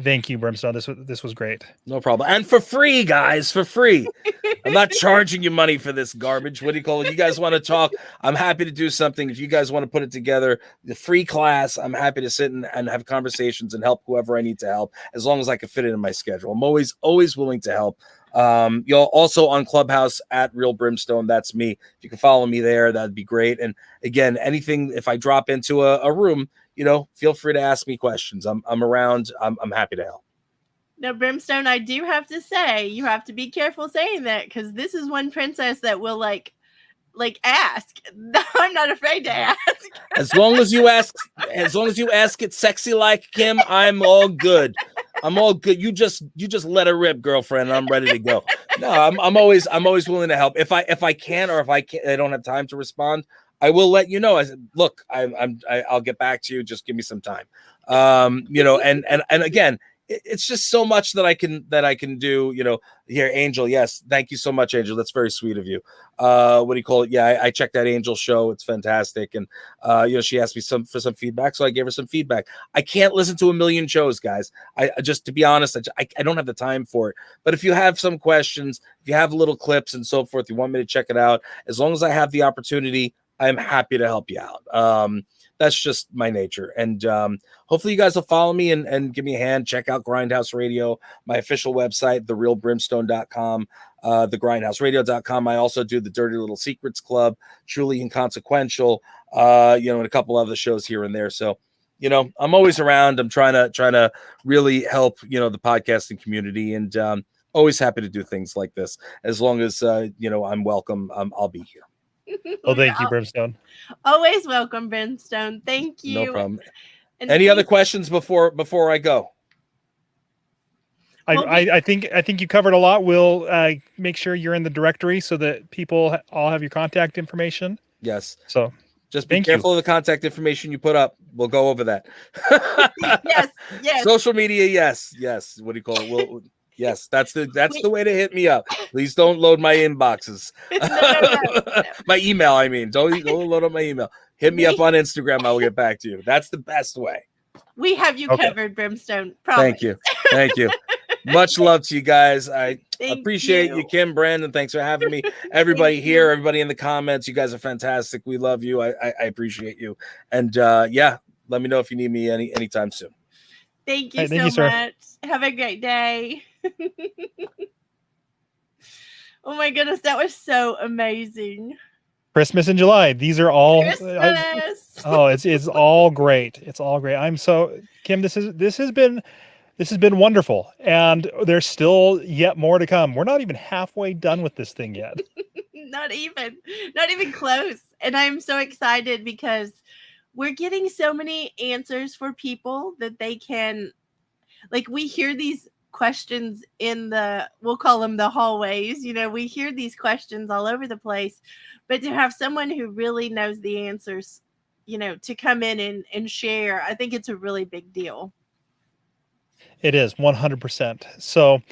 S2: Thank you, Brimstone. This was great.
S18: No problem. And for free, guys, for free. I'm not charging you money for this garbage. What do you call it? You guys want to talk? I'm happy to do something. If you guys want to put it together, the free class, I'm happy to sit and have conversations and help whoever I need to help, as long as I can fit it in my schedule. I'm always willing to help. You'll also on Clubhouse at Real Brimstone. That's me. If you can follow me there, that'd be great. And again, anything, if I drop into a room, feel free to ask me questions. I'm around. I'm happy to help.
S1: Now, Brimstone, I do have to say, you have to be careful saying that, because this is one princess that will like ask. I'm not afraid to ask.
S18: As long as you ask it sexy like Kim, I'm all good. I'm all good. You just let her rip, girlfriend. I'm ready to go. No, I'm always willing to help. If I can, or if I don't have time to respond, I will let you know. I said, look, I'll get back to you. Just give me some time. And again, it's just so much that I can do. Here, Angel. Yes, thank you so much, Angel. That's very sweet of you. What do you call it? Yeah, I checked that Angel show. It's fantastic. And she asked me for some feedback, so I gave her some feedback. I can't listen to a million shows, guys. I just, to be honest, I don't have the time for it. But if you have some questions, if you have little clips and so forth, you want me to check it out, as long as I have the opportunity, I'm happy to help you out. That's just my nature. And hopefully you guys will follow me and give me a hand. Check out Grindhouse Radio, my official website, therealbrimstone.com, thegrindhouseradio.com. I also do the Dirty Little Secrets Club, Truly Inconsequential, and a couple other shows here and there. So, I'm always around. I'm trying to really help, the podcasting community, and always happy to do things like this. As long as, I'm welcome, I'll be here.
S2: Well, thank you, Brimstone.
S1: Always welcome, Brimstone. Thank you.
S18: No problem.
S1: And
S18: any other questions before I go?
S2: I think you covered a lot. We'll make sure you're in the directory so that people all have your contact information.
S18: Yes.
S2: So
S18: just be careful of the contact information you put up. We'll go over that.
S1: Yes.
S18: Social media, yes. What do you call it? Yes, that's the way to hit me up. Please don't load my inboxes. No. My email, I mean. Don't load up my email. Hit me up on Instagram. I will get back to you. That's the best way.
S1: We have you covered, Brimstone. Promise.
S18: Thank you. Much love to you guys. I appreciate you, Kim, Brandon. Thanks for having me. Everybody here, everybody in the comments. You guys are fantastic. We love you. I appreciate you. And let me know if you need me anytime soon.
S1: Thank you so much. Have a great day. Oh my goodness, that was so amazing.
S2: Christmas in July. These are all
S1: Christmas.
S2: It's all great. It's all great. I'm so Kim, this has been wonderful, and there's still yet more to come. We're not even halfway done with this thing yet.
S1: Not even close. And I'm so excited because we're getting so many answers for people that they can, we hear these questions in we'll call them the hallways. We hear these questions all over the place, but to have someone who really knows the answers, to come in and share, I think it's a really big deal.
S2: It is 100%. So,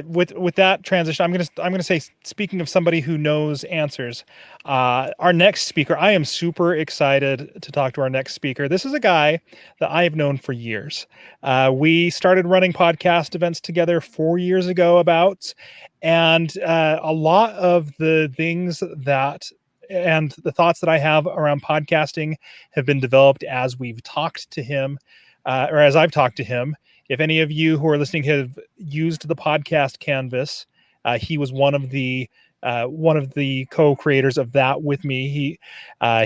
S2: with that transition, I'm gonna say, speaking of somebody who knows answers, our next speaker, I am super excited to talk to our next speaker. This is a guy that I have known for years. We started running podcast events together 4 years ago, and a lot of the things and the thoughts that I have around podcasting have been developed as we've talked to him, or as I've talked to him. If any of you who are listening have used the podcast Canvas, he was one of the co-creators of that with me.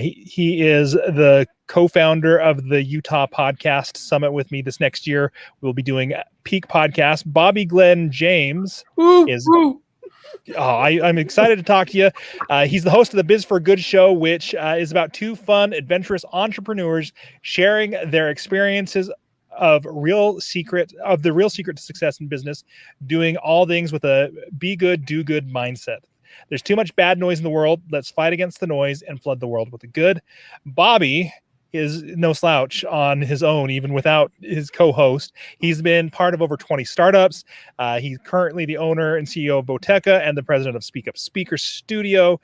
S2: He is the co-founder of the Utah Podcast Summit with me. This next year, we'll be doing Peak Podcast. Bobby Glenn James is. I'm excited to talk to you. He's the host of the Biz for Good show, which is about two fun, adventurous entrepreneurs sharing their experiences of the real secret to success in business, doing all things with a be good, do good mindset. There's too much bad noise in the world. Let's fight against the noise and flood the world with the good. Bobby is no slouch on his own, even without his co-host. He's been part of over 20 startups. He's currently the owner and CEO of Boteca and the president of Speak Up Speaker Studio.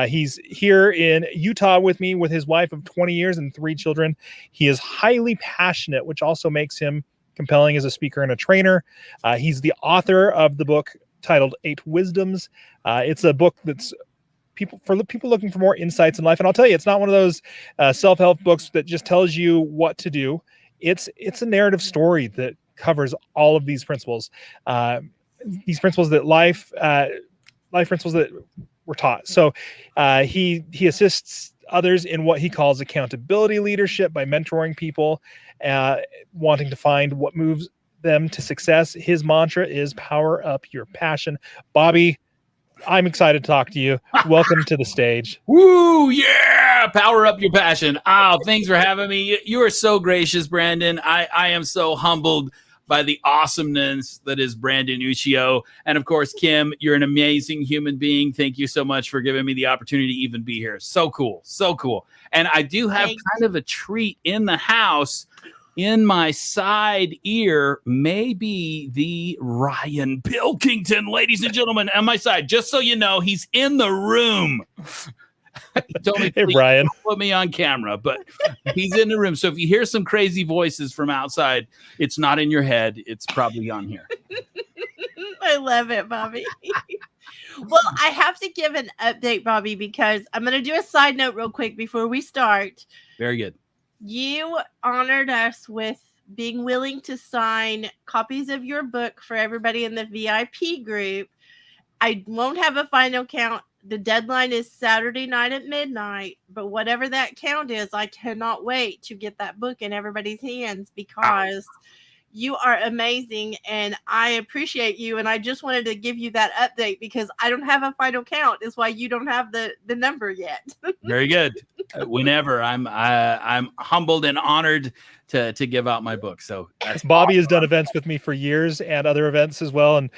S2: He's here in Utah with me with his wife of 20 years and 3 children. He is highly passionate, which also makes him compelling as a speaker and a trainer. He's the author of the book titled 8 Wisdoms. It's a book that's people looking for more insights in life. And I'll tell you, it's not one of those self-help books that just tells you what to do. It's a narrative story that covers all of these principles that life principles that we're taught. So he assists others in what he calls accountability leadership by mentoring people, wanting to find what moves them to success. His mantra is power up your passion. Bobby, I'm excited to talk to you. Welcome to the stage.
S19: Woo, yeah! Power up your passion. Oh, thanks for having me. You are so gracious, Branden. I am so humbled by the awesomeness that is Branden Ushio. And of course, Kim, you're an amazing human being. Thank you so much for giving me the opportunity to even be here. So cool. So cool. And I do have kind of a treat in the house. In my side ear, maybe the Ryan Pilkington, ladies and gentlemen, on my side. Just so you know, he's in the room. He told me,
S2: hey, Brian,
S19: don't put me on camera, but he's in the room. So if you hear some crazy voices from outside, it's not in your head. It's probably on here.
S1: I love it, Bobby. Well, I have to give an update, Bobby, because I'm going to do a side note real quick before we start.
S19: Very good.
S1: You honored us with being willing to sign copies of your book for everybody in the VIP group. I won't have a final count. The deadline is Saturday night at midnight, but whatever that count is, I cannot wait to get that book in everybody's hands because you are amazing and I appreciate you. And I just wanted to give you that update because I don't have a final count. Is why you don't have the number yet.
S19: Very good. Whenever I'm humbled and honored to give out my book. So
S2: Bobby has done events with me for years and other events as well, and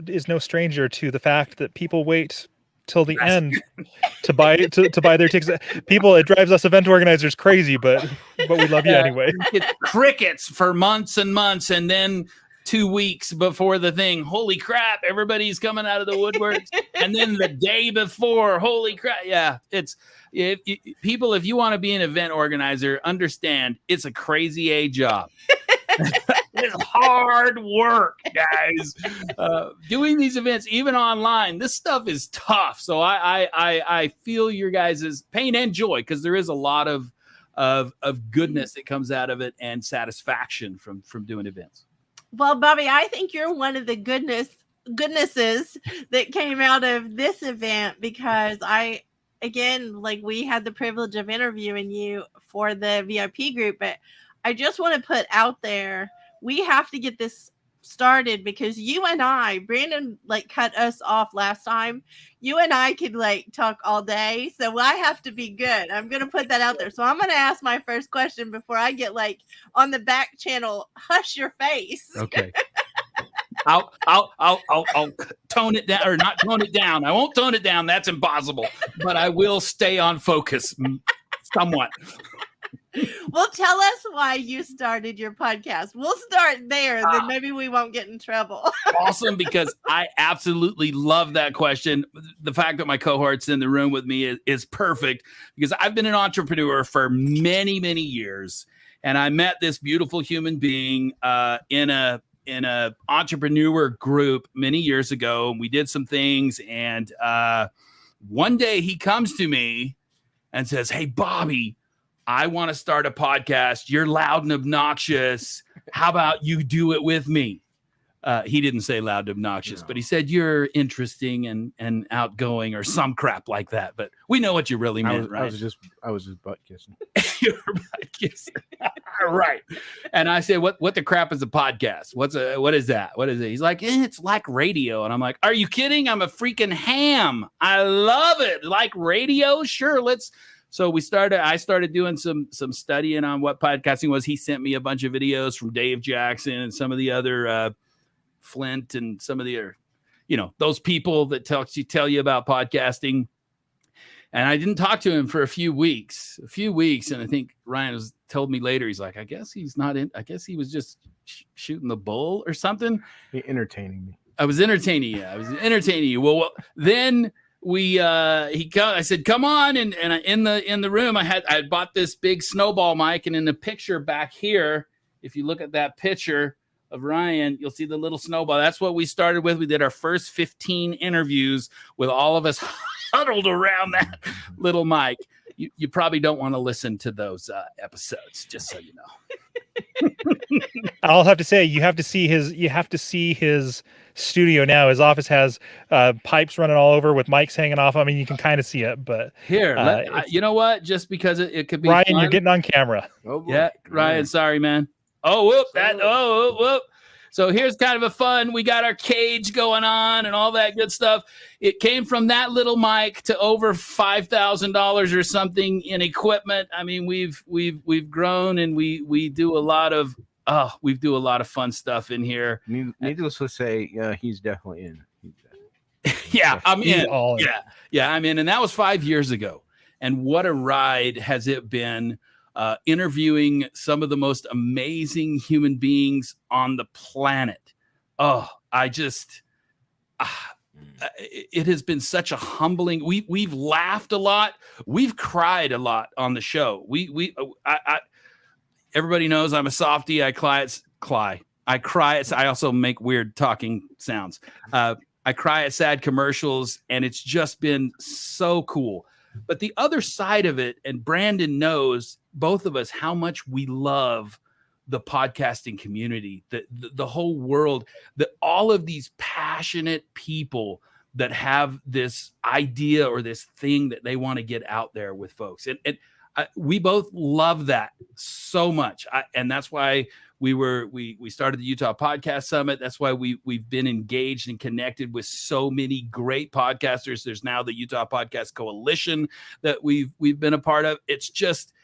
S2: is no stranger to the fact that people wait till the end to buy their tickets. People, it drives us event organizers crazy, but we love you anyway.
S19: It's crickets for months and months, and then 2 weeks before the thing, holy crap, everybody's coming out of the woodworks. And then the day before, holy crap. Yeah, it's people, if you want to be an event organizer, understand it's a crazy A job. It's hard work, guys. Doing these events, even online, this stuff is tough. So I feel your guys' pain and joy because there is a lot of goodness that comes out of it and satisfaction from doing events.
S1: Well, Bobby, I think you're one of the goodnesses that came out of this event because we had the privilege of interviewing you for the VIP group, but I just want to put out there, we have to get this started because you and I, Branden cut us off last time. You and I could talk all day. So I have to be good. I'm going to put that out there. So I'm going to ask my first question before I get on the back channel, hush your face.
S19: Okay. I'll tone it down or not tone it down. I won't tone it down. That's impossible, but I will stay on focus somewhat.
S1: Well, tell us why you started your podcast. We'll start there, and then maybe we won't get in trouble.
S19: Awesome, because I absolutely love that question. The fact that my cohort's in the room with me is perfect because I've been an entrepreneur for many, many years, and I met this beautiful human being in a entrepreneur group many years ago, and we did some things. And one day he comes to me and says, "Hey, Bobby, I want to start a podcast. You're loud and obnoxious. How about you do it with me?" He didn't say loud and obnoxious, but he said, "You're interesting and outgoing," or some crap like that. But we know what you really meant, right?
S20: I was just butt kissing.
S19: You were butt kissing. Right. And I said, what the crap is a podcast? What is that? What is it? He's like, it's like radio. And I'm like, are you kidding? I'm a freaking ham. I love it. Like radio? Sure. So I started doing some studying on what podcasting was. He sent me a bunch of videos from Dave Jackson and some of the other Flint and some of the other, those people that tell you about podcasting. And I didn't talk to him for a few weeks. And I think Ryan told me later, he's like, I guess he's not in. I guess he was just shooting the bull or something.
S20: Entertaining me.
S19: I was entertaining you. Well, then I said, come on. And in the room, I had bought this big snowball mic, and in the picture back here if you look at that picture of Ryan, you'll see the little snowball. That's what we started with. We did our first 15 interviews with all of us huddled around that little mic. You probably don't want to listen to those episodes, just so you know.
S2: I'll have to say, you have to see his studio now. His office has pipes running all over with mics hanging off. I mean, you can kind of see it, but
S19: here, you know what? Just because it could be
S2: Ryan,
S19: fun.
S2: you're getting on camera.
S20: Oh boy.
S19: Yeah, Ryan, sorry, man. Oh, whoop, whoop. So here's kind of a fun. We got our cage going on and all that good stuff. It came from that little mic to over $5,000 or something in equipment. I mean, we've grown, and we do a lot of fun stuff in here.
S20: Needless to say, he's definitely in.
S19: Yeah, I'm
S2: He's
S19: in.
S2: all in.
S19: Yeah, I'm in, and that was 5 years ago. And what a ride has it been! Interviewing some of the most amazing human beings on the planet. Oh, it has been such a humbling. We've laughed a lot. We've cried a lot on the show. Everybody knows I'm a softie. I cry. I also make weird talking sounds. I cry at sad commercials, and it's just been so cool. But the other side of it, and Branden knows, both of us, how much we love the podcasting community, the whole world, all of these passionate people that have this idea or this thing that they want to get out there with folks. And we both love that so much. And that's why we started the Utah Podcast Summit. That's why we've been engaged and connected with so many great podcasters. There's now the Utah Podcast Coalition that we've been a part of. It's just,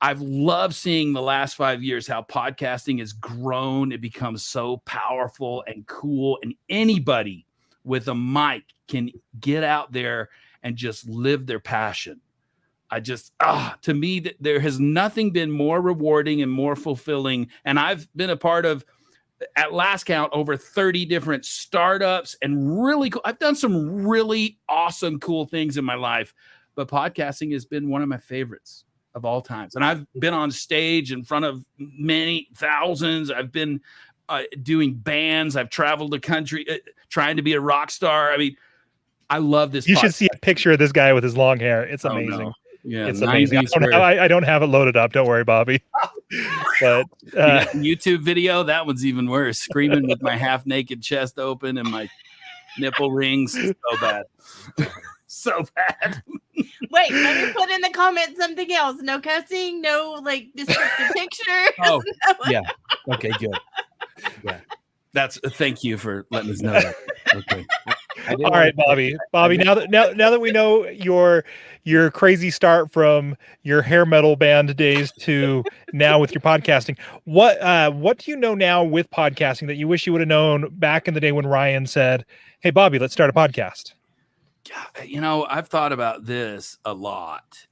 S19: I've loved seeing the last 5 years how podcasting has grown. It becomes so powerful and cool, and anybody with a mic can get out there and just live their passion. To me, there has nothing been more rewarding and more fulfilling. And I've been a part of, at last count, over 30 different startups, and really cool. I've done some really awesome, cool things in my life, but podcasting has been one of my favorites of all times. And I've been on stage in front of many thousands. I've been doing bands. I've traveled the country trying to be a rock star. I mean, I love this.
S2: You should see a picture of this guy with his long hair. It's amazing.
S19: No. Yeah,
S2: it's amazing. I don't have it loaded up. Don't worry, Bobby. But
S19: YouTube video, that one's even worse. Screaming with my half naked chest open and my nipple rings. So bad. So bad.
S1: Wait, let me put in the comments something else. No cussing, no like descriptive pictures.
S19: Oh,
S1: no.
S19: yeah. Okay, good. Yeah. Thank you for letting us know that. Okay.
S2: All right, Bobby. Now that we know your crazy start from your hair metal band days to now with your podcasting, what do you know now with podcasting that you wish you would have known back in the day when Ryan said, "Hey, Bobby, let's start a podcast"?
S19: You know, I've thought about this a lot.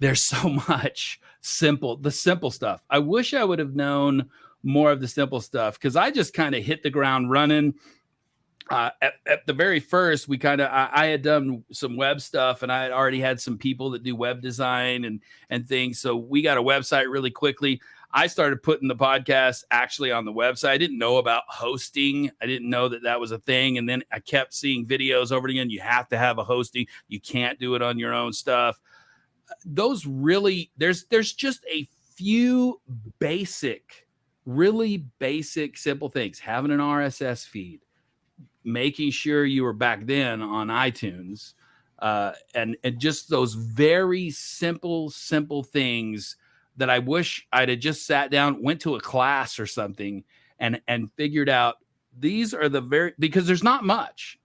S19: There's so much the simple stuff. I wish I would have known more of the simple stuff, because I just kind of hit the ground running. At the very first, I had done some web stuff, and I had already had some people that do web design and things. So we got a website really quickly. I started putting the podcast actually on the website. I didn't know about hosting. I didn't know that was a thing. And then I kept seeing videos over and again. You have to have a hosting. You can't do it on your own stuff. Those really, there's just a few really basic, simple things. Having an RSS feed, making sure you were back then on iTunes, and just those very simple things that I wish I'd have just sat down, went to a class or something, and figured out. These are because there's not much.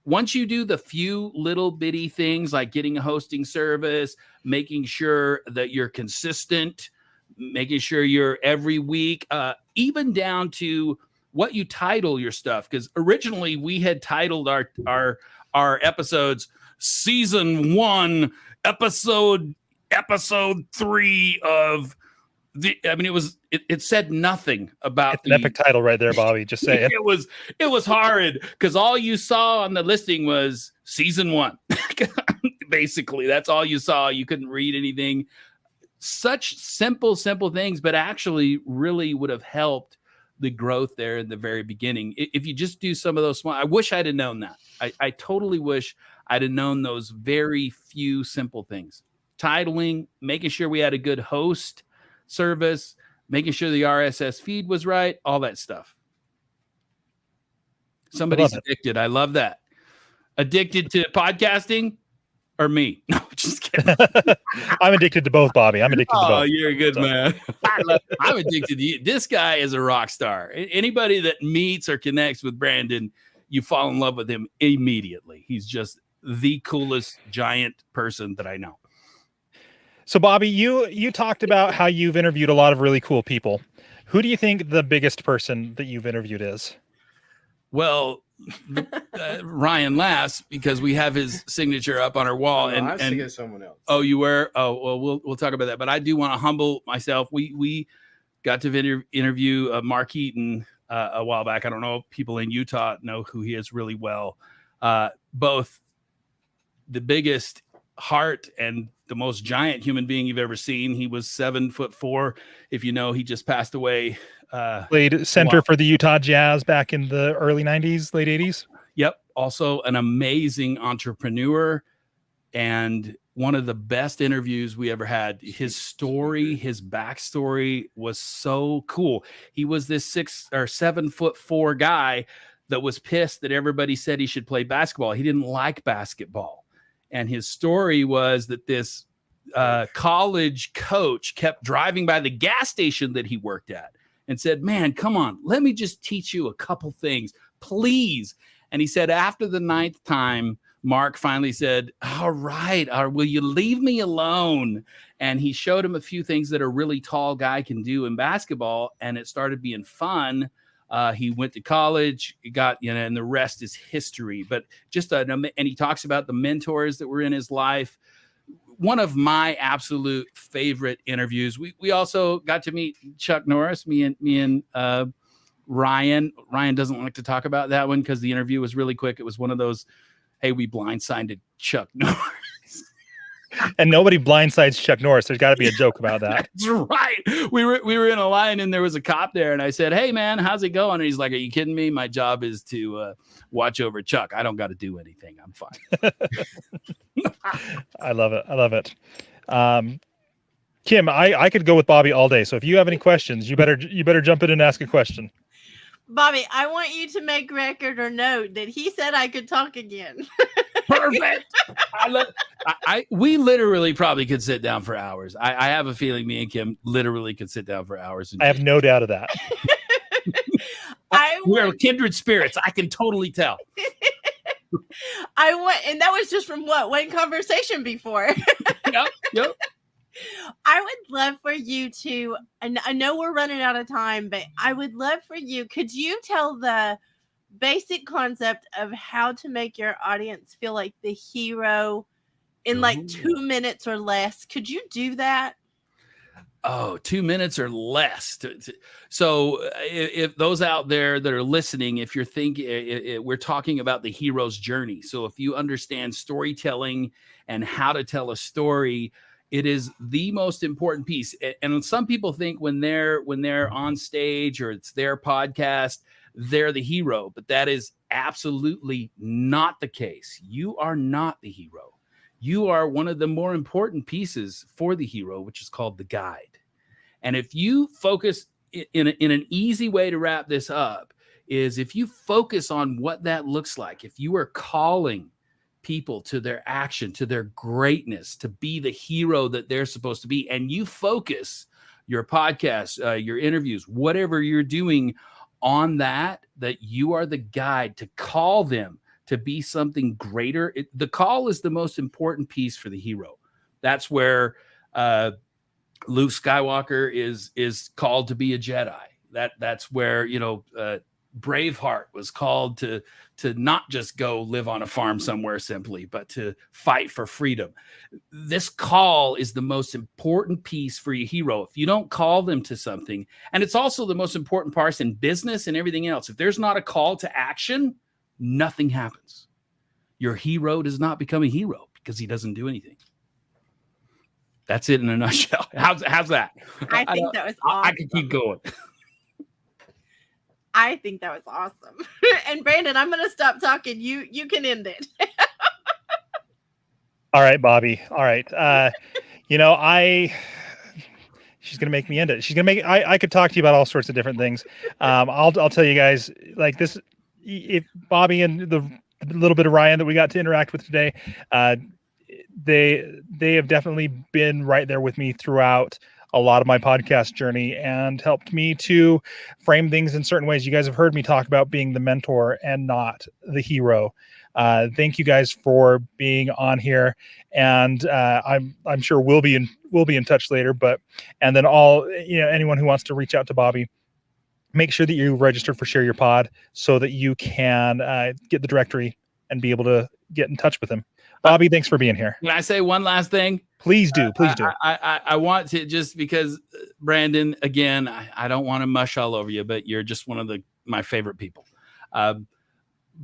S19: Once you do the few little bitty things like getting a hosting service, making sure that you're consistent, making sure you're every week, even down to what you title your stuff. Because originally we had titled our episodes Season 1, Episode 3 of the. I mean, it said nothing about
S2: an epic title right there, Bobby. Just say it.
S19: It was horrid, because all you saw on the listing was Season 1. Basically, that's all you saw. You couldn't read anything. such simple things, but actually really would have helped the growth there in the very beginning. If you just do some of those small, I wish I'd have known that. I totally wish I'd have known those very few simple things. Titling, making sure we had a good host service, making sure the RSS feed was right, all that stuff. Somebody's addicted. I love that. Addicted to podcasting or me? No, just kidding.
S2: I'm addicted to both, Bobby. I'm addicted to both.
S19: Oh, you're a good man. I'm addicted to you. This guy is a rock star. Anybody that meets or connects with Branden, you fall in love with him immediately. He's just the coolest giant person that I know.
S2: So, Bobby, you talked about how you've interviewed a lot of really cool people. Who do you think the biggest person that you've interviewed is?
S19: Well, Ryan Lass, because we have his signature up on our wall.
S20: No, I was thinking
S19: and
S20: of someone else.
S19: Oh, you were? Oh, well, we'll talk about that. But I do want to humble myself. We got to interview Mark Eaton a while back. I don't know if people in Utah know who he is really well. Both the biggest heart and the most giant human being you've ever seen. He was 7'4". If you know, he just passed away.
S2: Played center for the Utah Jazz back in the early 90s, late 80s.
S19: Yep. Also an amazing entrepreneur and one of the best interviews we ever had. His story, his backstory was so cool. He was this 7'4" guy that was pissed that everybody said he should play basketball. He didn't like basketball. And his story was that this college coach kept driving by the gas station that he worked at and said, man, come on, let me just teach you a couple things, please. And he said after the 9th time, Mark finally said, all right, will you leave me alone? And he showed him a few things that a really tall guy can do in basketball, and it started being fun. He went to college, and the rest is history. But and he talks about the mentors that were in his life. One of my absolute favorite interviews. We also got to meet Chuck Norris. Me and Ryan. Ryan doesn't like to talk about that one because the interview was really quick. It was one of those, hey, we blindsided Chuck Norris.
S2: And nobody blindsides Chuck Norris. There's got to be a joke about that.
S19: That's right. We were in a line and there was a cop there, and I said, hey man, how's it going? And he's like, are you kidding me? My job is to watch over Chuck. I don't got to do anything. I'm fine.
S2: I love it. Kim, I could go with Bobby all day. So if you have any questions, you better jump in and ask a question.
S1: Bobby, I want you to make record or note that he said I could talk again.
S19: Perfect. We literally probably could sit down for hours. I have a feeling me and Kim literally could sit down for hours.
S2: I have no doubt of that.
S19: We're kindred spirits. I can totally tell.
S1: And that was just from one conversation before.
S19: Yep.
S1: I would love for you to, and I know we're running out of time, but I would love for you, could you tell the basic concept of how to make your audience feel like the hero in like 2 minutes or less? Could you do that?
S19: Oh, 2 minutes or less. So if those out there that are listening, if you're thinking, we're talking about the hero's journey. So if you understand storytelling and how to tell a story, it is the most important piece. And some people think when they're on stage or it's their podcast, they're the hero, but that is absolutely not the case. You are not the hero. You are one of the more important pieces for the hero, which is called the guide. And if you focus in an easy way to wrap this up is if you focus on what that looks like, if you are calling people to their action, to their greatness, to be the hero that they're supposed to be, and you focus your podcast, your interviews, whatever you're doing on that you are the guide to call them to be something greater. The call is the most important piece for the hero. That's where Luke Skywalker is called to be a Jedi. That's where Braveheart was called to not just go live on a farm somewhere simply, but to fight for freedom. This call is the most important piece for your hero. If you don't call them to something, and it's also the most important part in business and everything else. If there's not a call to action, nothing happens. Your hero does not become a hero because he doesn't do anything. That's it in a nutshell. How's that?
S1: I think that was awesome.
S19: I could keep going.
S1: I think that was awesome. And Branden, I'm going to stop talking. You can end it.
S2: All right, Bobby. All right. She's gonna make me end it. She's gonna make. I could talk to you about all sorts of different things. I'll tell you guys like this. If Bobby and the little bit of Ryan that we got to interact with today, they have definitely been right there with me throughout a lot of my podcast journey and helped me to frame things in certain ways. You guys have heard me talk about being the mentor and not the hero. Thank you guys for being on here, and I'm sure we'll be in touch later. And then anyone who wants to reach out to Bobby, make sure that you register for Share Your Pod so that you can get the directory and be able to get in touch with him. Bobby, thanks for being here.
S19: Can I say one last thing?
S2: Please do. Please do.
S19: I want to, just because Branden, again, I don't want to mush all over you, but you're just one of my favorite people.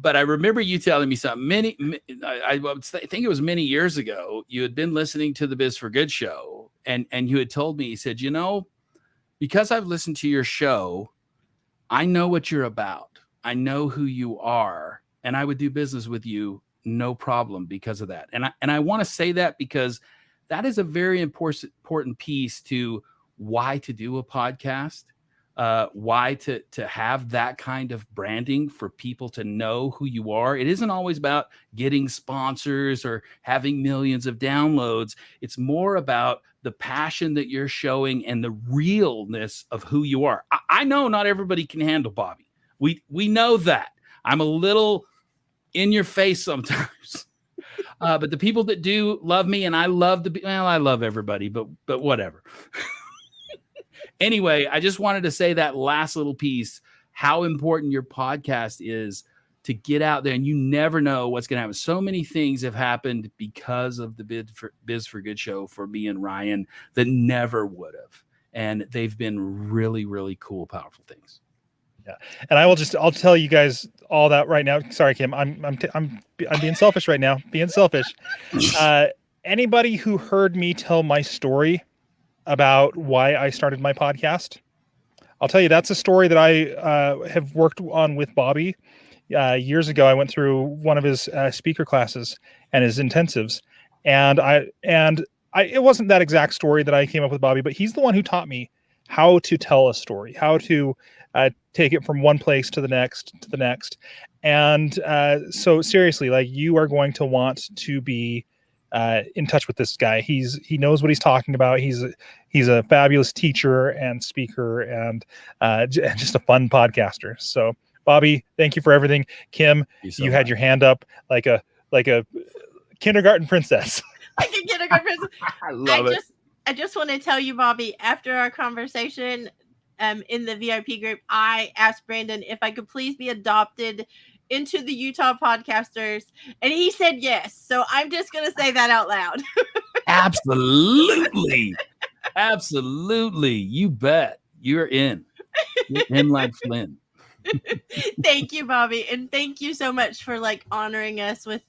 S19: But I remember you telling me something I think it was many years ago. You had been listening to the Biz for Good show, and you had told me, you said, because I've listened to your show, I know what you're about. I know who you are, and I would do business with you no problem because of that. And I want to say that because that is a very important piece to why to do a podcast, why to have that kind of branding for people to know who you are. It isn't always about getting sponsors or having millions of downloads. It's more about the passion that you're showing and the realness of who you are. I know not everybody can handle Bobby. We know that. I'm a little in your face sometimes. But the people that do love me, and I love I love everybody, but whatever. Anyway, I just wanted to say that last little piece, how important your podcast is to get out there, and you never know what's going to happen. So many things have happened because of the Biz for Good show for me and Ryan that never would have. And they've been really, really cool, powerful things.
S2: Yeah. And I'll tell you guys all that right now. Sorry, Kim, I'm being selfish right now, being selfish. Anybody who heard me tell my story about why I started my podcast, I'll tell you, that's a story that I have worked on with Bobby. Years ago, I went through one of his speaker classes and his intensives, and it wasn't that exact story that I came up with Bobby, but he's the one who taught me how to tell a story, how to take it from one place to the next, And so seriously, like, you are going to want to be in touch with this guy. He knows what he's talking about. He's a fabulous teacher and speaker, and just a fun podcaster. So Bobby, thank you for everything. Kim, you had your hand up like a kindergarten princess.
S1: Like a kindergarten princess.
S2: I love it.
S1: I just want to tell you, Bobby, after our conversation in the VIP group, I asked Branden if I could please be adopted into the Utah Podcasters, and he said yes. So I'm just going to say that out loud.
S19: Absolutely. Absolutely. You bet. You're in. You're in like Flynn.
S1: Thank you, Bobby. And thank you so much for honoring us with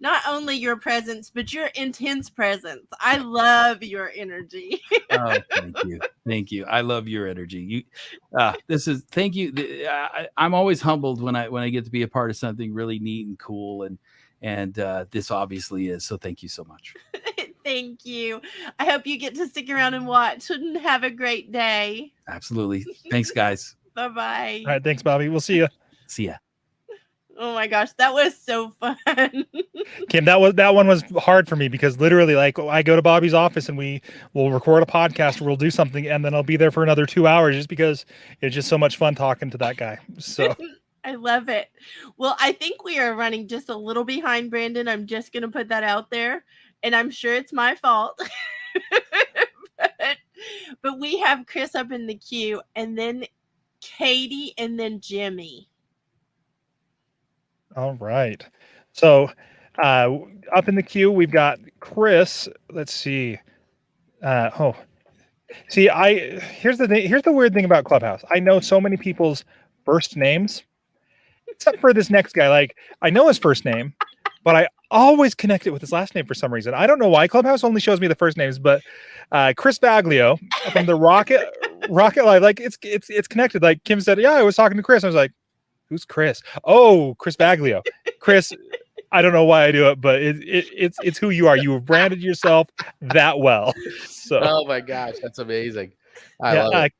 S1: not only your presence, but your intense presence. I love your energy.
S19: Oh, thank you. Thank you. I love your energy. Thank you. I'm always humbled when I get to be a part of something really neat and cool. And this obviously is. So thank you so much.
S1: Thank you. I hope you get to stick around and watch, and have a great day.
S19: Absolutely. Thanks, guys.
S1: Bye-bye.
S2: All right. Thanks, Bobby. We'll see you.
S19: See ya.
S1: Oh my gosh, that was so fun.
S2: Kim, that one was hard for me because literally, I go to Bobby's office and we'll record a podcast, or we'll do something, and then I'll be there for another 2 hours just because it's just so much fun talking to that guy. So
S1: I love it. Well, I think we are running just a little behind, Branden. I'm just going to put that out there, and I'm sure it's my fault. but we have Chris up in the queue, and then Katie, and then Jimmy.
S2: All right. So up in the queue, we've got Chris. Let's see. Here's the thing. Here's the weird thing about Clubhouse. I know so many people's first names, except for this next guy. Like, I know his first name, but I always connect it with his last name for some reason. I don't know why. Clubhouse only shows me the first names, but Chris Baglio from the Rocket Live, like it's connected. Like Kim said, yeah, I was talking to Chris. I was like, who's Chris? Oh, Chris Baglio. Chris, I don't know why I do it, but it's who you are. You have branded yourself that well. So Oh my gosh, that's amazing. I yeah, love it.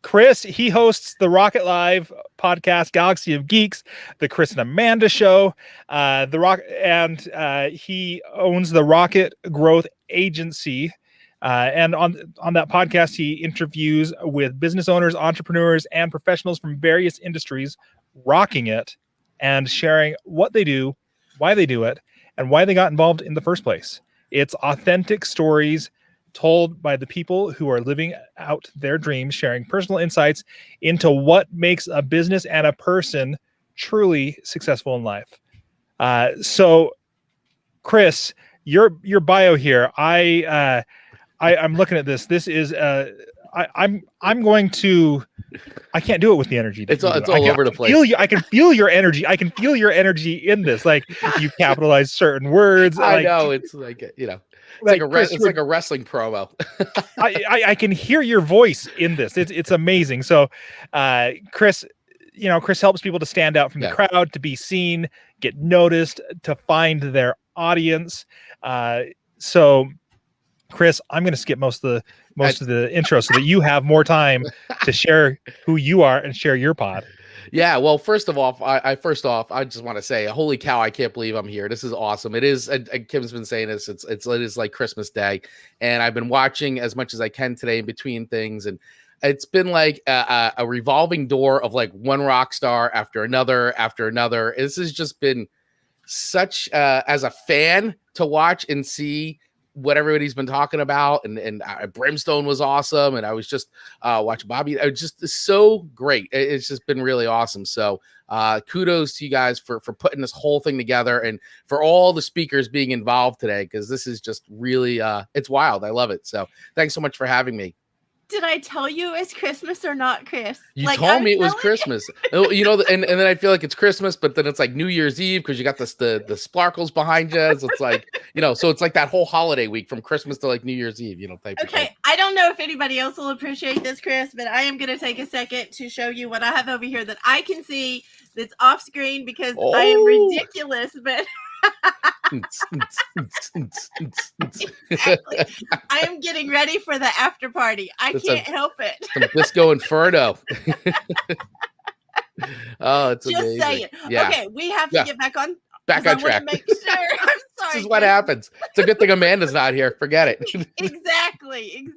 S2: Chris, he hosts the Rocket Live podcast, Galaxy of Geeks, the Chris and Amanda Show, he owns the Rocket Growth Agency. And on that podcast, he interviews with business owners, entrepreneurs, and professionals from various industries, rocking it and sharing what they do, why they do it, and why they got involved in the first place. It's authentic stories told by the people who are living out their dreams, sharing personal insights into what makes a business and a person truly successful in life. So, Chris, your bio here, I'm looking at this. This is I'm going to. I can't do it with the energy.
S18: It's all over the place.
S2: I can feel your energy. I can feel your energy in this. Like you capitalize certain words.
S18: I know it's like it's like a wrestling promo.
S2: I can hear your voice in this. It's amazing. So, Chris, Chris helps people to stand out from the crowd, to be seen, get noticed, to find their audience. So, Chris, I'm going to skip most of the intro so that you have more time to share who you are and share your pod.
S18: Yeah, well, first off, I just want to say, holy cow, I can't believe I'm here. This is awesome. It is, and Kim's been saying this, it is like Christmas Day, and I've been watching as much as I can today in between things, and it's been like a revolving door of like one rock star after another. This has just been such as a fan to watch and see what everybody's been talking about, and Brimstone was awesome, and I was just watching Bobby. It was just so great. It's just been really awesome. So kudos to you guys for putting this whole thing together, and for all the speakers being involved today, because this is just really it's wild. I love it. So thanks so much for having me.
S1: Did I tell you it's Christmas or not, Chris?
S18: You told me it was Christmas. And then I feel like it's Christmas, but then it's like New Year's Eve because you got the sparkles behind you. So it's like, so it's like that whole holiday week from Christmas to like New Year's Eve, type of thing.
S1: I don't know if anybody else will appreciate this, Chris, but I am going to take a second to show you what I have over here that I can see that's off screen because I am ridiculous, but exactly. I am getting ready for the after party. I can't help it.
S18: Some Disco Inferno. Oh, it's
S1: just
S18: amazing.
S1: saying.
S18: Yeah.
S1: Okay, we have to get back on
S18: track.
S1: Make sure. I'm sorry.
S18: This is what happens. It's a good thing Amanda's not here. Forget it.
S1: Exactly.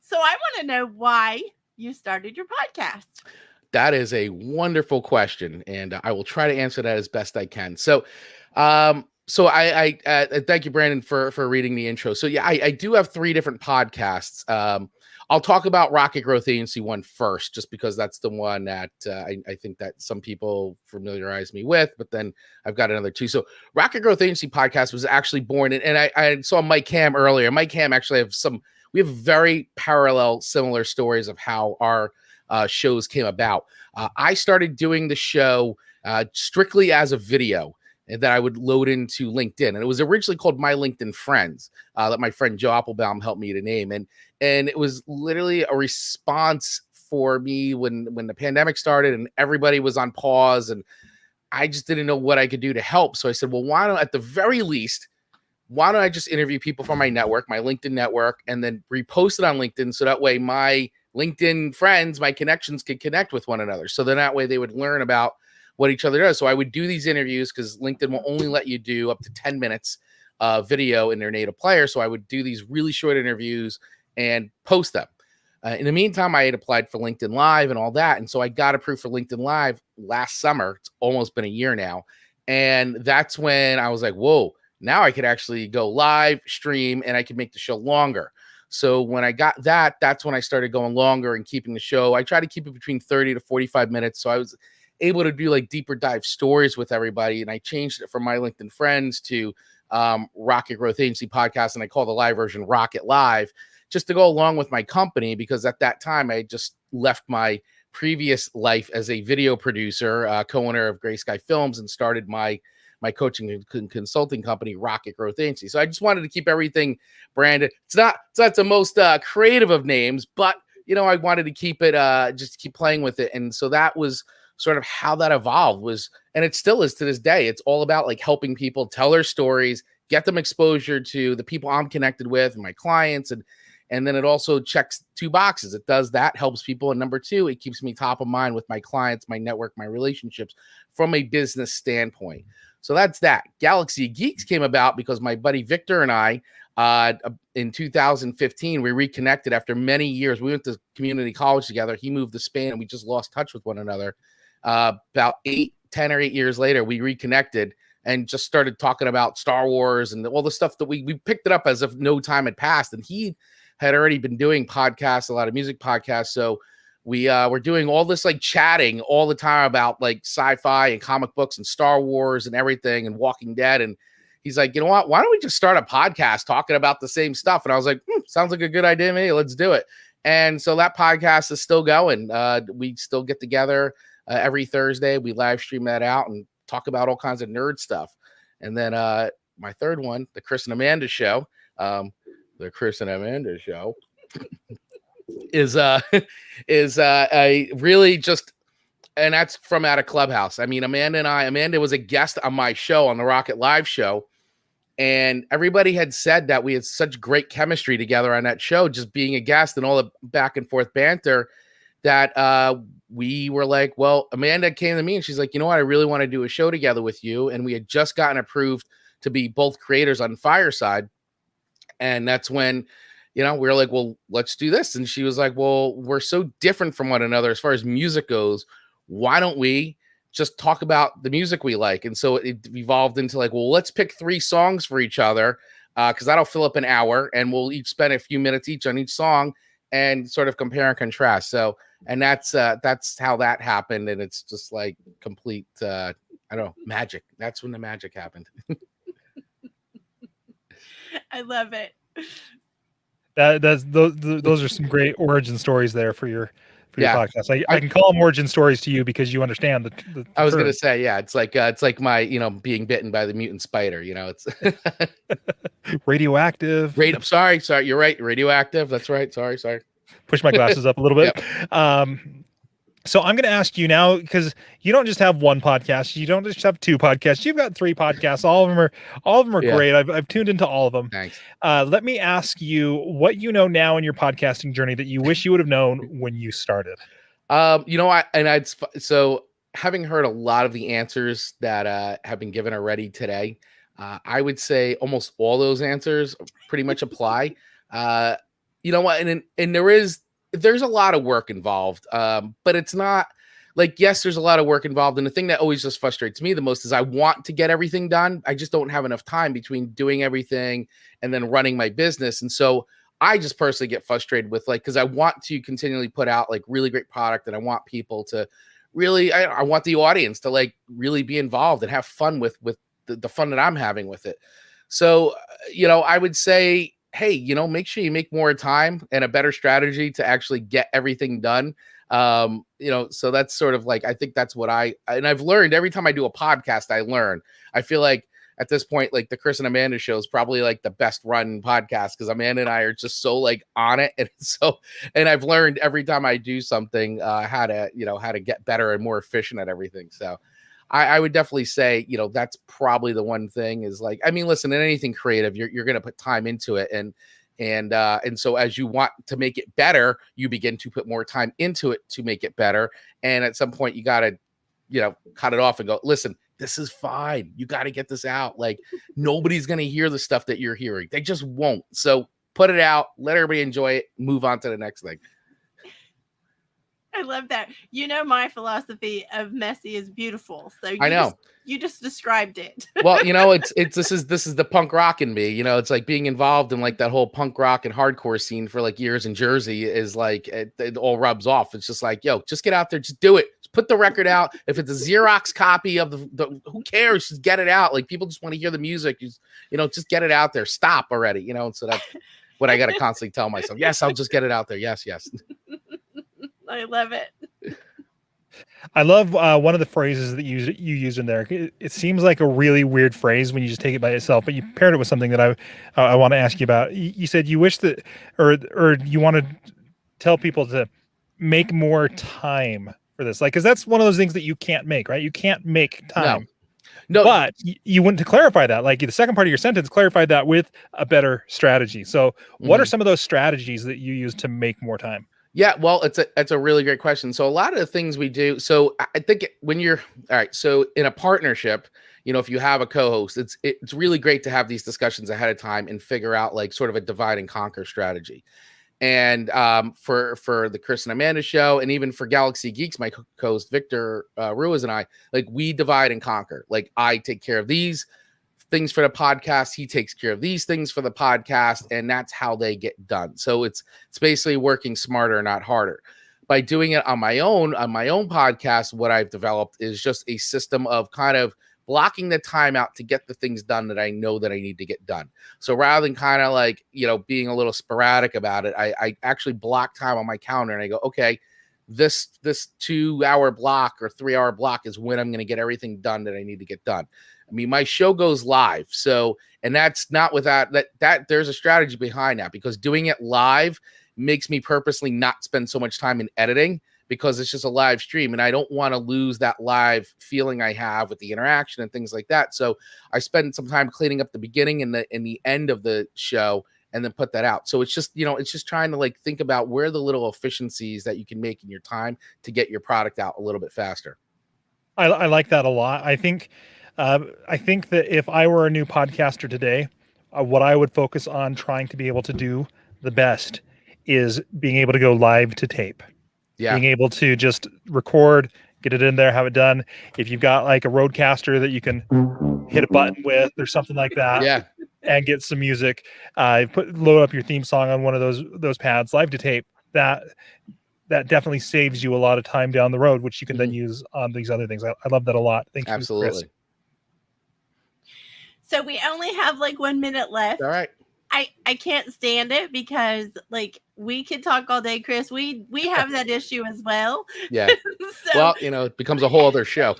S1: So I want to know why you started your podcast.
S18: That is a wonderful question, and I will try to answer that as best I can. So, I thank you, Brandon, for reading the intro. So, yeah, I do have 3 different podcasts. I'll talk about Rocket Growth Agency one first, just because that's the one that I think that some people familiarize me with, but then I've got another 2. So Rocket Growth Agency podcast was actually born, and I saw Mike Ham earlier. Mike Ham actually we have very parallel, similar stories of how our shows came about. I started doing the show strictly as a video that I would load into LinkedIn. And it was originally called My LinkedIn Friends that my friend Joe Applebaum helped me to name. And it was literally a response for me when the pandemic started and everybody was on pause and I just didn't know what I could do to help. So I said, well, why don't I just interview people from my network, my LinkedIn network, and then repost it on LinkedIn. So that way my LinkedIn friends, my connections could connect with one another. So then that way they would learn about what each other does. So I would do these interviews because LinkedIn will only let you do up to 10 minutes video in their native player. So I would do these really short interviews and post them. In the meantime, I had applied for LinkedIn Live and all that. And so I got approved for LinkedIn Live last summer. It's almost been a year now. And that's when I was like, whoa, now I could actually go live, stream, and I could make the show longer. So when I got that, that's when I started going longer and keeping the show. I try to keep it between 30 to 45 minutes. So I was able to do like deeper dive stories with everybody. And I changed it from My LinkedIn Friends to Rocket Growth Agency podcast. And I call the live version Rocket Live just to go along with my company, because at that time I just left my
S21: previous life as a video producer, co-owner of Gray Sky Films, and started my coaching and consulting company, Rocket Growth Agency. So I just wanted to keep everything branded. It's not the most creative of names, but I wanted to keep it, just keep playing with it. And so that was sort of how that evolved and it still is to this day. It's all about like helping people tell their stories, get them exposure to the people I'm connected with and my clients. And then it also checks 2 boxes. It does that, helps people. And number 2, it keeps me top of mind with my clients, my network, my relationships from a business standpoint. So that's that. Galaxy of Geeks came about because my buddy Victor and I, in 2015, we reconnected after many years. We went to community college together. He moved to Spain and we just lost touch with one another. About 10 or 8 years later, we reconnected and just started talking about Star Wars and all the stuff that we picked it up as if no time had passed. And he had already been doing podcasts, a lot of music podcasts. So we were doing all this like chatting all the time about like sci-fi and comic books and Star Wars and everything and Walking Dead. And he's like, you know what? Why don't we just start a podcast talking about the same stuff? And I was like, sounds like a good idea to me. Let's do it. And so that podcast is still going. We still get together every Thursday. We live stream that out and talk about all kinds of nerd stuff. And then my third one, the Chris and Amanda Show. The Chris and Amanda Show is a really just, and that's from out of Clubhouse. I mean, Amanda was a guest on my show, on the Rocket Live show, and everybody had said that we had such great chemistry together on that show, just being a guest and all the back and forth banter, that we were like, well, Amanda came to me and she's like, you know what, I really want to do a show together with you. And we had just gotten approved to be both creators on Fireside. And that's when, we were like, well, let's do this. And she was like, well, we're so different from one another as far as music goes. Why don't we just talk about the music we like? And so it evolved into like, well, let's pick 3 songs for each other, because that'll fill up an hour and we'll each spend a few minutes each on each song and sort of compare and contrast. So, and that's how that happened. And it's just like complete, I don't know, magic. That's when the magic happened.
S1: I love it.
S2: Those are some great origin stories there for your podcast. I can call them origin stories to you because you understand the
S21: I was gonna say, yeah, it's like my being bitten by the mutant spider. It's
S2: radioactive.
S21: Sorry, you're right. Radioactive. That's right. Sorry.
S2: Push my glasses up a little bit. Yep. So I'm going to ask you now, because you don't just have one podcast, you don't just have 2 podcasts, you've got 3 podcasts. All of them are great. I've tuned into all of them.
S21: Thanks.
S2: Let me ask you what you know now in your podcasting journey that you wish you would have known when you started.
S21: So having heard a lot of the answers that have been given already today, I would say almost all those answers pretty much apply. You know what? And there's a lot of work involved, but it's not like, yes, there's a lot of work involved. And the thing that always just frustrates me the most is I want to get everything done. I just don't have enough time between doing everything and then running my business. And so I just personally get frustrated with because I want to continually put out like really great product, and I want people to really, I want the audience to really be involved and have fun with the fun that I'm having with it. So, I would say, hey, make sure you make more time and a better strategy to actually get everything done. So that's sort of I think that's what I've learned every time I do a podcast. I learn. I feel like at this point, the Chris and Amanda Show is probably the best run podcast, because Amanda and I are just so on it. And I've learned every time I do something, how to get better and more efficient at everything. So I would definitely say, that's probably the one thing is listen, in anything creative, you're going to put time into it. And so as you want to make it better, you begin to put more time into it to make it better. And at some point you got to, cut it off and go, listen, this is fine. You got to get this out. Nobody's going to hear the stuff that you're hearing. They just won't. So put it out, let everybody enjoy it, move on to the next thing.
S1: I love that. My philosophy of messy is beautiful. So
S21: I know
S1: you just described it. Well,
S21: this is the punk rock in me. It's like being involved in that whole punk rock and hardcore scene for years in Jersey is it all rubs off. It's just yo, just get out there, just do it. Just put the record out. If it's a Xerox copy of the who cares? Just get it out. People just want to hear the music. Just get it out there. Stop already. So that's what I got to constantly tell myself. Yes, I'll just get it out there. Yes.
S1: I love it.
S2: I love one of the phrases that you used in there. It seems like a really weird phrase when you just take it by itself, but you paired it with something that I want to ask you about. You said you wish that, or you want to tell people to make more time for this, like, because that's one of those things that you can't make, right? You can't make time.
S21: No.
S2: But you went to clarify that, like the second part of your sentence clarified that with a better strategy. So what are some of those strategies that you use to make more time?
S21: Yeah, well, it's a really great question. So a lot of the things we do, so I think when you're all right, so in a partnership, if you have a co-host, it's really great to have these discussions ahead of time and figure out like sort of a divide and conquer strategy. And for the Chris and Amanda show, and even for Galaxy Geeks, my co-host Victor Ruiz and I, like we divide and conquer. Like I take care of these things for the podcast, he takes care of these things for the podcast, and that's how they get done. So it's basically working smarter, not harder. By doing it on my own podcast, what I've developed is just a system of kind of blocking the time out to get the things done that I know that I need to get done. So rather than kind of like, being a little sporadic about it, I actually block time on my calendar and I go, okay, this 2-hour block or 3-hour block is when I'm going to get everything done that I need to get done. I mean, my show goes live. So, and that's not without that there's a strategy behind that, because doing it live makes me purposely not spend so much time in editing, because it's just a live stream and I don't want to lose that live feeling I have with the interaction and things like that. So I spend some time cleaning up the beginning and the end of the show and then put that out. So it's just, it's just trying to like think about where the little efficiencies that you can make in your time to get your product out a little bit faster.
S2: I like that a lot. I think that if I were a new podcaster today, what I would focus on trying to be able to do the best is being able to go live to tape.
S21: Yeah.
S2: Being able to just record, get it in there, have it done. If you've got like a Roadcaster that you can hit a button with or something like that,
S21: yeah,
S2: and get some music, load up your theme song on one of those pads, live to tape. That definitely saves you a lot of time down the road, which you can then use on these other things. I love that a lot. Thank you,
S21: absolutely.
S2: Chris.
S1: So we only have like 1 minute left.
S21: All right.
S1: I can't stand it because like we could talk all day, Chris. We have that issue as well.
S21: Yeah.
S1: So,
S21: well, it becomes a whole other show.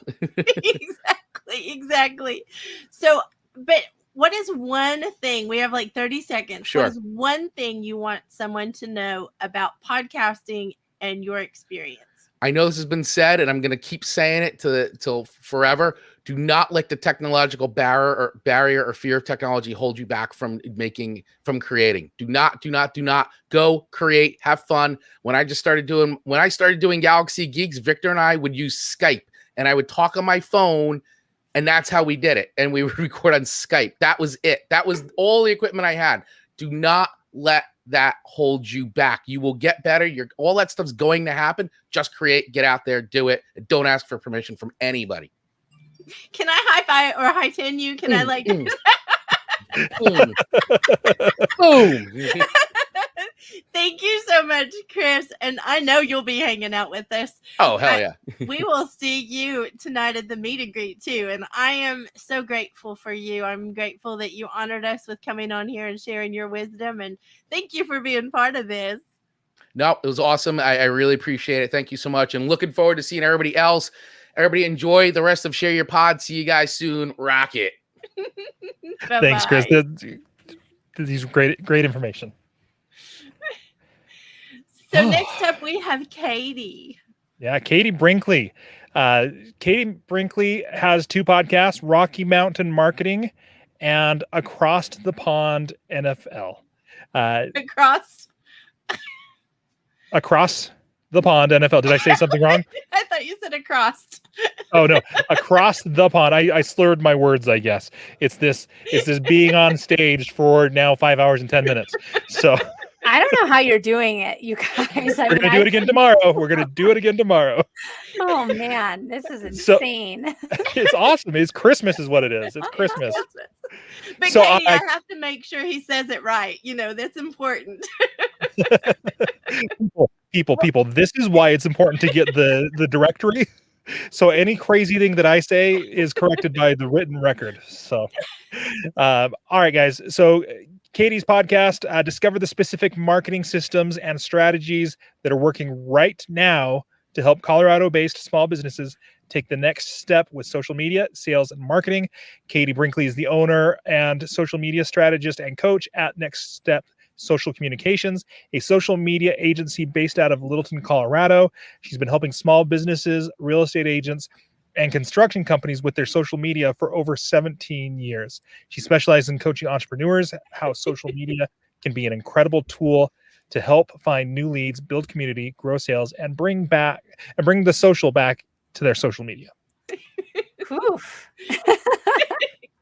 S1: Exactly. So, but what is one thing, we have like 30 seconds.
S21: Sure.
S1: What is one thing you want someone to know about podcasting and your experience?
S21: I know this has been said, and I'm going to keep saying it till forever. Do not let the technological barrier or fear of technology hold you back from creating. Do not go create, have fun. When I started doing Galaxy Geeks, Victor and I would use Skype, and I would talk on my phone, and that's how we did it. And we would record on Skype. That was it. That was all the equipment I had. Do not let that hold you back. You will get better. All that stuff's going to happen. Just create, get out there, do it. Don't ask for permission from anybody.
S1: Can I high five or high 10 you? Can I like
S21: boom. Boom.
S1: Thank you so much, Chris. And I know you'll be hanging out with us.
S21: Oh, hell yeah.
S1: We will see you tonight at the meet and greet too. And I am so grateful for you. I'm grateful that you honored us with coming on here and sharing your wisdom. And thank you for being part of this.
S21: No, it was awesome. I really appreciate it. Thank you so much. And looking forward to seeing everybody else. Everybody enjoy the rest of Share Your Pod. See you guys soon. Rock it.
S2: Thanks, Chris. These great information.
S1: So next up we have Katie.
S2: Yeah, Katie Brinkley. Katie Brinkley has 2 podcasts, Rocky Mountain Marketing and Across the Pond NFL. Across the Pond NFL. Did I say something wrong?
S1: I thought you said across.
S2: Oh no, Across the Pond. I slurred my words, I guess. It's this being on stage for now 5 hours and 10 minutes. So
S3: I don't know how you're doing it, you guys.
S2: We're gonna do it again tomorrow. We're gonna do it again tomorrow.
S3: Oh man, this is insane.
S2: It's awesome. It's Christmas is what it is. It's Christmas.
S1: But
S2: So
S1: Katie, I have to make sure he says it right. That's important.
S2: People, this is why it's important to get the directory. So any crazy thing that I say is corrected by the written record. So, all right, guys. So Katie's podcast, discover the specific marketing systems and strategies that are working right now to help Colorado-based small businesses take the next step with social media, sales, and marketing. Katie Brinkley is the owner and social media strategist and coach at Next Step Social Communications, a social media agency based out of Littleton, Colorado. She's been helping small businesses, real estate agents, and construction companies with their social media for over 17 years. She specializes in coaching entrepreneurs how social media can be an incredible tool to help find new leads, build community, grow sales, and bring the social back to their social media.
S3: Oof.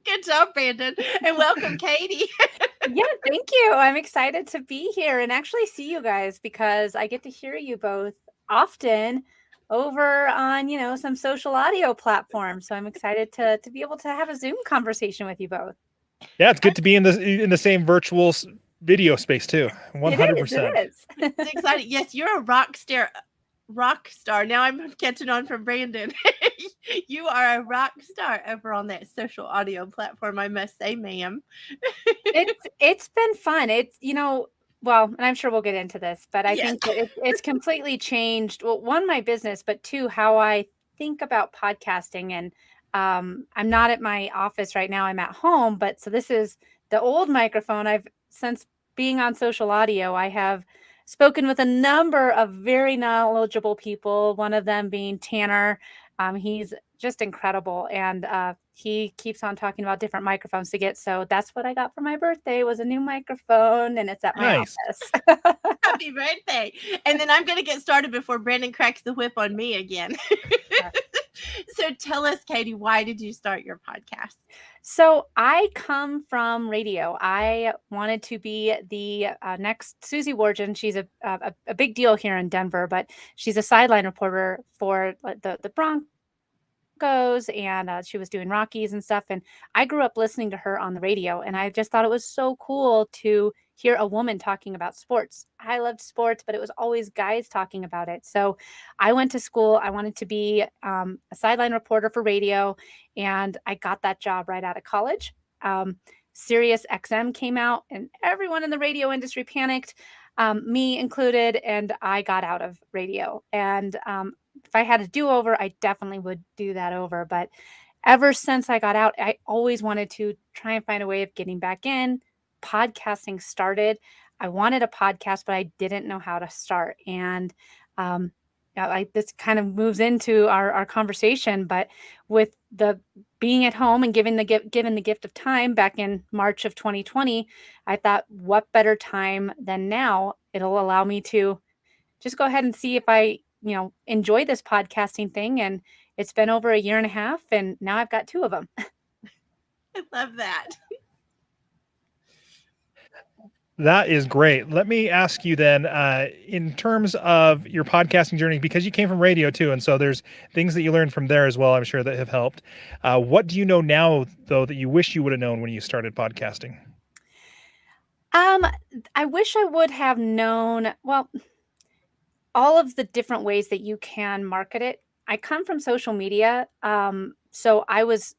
S1: Good job, Branden, and welcome, Katie.
S3: Yeah, thank you. I'm excited to be here and actually see you guys because I get to hear you both often over on, some social audio platforms. So I'm excited to be able to have a Zoom conversation with you both.
S2: Yeah, it's good to be in the same virtual video space too. 100%.
S3: It is.
S1: It's exciting. Yes, you're a rock star. Now I'm catching on from Branden. You are a rock star over on that social audio platform, I must say, ma'am.
S3: It's been fun. Well, and I'm sure we'll get into this, but I think that it's completely changed. Well, one, my business, but two, how I think about podcasting. And I'm not at my office right now. I'm at home. But so this is the old microphone. Since being on social audio, I have spoken with a number of very knowledgeable people, one of them being Tanner. He's just incredible. And he keeps on talking about different microphones to get. So that's what I got for my birthday was a new microphone, and it's at my office.
S1: Happy birthday. And then I'm going to get started before Branden cracks the whip on me again. So tell us, Katie, why did you start your podcast?
S3: So I come from radio. I wanted to be the next Susie Wargen. She's a big deal here in Denver, but she's a sideline reporter for the Broncos, and she was doing Rockies and stuff. And I grew up listening to her on the radio, and I just thought it was so cool to hear a woman talking about sports. I loved sports, but it was always guys talking about it. So I went to school. I wanted to be a sideline reporter for radio, and I got that job right out of college. Sirius XM came out, and everyone in the radio industry panicked, me included, and I got out of radio. And if I had a do-over, I definitely would do that over. But ever since I got out, I always wanted to try and find a way of getting back in. Podcasting started. I wanted a podcast, but I didn't know how to start. And this kind of moves into our conversation. But with the being at home and given the gift of time back in March of 2020, I thought, what better time than now? It'll allow me to just go ahead and see if I enjoy this podcasting thing. And it's been over a year and a half, and now I've got 2 of them.
S1: I love that.
S2: That is great. Let me ask you then, in terms of your podcasting journey, because you came from radio too, and so there's things that you learned from there as well, I'm sure, that have helped. What do you know now, though, that you wish you would have known when you started podcasting?
S3: I wish I would have known, well, all of the different ways that you can market it. I come from social media, so I was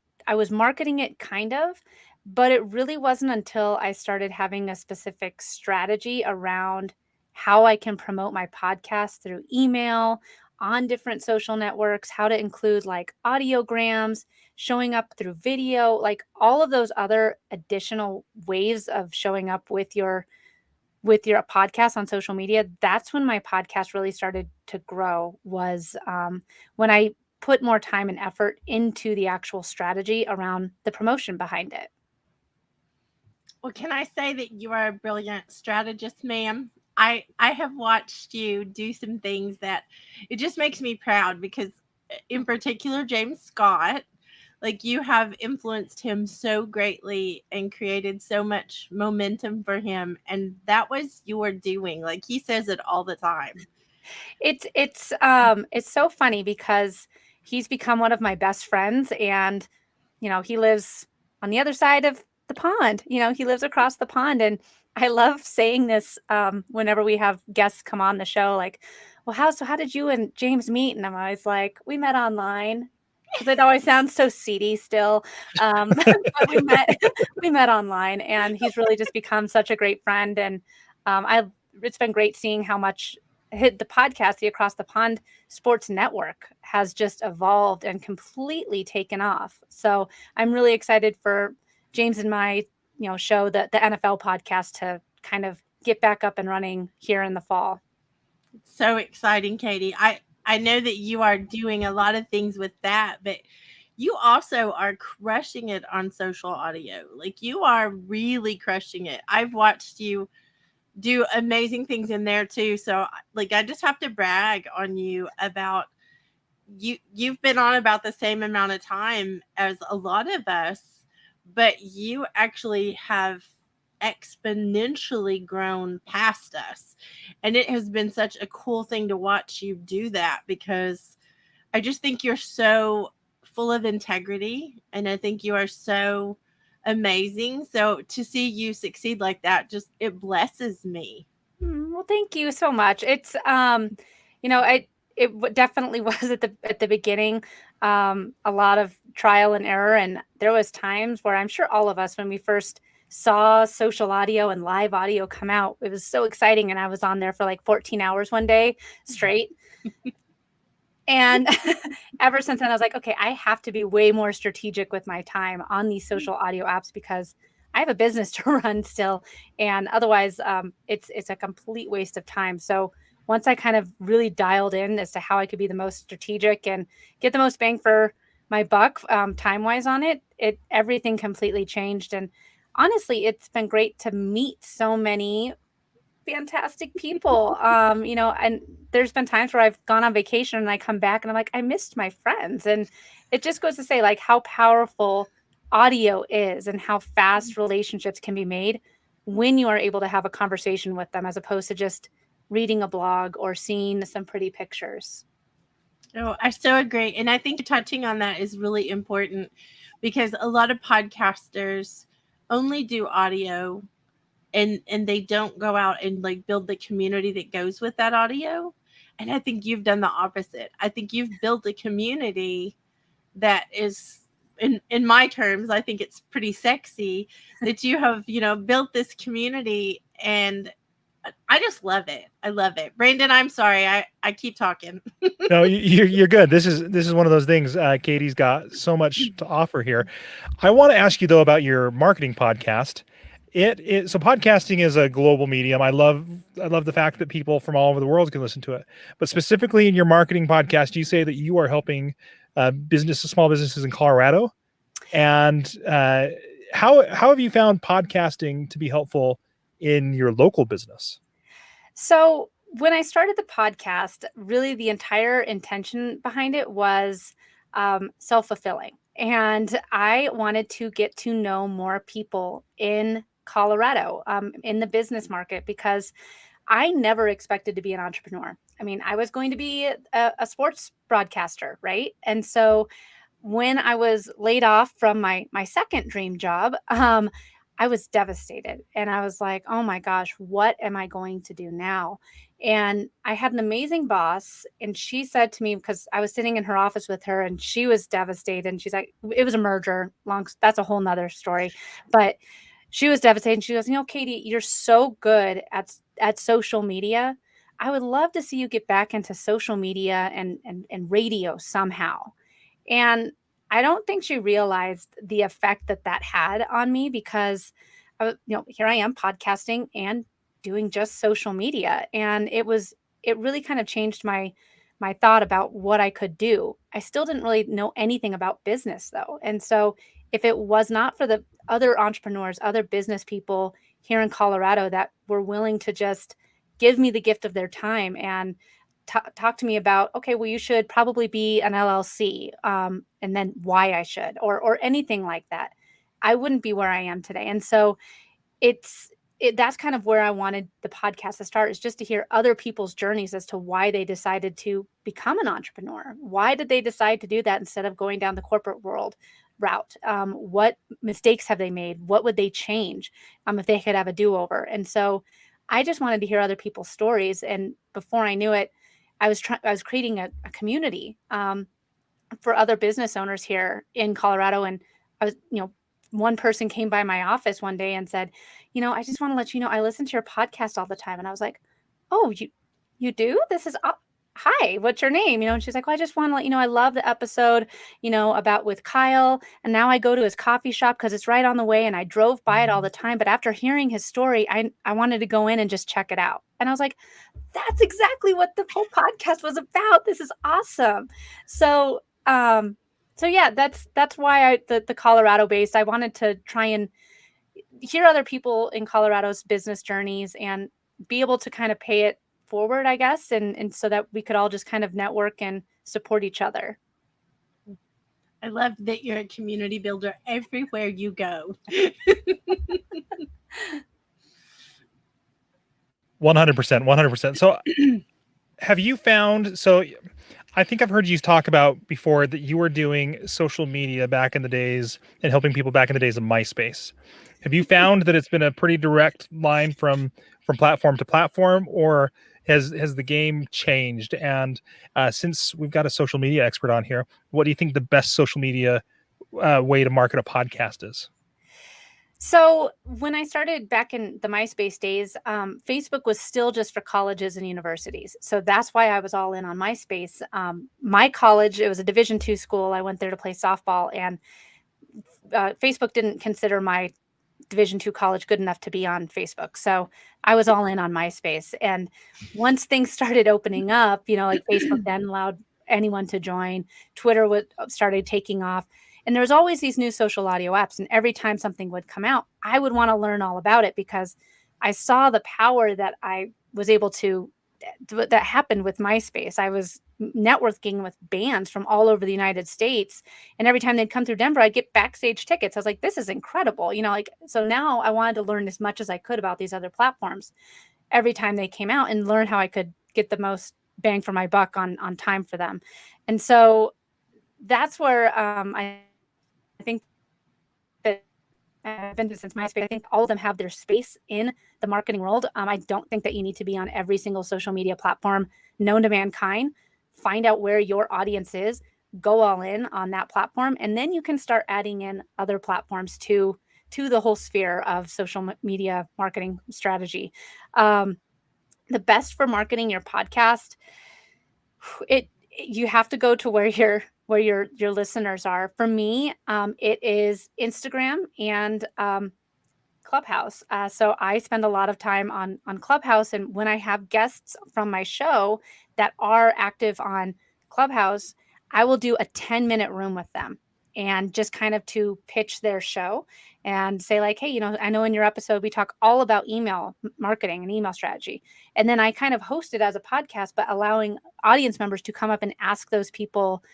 S3: marketing it kind of, but it really wasn't until I started having a specific strategy around how I can promote my podcast through email, on different social networks, how to include like audiograms, showing up through video, like all of those other additional ways of showing up with your podcast on social media. That's when my podcast really started to grow, was when I put more time and effort into the actual strategy around the promotion behind it.
S1: Well, can I say that you are a brilliant strategist, ma'am? I have watched you do some things that it just makes me proud, because in particular, James Scott, like, you have influenced him so greatly and created so much momentum for him. And that was your doing. Like, he says it all the time.
S3: It's so funny because he's become one of my best friends, and he lives on the other side of the pond. He lives across the pond, and I love saying this whenever we have guests come on the show, like, well, how did you and James meet? And I'm always like, we met online, because it always sounds so seedy still. But we met online, and he's really just become such a great friend. And it's been great seeing how much the podcast, the Across the Pond Sports Network, has just evolved and completely taken off. So I'm really excited for James and my, show, the NFL podcast, to kind of get back up and running here in the fall.
S1: So exciting, Katie. I know that you are doing a lot of things with that, but you also are crushing it on social audio. Like, you are really crushing it. I've watched you do amazing things in there too. So, like, I just have to brag on you about you've been on about the same amount of time as a lot of us, but you actually have exponentially grown past us. And it has been such a cool thing to watch you do that, because I just think you're so full of integrity, and I think you are so amazing. So to see you succeed like that, just, it blesses me.
S3: Well, thank you so much. It's definitely was at the beginning, a lot of trial and error, and there was times where I'm sure all of us, when we first saw social audio and live audio come out, it was so exciting, and I was on there for like 14 hours one day straight. And ever since then, I was like, okay, I have to be way more strategic with my time on these social audio apps, because I have a business to run still, and otherwise, it's a complete waste of time. So once I kind of really dialed in as to how I could be the most strategic and get the most bang for my buck, time wise on it, everything completely changed. And honestly, it's been great to meet so many fantastic people. And there's been times where I've gone on vacation and I come back and I'm like, I missed my friends. And it just goes to say, like, how powerful audio is and how fast relationships can be made when you are able to have a conversation with them, as opposed to just reading a blog or seeing some pretty pictures.
S1: Oh, I so agree. And I think touching on that is really important, because a lot of podcasters only do audio, and they don't go out and, like, build the community that goes with that audio. And I think you've done the opposite. I think you've built a community that is, in my terms, I think it's pretty sexy that you have, built this community, and I just love it. I love it. Branden, I'm sorry. I keep talking.
S2: No, you're good. This is one of those things. Katie's got so much to offer here. I want to ask you though about your marketing podcast. So podcasting is a global medium. I love the fact that people from all over the world can listen to it. But specifically in your marketing podcast, you say that you are helping small businesses in Colorado. And how have you found podcasting to be helpful in your local business?
S3: So when I started the podcast, really the entire intention behind it was self-fulfilling. And I wanted to get to know more people in Colorado, in the business market, because I never expected to be an entrepreneur. I mean, I was going to be a sports broadcaster, right? And so when I was laid off from my second dream job, I was devastated, and I was like, oh my gosh, what am I going to do now? And I had an amazing boss, and she said to me, because I was sitting in her office with her, and she was devastated, and she's like, it was a merger, that's a whole nother story, but she was devastated. And she goes, Katie, you're so good at social media. I would love to see you get back into social media and radio somehow. And I don't think she realized the effect that had on me, because here I am podcasting and doing just social media. And it really kind of changed my thought about what I could do. I still didn't really know anything about business though. And so if it was not for the other entrepreneurs, other business people here in Colorado that were willing to just give me the gift of their time and talk to me about, okay, well, you should probably be an LLC, and then why I should, or anything like that, I wouldn't be where I am today. And so that's kind of where I wanted the podcast to start, is just to hear other people's journeys as to why they decided to become an entrepreneur. Why did they decide to do that instead of going down the corporate world route? What mistakes have they made? What would they change if they could have a do-over? And so I just wanted to hear other people's stories. And before I knew it, I was creating a community for other business owners here in Colorado. And I was, one person came by my office one day and said, I just want to let you know, I listen to your podcast all the time. And I was like, oh, you do? This is hi, what's your name? And she's like, well, I just want to let you know, I love the episode, about with Kyle. And now I go to his coffee shop because it's right on the way. And I drove by it all the time. But after hearing his story, I wanted to go in and just check it out. And I was like, that's exactly what the whole podcast was about. This is awesome. So yeah, that's why the Colorado based, I wanted to try and hear other people in Colorado's business journeys and be able to kind of pay it forward, I guess, and so that we could all just kind of network and support each other.
S1: I love that you're a community builder everywhere you go.
S2: 100%. So have you found, I think I've heard you talk about before that you were doing social media back in the days and helping people back in the days of MySpace. Have you found that it's been a pretty direct line from platform to platform, or has the game changed? And since we've got a social media expert on here, what do you think the best social media way to market a podcast is?
S3: So when I started back in the MySpace days, Facebook was still just for colleges and universities. So that's why I was all in on MySpace. My college, it was a Division II school. I went there to play softball, and Facebook didn't consider my Division II college good enough to be on Facebook. So I was all in on MySpace. And once things started opening up, like Facebook then allowed anyone to join, Twitter started taking off. And there was always these new social audio apps. And every time something would come out, I would want to learn all about it because I saw the power that I was able to, that happened with MySpace. I was networking with bands from all over the United States. And every time they'd come through Denver, I'd get backstage tickets. I was like, this is incredible. So now I wanted to learn as much as I could about these other platforms every time they came out and learn how I could get the most bang for my buck on time for them. And so that's where I think that I've been since MySpace. I think all of them have their space in the marketing world. I don't think that you need to be on every single social media platform known to mankind. Find out where your audience is, go all in on that platform, and then you can start adding in other platforms to the whole sphere of social media marketing strategy. The best for marketing your podcast, you have to go to where your listeners are. For me, it is Instagram and Clubhouse. So I spend a lot of time on Clubhouse, and when I have guests from my show that are active on Clubhouse, I will do a 10-minute room with them and just kind of to pitch their show and say like, hey, I know in your episode we talk all about email marketing and email strategy. And then I kind of host it as a podcast, but allowing audience members to come up and ask those people,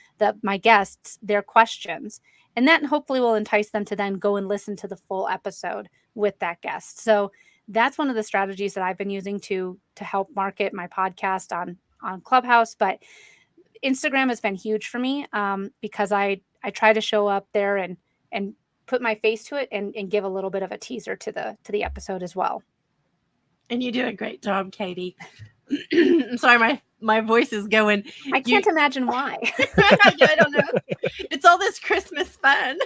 S3: my guests, their questions. And that hopefully will entice them to then go and listen to the full episode with that guest. So that's one of the strategies that I've been using to help market my podcast on Clubhouse. But Instagram has been huge for me because I try to show up there and put my face to it and give a little bit of a teaser to the episode as well.
S1: And you do a great job, Katie. I'm sorry, my voice is going.
S3: I can't imagine why.
S1: I don't know. It's all this Christmas fun.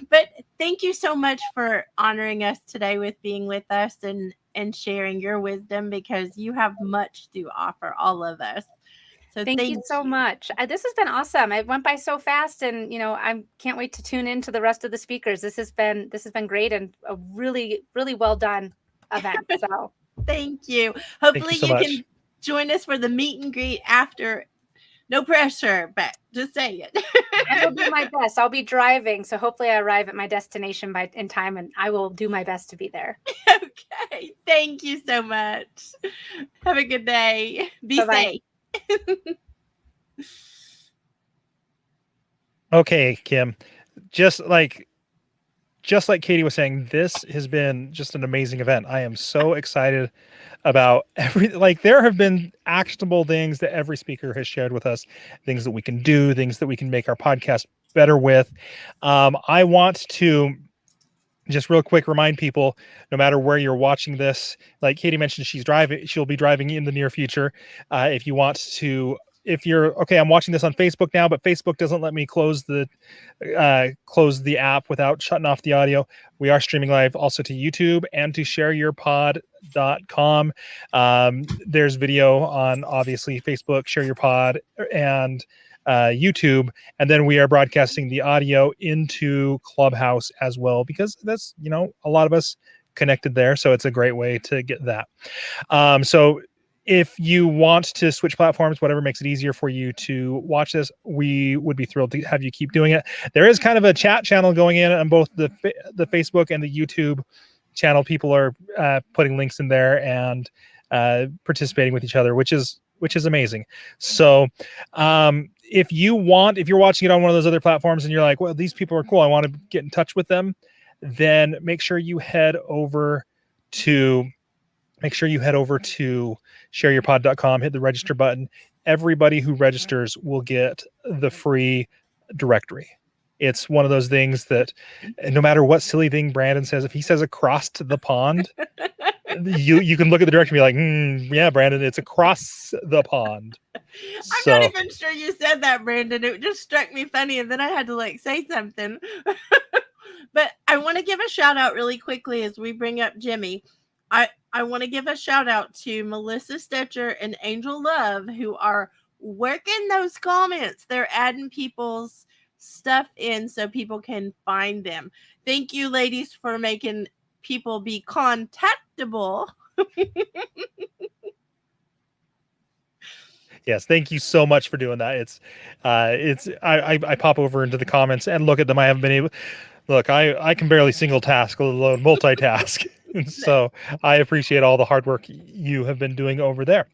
S1: But thank you so much for honoring us today with being with us and sharing your wisdom, because you have much to offer all of us. So
S3: thank you so much. This has been awesome. It went by so fast, and I can't wait to tune in to the rest of the speakers. This has been great and a really, really well done event. So
S1: thank you. Hopefully
S2: you so
S1: you
S2: much.
S1: can join us for the meet and greet after. No pressure, but just say it.
S3: I will do my best. I'll be driving, so hopefully I arrive at my destination in time, and I will do my best to be there.
S1: Okay. Thank you so much. Have a good day. Be
S3: Bye-bye.
S1: safe.
S2: Okay, Kim, just like Katie was saying, this has been just an amazing event. I am so excited about there have been actionable things that every speaker has shared with us, things that we can do, things that we can make our podcast better with. I want to just real quick remind people, no matter where you're watching this, like Katie mentioned, she'll be driving in the near future. If you want to if you're okay, I'm watching this on Facebook now, but Facebook doesn't let me close the app without shutting off the audio. We are streaming live also to YouTube and to shareyourpod.com. There's video on obviously Facebook, Share Your Pod, and YouTube, and then we are broadcasting the audio into Clubhouse as well, because that's, you know, a lot of us connected there, so it's a great way to get that. So if you want to switch platforms, whatever makes it easier for you to watch this, we would be thrilled to have you keep doing it. There is kind of a chat channel going in on both the Facebook and the YouTube channel. People are putting links in there and participating with each other, which is amazing. So if you're watching it on one of those other platforms and you're like, well, these people are cool, I want to get in touch with them, then make sure you head over to shareyourpod.com, hit the register button. Everybody who registers will get the free directory. It's one of those things that no matter what silly thing Branden says, if he says across the pond, you can look at the directory and be like, yeah, Branden, it's across the pond.
S1: I'm not even sure you said that, Branden. It just struck me funny, and then I had to say something. But I want to give a shout out really quickly as we bring up Jimmy. I want to give a shout out to Melissa Stetcher and Angel Love, who are working those comments. They're adding people's stuff in so people can find them. Thank you, ladies, for making people be contactable.
S2: Yes, thank you so much for doing that. I pop over into the comments and look at them. I haven't been able. Look, I can barely single task, let alone multitask. So I appreciate all the hard work you have been doing over there.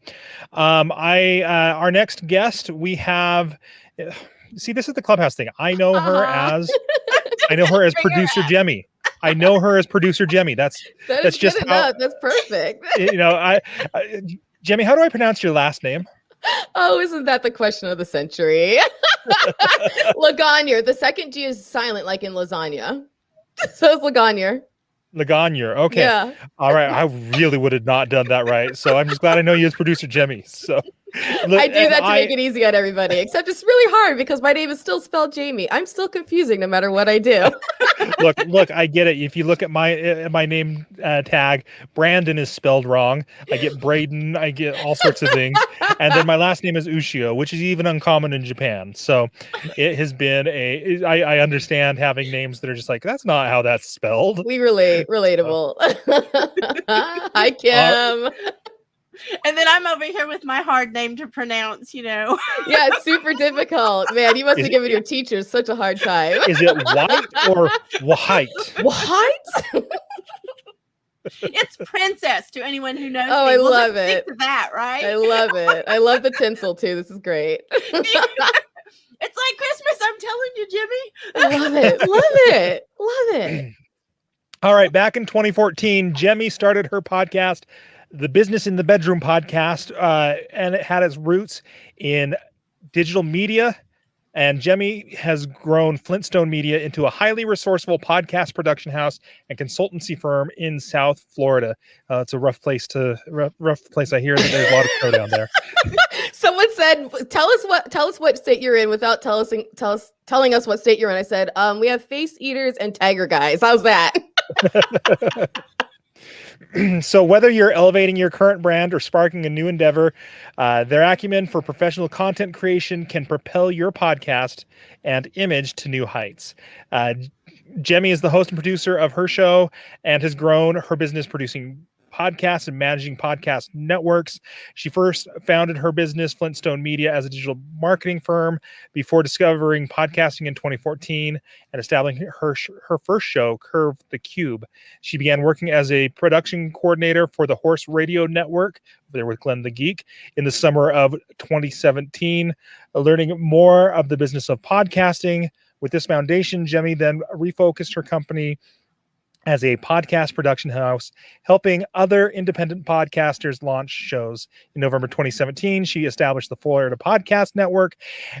S2: Our next guest, we have. See, this is the Clubhouse thing. I know her as producer Jemmy. I know her as producer Jemmy. That's just how.
S4: That's perfect.
S2: Jemmy, how do I pronounce your last name?
S4: Oh, isn't that the question of the century? Lagagnier. The second G is silent, like in lasagna. So it's Lagagnier.
S2: Lagagnier. Okay.
S4: Yeah.
S2: All right. I really would have not done that right. So I'm just glad I know you as producer Jemmy. So
S4: I do that to make it easy on everybody, except it's really hard because my name is still spelled Jamie. I'm still confusing no matter what I do.
S2: Look, I get it. If you look at my name tag, Branden is spelled wrong. I get Braden. I get all sorts of things. And then my last name is Ushio, which is even uncommon in Japan. So it has been I understand having names that are just like, that's not how that's spelled.
S4: We relatable. Hi, Kim.
S1: And then I'm over here with my hard name to pronounce,
S4: Yeah, it's super difficult. Man, you must have given your teachers such a hard time.
S2: Is it white or white?
S4: What?
S1: It's princess to anyone who knows.
S4: Oh,
S1: me.
S4: I love
S1: let's
S4: it.
S1: stick to that, right?
S4: I love it. I love the tinsel too. This is great.
S1: It's like Christmas. I'm telling you, Jimmy.
S4: I love it. Love it.
S2: All right. Back in 2014, Jemmy started her podcast, the Business in the Bedroom podcast, and it had its roots in digital media. And Jemmy has grown Flintstone Media into a highly resourceful podcast production house and consultancy firm in South Florida. It's a rough place I hear that there's a lot of snow down there.
S4: Someone said, tell us what state you're in without telling us what state you're in. I said, we have face eaters and tiger guys. How's that?
S2: So whether you're elevating your current brand or sparking a new endeavor, their acumen for professional content creation can propel your podcast and image to new heights. Jemmy is the host and producer of her show and has grown her business producing podcasts and managing podcast networks. She first founded her business, Flintstone Media, as a digital marketing firm before discovering podcasting in 2014 and establishing her first show, Curve the Cube. She began working as a production coordinator for the Horse Radio Network, there with Glenn the Geek, in the summer of 2017, learning more of the business of podcasting. With this foundation, Jemmy then refocused her company as a podcast production house, helping other independent podcasters launch shows. In November 2017, she established the Florida Podcast Network,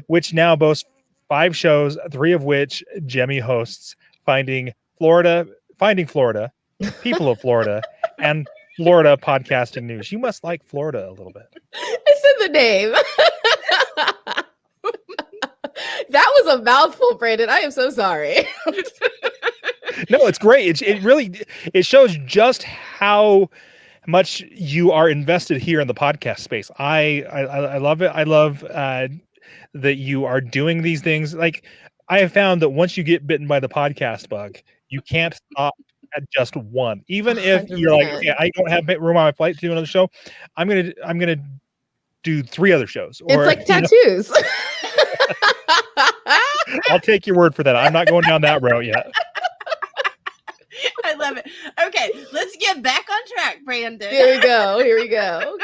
S2: which now boasts 5 shows, 3 of which Jemmy hosts: Finding Florida, People of Florida, and Florida Podcasting News. You must like Florida a little bit.
S4: It's in the name. That was a mouthful, Brandon. I am so sorry.
S2: No, it's great. It really shows just how much you are invested here in the podcast space. I love it. I love that you are doing these things. Like, I have found that once you get bitten by the podcast bug, you can't stop at just one. Even if you're like,
S4: 100%.
S2: okay, I don't have room on my plate to do another show, I'm gonna do 3 other shows.
S4: It's like tattoos.
S2: I'll take your word for that. I'm not going down that route yet.
S1: I love it. Okay, let's get back on track, Brandon.
S4: Here we go. Here we go.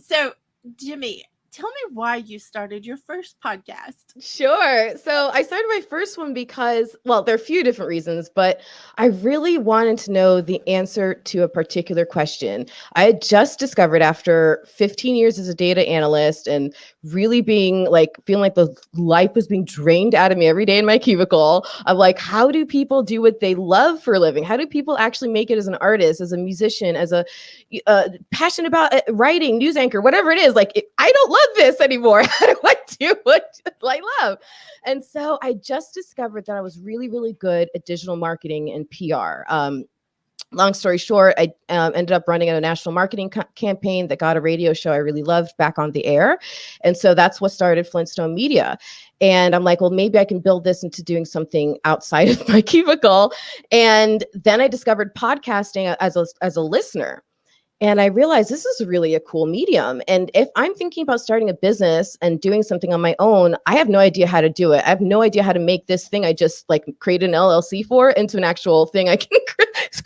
S1: So, Jimmy, tell me why you started your first podcast.
S4: Sure. So I started my first one because, well, there are a few different reasons, but I really wanted to know the answer to a particular question. I had just discovered after 15 years as a data analyst and really being like, feeling like the life was being drained out of me every day in my cubicle of like, how do people do what they love for a living? How do people actually make it as an artist, as a musician, as a passionate about writing, news anchor, whatever it is? Like, I don't love this anymore. How do I do what I love? And so I just discovered that I was really, really good at digital marketing and PR. Long story short, I ended up running a national marketing campaign that got a radio show I really loved back on the air. And so that's what started Flintstone Media. And I'm like, well, maybe I can build this into doing something outside of my cubicle. And then I discovered podcasting as a listener. And I realized this is really a cool medium. And if I'm thinking about starting a business and doing something on my own, I have no idea how to do it. I have no idea how to make this thing I just like created an LLC for into an actual thing I can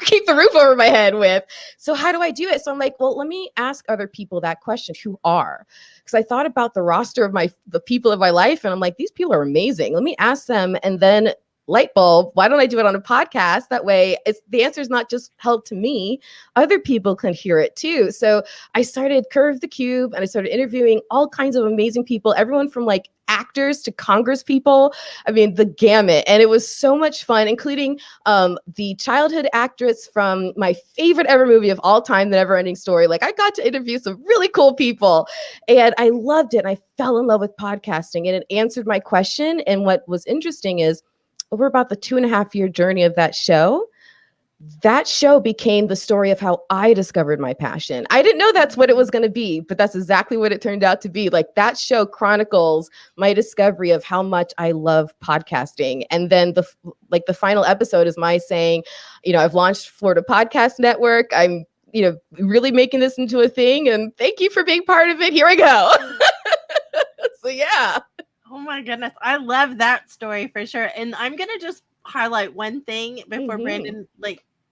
S4: keep the roof over my head with. So how do I do it? So I'm like, well, let me ask other people that question, who are, because I thought about the roster of the people of my life. And I'm like, these people are amazing. Let me ask them. And then light bulb, why don't I do it on a podcast? That way the answer is not just held to me, other people can hear it too. So I started Curve the Cube and I started interviewing all kinds of amazing people, everyone from like actors to Congress people. I mean, the gamut. And it was so much fun, including the childhood actress from my favorite ever movie of all time, The Neverending Story. Like, I got to interview some really cool people and I loved it. And I fell in love with podcasting and it answered my question. And what was interesting is, over about the 2.5-year journey of that show became the story of how I discovered my passion. I didn't know that's what it was going to be, but that's exactly what it turned out to be. Like, that show chronicles my discovery of how much I love podcasting. And then the final episode is my saying, I've launched Florida Podcast Network. I'm, really making this into a thing. And thank you for being part of it. Here I go. So yeah.
S1: Oh my goodness. I love that story for sure. And I'm going to just highlight one thing before Brandon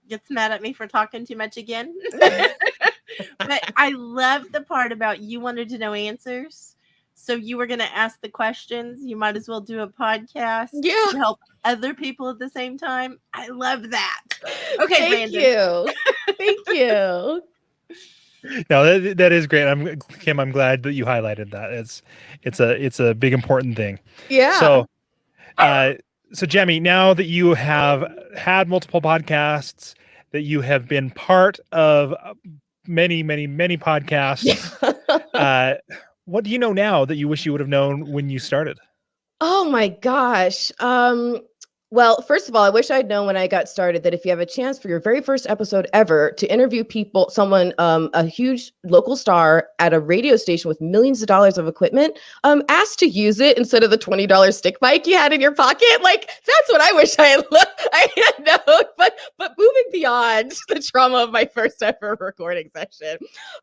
S1: gets mad at me for talking too much again. But I love the part about you wanted to know answers. So you were going to ask the questions. You might as well do a podcast to help other people at the same time. I love that. Okay,
S4: Thank
S1: Brandon.
S4: you. Thank you.
S2: No, that is great. Kim, I'm glad that you highlighted that. It's a big important thing.
S4: Yeah.
S2: So Jemmy, now that you have had multiple podcasts, that you have been part of many podcasts, what do you know now that you wish you would have known when you started?
S4: Oh my gosh. Well, first of all, I wish I'd known when I got started that if you have a chance for your very first episode ever to interview someone, a huge local star at a radio station with millions of dollars of equipment, ask to use it instead of the $20 stick mic you had in your pocket. Like, that's what I wish I had known. But moving beyond the trauma of my first ever recording session,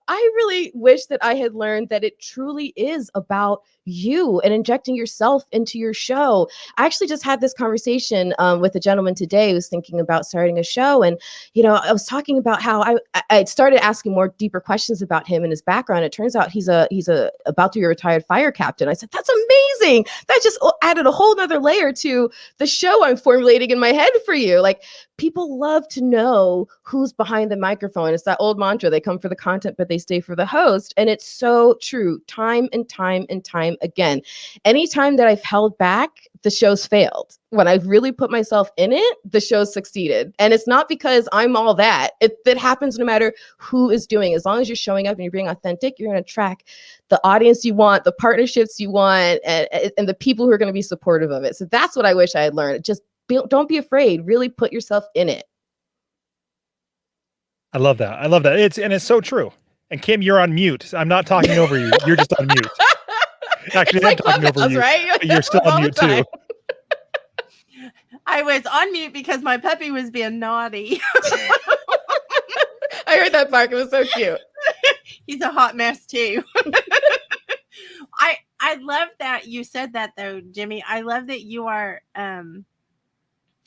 S4: I really wish that I had learned that it truly is about you and injecting yourself into your show. I actually just had this conversation with a gentleman today who's thinking about starting a show. And, I was talking about how I started asking more deeper questions about him and his background. It turns out he's about to be a retired fire captain. I said, that's amazing. That just added a whole nother layer to the show I'm formulating in my head for you. Like, people love to know who's behind the microphone. It's that old mantra, they come for the content, but they stay for the host. And it's so true, time and time and time again. Anytime that I've held back, the show's failed. When I've really put myself in it, the show's succeeded. And it's not because I'm all that. It happens no matter who is doing. As long as you're showing up and you're being authentic, you're going to attract the audience you want, the partnerships you want, and the people who are going to be supportive of it. So that's what I wish I had learned. Just don't be afraid. Really put yourself in it.
S2: I love that. I love that. It's so true. And Kim, you're on mute. I'm not talking over you. You're just on mute. Actually, I'm talking over you.
S4: Right?
S2: But you're still on mute too.
S1: I was on mute because my puppy was being naughty.
S4: I heard that bark. It was so cute.
S1: He's a hot mess too. I love that you said that though, Jimmy. I love that you are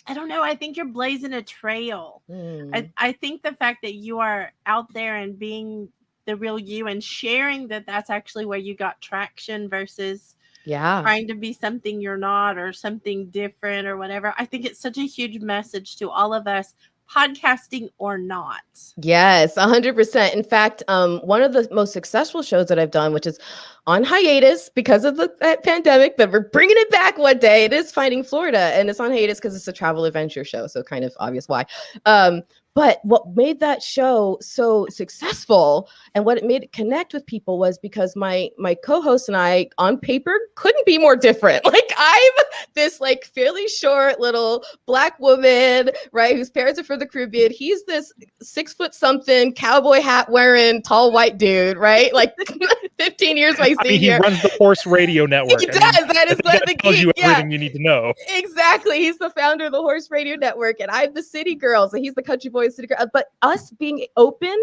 S1: I don't know. I think you're blazing a trail. I think the fact that you are out there and being the real you and sharing that's actually where you got traction versus trying to be something you're not or something different or whatever. I think it's such a huge message to all of us, podcasting or not.
S4: Yes, 100%. In fact, one of the most successful shows that I've done, which is on hiatus because of the pandemic, but we're bringing it back one day. It is Finding Florida, and it's on hiatus because it's a travel adventure show, so kind of obvious why. But what made that show so successful and what it made it connect with people was because my co-host and I, on paper, couldn't be more different. Like, I'm this like fairly short little Black woman, right, whose parents are from the Caribbean. He's this 6 foot something cowboy hat wearing tall white dude, right? Like 15 years my senior.
S2: He runs the Horse Radio Network.
S4: He does. That is what the
S2: tells you everything you need to know.
S4: Exactly. He's the founder of the Horse Radio Network, and I'm the city girl. So he's the country boy city girl. But us being open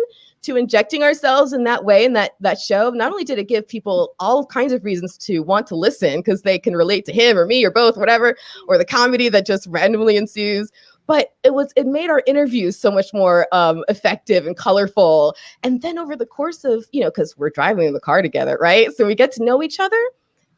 S4: to injecting ourselves in that way in that show, not only did it give people all kinds of reasons to want to listen because they can relate to him or me or both, whatever, or the comedy that just randomly ensues, but it made our interviews so much more effective and colorful. And then over the course of, because we're driving in the car together, right? So we get to know each other.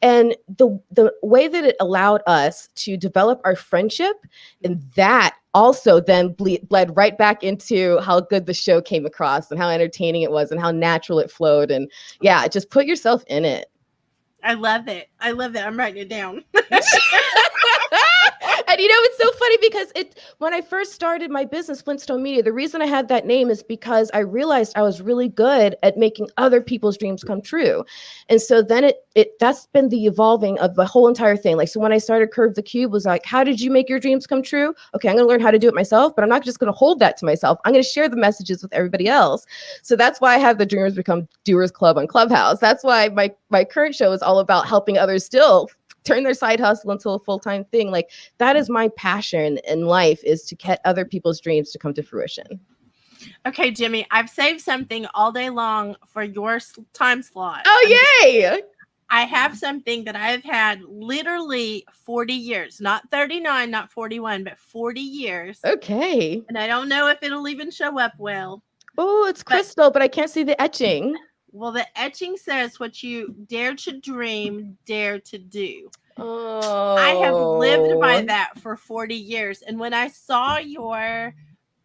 S4: And the way that it allowed us to develop our friendship, and that also then bled right back into how good the show came across and how entertaining it was and how natural it flowed. And yeah, just put yourself in it.
S1: I love it. I'm writing it down.
S4: And it's so funny because when I first started my business, Flintstone Media, the reason I had that name is because I realized I was really good at making other people's dreams come true. And so then that's been the evolving of the whole entire thing. Like, so when I started Curve the Cube, was like, how did you make your dreams come true? Okay, I'm going to learn how to do it myself, but I'm not just going to hold that to myself. I'm going to share the messages with everybody else. So that's why I have the Dreamers Become Doers Club on Clubhouse. That's why my current show is all about helping others still turn their side hustle into a full-time thing. Like, that is my passion in life, is to get other people's dreams to come to fruition.
S1: Okay, Jimmy, I've saved something all day long for your time slot.
S4: Oh, yay!
S1: I have something that I've had literally 40 years, not 39, not 41, but 40 years.
S4: Okay.
S1: And I don't know if it'll even show up well.
S4: Oh, it's crystal, but I can't see the etching.
S1: Well, the etching says, what you dare to dream, dare to do.
S4: Oh.
S1: I have lived by that for 40 years. And when I saw your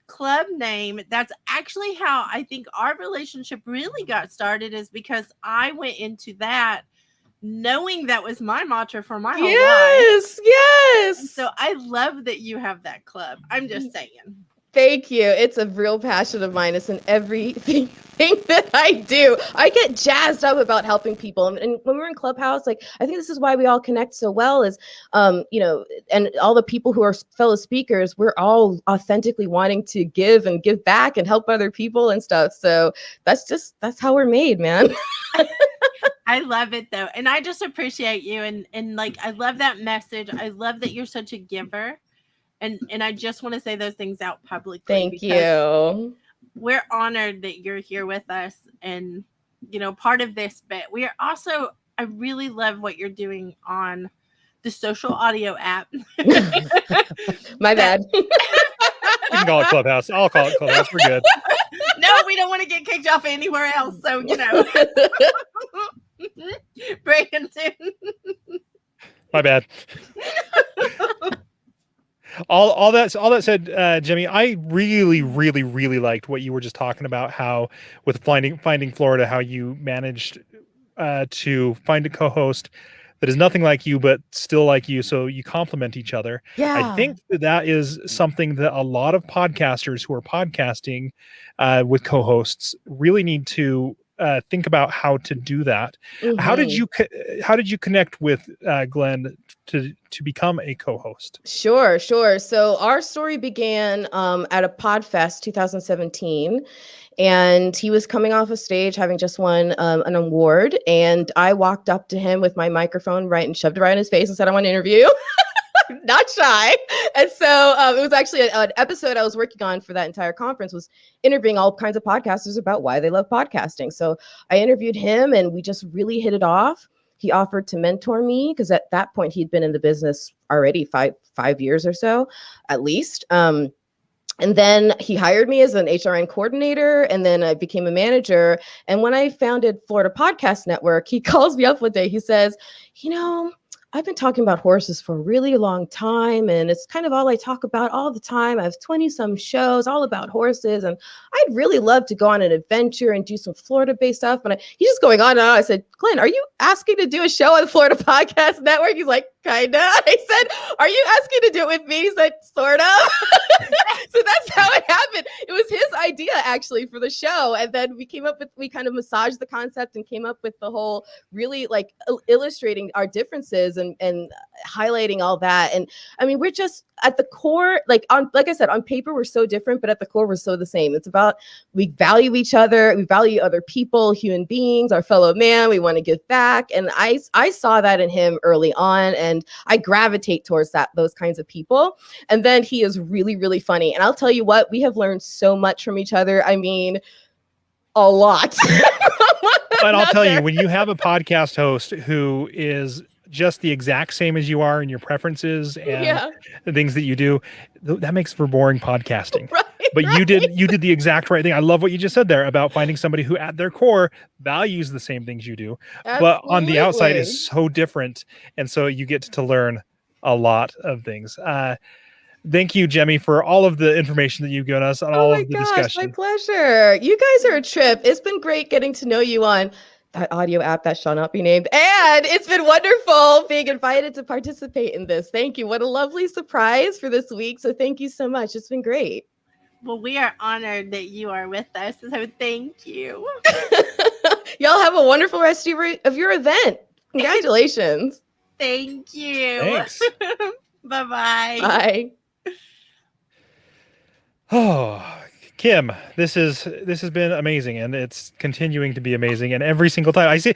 S1: club name, that's actually how I think our relationship really got started, is because I went into that knowing that was my mantra for my whole life.
S4: Yes.
S1: And so I love that you have that club. I'm just saying.
S4: Thank you. It's a real passion of mine. It's in everything that I do. I get jazzed up about helping people. And when we're in Clubhouse, like, I think this is why we all connect so well is, and all the people who are fellow speakers, we're all authentically wanting to give and give back and help other people and stuff. So that's how we're made, man.
S1: I love it though. And I just appreciate you. And like, I love that message. I love that you're such a giver. And I just want to say those things out publicly.
S4: Thank you.
S1: We're honored that you're here with us and, part of this, but we are also, I really love what you're doing on the social audio app.
S4: My bad.
S2: You can call it Clubhouse. I'll call it Clubhouse. We're good.
S1: No, we don't want to get kicked off anywhere else. So, Brandon.
S2: My bad. all that said, Jimmy, I really liked what you were just talking about. How with finding Florida, how you managed to find a co-host that is nothing like you, but still like you. So you complement each other.
S4: Yeah.
S2: I think that is something that a lot of podcasters who are podcasting with co-hosts really need to think about how to do that. How did you connect with Glenn to become a co-host?
S4: Sure. So our story began at a PodFest 2017. And he was coming off a stage having just won an award. And I walked up to him with my microphone and shoved it right in his face and said, I want to interview you. Not shy. And so it was actually an episode I was working on for that entire conference, was interviewing all kinds of podcasters about why they love podcasting. So I interviewed him and we just really hit it off. He offered to mentor me because at that point he'd been in the business already five years or so, at least. And then he hired me as an HRN coordinator, and then I became a manager. And when I founded Florida Podcast Network, he calls me up one day. He says, I've been talking about horses for a really long time, and it's kind of all I talk about all the time. I have 20-some shows all about horses, and I'd really love to go on an adventure and do some Florida-based stuff. And he's just going on and on. I said, Glenn, are you asking to do a show on the Florida Podcast Network? He's like, kinda. I said, are you asking to do it with me? He said, sort of. So that's how it happened. It was his idea, actually, for the show. And then we kind of massaged the concept and came up with the whole really like illustrating our differences and highlighting all that. And I mean, we're just at the core, like I said, on paper, we're so different, but at the core, we're so the same. It's about, we value each other. We value other people, human beings, our fellow man. We want to give back. And I saw that in him early on, and I gravitate towards those kinds of people. And then he is really, really funny. And I'll tell you what, we have learned so much from each other. I mean, a lot.
S2: But I'll tell you, when you have a podcast host who is just the exact same as you are in your preferences and the things that you do, that makes for boring podcasting. But you did the exact right thing. I love what you just said there about finding somebody who at their core values the same things you do, but on the outside is so different. And so you get to learn a lot of things. Thank you, Jemmy, for all of the information that you've given us on all of the discussion.
S4: My pleasure. You guys are a trip. It's been great getting to know you on that audio app that shall not be named. And it's been wonderful being invited to participate in this. Thank you. What a lovely surprise for this week. So thank you so much. It's been great.
S1: Well, we are honored that you are with us. So thank you.
S4: Y'all have a wonderful rest of your event. Congratulations.
S1: Thank you.
S2: Thanks.
S1: Bye-bye.
S4: Bye.
S2: Oh, Kim, this has been amazing, and it's continuing to be amazing. And every single time I say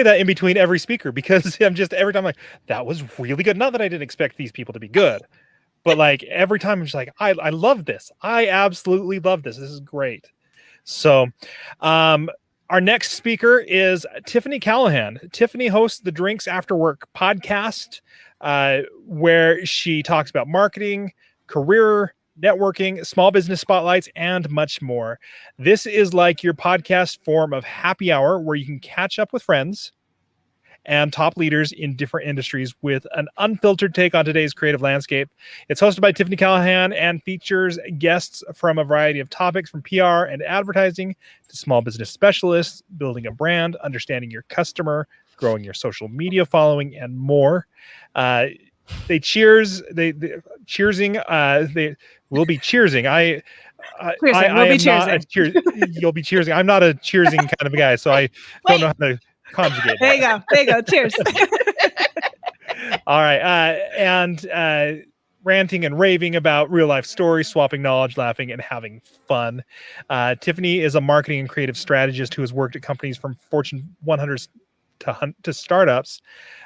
S2: that in between every speaker, because I'm just every time like, that was really good. Not that I didn't expect these people to be good, but like every time I'm just like, I love this. I absolutely love this. This is great. So, our next speaker is Tiffany Callahan. Tiffany hosts the Drinks After Work podcast, where she talks about marketing, career, networking, small business spotlights, and much more. This is like your podcast form of happy hour where you can catch up with friends and top leaders in different industries with an unfiltered take on today's creative landscape. It's hosted by Tiffany Callahan and features guests from a variety of topics, from PR and advertising to small business specialists, building a brand, understanding your customer, growing your social media following, and more. They will be cheersing. You'll be cheersing. I'm not a cheersing kind of a guy, so I don't know how to conjugate.
S5: There you go. Cheers.
S2: All right. And ranting and raving about real life stories, swapping knowledge, laughing, and having fun. Tiffany is a marketing and creative strategist who has worked at companies from Fortune 100 to startups,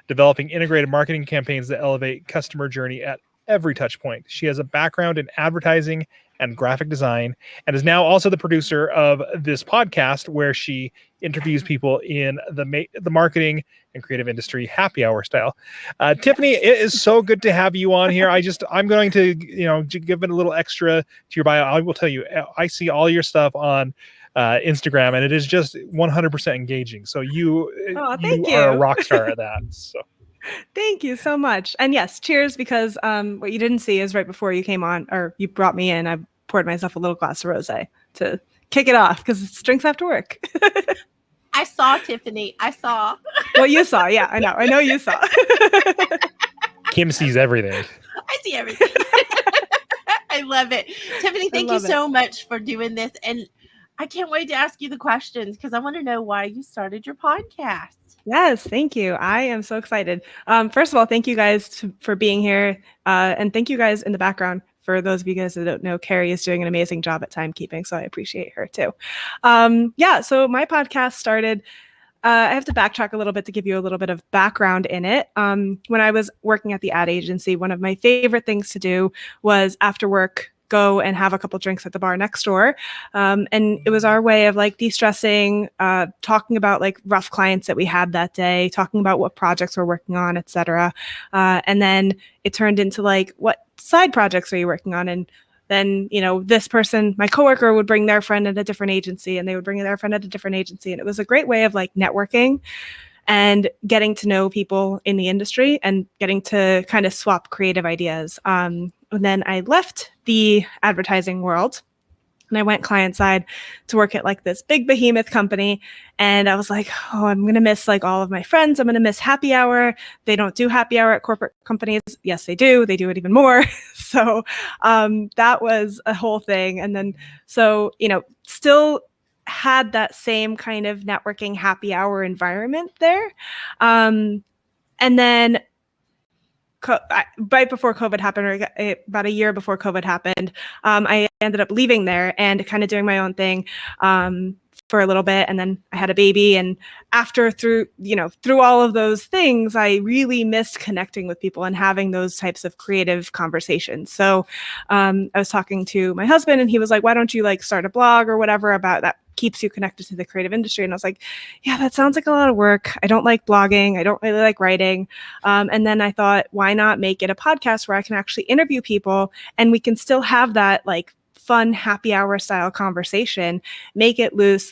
S2: developing integrated marketing campaigns that elevate customer journey at every touch point. She has a background in advertising and graphic design, and is now also the producer of this podcast where she interviews people in the marketing and creative industry, happy hour style. Tiffany, it is so good to have you on here. I'm going to, give it a little extra to your bio. I will tell you, I see all your stuff on Instagram, and it is just 100% engaging. So you are a rock star at that. So
S5: Thank you so much. And yes, cheers, because what you didn't see is right before you came on, or you brought me in, I poured myself a little glass of rosé to kick it off because it's drinks after work.
S1: I saw Tiffany. I saw.
S5: Well, you saw. Yeah, I know. I know you saw.
S2: Kim sees everything.
S1: I see everything. I love it. Tiffany, thank you
S5: love it.
S1: so much for doing this. And I can't wait to ask you the questions because I want to know why you started your podcast.
S5: Yes, thank you. I am so excited. First of all, thank you guys for being here. And thank you guys in the background. For those of you guys that don't know, Carrie is doing an amazing job at timekeeping, so I appreciate her too. So my podcast started, I have to backtrack a little bit to give you a little bit of background in it. When I was working at the ad agency, one of my favorite things to do was after work, go and have a couple drinks at the bar next door. And it was our way of like de-stressing, talking about like rough clients that we had that day, talking about what projects we're working on, etc. And then it turned into like, what side projects are you working on? And then, this person, my coworker would bring their friend at a different agency and they would bring their friend at a different agency. And it was a great way of like networking and getting to know people in the industry and getting to kind of swap creative ideas. And then I left the advertising world and I went client side to work at like this big behemoth company. And I was like, oh, I'm going to miss like all of my friends. I'm going to miss happy hour. They don't do happy hour at corporate companies. Yes, they do. They do it even more. So that was a whole thing. And then, still had that same kind of networking happy hour environment there. And then right before COVID happened, or about a year before COVID happened, I ended up leaving there and kind of doing my own thing for a little bit. And then I had a baby. And through all of those things, I really missed connecting with people and having those types of creative conversations. So I was talking to my husband and he was like, why don't you like start a blog or whatever about that keeps you connected to the creative industry? And I was like, yeah, that sounds like a lot of work. I don't like blogging. I don't really like writing. And then I thought, why not make it a podcast where I can actually interview people and we can still have that like fun happy hour style conversation, make it loose,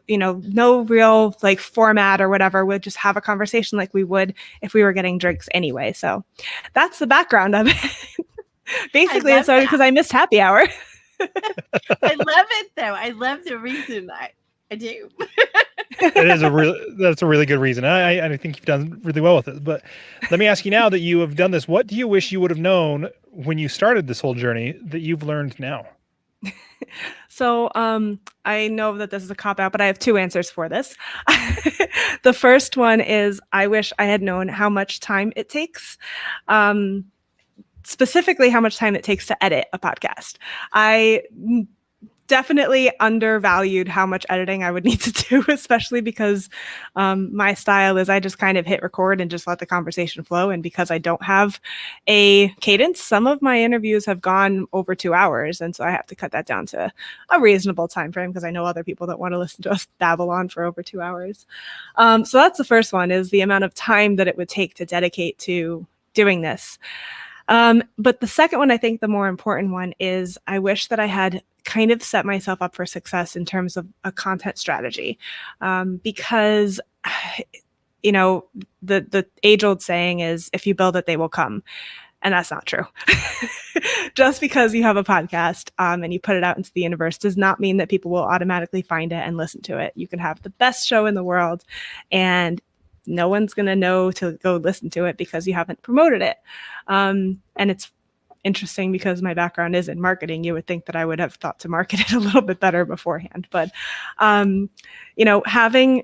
S5: no real like format or whatever. We'll just have a conversation like we would if we were getting drinks anyway. So that's the background of it. Basically, it started because I missed happy hour.
S1: I love it though. I love the reason. I do.
S2: That's a really good reason. I think you've done really well with it. But let me ask you now that you have done this, what do you wish you would have known when you started this whole journey that you've learned now?
S5: So I know that this is a cop-out, but I have two answers for this. The first one is I wish I had known how much time it takes. Specifically how much time it takes to edit a podcast. I definitely undervalued how much editing I would need to do, especially because my style is I just kind of hit record and just let the conversation flow. And because I don't have a cadence, some of my interviews have gone over 2 hours. And so I have to cut that down to a reasonable time frame because I know other people that want to listen to us babble on for over 2 hours. So that's the first one, is the amount of time that it would take to dedicate to doing this. But the second one, I think the more important one, is I wish that I had kind of set myself up for success in terms of a content strategy. Because, the age-old saying is, if you build it, they will come. And that's not true. Just because you have a podcast and you put it out into the universe does not mean that people will automatically find it and listen to it. You can have the best show in the world and no one's going to know to go listen to it because you haven't promoted it. And it's interesting because my background is in marketing. You would think that I would have thought to market it a little bit better beforehand. But,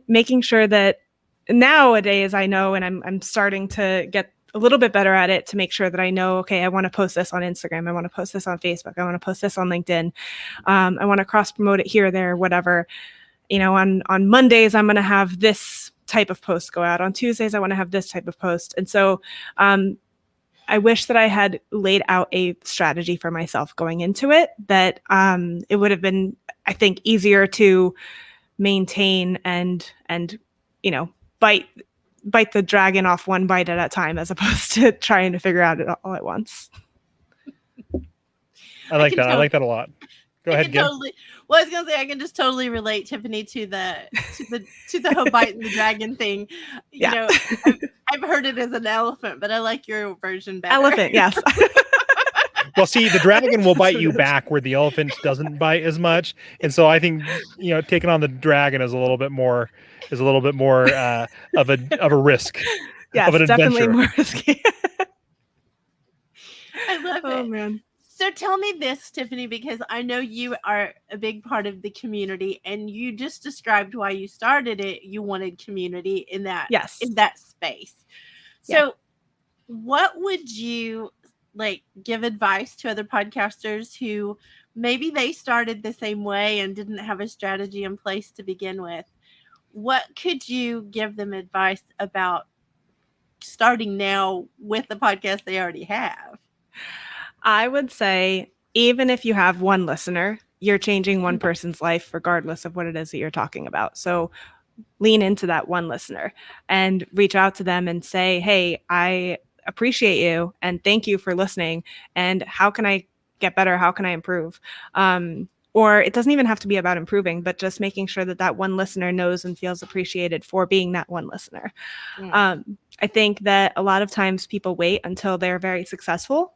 S5: making sure that nowadays I know, and I'm starting to get a little bit better at it to make sure that I know, okay, I want to post this on Instagram. I want to post this on Facebook. I want to post this on LinkedIn. I want to cross promote it here, there, whatever. On Mondays, I'm going to have this type of post go out. On Tuesdays, I want to have this type of post. And so I wish that I had laid out a strategy for myself going into it, that it would have been, I think, easier to maintain and bite the dragon off one bite at a time, as opposed to trying to figure out it all at once.
S2: I like that a lot. Go ahead, Kim.
S1: Well, I was gonna say I can just totally relate, Tiffany, to the whole biting the dragon thing. You know, I've heard it as an elephant, but I like your version better.
S5: Elephant, yes.
S2: Well, see, the dragon will bite you back where the elephant doesn't bite as much, and so I think taking on the dragon is a little bit more of a risk.
S5: Yes,
S2: of an
S5: definitely
S2: adventure.
S5: more risky.
S1: I love it.
S5: Oh man.
S1: So tell me this, Tiffany, because I know you are a big part of the community, and you just described why you started it. You wanted community in that space. So what would you give advice to other podcasters who maybe they started the same way and didn't have a strategy in place to begin with? What could you give them advice about starting now with the podcast they already have?
S5: I would say, even if you have one listener, you're changing one person's life regardless of what it is that you're talking about. So lean into that one listener and reach out to them and say, hey, I appreciate you and thank you for listening. And how can I get better? How can I improve? Or it doesn't even have to be about improving, but just making sure that one listener knows and feels appreciated for being that one listener. I think that a lot of times people wait until they're very successful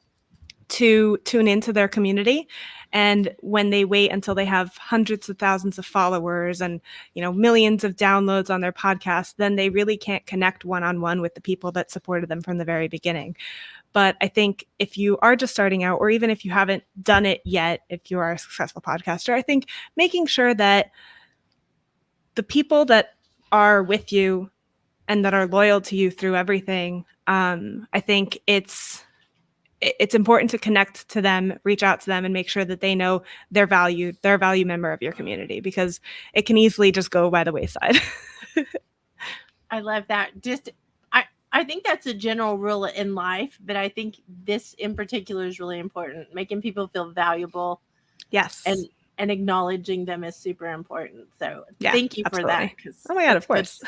S5: to tune into their community. And when they wait until they have hundreds of thousands of followers and, millions of downloads on their podcast, then they really can't connect one-on-one with the people that supported them from the very beginning. But I think if you are just starting out, or even if you haven't done it yet, if you are a successful podcaster, I think making sure that the people that are with you and that are loyal to you through everything, I think it's important to connect to them, reach out to them, and make sure that they know they're valued, they're a value member of your community, because it can easily just go by the wayside.
S1: I love that. I think that's a general rule in life, but I think this in particular is really important. Making people feel valuable.
S5: Yes.
S1: And acknowledging them is super important. So thank you for that.
S5: Oh my God, of course.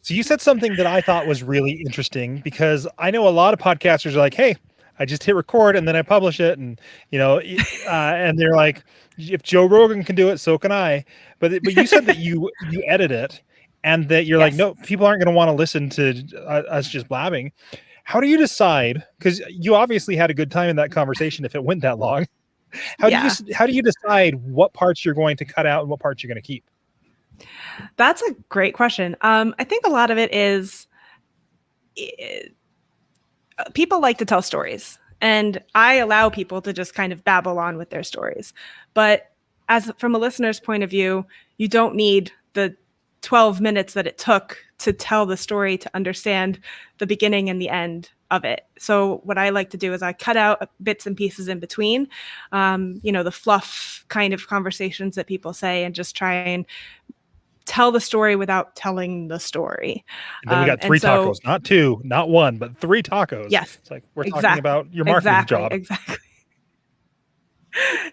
S2: So you said something that I thought was really interesting, because I know a lot of podcasters are like, hey, I just hit record and then I publish it. And, and they're like, if Joe Rogan can do it, so can I. But you said that you edit it and that you're like, no, people aren't going to want to listen to us just blabbing. How do you decide? Because you obviously had a good time in that conversation if it went that long. How do you decide what parts you're going to cut out and what parts you're going to keep?
S5: That's a great question. I think a lot of it is people like to tell stories, and I allow people to just kind of babble on with their stories. But from a listener's point of view, you don't need the 12 minutes that it took to tell the story to understand the beginning and the end of it. So what I like to do is I cut out bits and pieces in between, the fluff kind of conversations that people say, and just try and tell the story without telling the story.
S2: And then we got 3 tacos, not 2, not 1, but 3 tacos.
S5: Yes.
S2: It's like we're talking about your marketing job.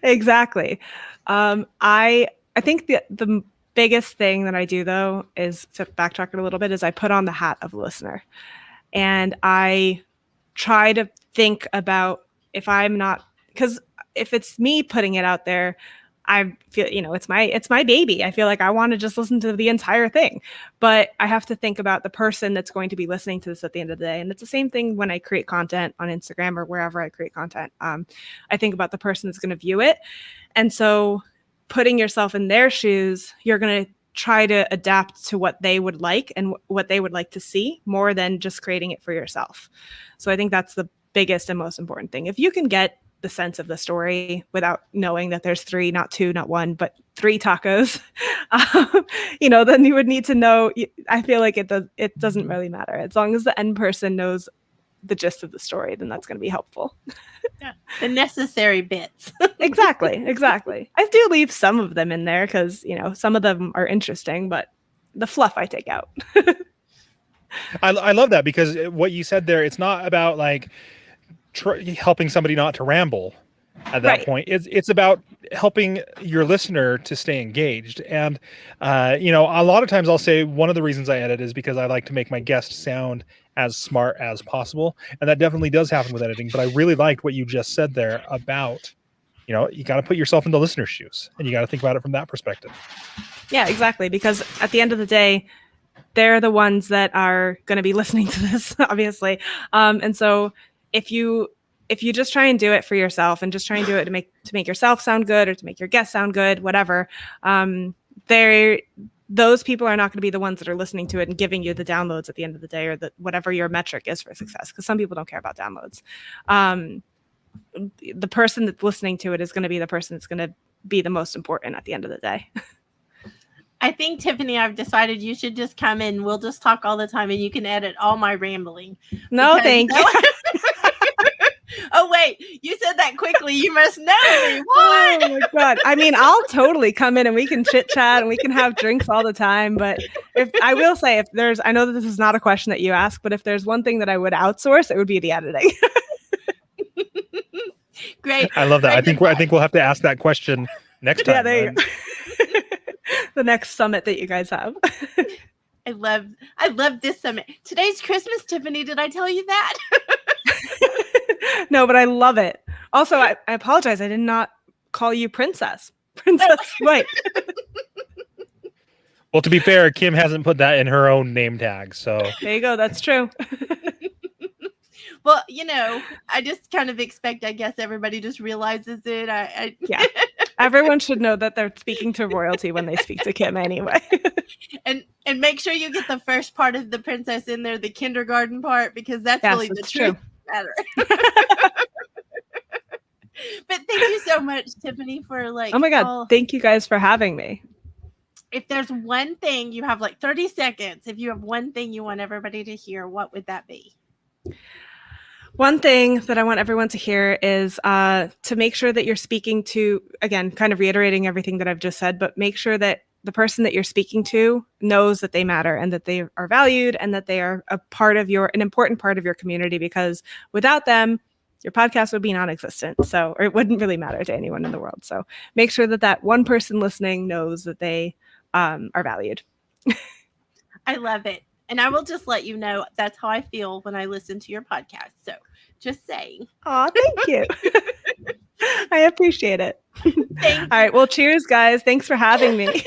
S5: Exactly. I think the biggest thing that I do, though, is to backtrack it a little bit, is I put on the hat of a listener. And I try to think about if it's me putting it out there, I feel, it's my baby. I feel like I want to just listen to the entire thing, but I have to think about the person that's going to be listening to this at the end of the day. And it's the same thing when I create content on Instagram or wherever I create content. I think about the person that's going to view it. And so putting yourself in their shoes, you're going to try to adapt to what they would like and what they would like to see, more than just creating it for yourself. So I think that's the biggest and most important thing. If you can get the sense of the story without knowing that there's 3, not 2, not 1, but 3 tacos, then you would need to know. I feel like it doesn't really matter. As long as the end person knows the gist of the story, then that's going to be helpful.
S1: The necessary bits.
S5: Exactly. I do leave some of them in there because, some of them are interesting, but the fluff I take out.
S2: I love that, because what you said there, it's not about like helping somebody not to ramble at that point. It's about helping your listener to stay engaged. And, a lot of times I'll say one of the reasons I edit is because I like to make my guests sound as smart as possible. And that definitely does happen with editing. But I really liked what you just said there about you got to put yourself in the listener's shoes, and you got to think about it from that perspective.
S5: Yeah, exactly. Because at the end of the day, they're the ones that are going to be listening to this, obviously. And so if you just try and do it for yourself and just try and do it to make yourself sound good or to make your guests sound good, whatever, those people are not going to be the ones that are listening to it and giving you the downloads at the end of the day, or whatever your metric is for success. Because some people don't care about downloads. The person that's listening to it is going to be the person that's going to be the most important at the end of the day.
S1: I think, Tiffany, I've decided you should just come in. We'll just talk all the time, and you can edit all my rambling.
S5: No, thank you.
S1: Oh, wait. You said that quickly. You must know me. What?
S5: Oh, my God. I mean, I'll totally come in and we can chit-chat and we can have drinks all the time. But I will say, I know that this is not a question that you ask, but if there's one thing that I would outsource, it would be the editing.
S1: Great.
S2: I love that. I think we'll have to ask that question next time.
S5: Yeah, there you go. The next summit that you guys have.
S1: I love this summit. Today's Christmas, Tiffany. Did I tell you that?
S5: No, but I love it. Also, I apologize. I did not call you Princess White.
S2: Well, to be fair, Kim hasn't put that in her own name tag. So
S5: there you go. That's true.
S1: Well, I just kind of expect, I guess, everybody just realizes it.
S5: Yeah. Everyone should know that they're speaking to royalty when they speak to Kim anyway.
S1: And make sure you get the first part of the princess in there, the kindergarten part, because that's really the truth matter. But thank you so much, Tiffany, for
S5: oh my God. Thank you guys for having me.
S1: If there's one thing, you have 30 seconds. If you have one thing you want everybody to hear, what would that be?
S5: One thing that I want everyone to hear is to make sure that you're speaking to, again, kind of reiterating everything that I've just said, but make sure that the person that you're speaking to knows that they matter and that they are valued and that they are an important part of your community, because without them, your podcast would be non-existent. Or it wouldn't really matter to anyone in the world. So make sure that one person listening knows that they are valued.
S1: I love it. And I will just let you know that's how I feel when I listen to your podcast. So just saying.
S5: Oh, thank you. I appreciate it. All right. Well, cheers, guys. Thanks for having me.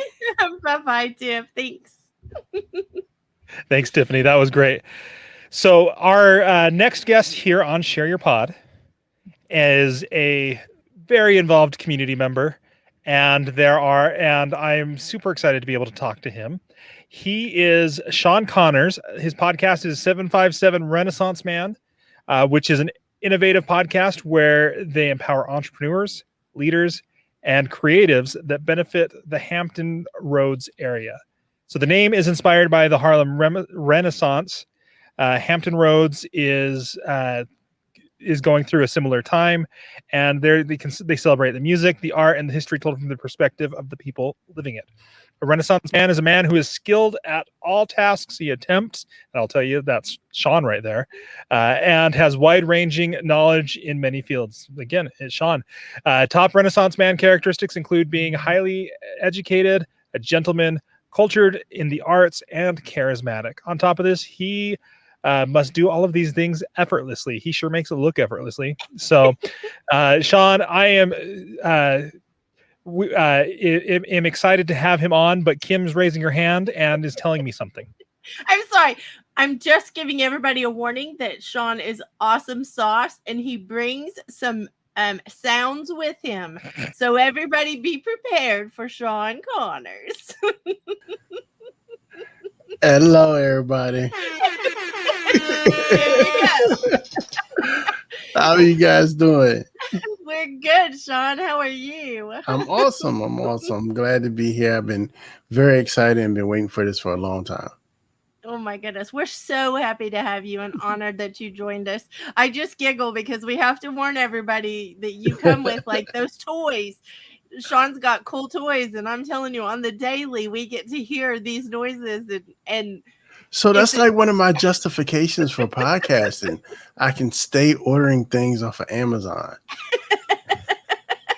S1: Bye-bye, Tiff. Thanks.
S2: Thanks, Tiffany. That was great. So our next guest here on Share Your Pod is a very involved community member. And I'm super excited to be able to talk to him. He is Sean Connors. His podcast is 757 Renaissance Man, which is an innovative podcast where they empower entrepreneurs, leaders, and creatives that benefit the Hampton Roads area. So the name is inspired by the Harlem Renaissance. Hampton Roads is going through a similar time, and they celebrate the music, the art, and the history told from the perspective of the people living it. A Renaissance man is a man who is skilled at all tasks he attempts, and I'll tell you, that's Sean right there, and has wide-ranging knowledge in many fields. Again, it's Sean. Top Renaissance man characteristics include being highly educated, a gentleman, cultured in the arts, and charismatic. On top of this, he must do all of these things effortlessly. He sure makes it look effortlessly. So, Sean, I am excited to have him on, but Kim's raising her hand and is telling me something.
S1: I'm sorry. I'm just giving everybody a warning that Sean is awesome sauce, and he brings some sounds with him. So everybody be prepared for Sean Connors.
S6: Hello, everybody. How are you guys doing?
S1: We're good, Sean. How are you?
S6: I'm awesome. I'm glad to be here. I've been very excited and been waiting for this for a long time.
S1: Oh my goodness. We're so happy to have you and honored that you joined us. I just giggle because we have to warn everybody that you come with those toys. Sean's got cool toys, and I'm telling you, on the daily, we get to hear these noises and
S6: so that's one of my justifications for podcasting. I can stay ordering things off of Amazon.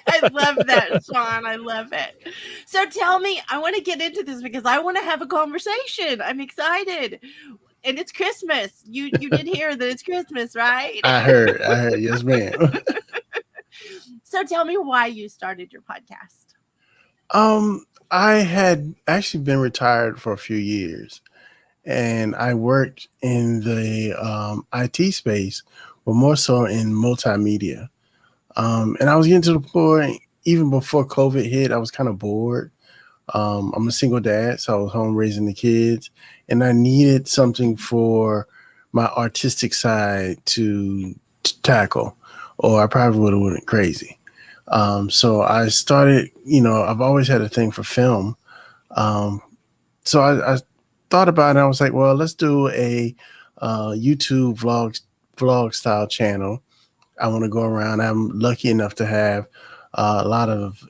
S1: I love that, Sean. I love it. So tell me, I want to get into this because I want to have a conversation. I'm excited. And it's Christmas. You did hear that it's Christmas, right?
S6: I heard. Yes, ma'am.
S1: So tell me why you started your podcast.
S6: I had actually been retired for a few years, and I worked in the IT space, but more so in multimedia. And I was getting to the point, even before COVID hit, I was kind of bored. I'm a single dad, so I was home raising the kids, and I needed something for my artistic side to tackle, or I probably would have went crazy. So I started, I've always had a thing for film. So I thought about it. I was like, well, let's do a YouTube vlog style channel. I want to go around. I'm lucky enough to have a lot of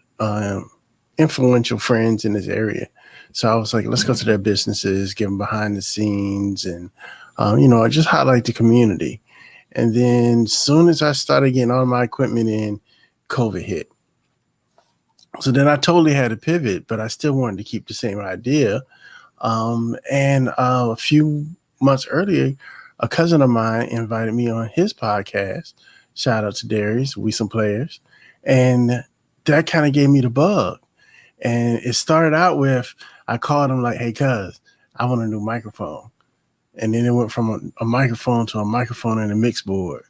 S6: influential friends in this area. So I was like, let's go to their businesses, give them behind the scenes, and just highlight the community. And then as soon as I started getting all my equipment in, COVID hit. So then I totally had to pivot, but I still wanted to keep the same idea. And a few months earlier, a cousin of mine invited me on his podcast. Shout out to Darius, We Some Players. And that kind of gave me the bug. And it started out with, I called him like, hey, cuz, I want a new microphone. And then it went from a microphone to a microphone and a mix board.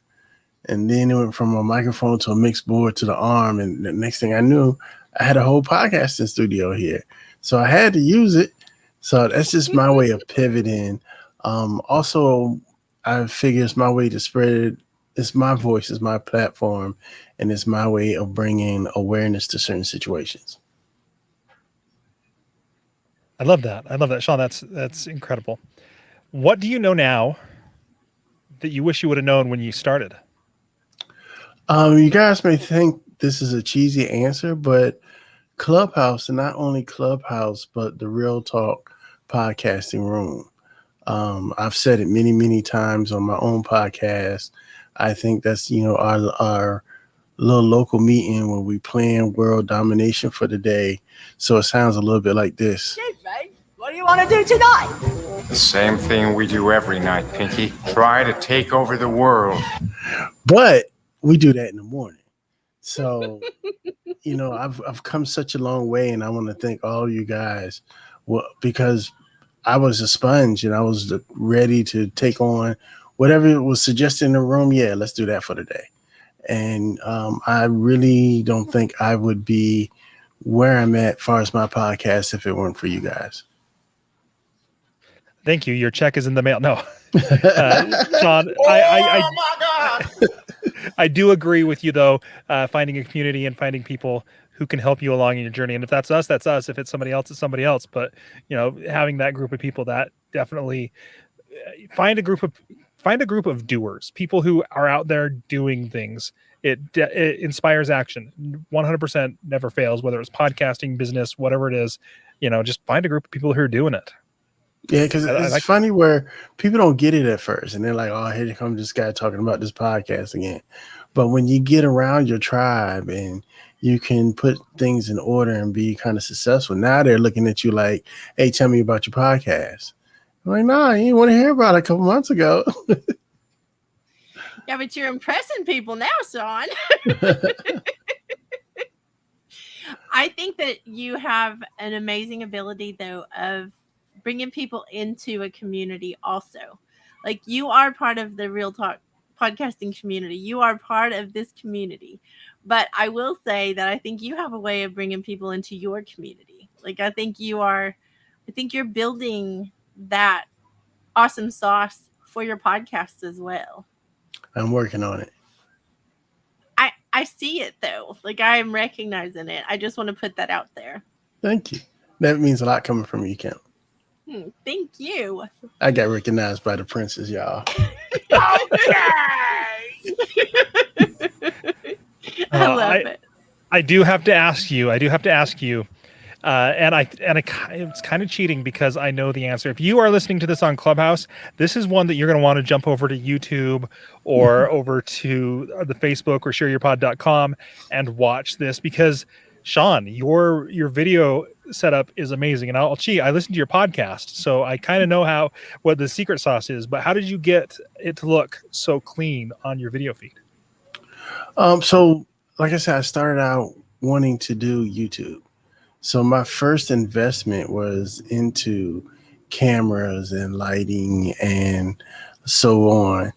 S6: And then it went from a microphone to a mix board to the arm. And the next thing I knew, I had a whole podcasting studio here. So I had to use it. So that's just my way of pivoting. Also, I figure it's my way to spread it. It's my voice, it's my platform, and it's my way of bringing awareness to certain situations.
S2: I love that. Sean, that's incredible. What do you know now that you wish you would have known when you started?
S6: You guys may think this is a cheesy answer, but Clubhouse, and not only Clubhouse, but the Real Talk podcasting room. I've said it many, many times on my own podcast. I think that's, our little local meeting where we plan world domination for the day. So it sounds a little bit like this.
S7: What do you want to do tonight?
S22: The same thing we do every night, Pinky. Try to take over the world.
S6: But we do that in the morning. So, I've come such a long way, and I want to thank all you guys. Well, because I was a sponge and I was ready to take on whatever was suggested in the room. Yeah, let's do that for the day. And I really don't think I would be where I'm at as far as my podcast if it weren't for you guys.
S2: Thank you. Your check is in the mail. No, Sean, I do agree with you though. Finding a community and finding people who can help you along in your journey. And if that's us, that's us. If it's somebody else, it's somebody else. But having that group of people, that definitely find a group of doers, people who are out there doing things. It inspires action. 100% never fails, whether it's podcasting, business, whatever it is. Just find a group of people who are doing it.
S6: Yeah, because it's funny where people don't get it at first, and they're like, "Oh, here comes this guy talking about this podcast again." But when you get around your tribe and you can put things in order and be kind of successful, now they're looking at you like, "Hey, tell me about your podcast." I'm like, "Nah, you didn't want to hear about it a couple months ago."
S1: Yeah, but you're impressing people now, Sean. I think that you have an amazing ability, though, of bringing people into a community also. Like, you are part of the Real Talk podcasting community. You are part of this community. But I will say that I think you have a way of bringing people into your community. Like, I think you're building that awesome sauce for your podcast as well.
S6: I'm working on it.
S1: I see it though. Like, I am recognizing it. I just want to put that out there.
S6: Thank you. That means a lot coming from you, Kim.
S1: Thank you.
S6: I got recognized by the princess, y'all.
S1: I love it.
S2: I do have to ask you. And it's kind of cheating because I know the answer. If you are listening to this on Clubhouse, this is one that you're going to want to jump over to YouTube or over to the Facebook or shareyourpod.com and watch this, because Sean, your video setup is amazing. And I'll cheat. I listened to your podcast, so I kind of know what the secret sauce is. But how did you get it to look so clean on your video feed?
S6: So like I said, I started out wanting to do YouTube. So my first investment was into cameras and lighting and so on.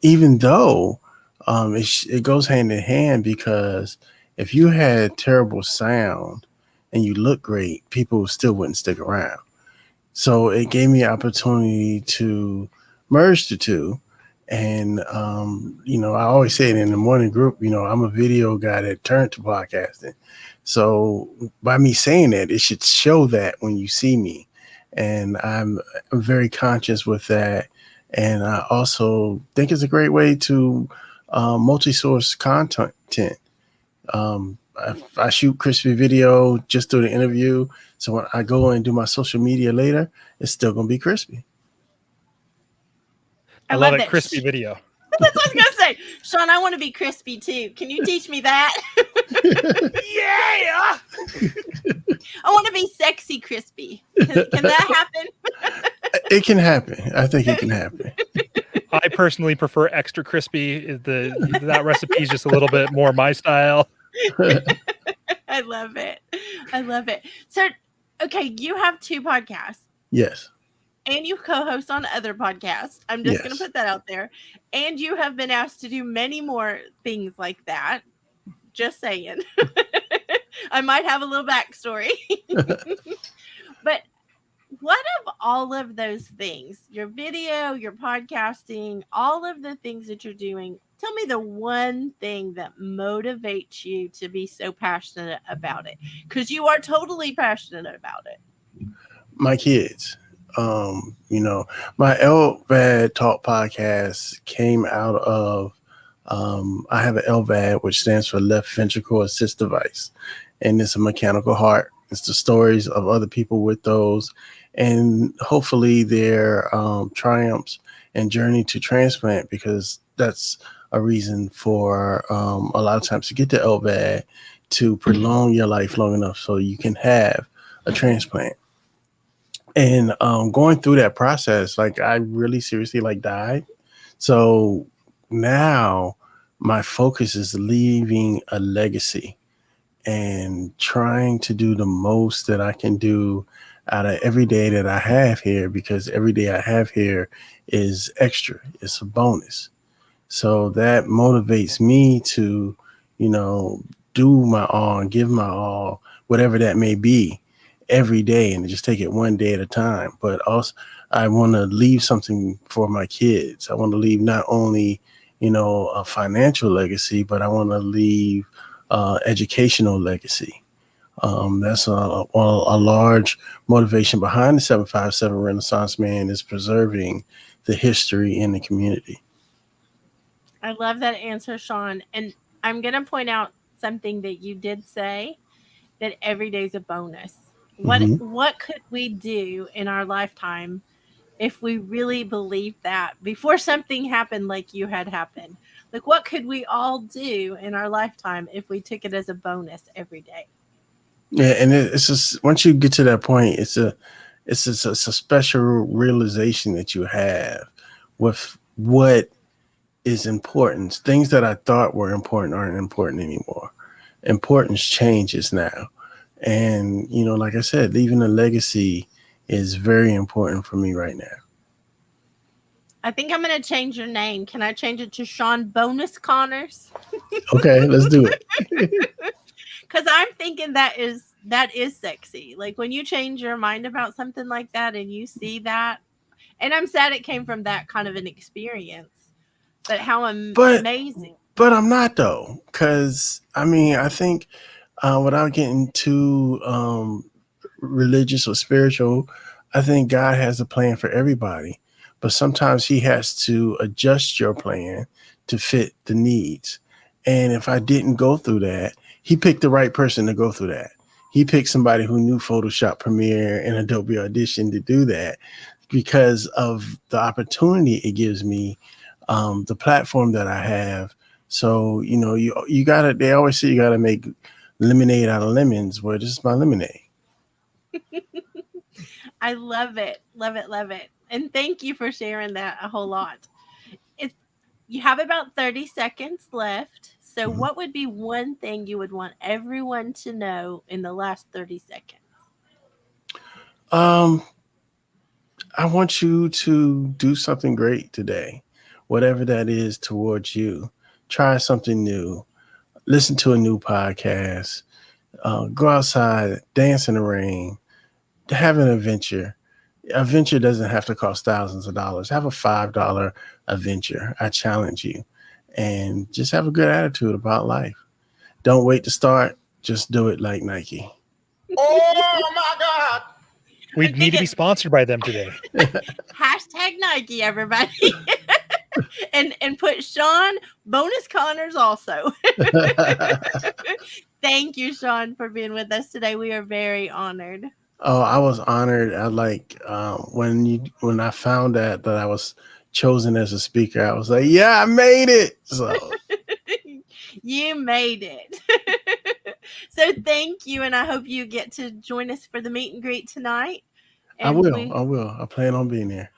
S6: Even though it goes hand in hand, because if you had terrible sound and you look great, people still wouldn't stick around. So it gave me an opportunity to merge the two. And, I always say it in the morning group, I'm a video guy that turned to podcasting. So by me saying that, it should show that when you see me. And I'm very conscious with that. And I also think it's a great way to multi-source content. If I shoot crispy video just through the interview, so when I go and do my social media later, it's still going to be crispy.
S2: I love it. Crispy video.
S1: That's what I was going to say. Sean, I want to be crispy too. Can you teach me that? Yeah. I want to be sexy crispy. Can that happen?
S6: It can happen. I think it can happen.
S2: I personally prefer extra crispy. That recipe is just a little bit more my style.
S1: I love it. I love it. So, okay, you have 2 podcasts.
S6: Yes.
S1: And you co-host on other podcasts. I'm just going to put that out there. And you have been asked to do many more things like that. Just saying. I might have a little backstory. But what of all of those things, your video, your podcasting, all of the things that you're doing, tell me the one thing that motivates you to be so passionate about it, because you are totally passionate about it.
S6: My kids. My LVAD Talk podcast came out of, I have an LVAD, which stands for Left Ventricle Assist Device, and it's a mechanical heart. It's the stories of other people with those, and hopefully their triumphs and journey to transplant, because that's a reason for a lot of times to get the LVAD, to prolong your life long enough so you can have a transplant. And going through that process, like I really seriously died. So now my focus is leaving a legacy and trying to do the most that I can do out of every day that I have here, because every day I have here is extra. It's a bonus. So that motivates me to, do my all and give my all, whatever that may be, every day, and just take it one day at a time. But also, I want to leave something for my kids. I want to leave not only, a financial legacy, but I want to leave educational legacy. That's a large motivation behind the 757 Renaissance Man, is preserving the history in the community.
S1: I love that answer, Sean. And I'm going to point out something that you did say, that every day is a bonus. What could we do in our lifetime if we really believed that before something happened like you had happened? Like, what could we all do in our lifetime if we took it as a bonus every day?
S6: Yeah, and it's just, once you get to that point, it's a special realization that you have with what is important. Things that I thought were important aren't important anymore. Importance changes now. And, like I said, leaving a legacy is very important for me right now.
S1: I think I'm going to change your name. Can I change it to Sean Bonus Connors?
S6: Okay, let's do it.
S1: Because I'm thinking that is sexy. Like when you change your mind about something like that and you see that, and I'm sad it came from that kind of an experience, but how amazing.
S6: But I'm not, though, because I think without getting too religious or spiritual, I think God has a plan for everybody, but sometimes he has to adjust your plan to fit the needs. And if I didn't go through that, he picked the right person to go through that. He picked somebody who knew Photoshop, Premiere, and Adobe Audition to do that, because of the opportunity it gives me, the platform that I have. So, you gotta, they always say you gotta make lemonade out of lemons. Well, this is my lemonade.
S1: I love it. Love it. Love it. And thank you for sharing that a whole lot. You have about 30 seconds left. So, what would be one thing you would want everyone to know in the last 30 seconds?
S6: I want you to do something great today, whatever that is towards you. Try something new. Listen to a new podcast. Go outside, dance in the rain, have an adventure. Adventure doesn't have to cost thousands of dollars. Have a $5 adventure. I challenge you. And just have a good attitude about life. Don't wait to start. Just do it like Nike.
S7: Oh my God.
S2: We need to be sponsored by them today.
S1: Hashtag Nike, everybody. and put Sean bonus Connors also. Thank you, Sean, for being with us today. We are very honored.
S6: Oh, I was honored. I when I found that I was chosen as a speaker, I was like, yeah, I made it. So
S1: You made it. So thank you, and I hope you get to join us for the meet and greet tonight.
S6: I will. I plan on being there.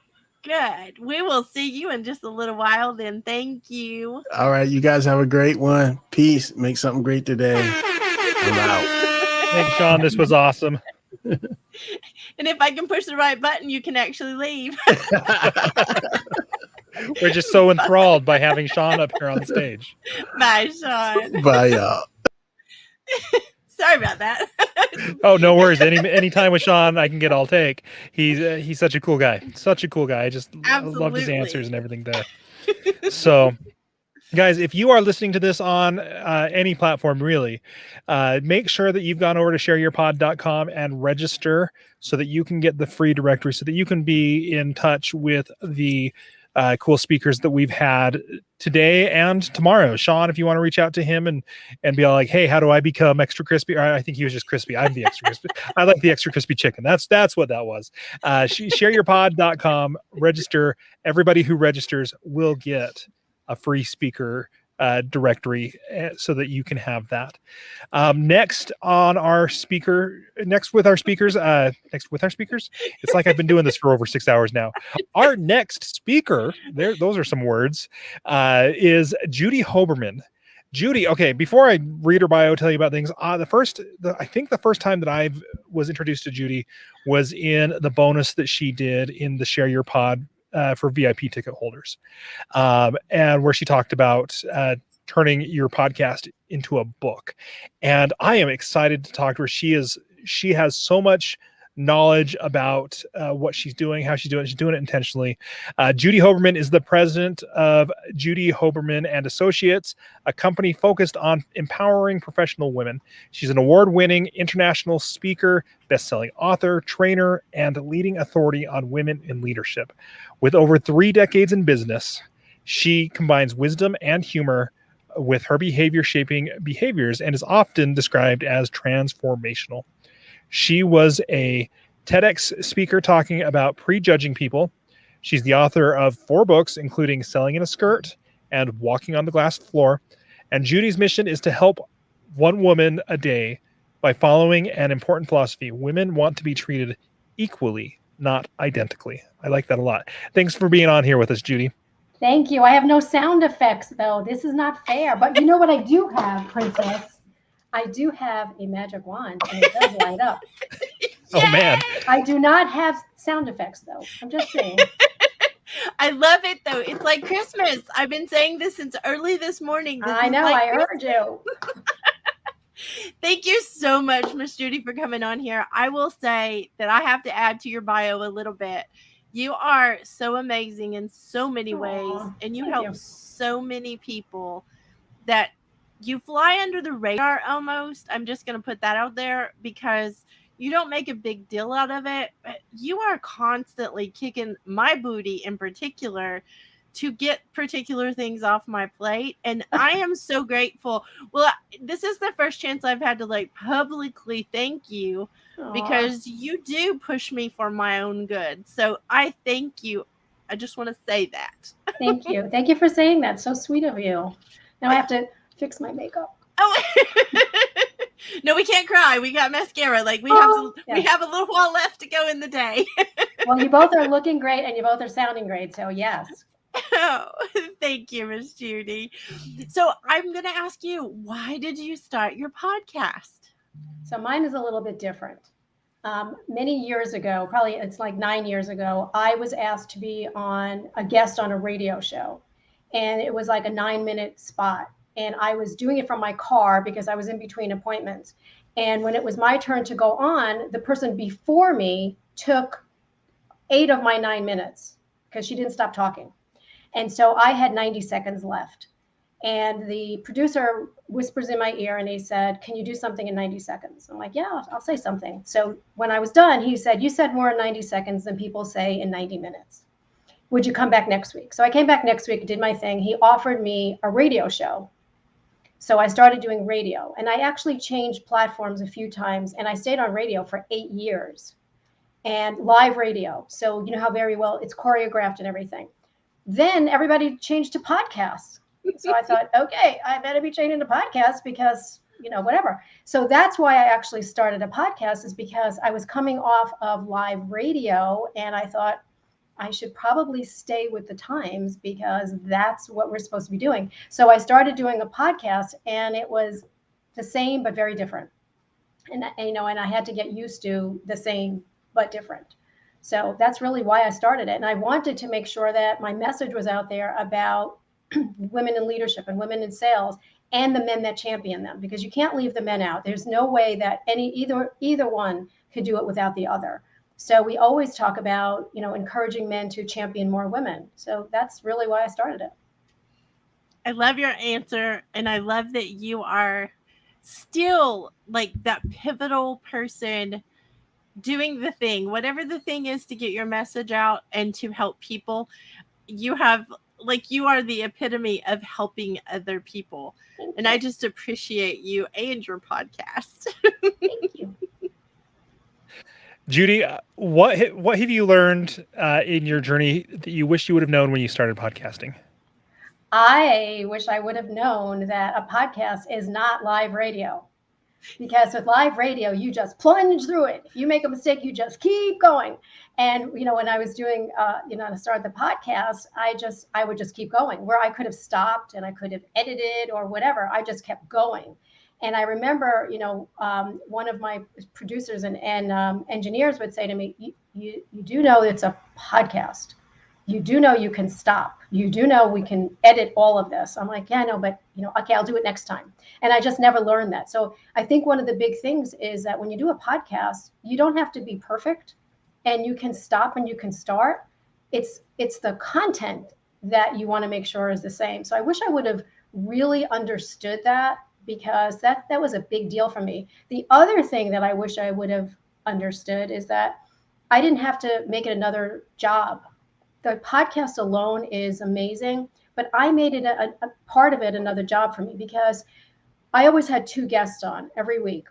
S1: Good. We will see you in just a little while then. Thank you.
S6: All right, you guys have a great one. Peace. Make something great today. I'm out.
S2: Thanks, Sean. This was awesome.
S1: And if I can push the right button, you can actually leave.
S2: We're just so enthralled by having Sean up here on the stage.
S1: Bye, Sean.
S6: Bye, y'all.
S1: Sorry about that.
S2: Oh, no worries. Any time with Sean, I can get all take. He's such a cool guy. Such a cool guy. I just love his answers and everything there. So, guys, if you are listening to this on any platform, really, make sure that you've gone over to shareyourpod.com and register so that you can get the free directory, so that you can be in touch with the cool speakers that we've had today and tomorrow. Sean, if you want to reach out to him and be like, hey, how do I become extra crispy? Or I think he was just crispy. I'm the extra crispy. I like the extra crispy chicken. That's what that was. Shareyourpod.com, register. Everybody who registers will get a free speaker directory so that you can have that. Next with our speakers, it's like I've been doing this for over 6 hours now. Our next speaker, those are some words, is Judy Hoberman. Judy, okay, before I read her bio, tell you about things, I think the first time that I was introduced to Judy was in the bonus that she did in the Share Your Pod for VIP ticket holders, and where she talked about turning your podcast into a book. And I am excited to talk to her. She has so much knowledge about what she's doing, how she's doing it. She's doing it intentionally. Judy Hoberman is the president of Judy Hoberman and Associates, a company focused on empowering professional women. She's an award-winning international speaker, best-selling author, trainer, and leading authority on women in leadership. With over 3 decades in business, she combines wisdom and humor with her behavior-shaping behaviors and is often described as transformational. She was a TEDx speaker talking about prejudging people. She's the author of 4 books, including Selling in a Skirt and Walking on the Glass Floor. And Judy's mission is to help one woman a day by following an important philosophy. Women want to be treated equally, not identically. I like that a lot. Thanks for being on here with us, Judy.
S8: Thank you. I have no sound effects, though. This is not fair. But you know what I do have, Princess? I do have a magic wand, and it does light up.
S2: Oh, man.
S8: I do not have sound effects, though. I'm just saying.
S1: I love it, though. It's like Christmas. I've been saying this since early this morning.
S8: I know. I heard you.
S1: Thank you so much, Miss Judy, for coming on here. I will say that I have to add to your bio a little bit. You are so amazing in so many ways, and you help so many people that you fly under the radar almost. I'm just going to put that out there because you don't make a big deal out of it. But you are constantly kicking my booty in particular to get particular things off my plate. And I am so grateful. Well, this is the first chance I've had to publicly thank you because you do push me for my own good. So I thank you. I just want to say that.
S8: Thank you. Thank you for saying that. So sweet of you. Now I have to fix my makeup.
S1: Oh, no, we can't cry. We got mascara. We have a little while left to go in the day.
S8: Well, you both are looking great and you both are sounding great. So yes.
S1: Oh, thank you, Miss Judy. So I'm going to ask you, why did you start your podcast?
S8: So mine is a little bit different. Many years ago, probably it's like 9 years ago, I was asked to be a guest on a radio show. And it was like a 9-minute spot. And I was doing it from my car because I was in between appointments. And when it was my turn to go on, the person before me took 8 of my 9 minutes because she didn't stop talking. And so I had 90 seconds left. And the producer whispers in my ear and he said, "Can you do something in 90 seconds?" I'm like, "Yeah, I'll say something." So when I was done, he said, "You said more in 90 seconds than people say in 90 minutes. Would you come back next week?" So I came back next week, did my thing. He offered me a radio show. So I started doing radio, and I actually changed platforms a few times, and I stayed on radio for 8 years, and live radio. So you know how very well it's choreographed and everything. Then everybody changed to podcasts. So I thought, okay, I better be changing to podcasts because, whatever. So that's why I actually started a podcast, is because I was coming off of live radio and I thought I should probably stay with the times because that's what we're supposed to be doing. So I started doing a podcast, and it was the same but very different. And I had to get used to the same but different. So that's really why I started it. And I wanted to make sure that my message was out there about women in leadership and women in sales and the men that champion them, because you can't leave the men out. There's no way that either one could do it without the other. So we always talk about, encouraging men to champion more women. So that's really why I started it.
S1: I love your answer, and I love that you are still like that pivotal person doing the thing, whatever the thing is, to get your message out and to help people. You are the epitome of helping other people. And I just appreciate you and your podcast.
S8: Thank you.
S2: Judy, what have you learned in your journey that you wish you would have known when you started podcasting?
S8: I wish I would have known that a podcast is not live radio, because with live radio, you just plunge through it. If you make a mistake, you just keep going. And, when I was doing, to start the podcast, I would just keep going, where I could have stopped and I could have edited or whatever. I just kept going. And I remember, one of my producers and engineers would say to me, you do know it's a podcast. You do know you can stop. You do know we can edit all of this. I'm like, yeah, I know, but okay, I'll do it next time. And I just never learned that. So I think one of the big things is that when you do a podcast, you don't have to be perfect, and you can stop and you can start. It's the content that you want to make sure is the same. So I wish I would have really understood that, because that was a big deal for me. The other thing that I wish I would have understood is that I didn't have to make it another job. The podcast alone is amazing, but I made it a part of it another job for me, because I always had 2 guests on every week.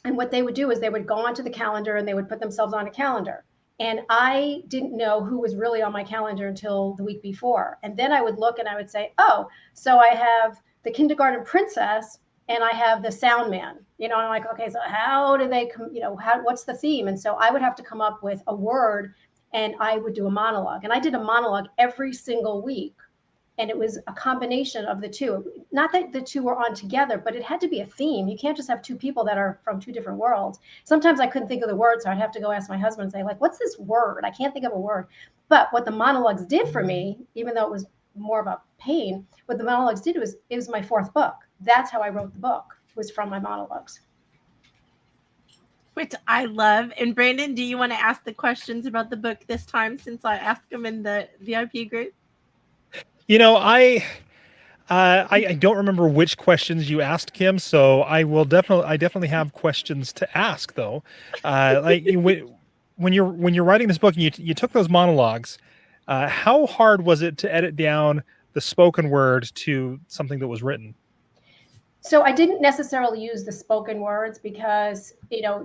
S8: And what they would do is they would go onto the calendar and they would put themselves on a calendar. And I didn't know who was really on my calendar until the week before. And then I would look and I would say, oh, so I have the kindergarten princess and I have the sound man, and I'm like, okay, so how do they come, what's the theme? And so I would have to come up with a word, and I would do a monologue. And I did a monologue every single week. And it was a combination of the two. Not that the two were on together, but it had to be a theme. You can't just have 2 people that are from 2 different worlds. Sometimes I couldn't think of the word, so I'd have to go ask my husband and say, like, what's this word? I can't think of a word. But what the monologues did for me, even though it was more of a pain, what the monologues did was, it was my 4th book. That's how I wrote the book, was from my monologues.
S1: Which I love. And Branden, do you want to ask the questions about the book this time, since I asked them in the VIP group?
S2: I don't remember which questions you asked, Kim, so I definitely have questions to ask, though. When you're writing this book and you took those monologues, how hard was it to edit down the spoken word to something that was written?
S8: So I didn't necessarily use the spoken words, because,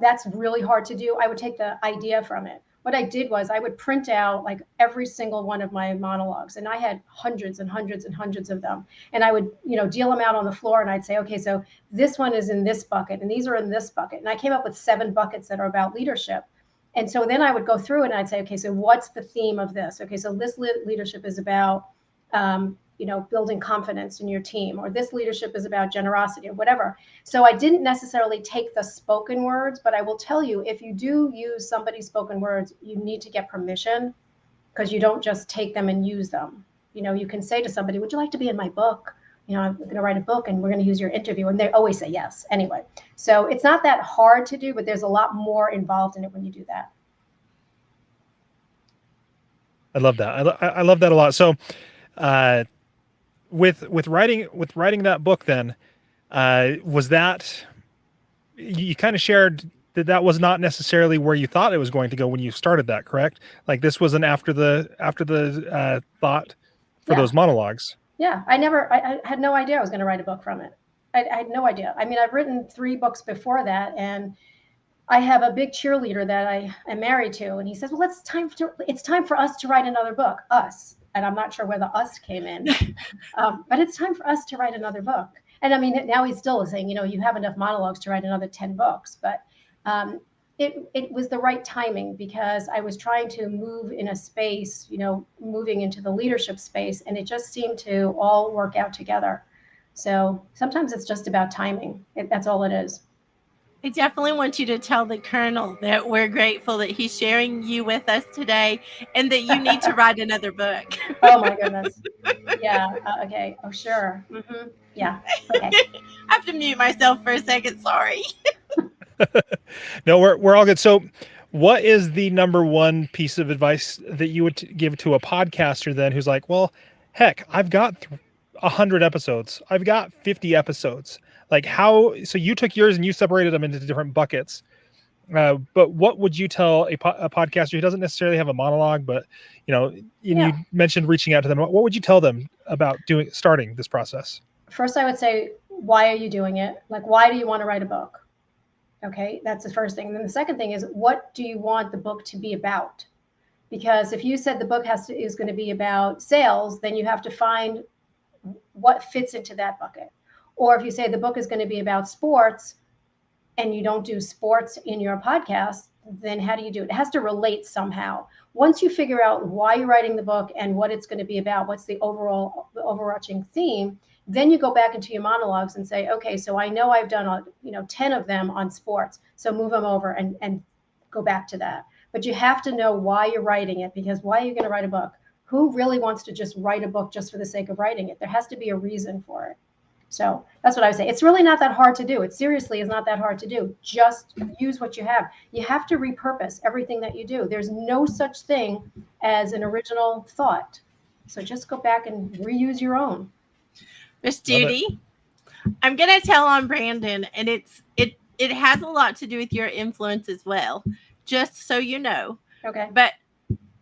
S8: that's really hard to do. I would take the idea from it. What I did was I would print out like every single one of my monologues, and I had hundreds and hundreds and hundreds of them. And I would, deal them out on the floor, and I'd say, okay, so this one is in this bucket and these are in this bucket. And I came up with 7 buckets that are about leadership. And so then I would go through it and I'd say, okay, so what's the theme of this? Okay, so this leadership is about, building confidence in your team, or this leadership is about generosity or whatever. So I didn't necessarily take the spoken words, but I will tell you, if you do use somebody's spoken words, you need to get permission, because you don't just take them and use them. You can say to somebody, would you like to be in my book? I'm going to write a book and we're going to use your interview. And they always say yes anyway. So it's not that hard to do, but there's a lot more involved in it when you do that.
S2: I love that. I love that a lot. So, with writing that book, then, was that, you kind of shared that was not necessarily where you thought it was going to go when you started that, correct? Like this was an after the thought for those monologues.
S8: Yeah, I had no idea I was going to write a book from it. I had no idea. I mean, I've written 3 books before that, and I have a big cheerleader that I am married to, and he says, well, it's time for us to write another book, us. And I'm not sure where the us came in, but it's time for us to write another book. And I mean, now he's still saying, you have enough monologues to write another 10 books, but it was the right timing, because I was trying to move in a space, moving into the leadership space, and it just seemed to all work out together. So sometimes it's just about timing. That's all it is.
S1: I definitely want you to tell the Colonel that we're grateful that he's sharing you with us today, and that you need to write another book.
S8: Oh my goodness. Yeah. Okay. Oh, sure. Mm-hmm. Yeah. Okay.
S1: I have to mute myself for a second. Sorry.
S2: No, we're all good. So, what is the number one piece of advice that you would give to a podcaster then who's like, well, heck, I've got 100 episodes. I've got 50 episodes. Like so you took yours and you separated them into different buckets. But what would you tell a podcaster who doesn't necessarily have a monologue, but, you mentioned reaching out to them. What would you tell them about starting this process?
S8: First, I would say, why are you doing it? Like, why do you want to write a book? Okay, that's the first thing. And then the second thing is, what do you want the book to be about? Because if you said the book is going to be about sales, then you have to find what fits into that bucket. Or if you say the book is going to be about sports and you don't do sports in your podcast, then how do you do it? It has to relate somehow. Once you figure out why you're writing the book and what it's going to be about, what's the overarching theme, then you go back into your monologues and say, okay, so I know I've done 10 of them on sports, so move them over and go back to that. But you have to know why you're writing it, because why are you going to write a book? Who really wants to just write a book just for the sake of writing it? There has to be a reason for it. So that's what I would say. It's really not that hard to do. It seriously is not that hard to do. Just use what you have. You have to repurpose everything that you do. There's no such thing as an original thought. So just go back and reuse your own.
S1: Miss Judy, I'm gonna tell on Branden, and it has a lot to do with your influence as well, just so you know.
S8: Okay.
S1: But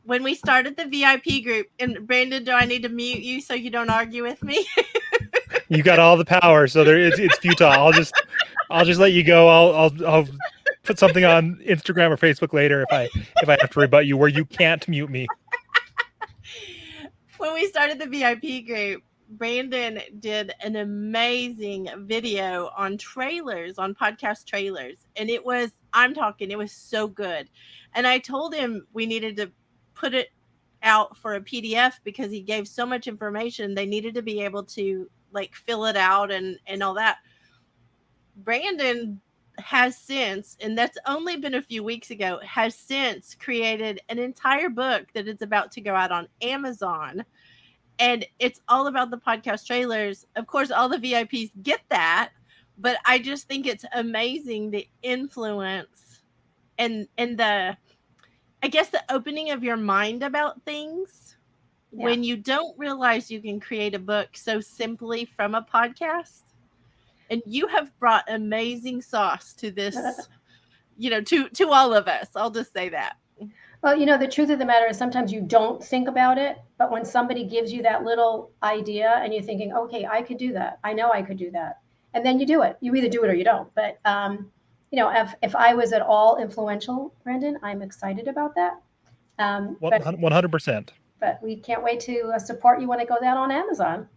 S1: when we started the VIP group, and Branden, do I need to mute you so you don't argue with me?
S2: You got all the power, so it's futile. I'll just let you go. I'll put something on Instagram or Facebook later if I have to rebut you where you can't mute me.
S1: When we started the VIP group, Branden did an amazing video on trailers, on podcast trailers. And it was so good. And I told him we needed to put it out for a PDF because he gave so much information. They needed to be able to fill it out and all that. Branden has since, and that's only been a few weeks ago, has since created an entire book that is about to go out on Amazon. And it's all about the podcast trailers. Of course, all the VIPs get that, but I just think it's amazing the influence and the, I guess, the opening of your mind about things when you don't realize you can create a book so simply from a podcast. And you have brought amazing sauce to this, to all of us. I'll just say that.
S8: Well, the truth of the matter is sometimes you don't think about it, but when somebody gives you that little idea and you're thinking, okay, I could do that. I know I could do that. And then you do it. You either do it or you don't. But, if I was at all influential, Branden, I'm excited about that.
S2: 100%.
S8: But we can't wait to support you when it goes out on Amazon.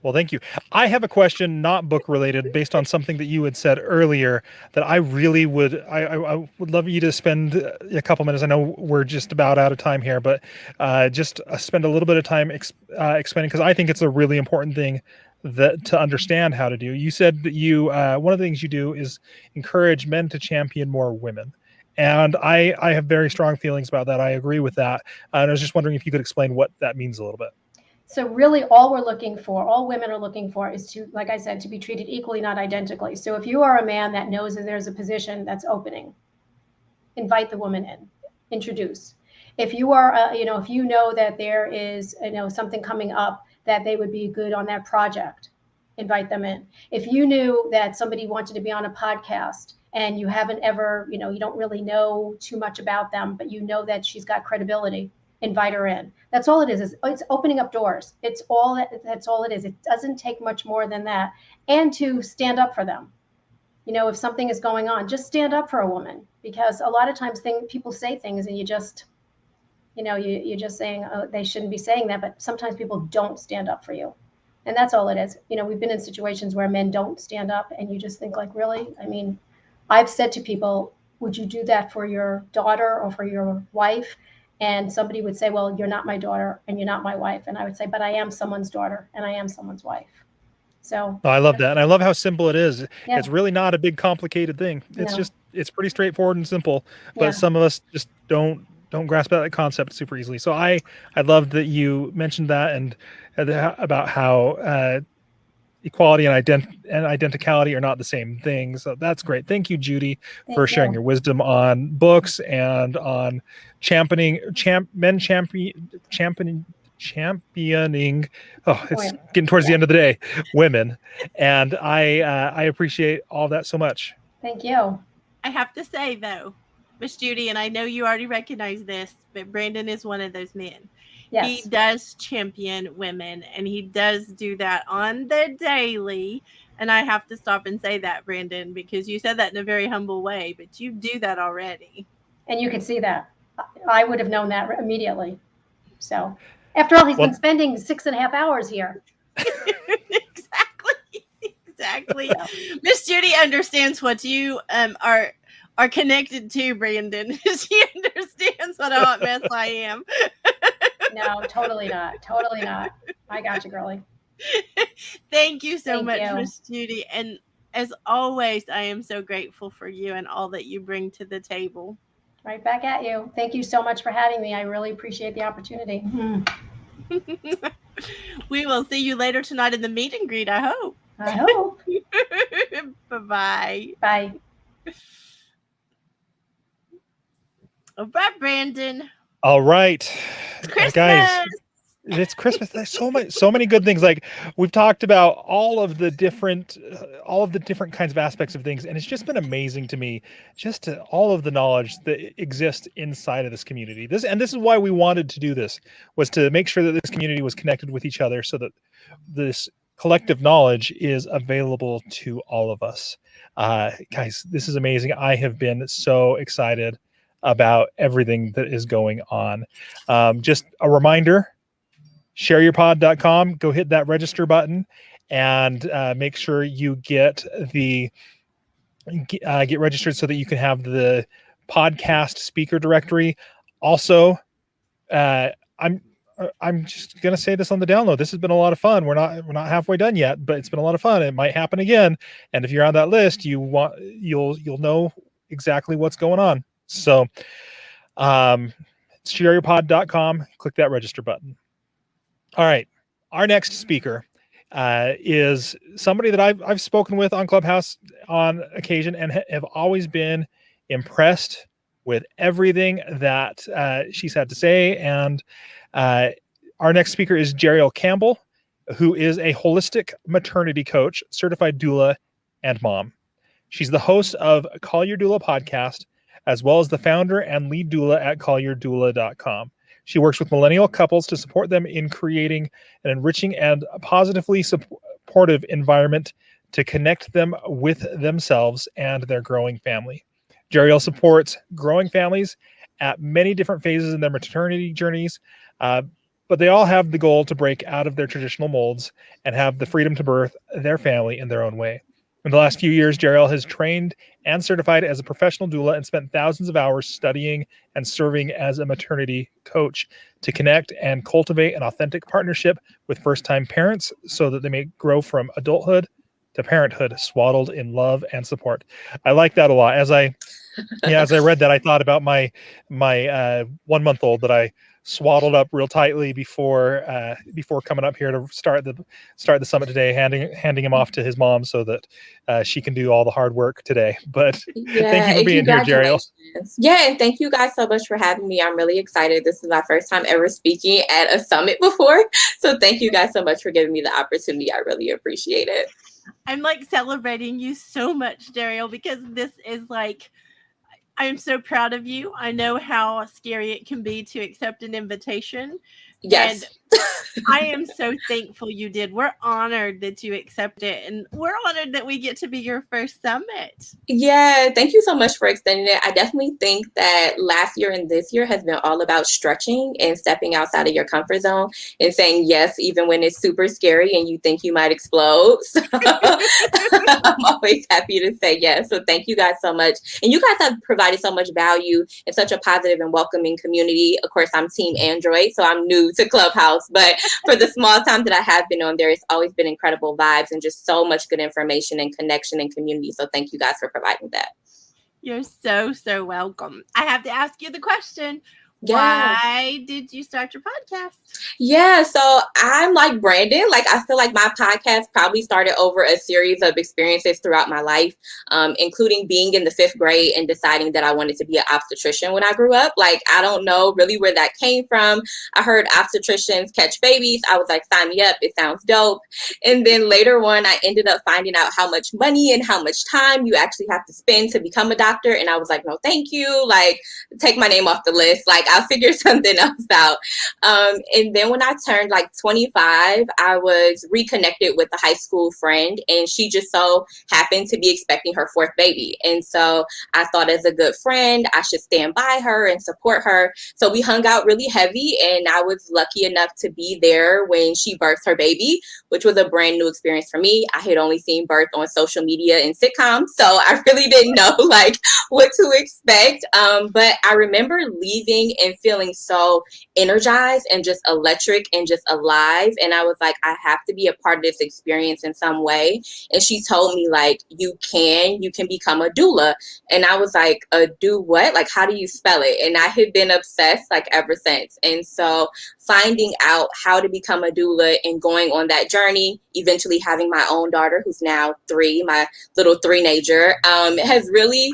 S2: Well, thank you. I have a question, not book related, based on something that you had said earlier that I really would, I would love you to spend a couple minutes. I know we're just about out of time here, but just spend a little bit of time explaining, because I think it's a really important thing that to understand how to do. You said that you, one of the things you do is encourage men to champion more women. And I have very strong feelings about that. I agree with that. And I was just wondering if you could explain what that means a little bit.
S8: So really all we're looking for, all women are looking for, is to, like I said, to be treated equally, not identically. So if you are a man that knows that there's a position that's opening, invite the woman in, introduce. If you are, if you know that there is, something coming up that they would be good on that project, invite them in. If you knew that somebody wanted to be on a podcast and you haven't ever, you don't really know too much about them, but you know that she's got credibility, invite her in. That's all it is. It's opening up doors. That's all it is. It doesn't take much more than that. And to stand up for them. If something is going on, just stand up for a woman, because a lot of times people say things and you just, you're just saying, oh, they shouldn't be saying that. But sometimes people don't stand up for you. And that's all it is. We've been in situations where men don't stand up and you just think, like, really? I mean, I've said to people, would you do that for your daughter or for your wife? And somebody would say, well, you're not my daughter and you're not my wife. And I would say, but I am someone's daughter and I am someone's wife. So
S2: I love that. And I love how simple it is.
S8: Yeah.
S2: It's really not a big complicated thing. It's
S8: No.
S2: just, it's pretty straightforward and simple, but
S8: Yeah.
S2: some of us just don't grasp that concept super easily. So I love that you mentioned that, and about how equality and identicality are not the same thing. So that's great. Thank you, Judy, for sharing your wisdom on books and on championing. Oh, it's getting towards the end of the day, women. And I appreciate all that so much.
S8: Thank you.
S1: I have to say, though, Miss Judy, and I know you already recognize this, but Branden is one of those men.
S8: Yes.
S1: He does champion women, and he does do that on the daily. And I have to stop and say that, Branden, because you said that in a very humble way, but you do that already.
S8: And you could see that. I would have known that immediately. So after all, he's been spending 6.5 hours here.
S1: Exactly. Miss Judy understands what you are connected to, Branden. She understands what a hot mess I am.
S8: No, totally not. Totally not. I got you, girlie.
S1: Thank you so
S8: Thank
S1: much,
S8: you.
S1: Miss Judy. And as always, I am so grateful for you and all that you bring to the table.
S8: Right back at you. Thank you so much for having me. I really appreciate the opportunity.
S1: We will see you later tonight in the meet and greet, I hope.
S8: I hope.
S1: Bye-bye.
S8: Bye.
S1: All right, Branden.
S2: All right,
S1: Christmas.
S2: guys. It's Christmas. There's so many good things. Like, we've talked about all of the different kinds of aspects of things, and it's just been amazing to me, all of the knowledge that exists inside of this community. This is why we wanted to do this, was to make sure that this community was connected with each other, so that this collective knowledge is available to all of us. Guys, this is amazing. I have been so excited about everything that is going on. Just a reminder, shareyourpod.com, go hit that register button and make sure you get registered so that you can have the podcast speaker directory. Also, I'm just gonna say this on the download. This has been a lot of fun. We're not halfway done yet, but it's been a lot of fun. It might happen again. And if you're on that list, you'll know exactly what's going on. So shareyourpod.com, click that register button. All right. Our next speaker is somebody that I've spoken with on Clubhouse on occasion and have always been impressed with everything that she's had to say. And our next speaker is Jeriel Campbell, who is a holistic maternity coach, certified doula, and mom. She's the host of Call Your Doula podcast, as well as the founder and lead doula at callyourdoula.com. She works with millennial couples to support them in creating an enriching and positively supportive environment to connect them with themselves and their growing family. Jeriel supports growing families at many different phases in their maternity journeys, but they all have the goal to break out of their traditional molds and have the freedom to birth their family in their own way. In the last few years, Jeriel has trained and certified as a professional doula and spent thousands of hours studying and serving as a maternity coach to connect and cultivate an authentic partnership with first-time parents so that they may grow from adulthood to parenthood, swaddled in love and support. I like that a lot. As I read that, I thought about my 1 month old that I swaddled up real tightly before coming up here to start the summit today, handing him off to his mom so that she can do all the hard work today. But thank you for being here, Jeriel.
S9: Yeah, and thank you guys so much for having me. I'm really excited. This is my first time ever speaking at a summit before. So thank you guys so much for giving me the opportunity. I really appreciate it.
S1: I'm like celebrating you so much, Jeriel, because this is like, I am so proud of you. I know how scary it can be to accept an invitation.
S9: Yes.
S1: And I am so thankful you did. We're honored that you accepted it. And we're honored that we get to be your first summit.
S9: Yeah, thank you so much for extending it. I definitely think that last year and this year has been all about stretching and stepping outside of your comfort zone and saying yes, even when it's super scary and you think you might explode. So I'm always happy to say yes. So thank you guys so much. And you guys have provided so much value in such a positive and welcoming community. Of course, I'm Team Android, so I'm new to Clubhouse, but for the small time that I have been on there, it's always been incredible vibes and just so much good information and connection and community. So thank you guys for providing that.
S1: You're so, so welcome. I have to ask you the question.
S9: Yeah.
S1: Why did you start your podcast?
S9: Yeah, so I'm like Branden. Like, I feel like my podcast probably started over a series of experiences throughout my life, including being in the 5th grade and deciding that I wanted to be an obstetrician when I grew up. Like, I don't know really where that came from. I heard obstetricians catch babies. I was like, sign me up. It sounds dope. And then later on, I ended up finding out how much money and how much time you actually have to spend to become a doctor. And I was like, no, thank you. Like, take my name off the list. Like, I'll figure something else out. And then when I turned like 25, I was reconnected with a high school friend, and she just so happened to be expecting her 4th baby. And so I thought, as a good friend, I should stand by her and support her. So we hung out really heavy, and I was lucky enough to be there when she birthed her baby, which was a brand new experience for me. I had only seen birth on social media and sitcoms, so I really didn't know like what to expect. But I remember leaving and feeling so energized and just electric and just alive. And I was like, I have to be a part of this experience in some way. And she told me, like, you can become a doula. And I was like, a do what? Like, how do you spell it? And I had been obsessed like ever since. And so finding out how to become a doula and going on that journey, eventually having my own daughter who's now 3, my little 3-nager, has really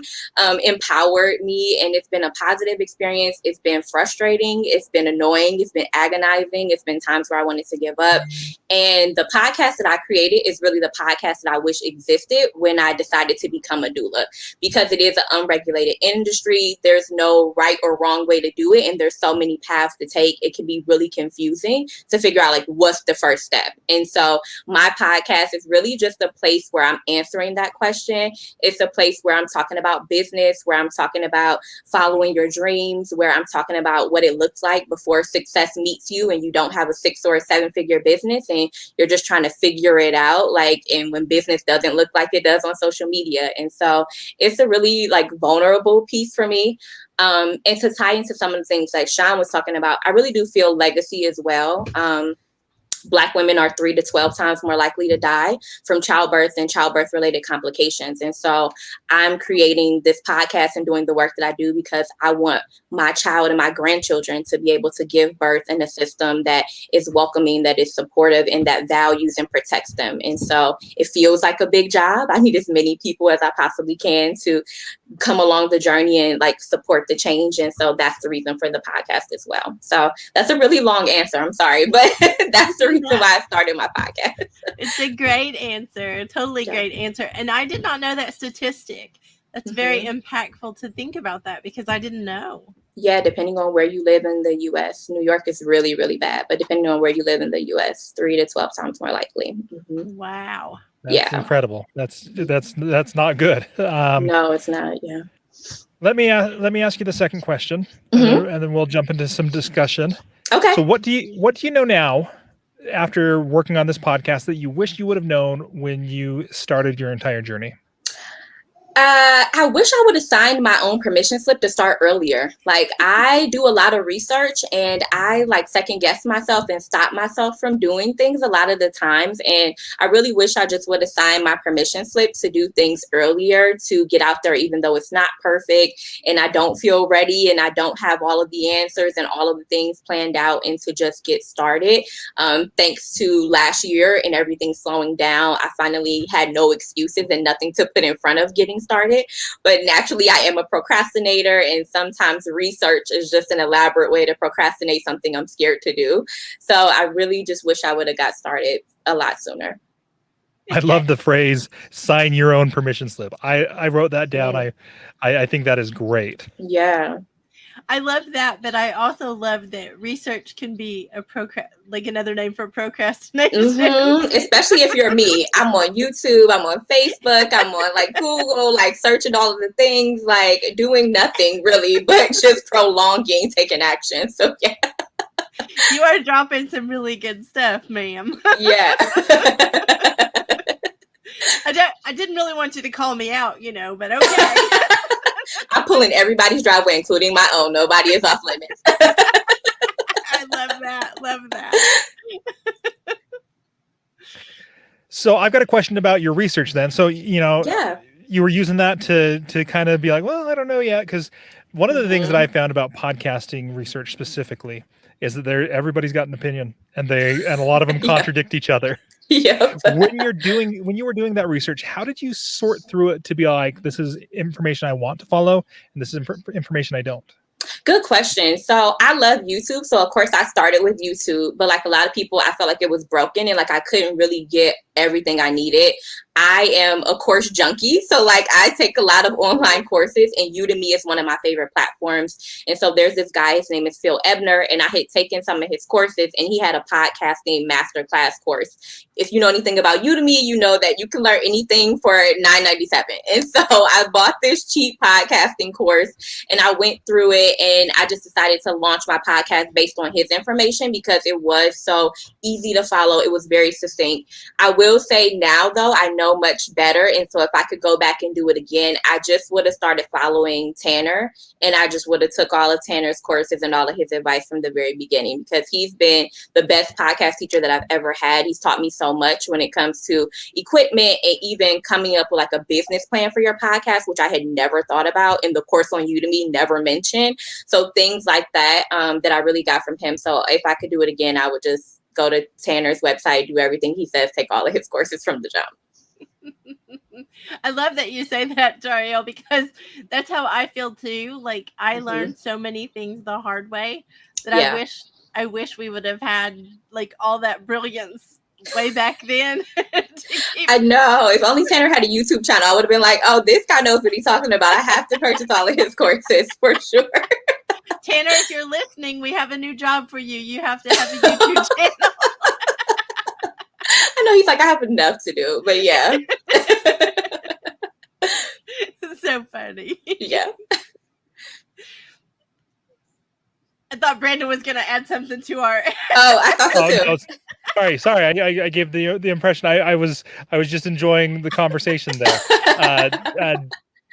S9: empowered me. And it's been a positive experience. It's been frustrating. It's been annoying. It's been agonizing. It's been times where I wanted to give up. And the podcast that I created is really the podcast that I wish existed when I decided to become a doula, because it is an unregulated industry. There's no right or wrong way to do it. And there's so many paths to take. It can be really confusing to figure out like what's the first step. And so my podcast is really just a place where I'm answering that question. It's a place where I'm talking about business, where I'm talking about following your dreams, where I'm talking about what it looks like before success meets you and you don't have a 6 or a 7-figure business and you're just trying to figure it out. Like, and when business doesn't look like it does on social media. And so it's a really like vulnerable piece for me. And to tie into some of the things like Sean was talking about, I really do feel legacy as well. Black women are 3 to 12 times more likely to die from childbirth and childbirth-related complications. And so I'm creating this podcast and doing the work that I do because I want my child and my grandchildren to be able to give birth in a system that is welcoming, that is supportive, and that values and protects them. And so it feels like a big job. I need as many people as I possibly can to come along the journey and like support the change. And so that's the reason for the podcast as well. So that's a really long answer. I'm sorry, but that's the reason why I started my podcast.
S1: It's a great answer. Totally great answer. And I did not know that statistic. That's very impactful to think about that because I didn't know.
S9: Yeah, depending on where you live in the U.S. New York is really, really bad. But depending on where you live in the U.S., 3 to 12 times more likely.
S1: Wow.
S2: That's incredible. That's not good.
S9: No, it's not. Yeah.
S2: Let me ask you the second question, and then we'll jump into some discussion.
S9: Okay.
S2: So what do you know now after working on this podcast that you wish you would have known when you started your entire journey?
S9: I wish I would have signed my own permission slip to start earlier. Like, I do a lot of research and I like second guess myself and stop myself from doing things a lot of the times. And I really wish I just would have signed my permission slip to do things earlier, to get out there, even though it's not perfect and I don't feel ready and I don't have all of the answers and all of the things planned out, and to just get started. Thanks to last year and everything slowing down, I finally had no excuses and nothing to put in front of getting started. But naturally, I am a procrastinator, and sometimes research is just an elaborate way to procrastinate something I'm scared to do. So I really just wish I would have got started a lot sooner.
S2: I love the phrase "sign your own permission slip." I wrote that down. I think that is great.
S9: Yeah.
S1: I love that, but I also love that research can be like another name for procrastination.
S9: Especially if you're me. I'm on YouTube, I'm on Facebook, I'm on like Google, like searching all of the things, like doing nothing really, but just prolonging taking action. So yeah.
S1: You are dropping some really good stuff, ma'am.
S9: Yeah.
S1: I didn't really want you to call me out, but okay.
S9: I'm pulling everybody's driveway, including my own. Nobody is off limits.
S1: I love that. Love that.
S2: So I've got a question about your research then. So,
S9: Yeah.
S2: you were using that to kind of be like, well, I don't know yet. Because one of the things that I found about podcasting research specifically is that everybody's got an opinion, and a lot of them contradict each other.
S9: Yeah.
S2: When you were doing that research, how did you sort through it to be like, this is information I want to follow, and this is information I don't?
S9: Good question. So I love YouTube. So of course I started with YouTube, but like a lot of people, I felt like it was broken and like I couldn't really get everything I needed. I am a course junkie. So like I take a lot of online courses, and Udemy is one of my favorite platforms. And so there's this guy, his name is Phil Ebner, and I had taken some of his courses, and he had a podcasting masterclass course. If you know anything about Udemy, you know that you can learn anything for $9.97. And so I bought this cheap podcasting course, and I went through it, and I just decided to launch my podcast based on his information because it was so easy to follow. It was very succinct. I will say now, though, I know much better. And so if I could go back and do it again, I just would have started following Tanner, and I just would have took all of Tanner's courses and all of his advice from the very beginning, because he's been the best podcast teacher that I've ever had. He's taught me so much when it comes to equipment and even coming up with like a business plan for your podcast, which I had never thought about, and the course on Udemy never mentioned. So things like that, that I really got from him. So if I could do it again, I would just go to Tanner's website, do everything he says, take all of his courses from the jump.
S1: I love that you say that, Dario, because that's how I feel too. Like I learned so many things the hard way that I wish we would have had like all that brilliance way back then.
S9: I know. If only Tanner had a YouTube channel, I would have been like, oh, this guy knows what he's talking about. I have to purchase all of his courses for sure.
S1: Tanner, if you're listening, we have a new job for you. You have to have a YouTube channel.
S9: I know he's like, I have enough to do, but yeah.
S1: So funny.
S9: Yeah.
S1: I thought Brandon was going to add something to our.
S9: Oh, I thought so too.
S2: No, sorry. I gave the impression I was just enjoying the conversation there.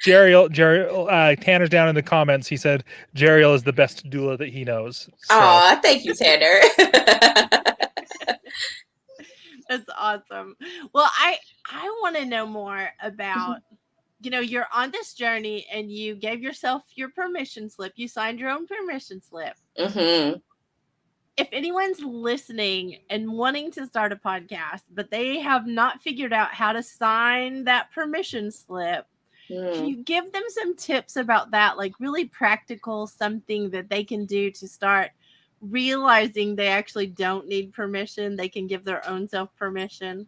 S2: Jerry, Tanner's down in the comments. He said Jeriel is the best doula that he knows. So.
S9: Aw, thank you, Tanner.
S1: That's awesome. Well, I want to know more about, you're on this journey and you gave yourself your permission slip. You signed your own permission slip.
S9: Mm-hmm.
S1: If anyone's listening and wanting to start a podcast, but they have not figured out how to sign that permission slip, can you give them some tips about that? Like really practical, something that they can do to start realizing they actually don't need permission. They can give their own self permission.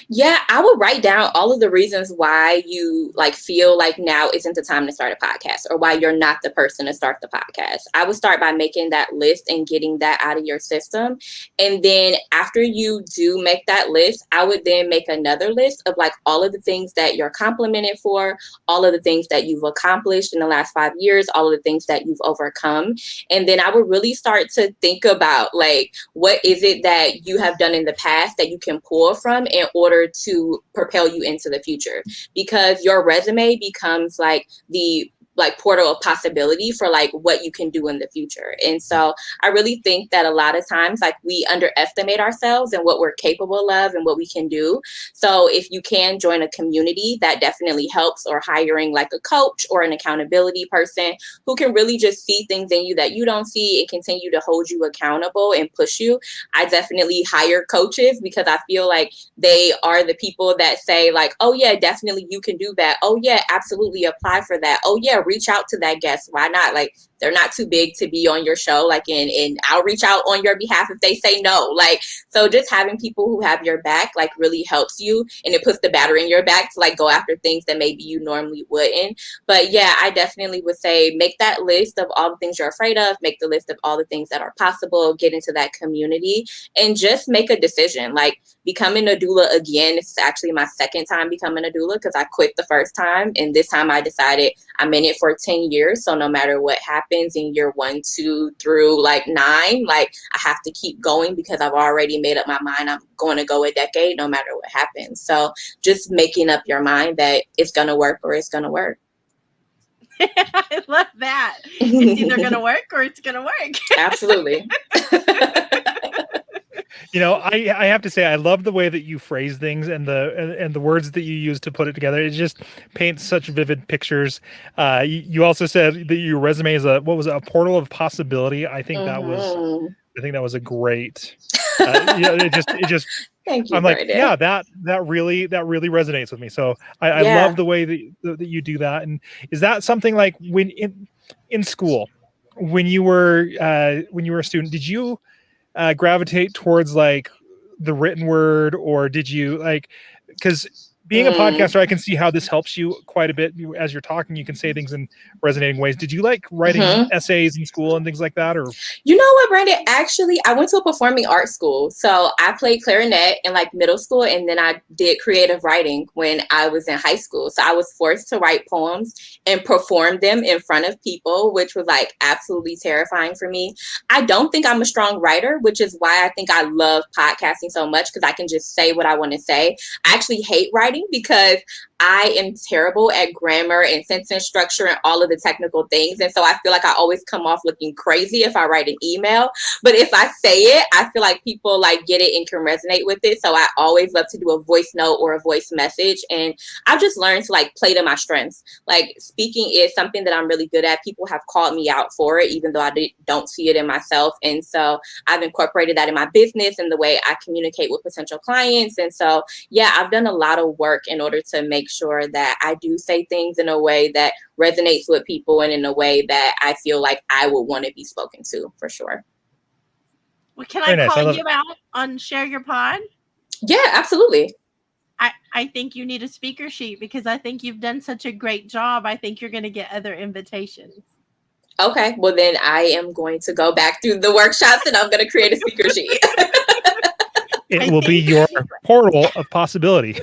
S9: Yeah, I would write down all of the reasons why you like feel like now isn't the time to start a podcast, or why you're not the person to start the podcast. I would start by making that list and getting that out of your system. And then after you do make that list, I would then make another list of like all of the things that you're complimented for, all of the things that you've accomplished in the last 5 years, all of the things that you've overcome. And then I would really start to think about like, what is it that you have done in the past that you can pull from in order to propel you into the future, because your resume becomes like the portal of possibility for like what you can do in the future. And so I really think that a lot of times like we underestimate ourselves and what we're capable of and what we can do. So if you can join a community, that definitely helps, or hiring like a coach or an accountability person who can really just see things in you that you don't see and continue to hold you accountable and push you. I definitely hire coaches because I feel like they are the people that say like, oh yeah, definitely you can do that. Oh yeah, absolutely apply for that. Oh yeah, reach out to that guest. Why not? Like, they're not too big to be on your show. Like, and I'll reach out on your behalf if they say no. Like, so just having people who have your back, like, really helps you, and it puts the battery in your back to like go after things that maybe you normally wouldn't. But yeah, I definitely would say make that list of all the things you're afraid of, make the list of all the things that are possible, get into that community, and just make a decision. Like, becoming a doula again, this is actually my second time becoming a doula because I quit the first time, and this time I decided I'm in it for 10 years. So no matter what happens in year 1, 2 through like 9, like I have to keep going because I've already made up my mind I'm going to go a decade no matter what happens. So just making up your mind that it's going to work or it's going to work.
S1: I love that. It's either going to work or it's going to work.
S9: Absolutely.
S2: You know, I have to say I love the way that you phrase things and the words that you use to put it together. It just paints such vivid pictures. You also said that your resume is a portal of possibility. I think that was a great. It just.
S9: Thank you.
S2: I'm like,
S9: Branden.
S2: yeah, that really resonates with me. So I love the way that you do that. And is that something like when in school, when you were a student, did you gravitate towards like the written word, or did you like, because being a podcaster, I can see how this helps you quite a bit. As you're talking, you can say things in resonating ways. Did you like writing essays in school and things like that? Or
S9: you know what, Branden? Actually, I went to a performing arts school. So I played clarinet in like middle school, and then I did creative writing when I was in high school. So I was forced to write poems and perform them in front of people, which was like absolutely terrifying for me. I don't think I'm a strong writer, which is why I think I love podcasting so much, because I can just say what I want to say. I actually hate writing because I am terrible at grammar and sentence structure and all of the technical things. And so I feel like I always come off looking crazy if I write an email. But if I say it, I feel like people like get it and can resonate with it. So I always love to do a voice note or a voice message. And I've just learned to like play to my strengths. Like, speaking is something that I'm really good at. People have called me out for it, even though I don't see it in myself. And so I've incorporated that in my business and the way I communicate with potential clients. And so, yeah, I've done a lot of work in order to make sure that I do say things in a way that resonates with people and in a way that I feel like I would want to be spoken to, for sure.
S1: Well, can I call you out on Share Your Pod?
S9: Yeah, absolutely.
S1: I think you need a speaker sheet because I think you've done such a great job. I think you're going to get other invitations.
S9: Okay, well then I am going to go back through the workshops and I'm going to create a speaker sheet.
S2: It will be your portal of possibility.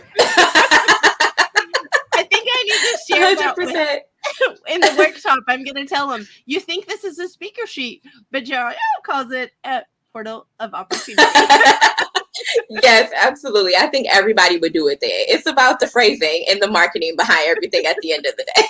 S1: I think I need to share
S9: 100%.
S1: In the workshop. I'm going to tell them, you think this is a speaker sheet, but Joe calls it a portal of opportunity.
S9: Yes, absolutely. I think everybody would do it there. It's about the phrasing and the marketing behind everything at the end of the day.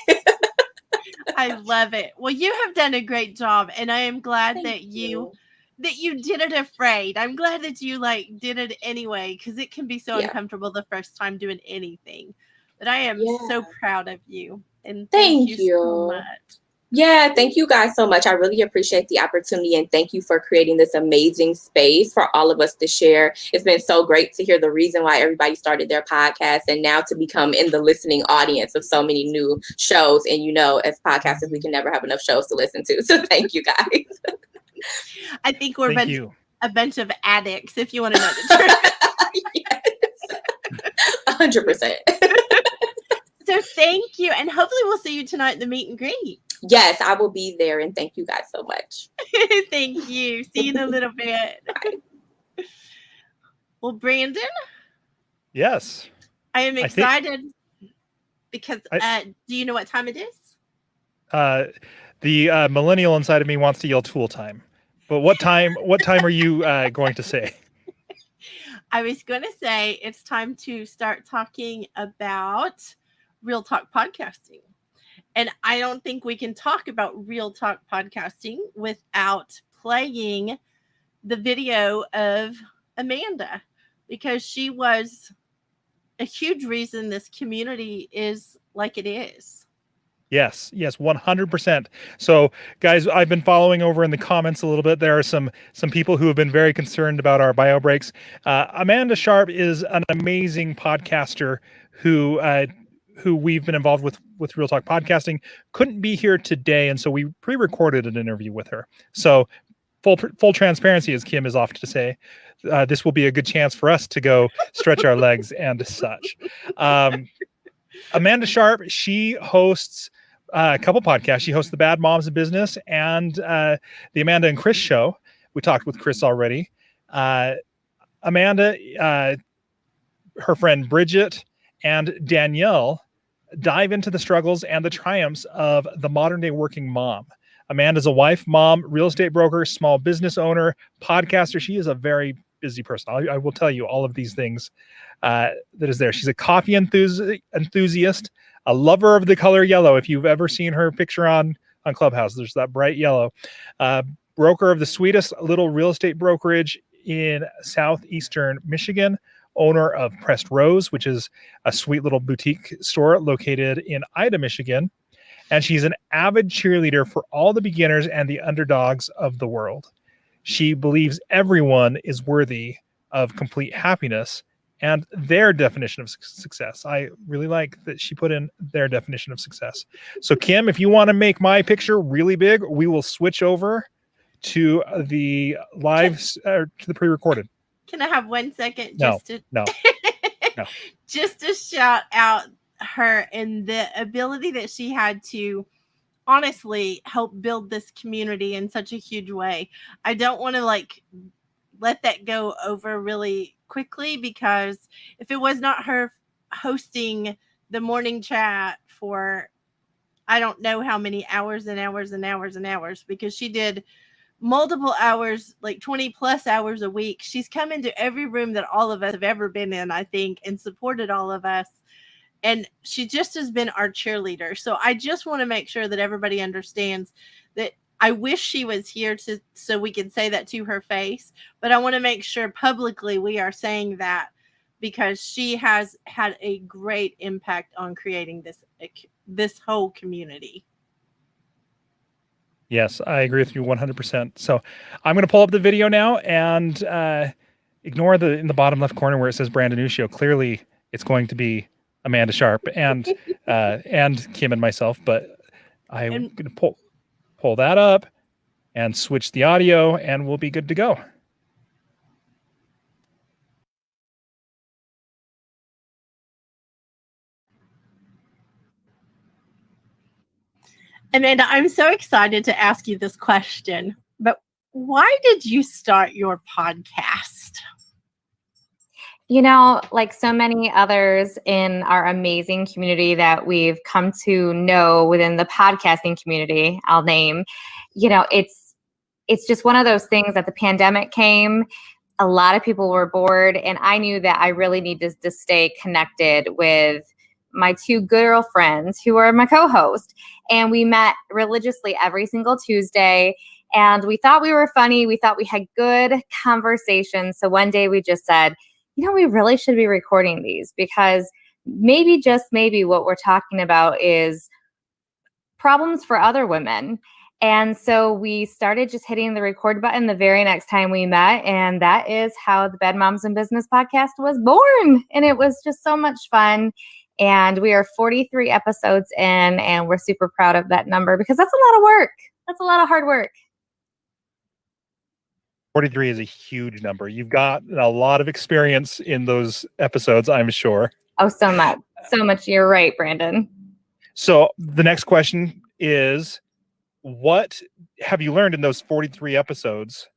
S1: I love it. Well, you have done a great job, and I am glad that you didn't afraid. I'm glad that you did it anyway, because it can be so uncomfortable the first time doing anything. But I am so proud of you, and thank you so much.
S9: Yeah, thank you guys so much. I really appreciate the opportunity, and thank you for creating this amazing space for all of us to share. It's been so great to hear the reason why everybody started their podcast, and now to become in the listening audience of so many new shows. And as podcasters, we can never have enough shows to listen to. So thank you guys.
S1: I think we're a bunch of addicts, if you want to know the truth.
S9: 100%.
S1: So thank you. And hopefully we'll see you tonight at the meet and greet.
S9: Yes, I will be there. And thank you guys so much.
S1: Thank you. See you in a little bit. Bye. Well, Branden?
S2: Yes.
S1: I am excited because do you know what time it is?
S2: The millennial inside of me wants to yell tool time. But what time are you going to say?
S1: I was going to say it's time to start talking about Real Talk podcasting. And I don't think we can talk about Real Talk podcasting without playing the video of Amanda, because she was a huge reason this community is like it is.
S2: Yes, 100%. So, guys, I've been following over in the comments a little bit. There are some people who have been very concerned about our bio breaks. Amanda Sharp is an amazing podcaster who we've been involved with Real Talk podcasting. Couldn't be here today, and so we pre-recorded an interview with her. So, full transparency, as Kim is off to say, this will be a good chance for us to go stretch our legs and such. Amanda Sharp, she hosts a couple podcasts. She hosts the Bad Moms in Business and the Amanda and Chris show. We talked with Chris already. Amanda, her friend Bridget, and Danielle dive into the struggles and the triumphs of the modern day working mom. Amanda's a wife, mom, real estate broker, small business owner, podcaster. She is a very busy person. I will tell you all of these things that is there. She's a coffee enthusiast, a lover of the color yellow. If you've ever seen her picture on Clubhouse, there's that bright yellow. Broker of the sweetest little real estate brokerage in southeastern Michigan. Owner of Pressed Rose, which is a sweet little boutique store located in Ida, Michigan. And she's an avid cheerleader for all the beginners and the underdogs of the world. She believes everyone is worthy of complete happiness and their definition of success. I really like that she put in their definition of success. So, Kim, if you want to make my picture really big, we will switch over to the live, to the pre-recorded.
S1: Can I have 1 second?
S2: No.
S1: Just to shout out her and the ability that she had to honestly help build this community in such a huge way. I don't want to let that go over really quickly, because if it was not her hosting the morning chat for I don't know how many hours and hours and hours and hours, because she did multiple hours, like 20 plus hours a week. She's come into every room that all of us have ever been in, I think, and supported all of us. And she just has been our cheerleader. So I just want to make sure that everybody understands that I wish she was here so we can say that to her face. But I want to make sure publicly we are saying that, because she has had a great impact on creating this whole community.
S2: Yes, I agree with you 100%. So I'm going to pull up the video now and ignore in the bottom left corner where it says Branden Ushio. Clearly, it's going to be Amanda Sharp and Kim and myself. But I'm going to pull that up and switch the audio, and we'll be good to go.
S1: Amanda, I'm so excited to ask you this question, but why did you start your podcast?
S10: You know, like so many others in our amazing community that we've come to know within the podcasting community, I'll name, it's just one of those things that the pandemic came. A lot of people were bored, and I knew that I really needed to stay connected with my two girlfriends who are my co-host. And we met religiously every single Tuesday. And we thought we were funny. We thought we had good conversations. So one day we just said, we really should be recording these, because maybe, just maybe, what we're talking about is problems for other women. And so we started just hitting the record button the very next time we met. And that is how the Bad Moms in Business podcast was born. And it was just so much fun. And we are 43 episodes in, and we're super proud of that number, because that's a lot of work. That's a lot of hard work.
S2: 43 is a huge number. You've got a lot of experience in those episodes, I'm sure.
S10: Oh, so much. So much. You're right, Brandon.
S2: So the next question is, what have you learned in those 43 episodes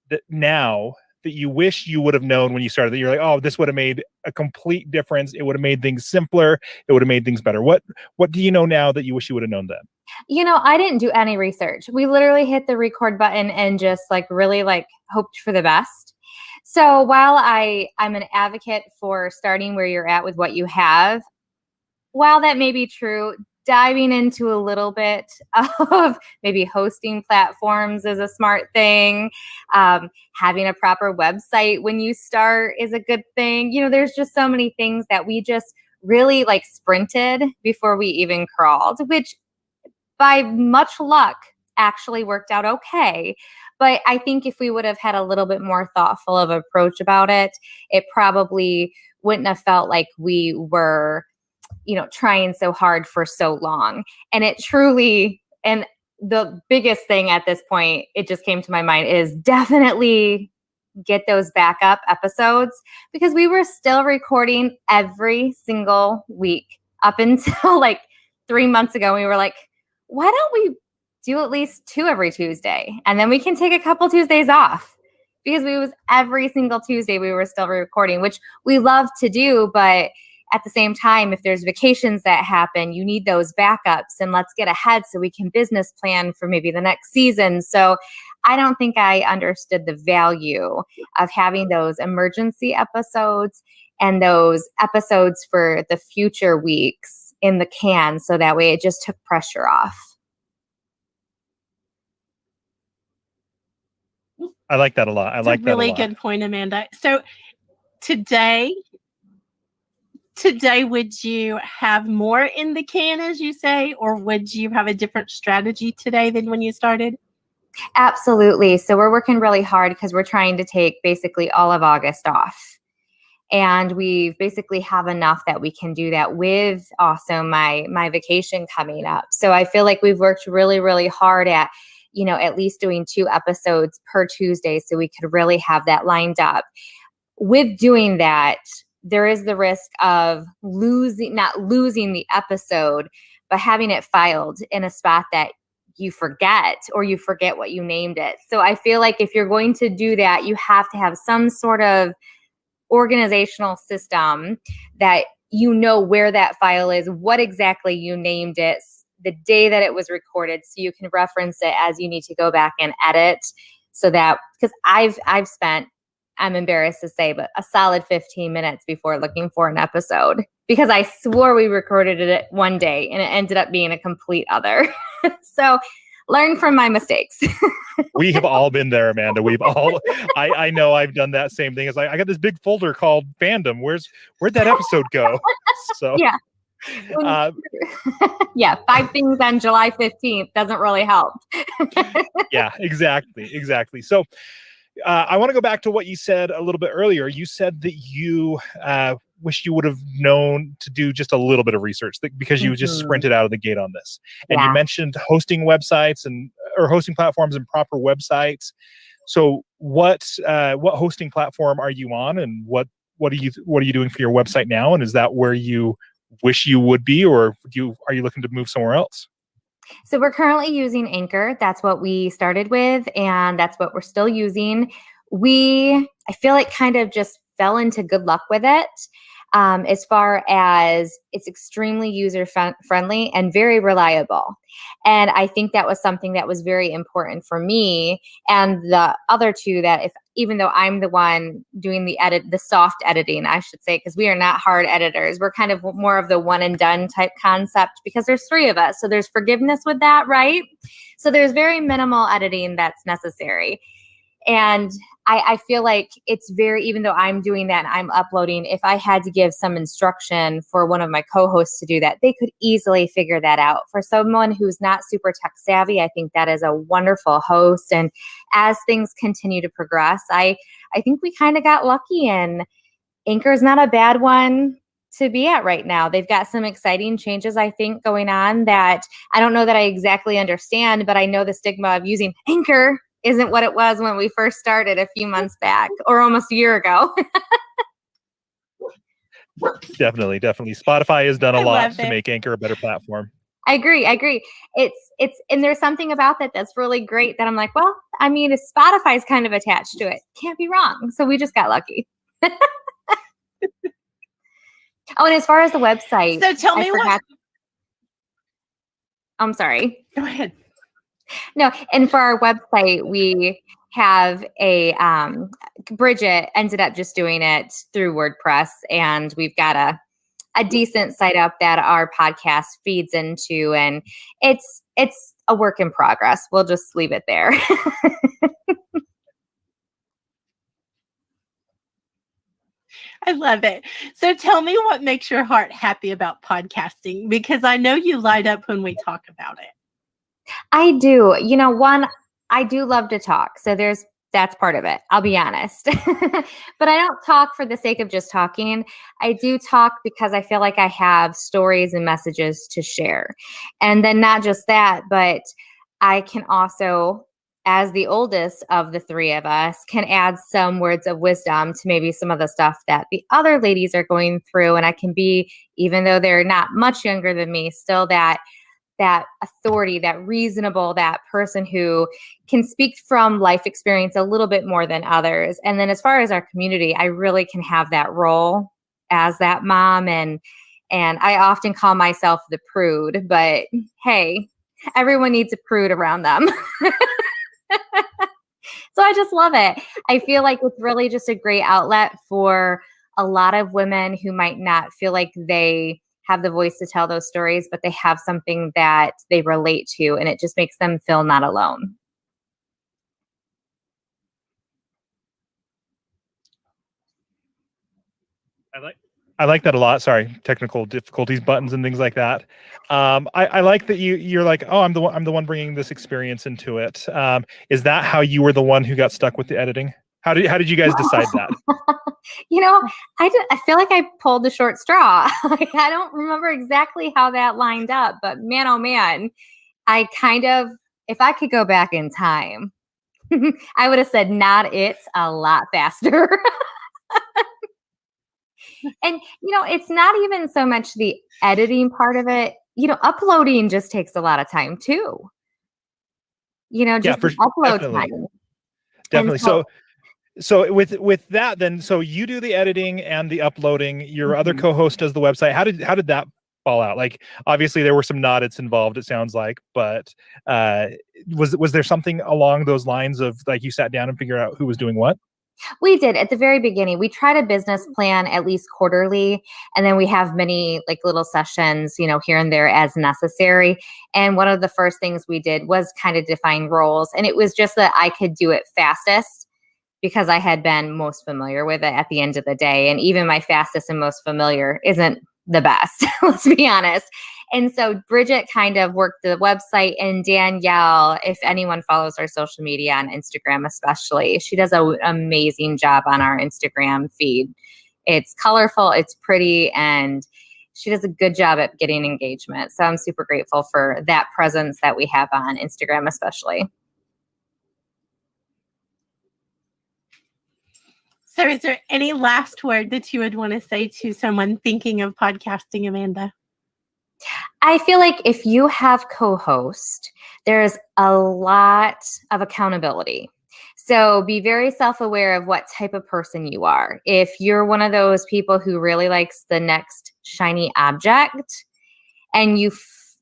S2: that now that you wish you would have known when you started, that you're like, oh, this would have made a complete difference. It would have made things simpler. It would have made things better. What do you know now that you wish you would have known then?
S10: You know, I didn't do any research. We literally hit the record button and just like really like hoped for the best. So while I'm an advocate for starting where you're at with what you have, while that may be true, diving into a little bit of maybe hosting platforms is a smart thing. Having a proper website when you start is a good thing. You know, there's just so many things that we just really like sprinted before we even crawled, which by much luck actually worked out okay. But I think if we would have had a little bit more thoughtful of approach about it, it probably wouldn't have felt like we were, you know, trying so hard for so long. And it truly, and the biggest thing at this point, it just came to my mind, is definitely get those backup episodes, because we were still recording every single week up until like 3 months ago. We were like, why don't we do at least 2 every Tuesday? And then we can take a couple Tuesdays off, because we was every single Tuesday we were still recording, which we love to do. But at the same time, if there's vacations that happen, you need those backups, and let's get ahead so we can business plan for maybe the next season. So I don't think I understood the value of having those emergency episodes and those episodes for the future weeks in the can. So that way it just took pressure off.
S2: I like that a lot. I like that a lot.
S1: Really good point, Amanda. So today, would you have more in the can, as you say, or would you have a different strategy today than when you started?
S10: Absolutely. So we're working really hard because we're trying to take basically all of August off. And we basically have enough that we can do that with also my vacation coming up. So I feel like we've worked really, really hard at, you know, at least doing 2 episodes per Tuesday so we could really have that lined up. With doing that, there is the risk of not losing the episode, but having it filed in a spot that you forget, or you forget what you named it. So I feel like if you're going to do that, you have to have some sort of organizational system that you know where that file is, what exactly you named it, the day that it was recorded, so you can reference it as you need to go back and edit. So that, because I've spent, I'm embarrassed to say, but a solid 15 minutes before looking for an episode, because I swore we recorded it one day and it ended up being a complete other. So learn from my mistakes.
S2: We have all been there, Amanda. We've all, I know I've done that same thing. It's like, I got this big folder called fandom. Where'd that episode go? So
S10: yeah. Yeah, 5 things on July 15th doesn't really help.
S2: Yeah, exactly. So I want to go back to what you said a little bit earlier. You said that you wish you would have known to do just a little bit of research, because you just sprinted out of the gate on this. And you mentioned hosting websites or hosting platforms and proper websites. So what hosting platform are you on, and what are you doing for your website now? And is that where you wish you would be, or are you looking to move somewhere else?
S10: So we're currently using Anchor. That's what we started with, and that's what we're still using. I feel like kind of just fell into good luck with it. As far as it's extremely user friendly and very reliable. And I think that was something that was very important for me. And the other two, that even though I'm the one doing the soft editing, I should say, because we are not hard editors, we're kind of more of the one and done type concept, because there's 3 of us. So there's forgiveness with that, right? So there's very minimal editing that's necessary. And I feel like it's even though I'm doing that and I'm uploading, if I had to give some instruction for one of my co-hosts to do that, they could easily figure that out. For someone who's not super tech savvy, I think that is a wonderful host. And as things continue to progress, I think we kind of got lucky, and Anchor is not a bad one to be at right now. They've got some exciting changes, I think, going on that I don't know that I exactly understand, but I know the stigma of using Anchor isn't what it was when we first started a few months back, or almost a year ago.
S2: Definitely. Spotify has done a
S1: I
S2: lot
S1: love
S2: to
S1: it.
S2: make Anchor a better platform.
S10: I agree. It's and there's something about that that's really great that I'm like, well, I mean, if Spotify's kind of attached to it, can't be wrong. So we just got lucky. Oh, and as far as the website,
S1: So tell
S10: I
S1: me what.
S10: forgot. I'm sorry.
S1: Go ahead.
S10: No, and for our website, we have a Bridget ended up just doing it through WordPress, and we've got a decent site up that our podcast feeds into, and it's a work in progress. We'll just leave it there.
S1: I love it. So tell me what makes your heart happy about podcasting, because I know you light up when we talk about it.
S10: I do. One, I do love to talk. So that's part of it. I'll be honest. But I don't talk for the sake of just talking. I do talk because I feel like I have stories and messages to share. And then not just that, but I can also, as the oldest of the three of us, can add some words of wisdom to maybe some of the stuff that the other ladies are going through. And I can be, even though they're not much younger than me, still that authority, that reasonable, that person who can speak from life experience a little bit more than others. And then as far as our community, I really can have that role as that mom. And I often call myself the prude, but hey, everyone needs a prude around them. So I just love it. I feel like it's really just a great outlet for a lot of women who might not feel like they have the voice to tell those stories, but they have something that they relate to, and it just makes them feel not alone.
S2: I like that a lot. Sorry, technical difficulties, buttons, and things like that. I like that you're like, oh, I'm the one bringing this experience into it. Is that how you were the one who got stuck with the editing? How did you guys decide that?
S10: I feel like I pulled the short straw. Like, I don't remember exactly how that lined up, but man, oh man, I kind of, if I could go back in time, I would have said not it a lot faster. And, it's not even so much the editing part of it. Uploading just takes a lot of time too. Just the upload time.
S2: Definitely. So with that, then, so you do the editing and the uploading. Your other co-host does the website. How did that fall out? Like, obviously there were some audits involved, it sounds like, but was there something along those lines of, like, you sat down and figured out who was doing what?
S10: We did at the very beginning. We tried a business plan at least quarterly, and then we have many like little sessions, here and there as necessary. And one of the first things we did was kind of define roles, and it was just that I could do it fastest because I had been most familiar with it at the end of the day. And even my fastest and most familiar isn't the best, let's be honest. And so Bridget kind of worked the website, and Danielle, if anyone follows our social media on Instagram especially, she does an amazing job on our Instagram feed. It's colorful, it's pretty, and she does a good job at getting engagement. So I'm super grateful for that presence that we have on Instagram especially.
S1: So is there any last word that you would want to say to someone thinking of podcasting, Amanda?
S10: I feel like if you have co-host, there's a lot of accountability. So be very self-aware of what type of person you are. If you're one of those people who really likes the next shiny object, and you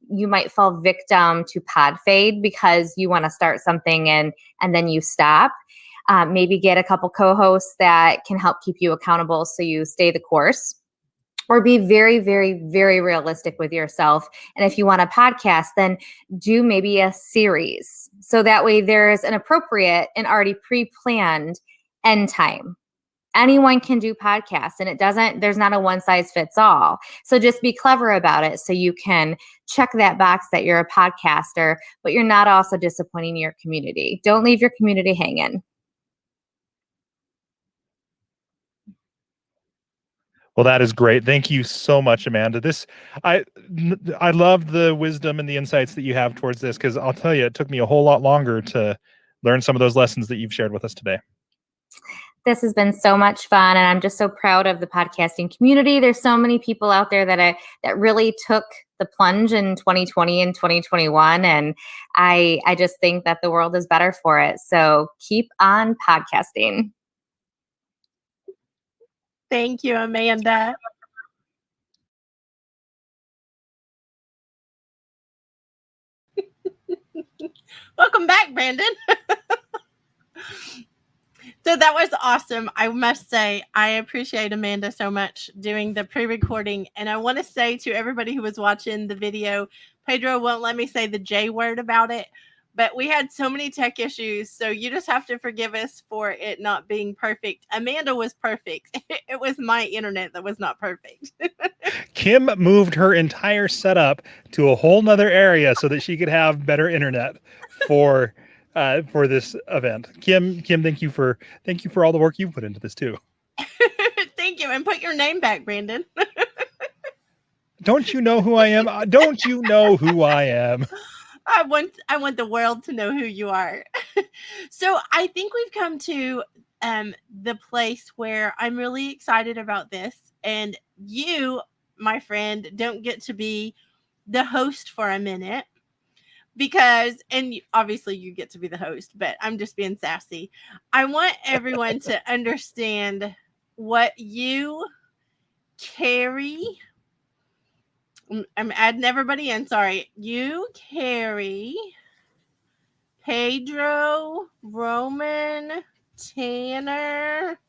S10: might fall victim to pod fade because you want to start something and then you stop. Maybe get a couple co-hosts that can help keep you accountable so you stay the course. Or be very, very, very realistic with yourself. And if you want a podcast, then do maybe a series. So that way there's an appropriate and already pre-planned end time. Anyone can do podcasts, and there's not a one size fits all. So just be clever about it so you can check that box that you're a podcaster, but you're not also disappointing your community. Don't leave your community hanging.
S2: Well, that is great. Thank you so much, Amanda. I love the wisdom and the insights that you have towards this, because I'll tell you, it took me a whole lot longer to learn some of those lessons that you've shared with us today.
S10: This has been so much fun, and I'm just so proud of the podcasting community. There's so many people out there that really took the plunge in 2020 and 2021, and I just think that the world is better for it. So keep on podcasting.
S1: Thank you, Amanda. Welcome back, Brandon. So that was awesome. I must say, I appreciate Amanda so much doing the pre-recording. And I want to say to everybody who was watching the video, Pedro won't let me say the J word about it, but we had so many tech issues. So you just have to forgive us for it not being perfect. Amanda was perfect. It was my internet that was not perfect.
S2: Kim moved her entire setup to a whole nother area so that she could have better internet for this event. Kim, thank you for all the work you've put into this too.
S1: Thank you. And put your name back, Brandon.
S2: Don't you know who I am? Don't you know who I am?
S1: I want the world to know who you are. So I think we've come to the place where I'm really excited about this. And you, my friend, don't get to be the host for a minute. Because, and obviously you get to be the host, but I'm just being sassy. I want everyone to understand what you carry. I'm adding everybody in. Sorry. You carry Pedro, Roman, Tanner.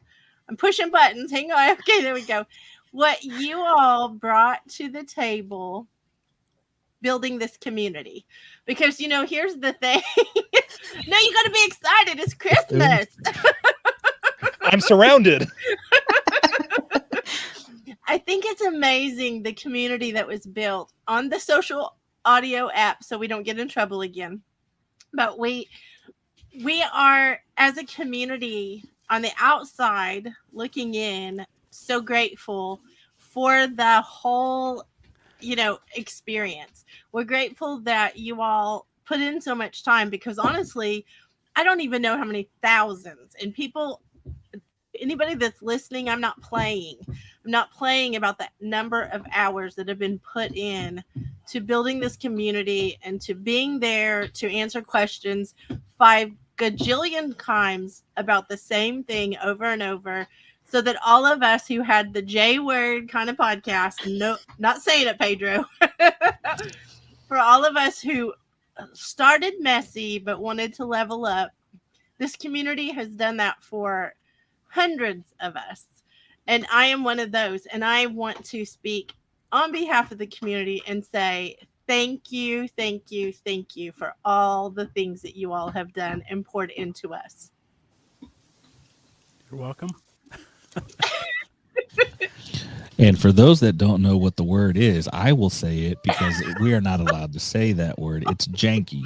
S1: I'm pushing buttons. Hang on. Okay, there we go. What you all brought to the table building this community, because here's the thing. No, you got to be excited. It's Christmas.
S2: I'm surrounded.
S1: I think it's amazing the community that was built on the social audio app, so we don't get in trouble again. But we are, as a community on the outside looking in, so grateful for the whole experience. We're grateful that you all put in so much time, because honestly, I don't even know how many thousands and people, anybody that's listening, I'm not playing about the number of hours that have been put in to building this community and to being there to answer questions 5 gajillion times about the same thing over and over, so that all of us who had the J word kind of podcast, no, not saying it, Pedro, for all of us who started messy but wanted to level up, this community has done that for hundreds of us. And I am one of those. And I want to speak on behalf of the community and say thank you, thank you, thank you for all the things that you all have done and poured into us.
S11: You're welcome.
S12: And for those that don't know what the word is, I will say it because we are not allowed to say that word. It's janky.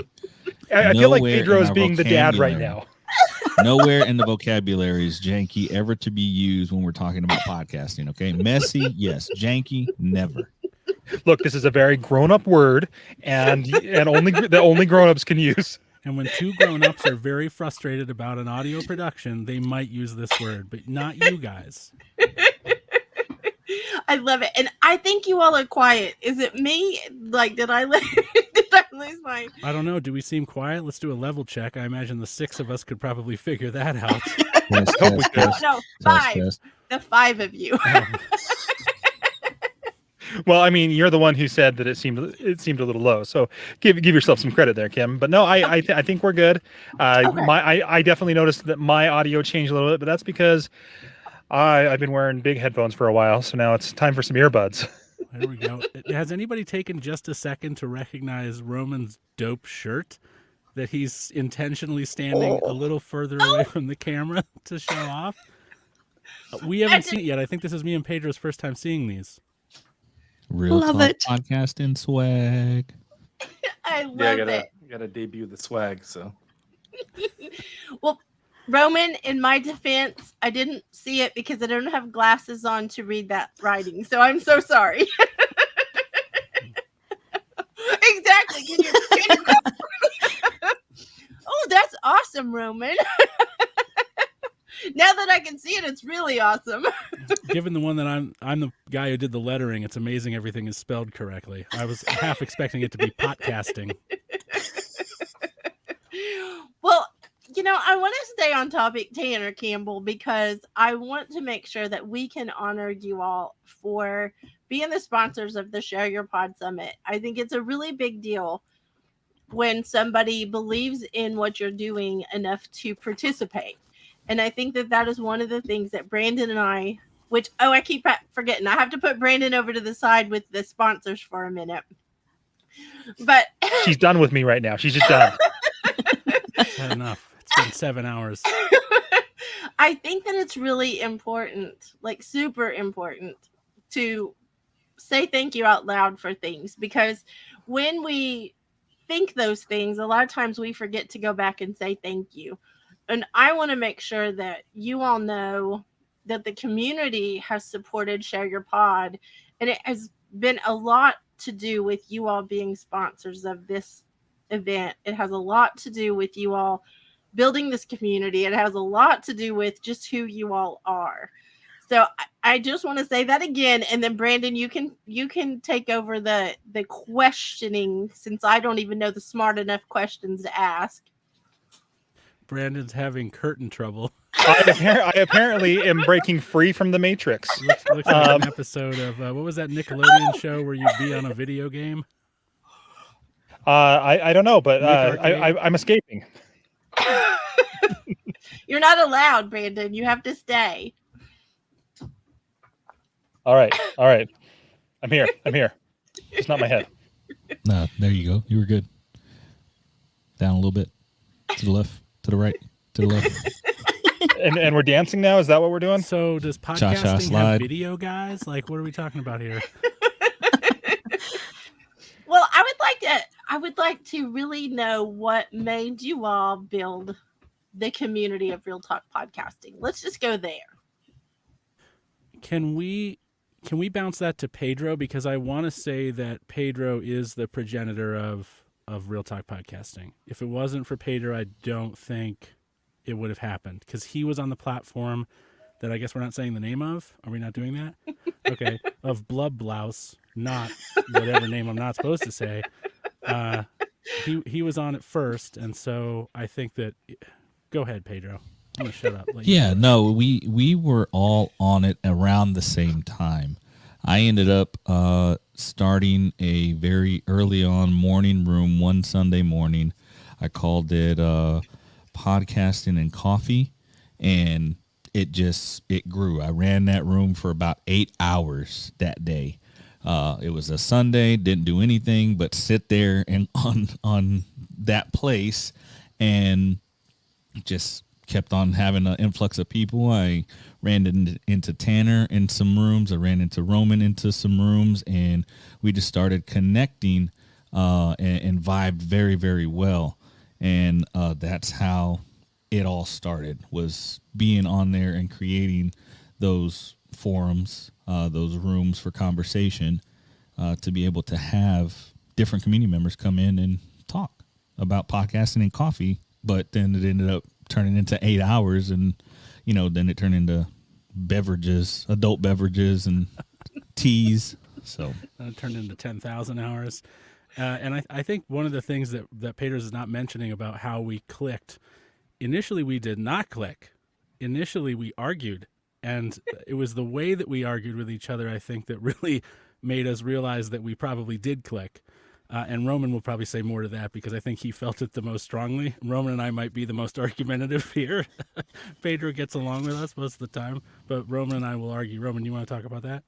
S2: I feel like Pedro is being the dad right now.
S12: Nowhere in the vocabulary is janky ever to be used when we're talking about podcasting. Okay, messy, yes. Janky, never.
S2: Look, this is a very grown-up word, and only grown-ups can use.
S11: And when 2 grown-ups are very frustrated about an audio production, they might use this word, but not you guys.
S1: I love it. And I think you all are quiet. Is it me? Like, did I lose my...
S11: I don't know. Do we seem quiet? Let's do a level check. I imagine the 6 of us could probably figure that out.
S1: No, 5. The 5 of you.
S2: Well, I mean, you're the one who said that it seemed a little low. So give yourself some credit there, Kim. But no, I think we're good. Okay. I definitely noticed that my audio changed a little bit, but that's because I've been wearing big headphones for a while, so now it's time for some earbuds.
S11: There we go. Has anybody taken just a second to recognize Roman's dope shirt that he's intentionally standing a little further away from the camera to show off? We haven't seen it yet. I think this is me and Pedro's first time seeing these.
S12: Real talk podcasting swag.
S1: I love it.
S23: Gotta debut the swag, so.
S1: Well, Roman, in my defense, I didn't see it because I don't have glasses on to read that writing. So I'm so sorry. Exactly. Oh, that's awesome, Roman. Now that I can see it, it's really awesome.
S11: Given the one that I'm the guy who did the lettering, it's amazing everything is spelled correctly. I was half expecting it to be podcasting.
S1: Well, I want to stay on topic, Tanner Campbell, because I want to make sure that we can honor you all for being the sponsors of the Share Your Pod Summit. I think it's a really big deal when somebody believes in what you're doing enough to participate. And I think that is one of the things that Branden and I, I keep forgetting. I have to put Branden over to the side with the sponsors for a minute. But
S2: she's done with me right now. She's just done.
S11: Had enough. It's been 7 hours.
S1: I think that it's really important, like super important, to say thank you out loud for things, because when we think those things, a lot of times we forget to go back and say thank you. And I want to make sure that you all know that the community has supported Share Your Pod, and it has been a lot to do with you all being sponsors of this event. It has a lot to do with you all building this community. It has a lot to do with just who you all are. So I just want to say that again, and then Branden, you can take over the questioning, since I don't even know the smart enough questions to ask.
S11: Branden's having curtain trouble.
S2: I apparently am breaking free from the Matrix.
S11: Looks like an episode of what was that Nickelodeon show where you'd be on a video game?
S2: I don't know, but I'm escaping.
S1: You're not allowed, Branden. You have to stay.
S2: All right. I'm here. It's not my head.
S12: No, there you go. You were good. Down a little bit. To the left. To the right. To the left.
S2: And we're dancing now? Is that what we're doing?
S11: So does podcasting have video, guys? Like, what are we talking about here?
S1: Well, I would like to really know what made you all build the community of Real Talk Podcasting. Let's just go there.
S11: Can we bounce that to Pedro? Because I want to say that Pedro is the progenitor of Real Talk Podcasting. If it wasn't for Pedro, I don't think it would have happened, because he was on the platform that I guess we're not saying the name of. Are we not doing that? Okay. Of Blub Blouse, not whatever name I'm not supposed to say. He was on it first, and so I think that. Go ahead, Pedro. I'm gonna shut up.
S12: Yeah, no, we were all on it around the same time. I ended up starting a very early on morning room one Sunday morning. I called it Podcasting and Coffee, and it grew. I ran that room for about 8 hours that day. It was a Sunday, didn't do anything but sit there and on that place, and just kept on having an influx of people. I ran into Tanner in some rooms. I ran into Roman into some rooms, and we just started connecting and vibed very, very well. And that's how it all started, was being on there and creating those forums, those rooms for conversation, to be able to have different community members come in and talk about podcasting and coffee. But then it ended up turning into 8 hours, and then it turned into beverages, adult beverages and teas. So
S11: it turned into 10,000 hours. And I think one of the things that Pedro's is not mentioning about how we clicked, initially we did not click. Initially we argued, and it was the way that we argued with each other, I think, that really made us realize that we probably did click. And Roman will probably say more to that, because I think he felt it the most strongly. Roman and I might be the most argumentative here. Pedro gets along with us most of the time, but Roman and I will argue. Roman, you want to talk about that?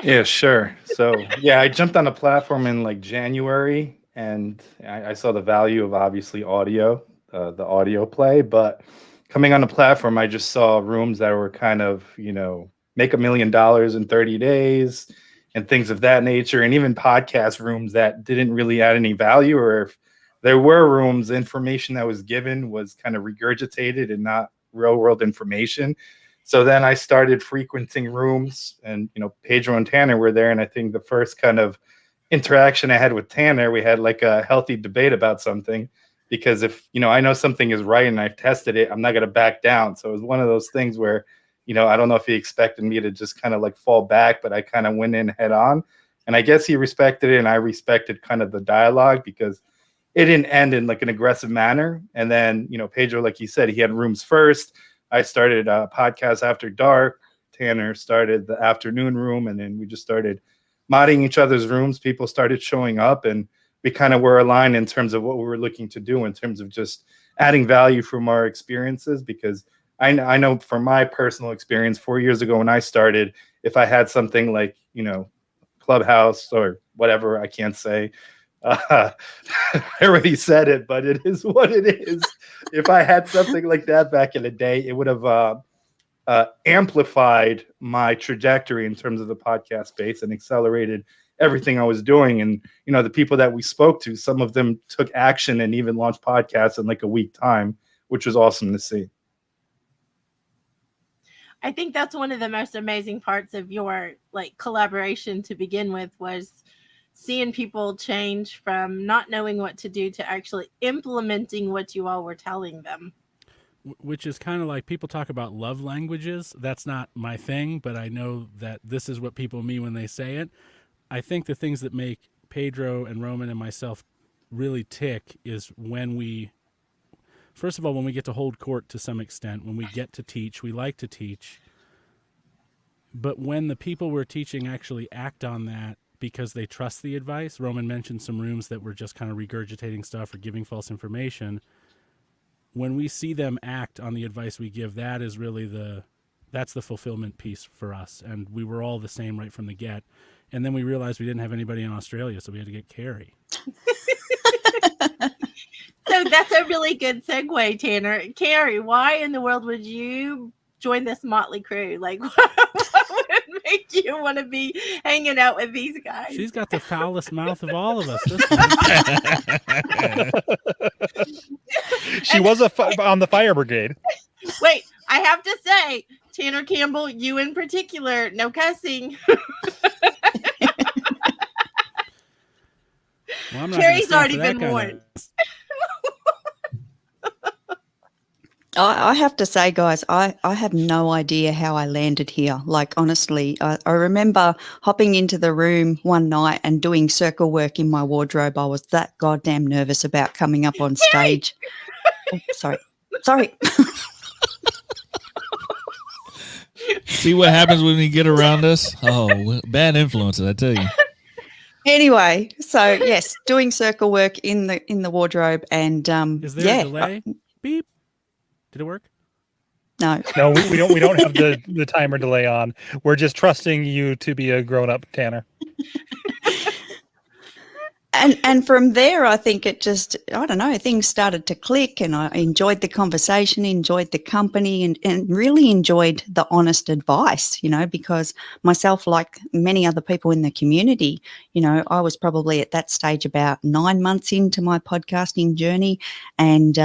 S23: Yeah, sure. So yeah, I jumped on the platform in like January, and I saw the value of obviously audio, the audio play. But coming on the platform, I just saw rooms that were kind of, make $1 million in 30 days. And things of that nature, and even podcast rooms that didn't really add any value, or if there were rooms, information that was given was kind of regurgitated and not real world information. So then I started frequenting rooms, and Pedro and Tanner were there, and I think the first kind of interaction I had with Tanner, we had like a healthy debate about something, because if, I know something is right and I've tested it, I'm not going to back down. So it was one of those things where, I don't know if he expected me to just kind of like fall back, but I kind of went in head on. And I guess he respected it, and I respected kind of the dialogue because it didn't end in like an aggressive manner. And then, Pedro, like he said, he had rooms first. I started a podcast after dark. Tanner started the afternoon room, and then we just started modding each other's rooms. People started showing up, and we kind of were aligned in terms of what we were looking to do in terms of just adding value from our experiences. Because I know from my personal experience 4 years ago when I started, if I had something like, Clubhouse or whatever, I can't say, I already said it, but it is what it is. If I had something like that back in the day, it would have amplified my trajectory in terms of the podcast space and accelerated everything I was doing. And, the people that we spoke to, some of them took action and even launched podcasts in like a week time, which was awesome to see.
S1: I think that's one of the most amazing parts of your like collaboration to begin with, was seeing people change from not knowing what to do to actually implementing what you all were telling them.
S11: Which is kind of like, people talk about love languages. That's not my thing, but I know that this is what people mean when they say it. I think the things that make Pedro and Roman and myself really tick is when we, first of all, when we get to hold court to some extent, when we get to teach, we like to teach. But when the people we're teaching actually act on that because they trust the advice, Roman mentioned some rooms that were just kind of regurgitating stuff or giving false information. When we see them act on the advice we give, that is really that's the fulfillment piece for us. And we were all the same right from the get. And then we realized we didn't have anybody in Australia, so we had to get Carrie.
S1: So that's a really good segue, Tanner. Carrie, why in the world would you join this motley crew? Like, what would make you want to be hanging out with these guys?
S11: She's got the foulest mouth of all of us.
S2: She was on the fire brigade.
S1: Wait, I have to say, Tanner Campbell, you in particular, no cussing.
S11: Well,
S1: Carrie's already been warned.
S13: I have to say, guys, I have no idea how I landed here. Like, honestly, I remember hopping into the room one night and doing circle work in my wardrobe. I was that goddamn nervous about coming up on stage. Oh, sorry.
S12: See what happens when you get around us? Oh, bad influences, I tell you.
S13: Anyway, so yes, doing circle work in the wardrobe, and
S11: is there a delay? Beep. Did it work?
S13: No,
S2: we don't have the timer delay on. We're just trusting you to be a grown up, Tanner.
S13: And from there, I think it just, I don't know, things started to click, and I enjoyed the conversation, enjoyed the company, and really enjoyed the honest advice, because myself, like many other people in the community, I was probably at that stage about 9 months into my podcasting journey. And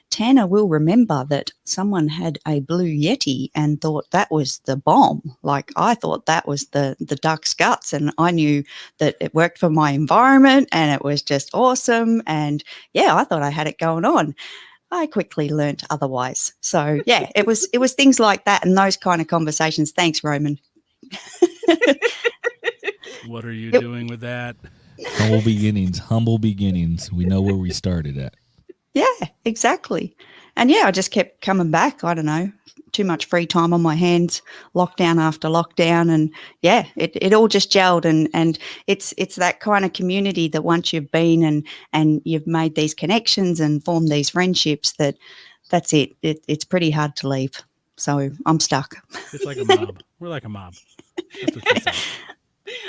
S13: Tanner will remember that someone had a Blue Yeti and thought that was the bomb. Like, I thought that was the duck's guts, and I knew that it worked for my environment and it was just awesome. And yeah, I thought I had it going on. I quickly learnt otherwise. So yeah, it was things like that and those kind of conversations. Thanks, Roman.
S11: What are you doing with that?
S12: Humble beginnings. We know where we started at.
S13: Yeah, exactly. And yeah, I just kept coming back. I don't know, too much free time on my hands, lockdown after lockdown. And yeah, it all just gelled. And it's that kind of community that once you've been and you've made these connections and formed these friendships, that's it. It's pretty hard to leave. So I'm stuck.
S11: It's like a mob. We're like a mob. That's what she said.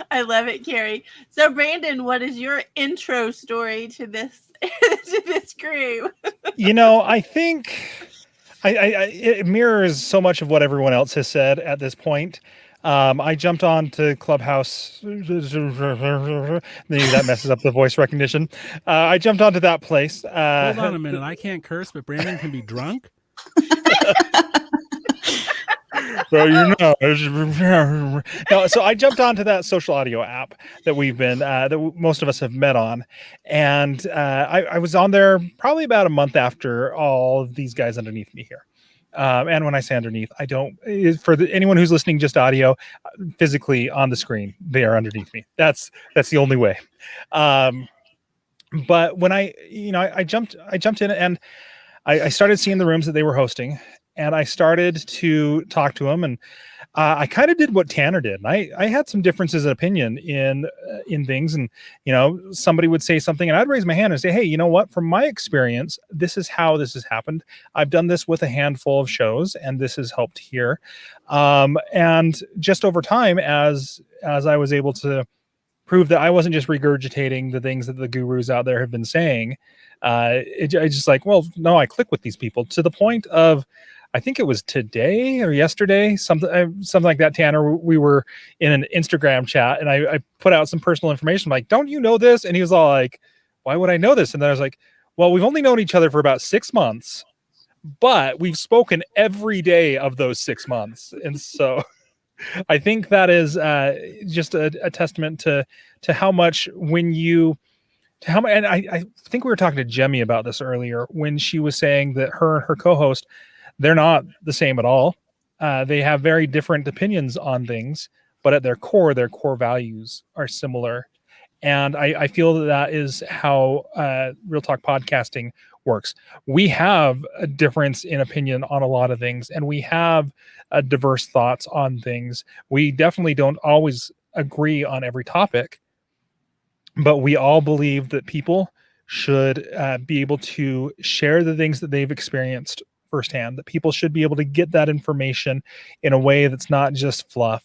S1: I love it, Carrie. So, Branden, what is your intro story to this to this crew?
S2: I think it mirrors so much of what everyone else has said at this point. I jumped on to Clubhouse. Maybe that messes up the voice recognition. I jumped onto that place.
S11: Hold on a minute. I can't curse, but Branden can be drunk?
S2: No, so I jumped onto that social audio app that we've been most of us have met on, and I was on there probably about a month after all of these guys underneath me here. And when I say underneath, I don't, anyone who's listening just audio, physically on the screen, they are underneath me. That's the only way. But when I jumped in, and I started seeing the rooms that they were hosting, and I started to talk to them, and I kind of did what Tanner did. And I had some differences of opinion in things, and somebody would say something, and I'd raise my hand and say, "Hey, you know what? From my experience, this is how this has happened. I've done this with a handful of shows, and this has helped here." And just over time, as I was able to prove that I wasn't just regurgitating the things that the gurus out there have been saying, I just like, well, no, I click with these people to the point of, I think it was today or yesterday, something like that, Tanner. We were in an Instagram chat, and I put out some personal information, like, "Don't you know this?" And he was all like, "Why would I know this?" And then I was like, "Well, we've only known each other for about 6 months, but we've spoken every day of those 6 months." And so I think that is just a testament to how much and I think we were talking to Jemmy about this earlier when she was saying that her and her co-host, they're not the same at all. They have very different opinions on things, but at their core values are similar. And I feel that is how Real Talk podcasting works. We have a difference in opinion on a lot of things, and we have diverse thoughts on things. We definitely don't always agree on every topic, but we all believe that people should be able to share the things that they've experienced firsthand, that people should be able to get that information in a way that's not just fluff,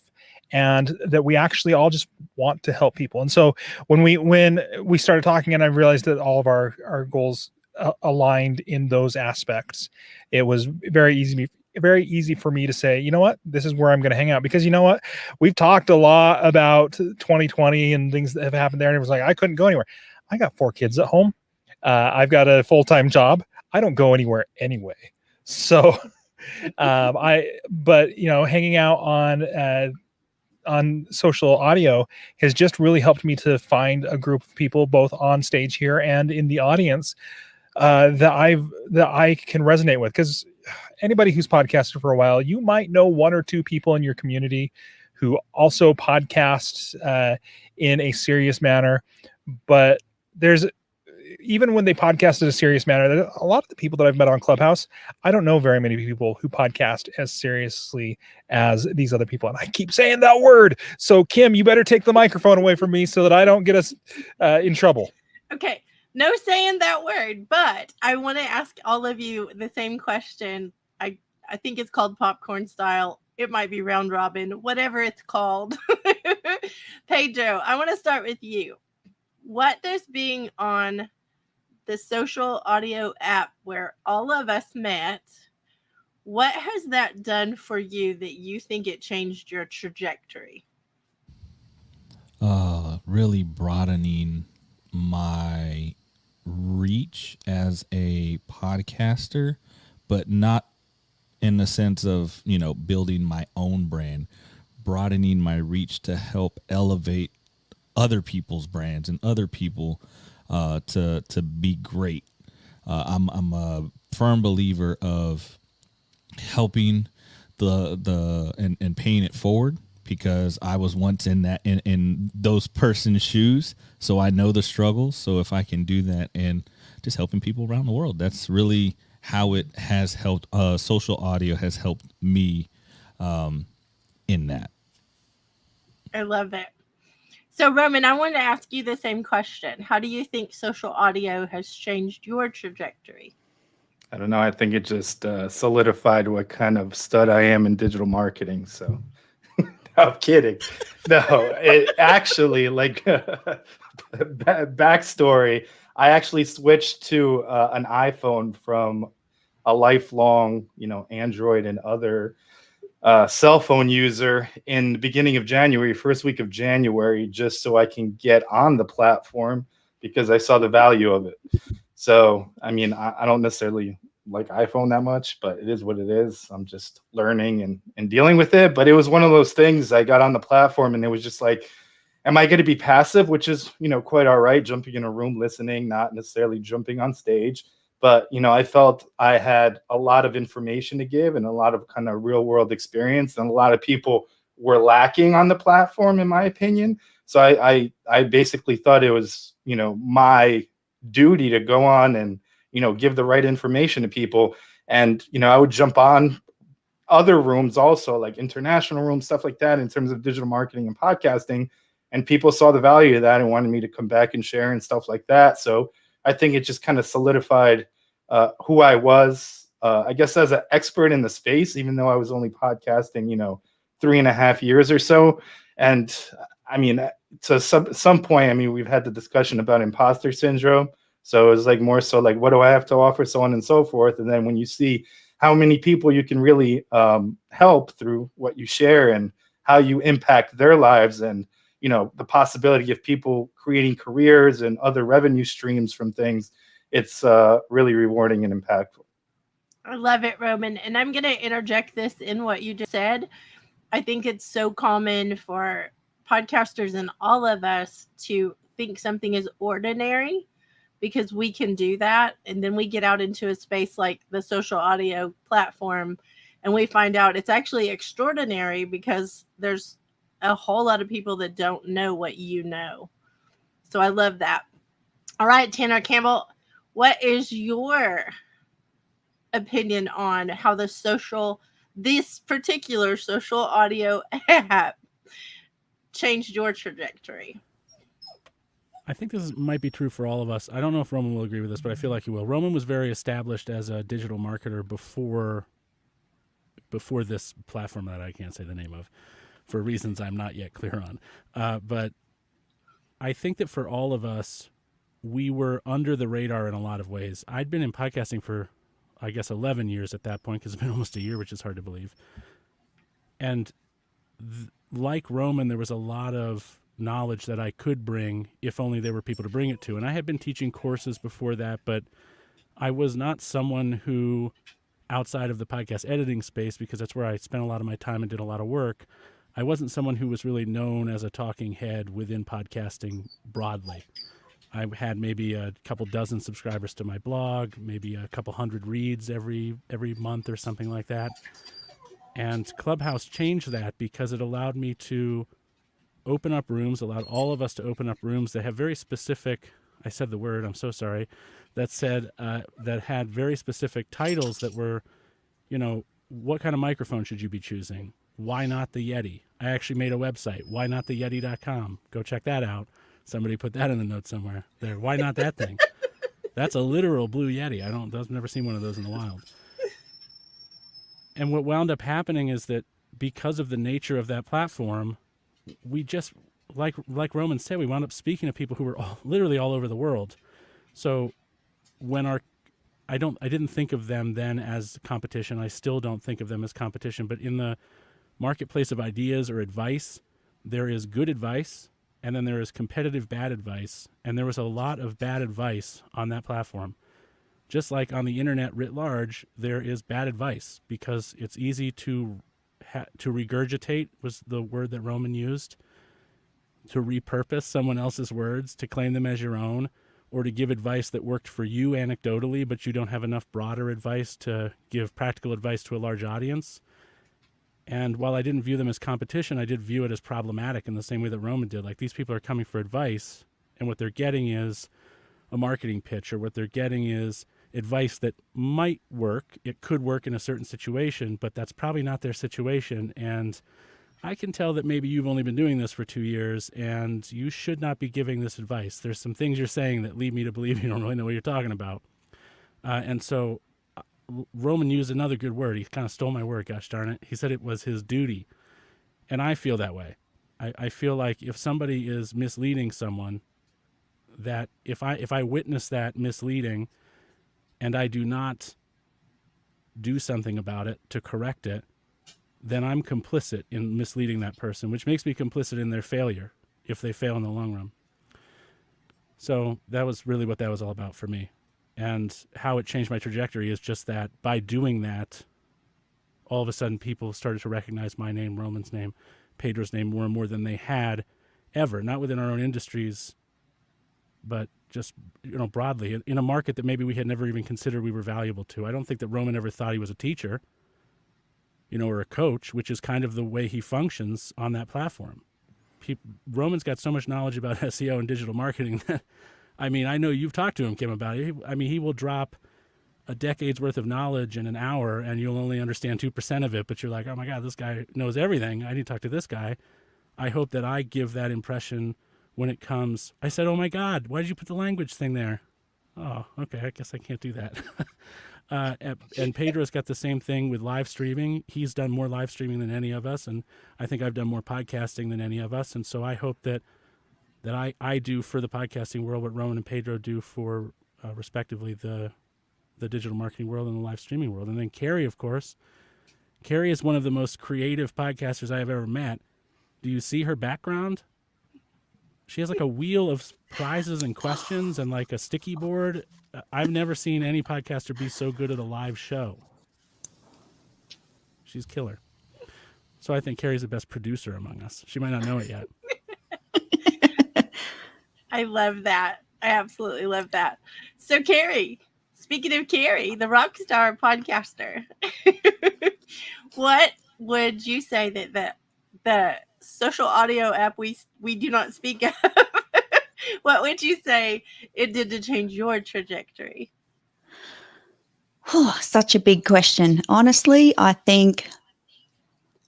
S2: and that we actually all just want to help people. And so when we started talking, and I realized that all of our goals aligned in those aspects, it was very easy for me to say, you know what, this is where I'm going to hang out. Because you know what, we've talked a lot about 2020 and things that have happened there, and it was like, I couldn't go anywhere. I got 4 kids at home. I've got a full-time job. I don't go anywhere anyway. So but hanging out on social audio has just really helped me to find a group of people both on stage here and in the audience that I can resonate with. Because anybody who's podcasted for a while, you might know 1 or 2 people in your community who also podcast in a serious manner. But even when they podcast in a serious manner, a lot of the people that I've met on Clubhouse, I don't know very many people who podcast as seriously as these other people. And I keep saying that word. So Kim, you better take the microphone away from me so that I don't get us in trouble.
S1: Okay. No saying that word, but I want to ask all of you the same question. I think it's called popcorn style. It might be round robin, whatever it's called. Pedro, I want to start with you. What does being on the social audio app where all of us met, what has that done for you that you think it changed your trajectory?
S12: Really broadening my reach as a podcaster, but not in the sense of, building my own brand, broadening my reach to help elevate other people's brands and other people to be great. I'm a firm believer of helping and paying it forward, because I was once in those person's shoes, so I know the struggles. So if I can do that and just helping people around the world, that's really how it has helped. Social audio has helped me in that.
S1: I love it. So Roman, I want to ask you the same question. How do you think social audio has changed your trajectory?
S23: I don't know. I think it just solidified what kind of stud I am in digital marketing. So I'm kidding. No, it actually, like, backstory, I actually switched to an iPhone from a lifelong, Android and other cell phone user in the beginning of January, first week of January, just so I can get on the platform because I saw the value of it. So, I mean, I don't necessarily like iPhone that much, but it is what it is. I'm just learning and dealing with it. But it was one of those things. I got on the platform and it was just like, am I going to be passive, which is, quite all right, jumping in a room, listening, not necessarily jumping on stage. But, I felt I had a lot of information to give and a lot of kind of real world experience. And a lot of people were lacking on the platform, in my opinion. So I basically thought it was, my duty to go on and, give the right information to people. And, I would jump on other rooms also, like international rooms, stuff like that, in terms of digital marketing and podcasting. And people saw the value of that and wanted me to come back and share and stuff like that. So I think it just kind of solidified who I was, I guess, as an expert in the space, even though I was only podcasting, 3.5 years or so. And I mean, to some point, I mean, we've had the discussion about imposter syndrome. So it was like more so like, what do I have to offer, so on and so forth. And then when you see how many people you can really help through what you share and how you impact their lives, and the possibility of people creating careers and other revenue streams from things, it's really rewarding and impactful.
S1: I love it, Roman. And I'm going to interject this in what you just said. I think it's so common for podcasters and all of us to think something is ordinary because we can do that. And then we get out into a space like the social audio platform and we find out it's actually extraordinary because there's a whole lot of people that don't know what you know. So I love that. All right, Tanner Campbell, what is your opinion on how this particular social audio app changed your trajectory?
S11: I think this might be true for all of us. I don't know if Roman will agree with this, but I feel like he will. Roman was very established as a digital marketer before this platform that I can't say the name of, for reasons I'm not yet clear on. But I think that for all of us, we were under the radar in a lot of ways. I'd been in podcasting for, I guess, 11 years at that point, because it's been almost a year, which is hard to believe. And like Roman, there was a lot of knowledge that I could bring if only there were people to bring it to. And I had been teaching courses before that, but I was not someone who, outside of the podcast editing space, because that's where I spent a lot of my time and did a lot of work, I wasn't someone who was really known as a talking head within podcasting broadly. I had maybe a couple dozen subscribers to my blog, maybe a couple hundred reads every month or something like that. And Clubhouse changed that because it allowed me to open up rooms, allowed all of us to open up rooms that have very specific, I said the word, I'm so sorry, that had very specific titles that were, what kind of microphone should you be choosing? Why not the Yeti? I actually made a website, whynotttheyeti.com. Go check that out. Somebody put that in the notes somewhere there. Why not that thing? That's a literal blue Yeti. I've never seen one of those in the wild. And what wound up happening is that because of the nature of that platform, we just, like Roman said, we wound up speaking to people who were literally all over the world. So when I didn't think of them then as competition. I still don't think of them as competition. But in the marketplace of ideas or advice, there is good advice, and then there is competitive bad advice. And there was a lot of bad advice on that platform. Just like on the internet writ large, there is bad advice because it's easy to regurgitate, was the word that Roman used, to repurpose someone else's words, to claim them as your own, or to give advice that worked for you anecdotally, but you don't have enough broader advice to give practical advice to a large audience. And while I didn't view them as competition, I did view it as problematic in the same way that Roman did. Like, these people are coming for advice, and what they're getting is a marketing pitch, or what they're getting is advice that might work. It could work in a certain situation, but that's probably not their situation. And I can tell that maybe you've only been doing this for 2 years, and you should not be giving this advice. There's some things you're saying that lead me to believe you don't really know what you're talking about. And so Roman used another good word. He kind of stole my word, gosh darn it. He said it was his duty. And I feel that way. I feel like if somebody is misleading someone, that if I witness that misleading and I do not do something about it to correct it, then I'm complicit in misleading that person, which makes me complicit in their failure if they fail in the long run. So that was really what that was all about for me. And how it changed my trajectory is just that by doing that, all of a sudden people started to recognize my name, Roman's name, Pedro's name more and more than they had ever, not within our own industries, but just, broadly in a market that maybe we had never even considered we were valuable to. I don't think that Roman ever thought he was a teacher, or a coach, which is kind of the way he functions on that platform. Roman's got so much knowledge about SEO and digital marketing that, I know you've talked to him, Kim, about it. He will drop a decade's worth of knowledge in an hour and you'll only understand 2% of it, but you're like, oh my God, this guy knows everything. I need to talk to this guy. I hope that I give that impression when it comes. I said, oh my God, why did you put the language thing there? Oh, okay, I guess I can't do that. And Pedro's got the same thing with live streaming. He's done more live streaming than any of us, and I think I've done more podcasting than any of us. And so I hope that I do for the podcasting world what Roman and Pedro do for, respectively, the digital marketing world and the live streaming world. And then Carrie, of course. Carrie is one of the most creative podcasters I have ever met. Do you see her background? She has like a wheel of prizes and questions and like a sticky board. I've never seen any podcaster be so good at a live show. She's killer. So I think Carrie's the best producer among us. She might not know it yet.
S1: I love that. I absolutely love that. So Carrie, speaking of Carrie, the rock star podcaster, what would you say that the social audio app we do not speak of, what would you say it did to change your trajectory?
S13: Oh, such a big question. Honestly, I think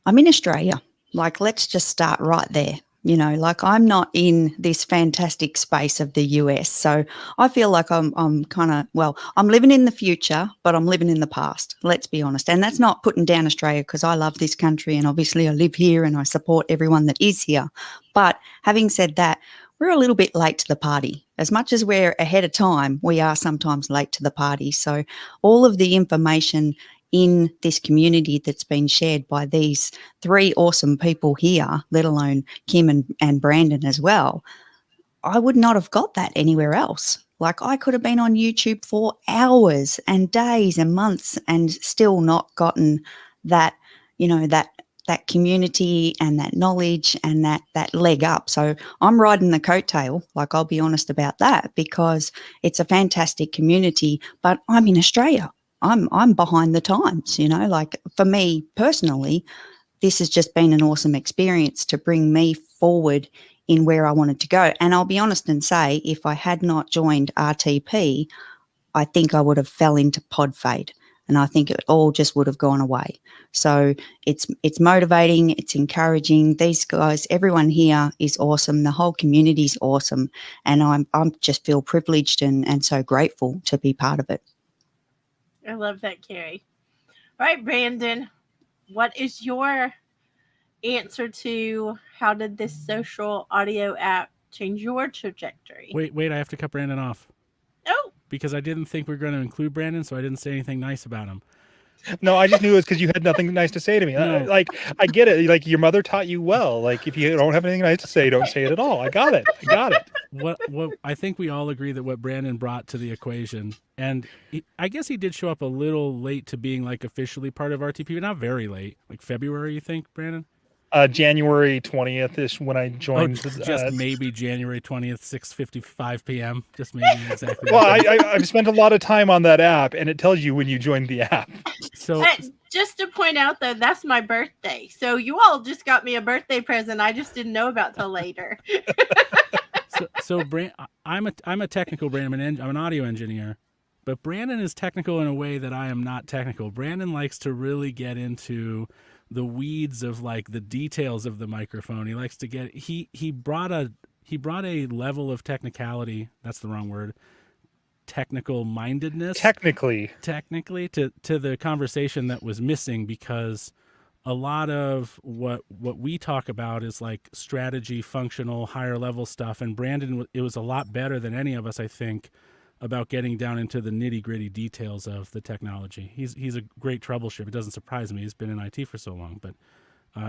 S13: I'm in Australia. Like, let's just start right there. I'm not in this fantastic space of the US. So I feel like I'm kind of, I'm living in the future, but I'm living in the past. Let's be honest. And that's not putting down Australia, because I love this country and obviously I live here and I support everyone that is here. But having said that, we're a little bit late to the party. As much as we're ahead of time, we are sometimes late to the party. So all of the information in this community that's been shared by these three awesome people here, let alone Kim and Branden as well, I would not have got that anywhere else. Like, I could have been on YouTube for hours and days and months and still not gotten that, that community and that knowledge and that leg up. So I'm riding the coattail, like, I'll be honest about that, because it's a fantastic community, but I'm in Australia. I'm behind the times, like, for me personally, this has just been an awesome experience to bring me forward in where I wanted to go. And I'll be honest and say, if I had not joined RTP, I think I would have fell into pod fade, and I think it all just would have gone away. So it's motivating, it's encouraging. These guys, everyone here is awesome. The whole community is awesome, and I'm just feel privileged and so grateful to be part of it.
S1: I love that, Carrie. All right, Branden, what is your answer to how did this social audio app change your trajectory?
S11: Wait, I have to cut Branden off.
S1: Oh.
S11: Because I didn't think we were going to include Branden, so I didn't say anything nice about him.
S2: No, I just knew it was because you had nothing nice to say to me.
S11: No.
S2: I get it. Like, your mother taught you well. Like, if you don't have anything nice to say, don't say it at all. I got it.
S11: What I think we all agree that what Branden brought to the equation, and I guess he did show up a little late to being like officially part of RTP, but not very late. Like February, you think, Branden?
S2: January 20th is when I joined.
S11: Just maybe January 20th, 6:55 p.m. Just maybe exactly.
S2: Well, I've spent a lot of time on that app, and it tells you when you joined the app.
S11: So
S1: just to point out, though, that's my birthday. So you all just got me a birthday present I just didn't know about till later.
S11: I'm a technical Branden. I'm an audio engineer, but Branden is technical in a way that I am not technical. Branden likes to really get into the weeds of like the details of the microphone. He likes to get he brought a level of technicality, that's the wrong word, technical mindedness technically to the conversation that was missing, because a lot of what we talk about is like strategy, functional, higher level stuff, and Branden, it was a lot better than any of us, I think, about getting down into the nitty-gritty details of the technology. He's a great troubleshooter. It doesn't surprise me. He's been in IT for so long, but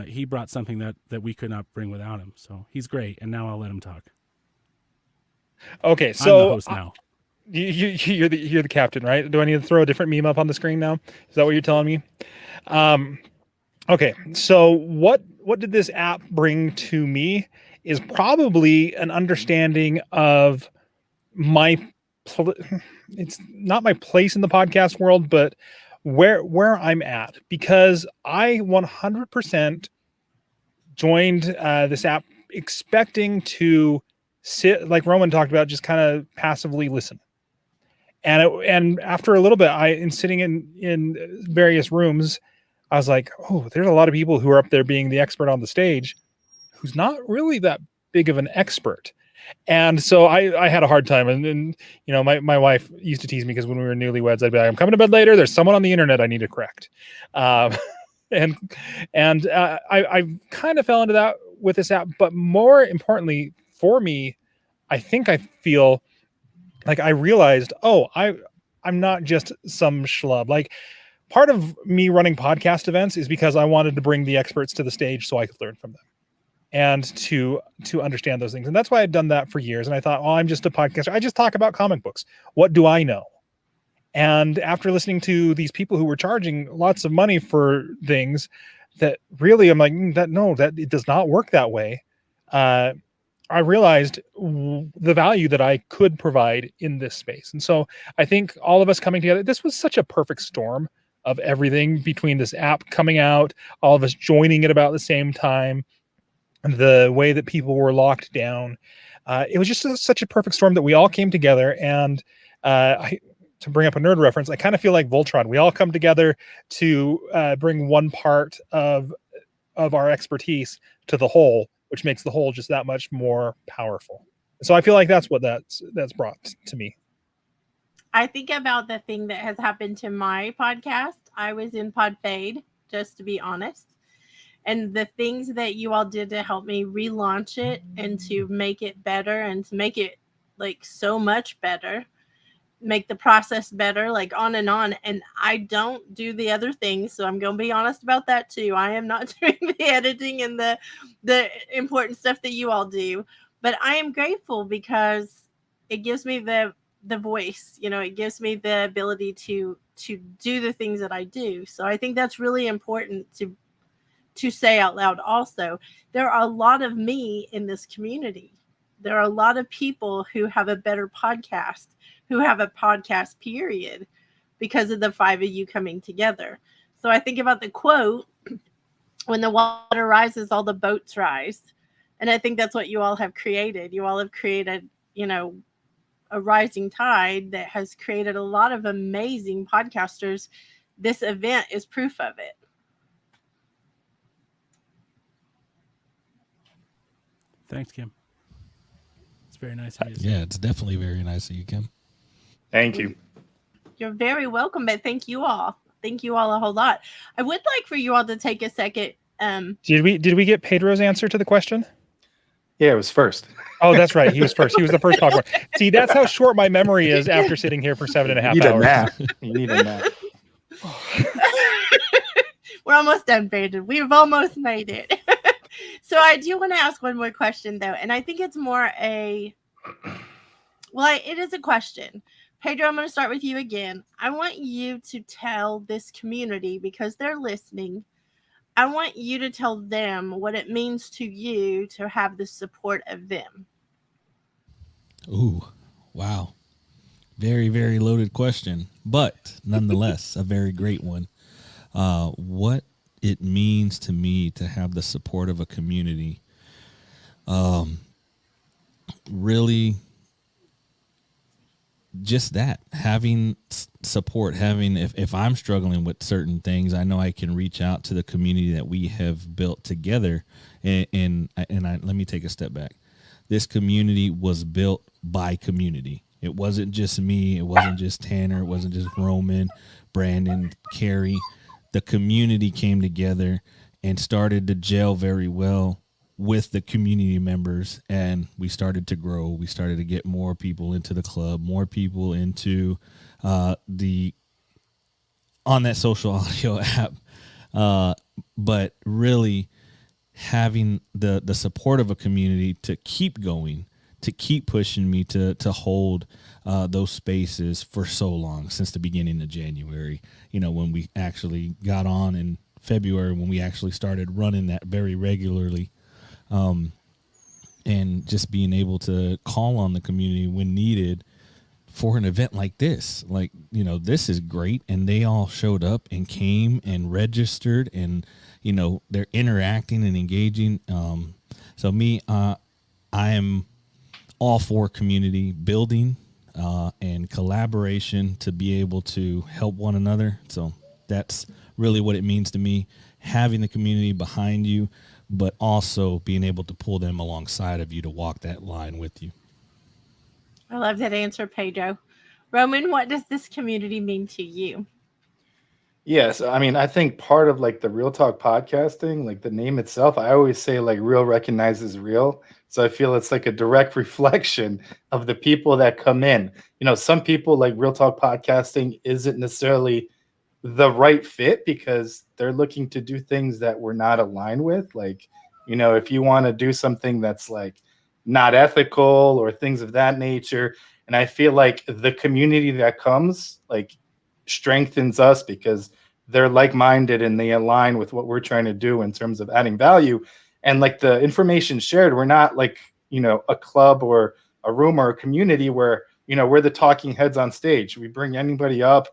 S11: he brought something that we could not bring without him. So he's great, and now I'll let him talk.
S2: Okay, so
S11: I'm the host now.
S2: You're the captain, right? Do I need to throw a different meme up on the screen now? Is that what you're telling me? Okay, so what did this app bring to me is probably an understanding of it's not my place in the podcast world, but where I'm at, because I 100% joined this app expecting to sit, like Roman talked about, just kind of passively listen. And after a little bit, in sitting in various rooms, I was like, oh, there's a lot of people who are up there being the expert on the stage who's not really that big of an expert. And so I had a hard time. And my wife used to tease me because when we were newlyweds, I'd be like, I'm coming to bed later. There's someone on the internet I need to correct. I kind of fell into that with this app. But more importantly for me, I think I feel like I realized, I'm not just some schlub. Like, part of me running podcast events is because I wanted to bring the experts to the stage so I could learn from them and to understand those things. And that's why I'd done that for years. And I thought, I'm just a podcaster. I just talk about comic books. What do I know? And after listening to these people who were charging lots of money for things that really, I'm like, that it does not work that way. I realized the value that I could provide in this space. And so I think all of us coming together, this was such a perfect storm of everything between this app coming out, all of us joining at about the same time, the way that people were locked down. It was just such a perfect storm that we all came together. And to bring up a nerd reference, I kind of feel like Voltron. We all come together to bring one part of our expertise to the whole, which makes the whole just that much more powerful. So I feel like that's what that's brought to me.
S1: I think about the thing that has happened to my podcast. I was in Pod Fade, just to be honest. And the things that you all did to help me relaunch it and to make it better and to make it like so much better, make the process better, like on and on. And I don't do the other things, so I'm going to be honest about that too. I am not doing the editing and the important stuff that you all do, but I am grateful because it gives me the voice, it gives me the ability to do the things that I do. So I think that's really important to say out loud. Also, there are a lot of me in this community. There are a lot of people who have a better podcast, who have a podcast period, because of the five of you coming together. So I think about the quote, when the water rises, all the boats rise. And I think that's what you all have created. You all have created, a rising tide that has created a lot of amazing podcasters. This event is proof of it.
S11: Thanks, Kim. It's very nice of you.
S12: Yeah, it's definitely very nice of you, Kim.
S2: Thank you.
S1: You're very welcome, but thank you all. Thank you all a whole lot. I would like for you all to take a second.
S2: Did we get Pedro's answer to the question?
S23: Yeah, it was first.
S2: Oh, that's right. He was first. He was the first talker. See, that's how short my memory is after sitting here for 7.5 hours.
S23: You need a nap.
S1: We're almost done, Brandon. We've almost made it. So I do want to ask one more question, though, and I think it's more it is a question. Pedro, I'm going to start with you again. I want you to tell this community, because they're listening, I want you to tell them what it means to you to have the support of them.
S12: Ooh, wow. Very, very loaded question, but nonetheless, a very great one. What it means to me to have the support of a community, really just that, having support, having, if I'm struggling with certain things, I know I can reach out to the community that we have built together. And let me take a step back. This community was built by community. It wasn't just me. It wasn't just Tanner. It wasn't just Roman, Brandon, Carrie. The community came together and started to gel very well with the community members, and we started to grow. We started to get more people into the club, more people into on that social audio app. But really having the support of a community to keep going, keep pushing me to hold those spaces for so long, since the beginning of January. When we actually got on in February, when we actually started running that very regularly, and just being able to call on the community when needed for an event like this. This is great. And they all showed up and came and registered, and, they're interacting and engaging. So me, I am all for community building and collaboration to be able to help one another. So that's really what it means to me, having the community behind you, but also being able to pull them alongside of you to walk that line with you.
S1: I love that answer, Pedro. Roman, what does this community mean to you?
S23: Yes, I mean, I think part of like the Real Talk podcasting, like the name itself, I always say like real recognizes real. So I feel it's like a direct reflection of the people that come in. Some people like Real Talk podcasting isn't necessarily the right fit because they're looking to do things that we're not aligned with. Like, if you want to do something that's like not ethical or things of that nature. And I feel like the community that comes like strengthens us because they're like-minded and they align with what we're trying to do in terms of adding value. And like the information shared, we're not like, a club or a room or a community where, we're the talking heads on stage. We bring anybody up.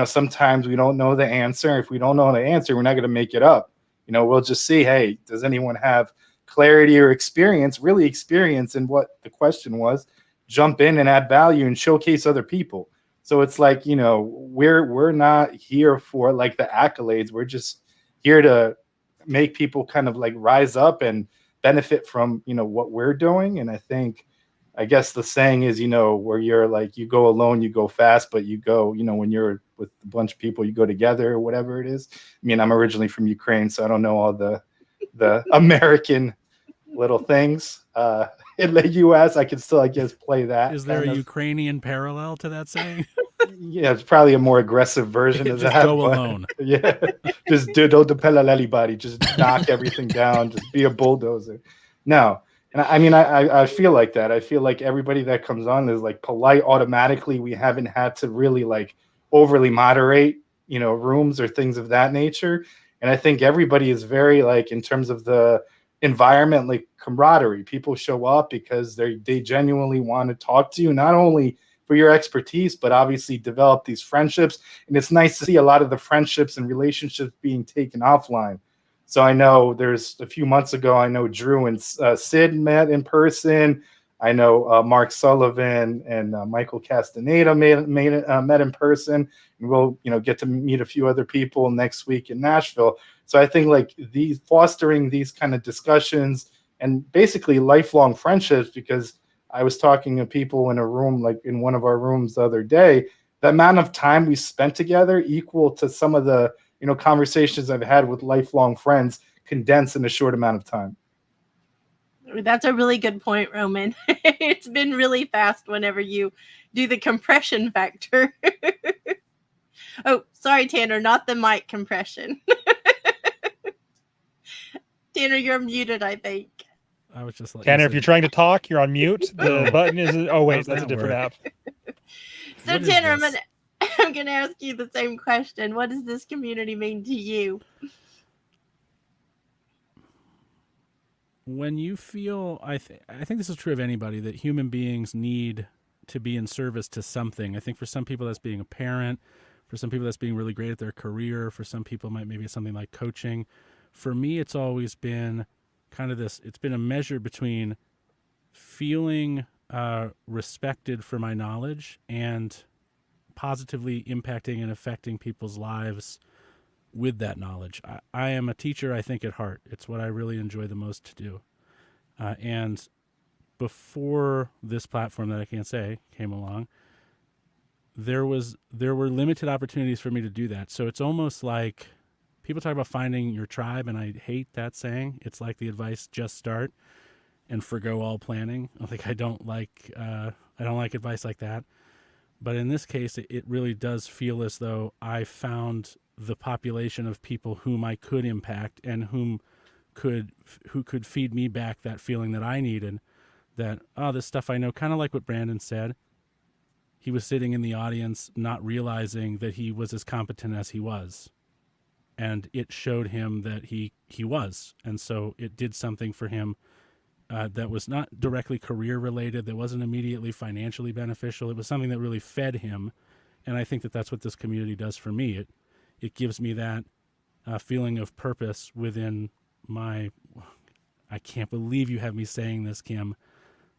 S23: Sometimes we don't know the answer. If we don't know the answer, we're not going to make it up. We'll just see, hey, does anyone have clarity or really experience in what the question was? Jump in and add value and showcase other people. So it's like, we're not here for like the accolades. We're just here to make people kind of like rise up and benefit from, what we're doing. And I guess the saying is, where you're like, you go alone, you go fast, but you go, when you're with a bunch of people, you go together or whatever it is. I mean, I'm originally from Ukraine, so I don't know all the American little things. In the US, I can still, I guess, play that.
S11: Is there a Ukrainian parallel to that saying?
S23: Yeah, it's probably a more aggressive version of
S11: Just
S23: that.
S11: go alone.
S23: Yeah, just don't depend on anybody. Just knock everything down. Just be a bulldozer. No, and I mean, I feel like that. I feel like everybody that comes on is like polite automatically. We haven't had to really like overly moderate, rooms or things of that nature. And I think everybody is very like in terms of the environment, like camaraderie. People show up because they genuinely want to talk to you, not only for your expertise, but obviously develop these friendships. And it's nice to see a lot of the friendships and relationships being taken offline. So I know there's a few months ago, I know Drew and Sid met in person. I know Mark Sullivan and Michael Castaneda met in person. And we'll, get to meet a few other people next week in Nashville. So I think like fostering these kind of discussions and basically lifelong friendships, because I was talking to people in a room, like in one of our rooms the other day, the amount of time we spent together equal to some of the, conversations I've had with lifelong friends condensed in a short amount of time.
S1: That's a really good point, Roman. It's been really fast whenever you do the compression factor. Oh, sorry, Tanner, not the mic compression. Tanner, you're muted, I think.
S11: I was just like,
S2: Tanner, if you're trying to talk, you're on mute. The button is. Oh wait, that's a different app.
S1: So Tanner, I'm gonna ask you the same question. What does this community mean to you?
S11: When you feel, I think this is true of anybody, that human beings need to be in service to something. I think for some people that's being a parent. For some people that's being really great at their career. For some people maybe it's something like coaching. For me, it's always been kind of this. It's been a measure between feeling respected for my knowledge and positively impacting and affecting people's lives with that knowledge. I am a teacher, I think, at heart. It's what I really enjoy the most to do. And before this platform that I can't say came along, there were limited opportunities for me to do that. So it's almost like people talk about finding your tribe, and I hate that saying. It's like the advice, just start and forgo all planning. I don't like advice like that. But in this case, it really does feel as though I found the population of people whom I could impact and who could feed me back that feeling that I needed, that, oh, this stuff I know, kind of like what Branden said. He was sitting in the audience not realizing that he was as competent as he was. And it showed him that he was. And so it did something for him that was not directly career related, that wasn't immediately financially beneficial. It was something that really fed him. And I think that that's what this community does for me. It gives me that feeling of purpose within my, I can't believe you have me saying this, Kim,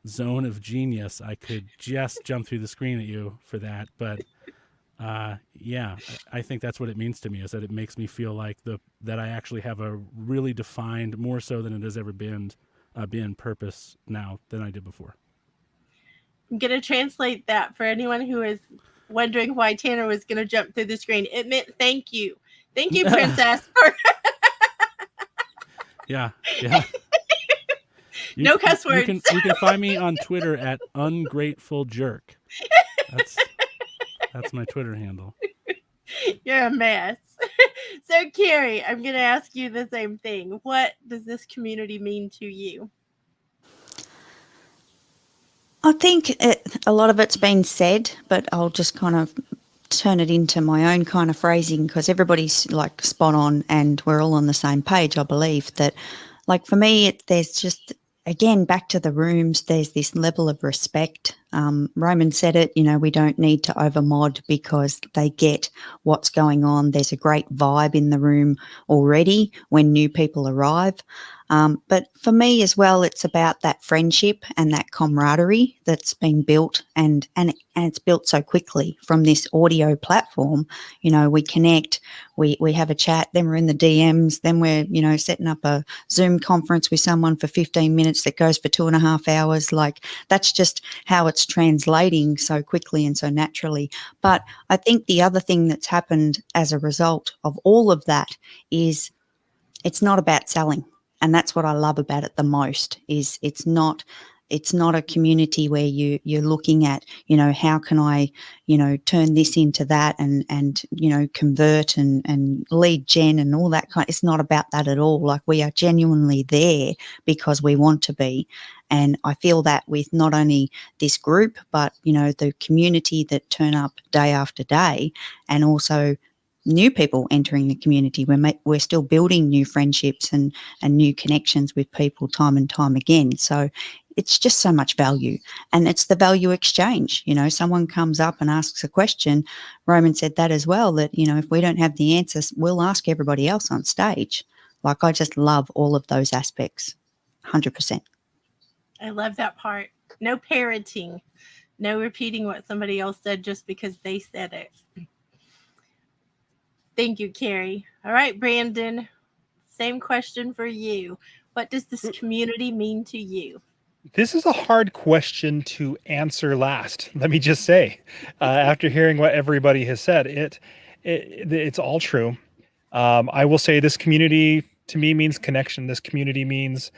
S11: zone of genius. I could just jump through the screen at you for that. But yeah, I think that's what it means to me, is that it makes me feel like that I actually have a really defined, more so than it has ever been purpose now than I did before.
S1: I'm going to translate that for anyone who is wondering why Tanner was going to jump through the screen. It meant thank you. Thank you, Princess.
S11: Yeah.
S1: No cuss words.
S11: You can find me on Twitter at ungrateful jerk. That's my Twitter handle.
S1: You're a mess. So, Carrie, I'm going to ask you the same thing. What does this community mean to you?
S13: I think a lot of it's been said, but I'll just kind of turn it into my own kind of phrasing, because everybody's like spot on and we're all on the same page. I believe that, like, for me, there's just, again, back to the rooms, there's this level of respect. Roman said it, we don't need to overmod because they get what's going on. There's a great vibe in the room already when new people arrive. But for me as well, it's about that friendship and that camaraderie that's been built, and it's built so quickly from this audio platform. We connect, we have a chat, then we're in the DMs, then we're, setting up a Zoom conference with someone for 15 minutes that goes for 2.5 hours. Like, that's just how it's translating so quickly and so naturally. But I think the other thing that's happened as a result of all of that is it's not about selling. And that's what I love about it the most, is it's not a community where you're looking at, how can I, turn this into that and convert and lead gen and all that kind. It's not about that at all. Like, we are genuinely there because we want to be. And I feel that with not only this group, but, the community that turn up day after day, and also new people entering the community. We're still building new friendships and new connections with people time and time again. So it's just so much value, and it's the value exchange. Someone comes up and asks a question. Roman said that as well, that, if we don't have the answers, we'll ask everybody else on stage. Like, I just love all of those aspects. 100%.
S1: I love that part. No parroting, no repeating what somebody else said just because they said it. Thank you, Carrie. All right, Branden, same question for you. What does this community mean to you?
S2: This is a hard question to answer last. Let me just say, after hearing what everybody has said, it's all true. I will say this community to me means connection. This community means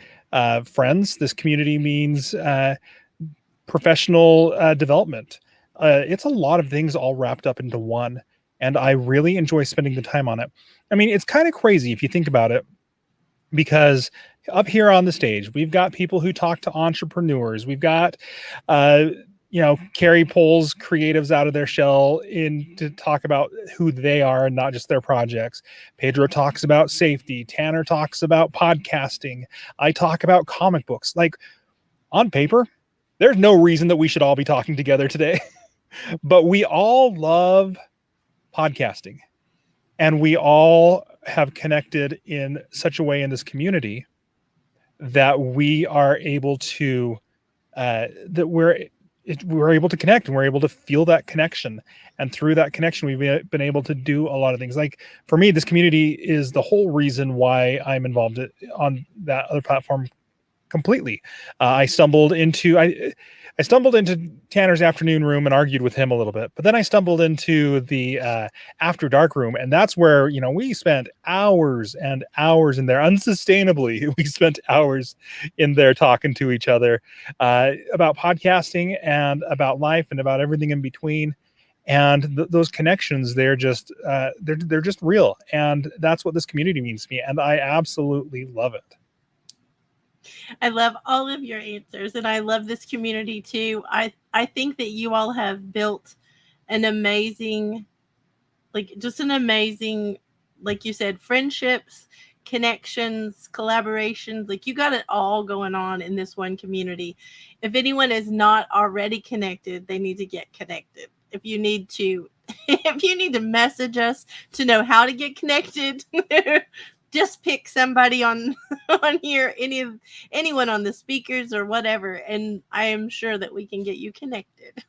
S2: friends. This community means professional development. It's a lot of things all wrapped up into one. And I really enjoy spending the time on it. I mean, it's kind of crazy if you think about it, because up here on the stage, we've got people who talk to entrepreneurs. We've got, Carrie pulls creatives out of their shell to talk about who they are and not just their projects. Pedro talks about safety. Tanner talks about podcasting. I talk about comic books. Like, on paper, there's no reason that we should all be talking together today, but we all love podcasting, and we all have connected in such a way in this community that we are able to we're able to connect, and we're able to feel that connection, and through that connection we've been able to do a lot of things. Like, for me, this community is the whole reason why I'm involved on that other platform completely. I stumbled into Tanner's afternoon room and argued with him a little bit, but then I stumbled into the after dark room, and that's where we spent hours and hours in there unsustainably. We spent hours in there talking to each other about podcasting and about life and about everything in between. And those connections, they're just real, and that's what this community means to me, and I absolutely love it.
S1: I love all of your answers, and I love this community too. I think that you all have built an amazing, just an amazing, like you said, friendships, connections, collaborations. Like, you got it all going on in this one community. If anyone is not already connected, they need to get connected. If you need to message us to know how to get connected, just pick somebody on here, anyone on the speakers or whatever, and I am sure that we can get you connected.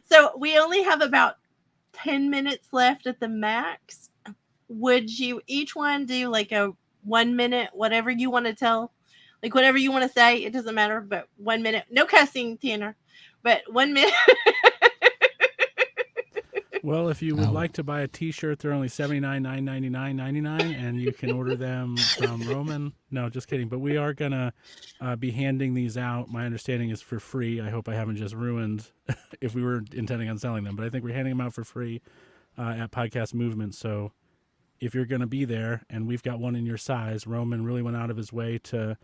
S1: So we only have about 10 minutes left at the max. Would you each one do like a 1 minute, whatever you want to tell, like whatever you want to say? It doesn't matter, but 1 minute, no cussing, Tanner, but 1 minute.
S11: Well, if you would like to buy a T-shirt, they're only $79,999.99, and you can order them from Roman. No, just kidding. But we are gonna be handing these out. My understanding is for free. I hope I haven't just ruined if we were intending on selling them. But I think we're handing them out for free at Podcast Movement. So if you're gonna be there, and we've got one in your size, Roman really went out of his way to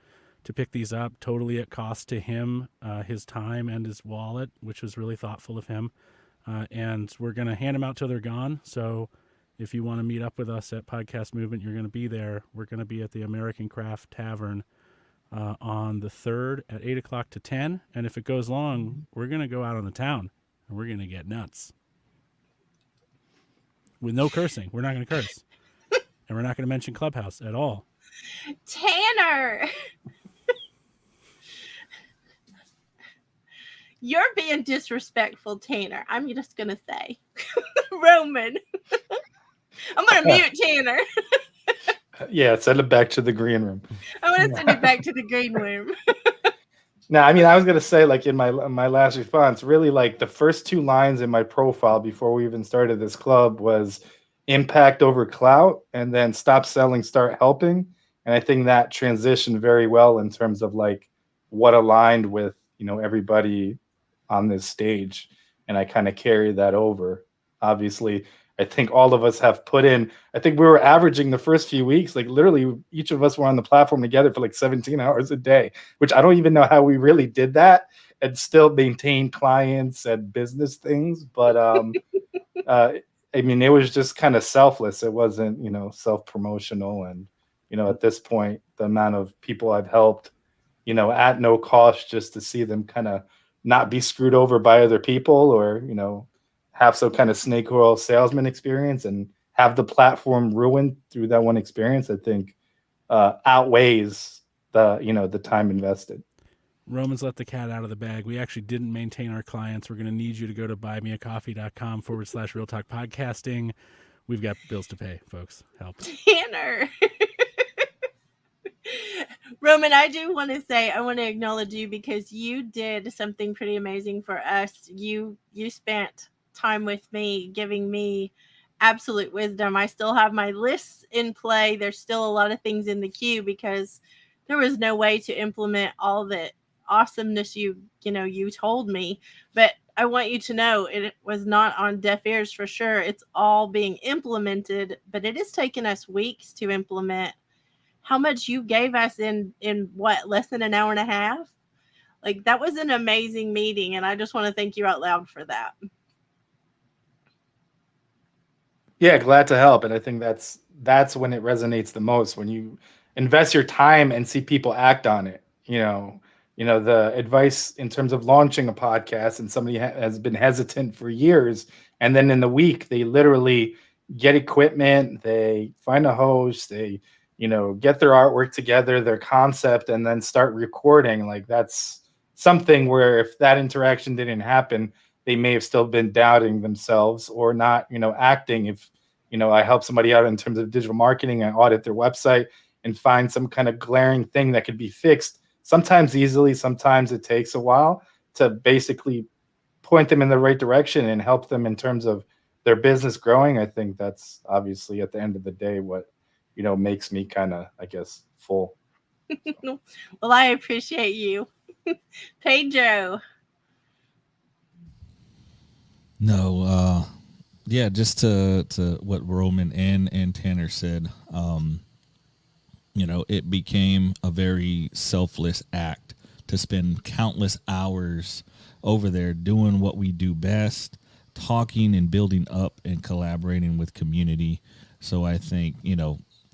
S11: pick these up, totally at cost to him, his time and his wallet, which was really thoughtful of him. And we're going to hand them out till they're gone. So if you want to meet up with us at Podcast Movement, you're going to be there. We're going to be at the American Craft Tavern on the 3rd at 8 o'clock to 10. And if it goes long, we're going to go out on the town and we're going to get nuts. With no cursing. We're not going to curse. And we're not going to mention Clubhouse at all.
S1: Tanner! You're being disrespectful, Tanner. I'm just going to say. Roman. I'm going to mute Tanner.
S23: Yeah, send it back to the green room.
S1: I'm going to send it back to the green room.
S23: No, I mean, I was going to say, like, in my last response, really, like, the first 2 lines in my profile before we even started this club was impact over clout, and then stop selling, start helping. And I think that transitioned very well in terms of, like, what aligned with, everybody on this stage, and I kind of carried that over. Obviously, I think all of us have put in, I think we were averaging the first few weeks, like literally each of us were on the platform together for like 17 hours a day, which I don't even know how we really did that and still maintain clients and business things. But I mean, it was just kind of selfless. It wasn't, self-promotional. And, at this point, the amount of people I've helped, at no cost, just to see them kind of not be screwed over by other people, or, have some kind of snake oil salesman experience and have the platform ruined through that one experience, I think outweighs the time invested.
S11: Roman's let the cat out of the bag. We actually didn't maintain our clients. We're going to need you to go to buymeacoffee.com/Real Talk Podcasting. We've got bills to pay, folks. Help.
S1: Tanner. Roman, I do want to say, I want to acknowledge you because you did something pretty amazing for us. You spent time with me, giving me absolute wisdom. I still have my lists in play. There's still a lot of things in the queue because there was no way to implement all the awesomeness you told me. But I want you to know it was not on deaf ears for sure. It's all being implemented, but it has taken us weeks to implement. How much you gave us in what, less than an hour and a half? Like, that was an amazing meeting, and I just want to thank you out loud for that.
S23: Yeah, glad to help. And I think that's when it resonates the most, when you invest your time and see people act on it. The advice in terms of launching a podcast, and somebody has been hesitant for years, and then in the week they literally get equipment, they find a host, they get their artwork together, their concept, and then start recording. Like, that's something where if that interaction didn't happen, they may have still been doubting themselves or not, acting. If, I help somebody out in terms of digital marketing, I audit their website and find some kind of glaring thing that could be fixed, sometimes easily, sometimes it takes a while, to basically point them in the right direction and help them in terms of their business growing. I think that's obviously at the end of the day what makes me kind of, I guess, full.
S1: Well, I appreciate you. Pedro.
S12: No, yeah, just to what Roman and Tanner said. it became a very selfless act to spend countless hours over there doing what we do best, talking and building up and collaborating with community. So I think,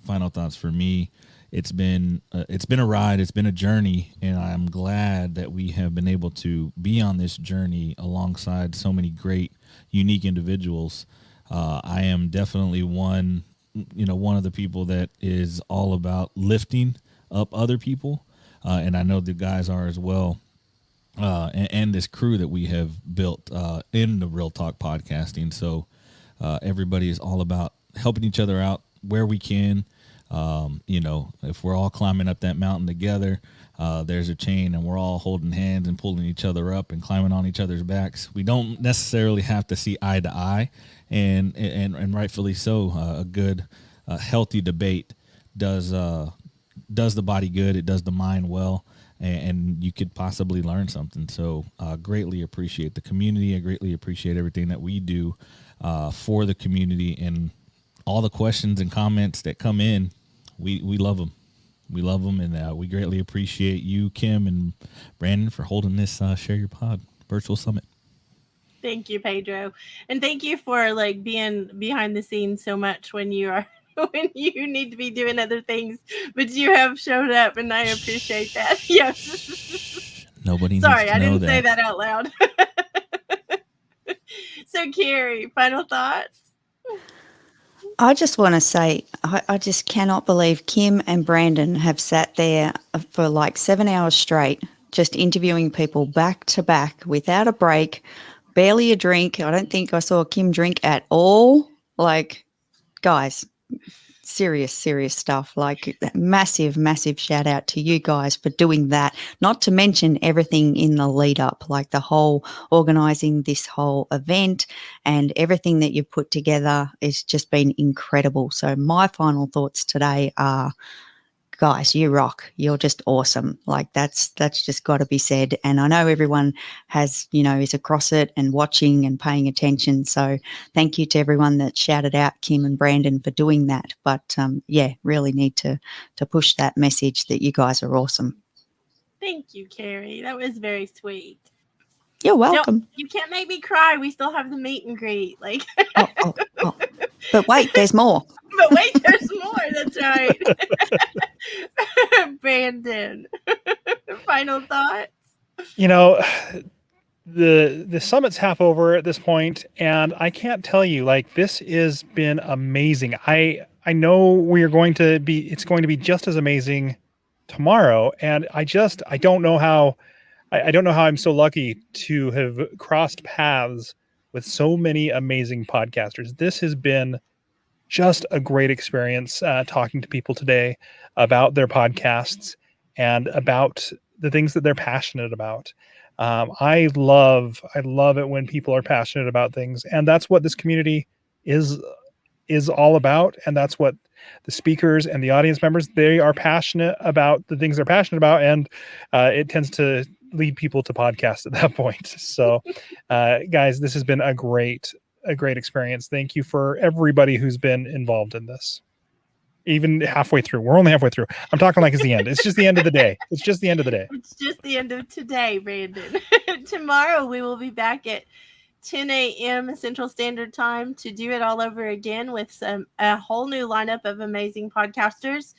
S12: final thoughts for me, it's been a ride, it's been a journey, and I'm glad that we have been able to be on this journey alongside so many great, unique individuals. I am definitely one of the people that is all about lifting up other people, and I know the guys are as well. And this crew that we have built in the Real Talk podcasting. So everybody is all about helping each other out where we can. If we're all climbing up that mountain together, there's a chain and we're all holding hands and pulling each other up and climbing on each other's backs. We don't necessarily have to see eye to eye, and rightfully so. A good, healthy debate does the body good. It does the mind well. And you could possibly learn something. So greatly appreciate the community. I greatly appreciate everything that we do for the community, and all the questions and comments that come in. We love them. We love them, and we greatly appreciate you, Kim and Branden, for holding this Share Your Pod virtual summit.
S1: Thank you, Pedro. And thank you for being behind the scenes so much when you need to be doing other things, but you have showed up, and I appreciate that. Yes.
S12: Nobody
S1: Sorry,
S12: needs to
S1: I
S12: know
S1: didn't say that out loud. So, Carrie, final thoughts?
S13: I just want to say, I just cannot believe Kim and Branden have sat there for 7 hours straight, just interviewing people back to back without a break, barely a drink. I don't think I saw Kim drink at all. Guys, serious stuff. Massive shout out to you guys for doing that. Not to mention everything in the lead up, the whole organizing this whole event and everything that you put together. It's just been incredible. So my final thoughts today are, guys, you rock. You're just awesome. That's just got to be said. And I know everyone has, is across it and watching and paying attention. So thank you to everyone that shouted out Kim and Branden for doing that. But really need to push that message that you guys are awesome.
S1: Thank you, Carrie. That was very sweet.
S13: You're welcome.
S1: No, you can't make me cry. We still have the meet and greet.
S13: Oh. But wait, there's more.
S1: But wait, there's more. That's right. Branden, final thoughts?
S2: The summit's half over at this point, and I can't tell you, this has been amazing. I know it's going to be just as amazing tomorrow, and I don't know how I'm so lucky to have crossed paths with so many amazing podcasters. This has been just a great experience talking to people today about their podcasts and about the things that they're passionate about. I love it when people are passionate about things, and that's what this community is all about. And that's what the speakers and the audience members, they are passionate about the things they're passionate about. And it tends to lead people to podcasts at that point. So guys, this has been a great experience. Thank you for everybody who's been involved in this. Even halfway through. We're only halfway through. I'm talking like it's the end. It's just the end of the day. It's just the end of the day.
S1: It's just the end of today, Branden. Tomorrow we will be back at 10 a.m. Central Standard Time to do it all over again with a whole new lineup of amazing podcasters.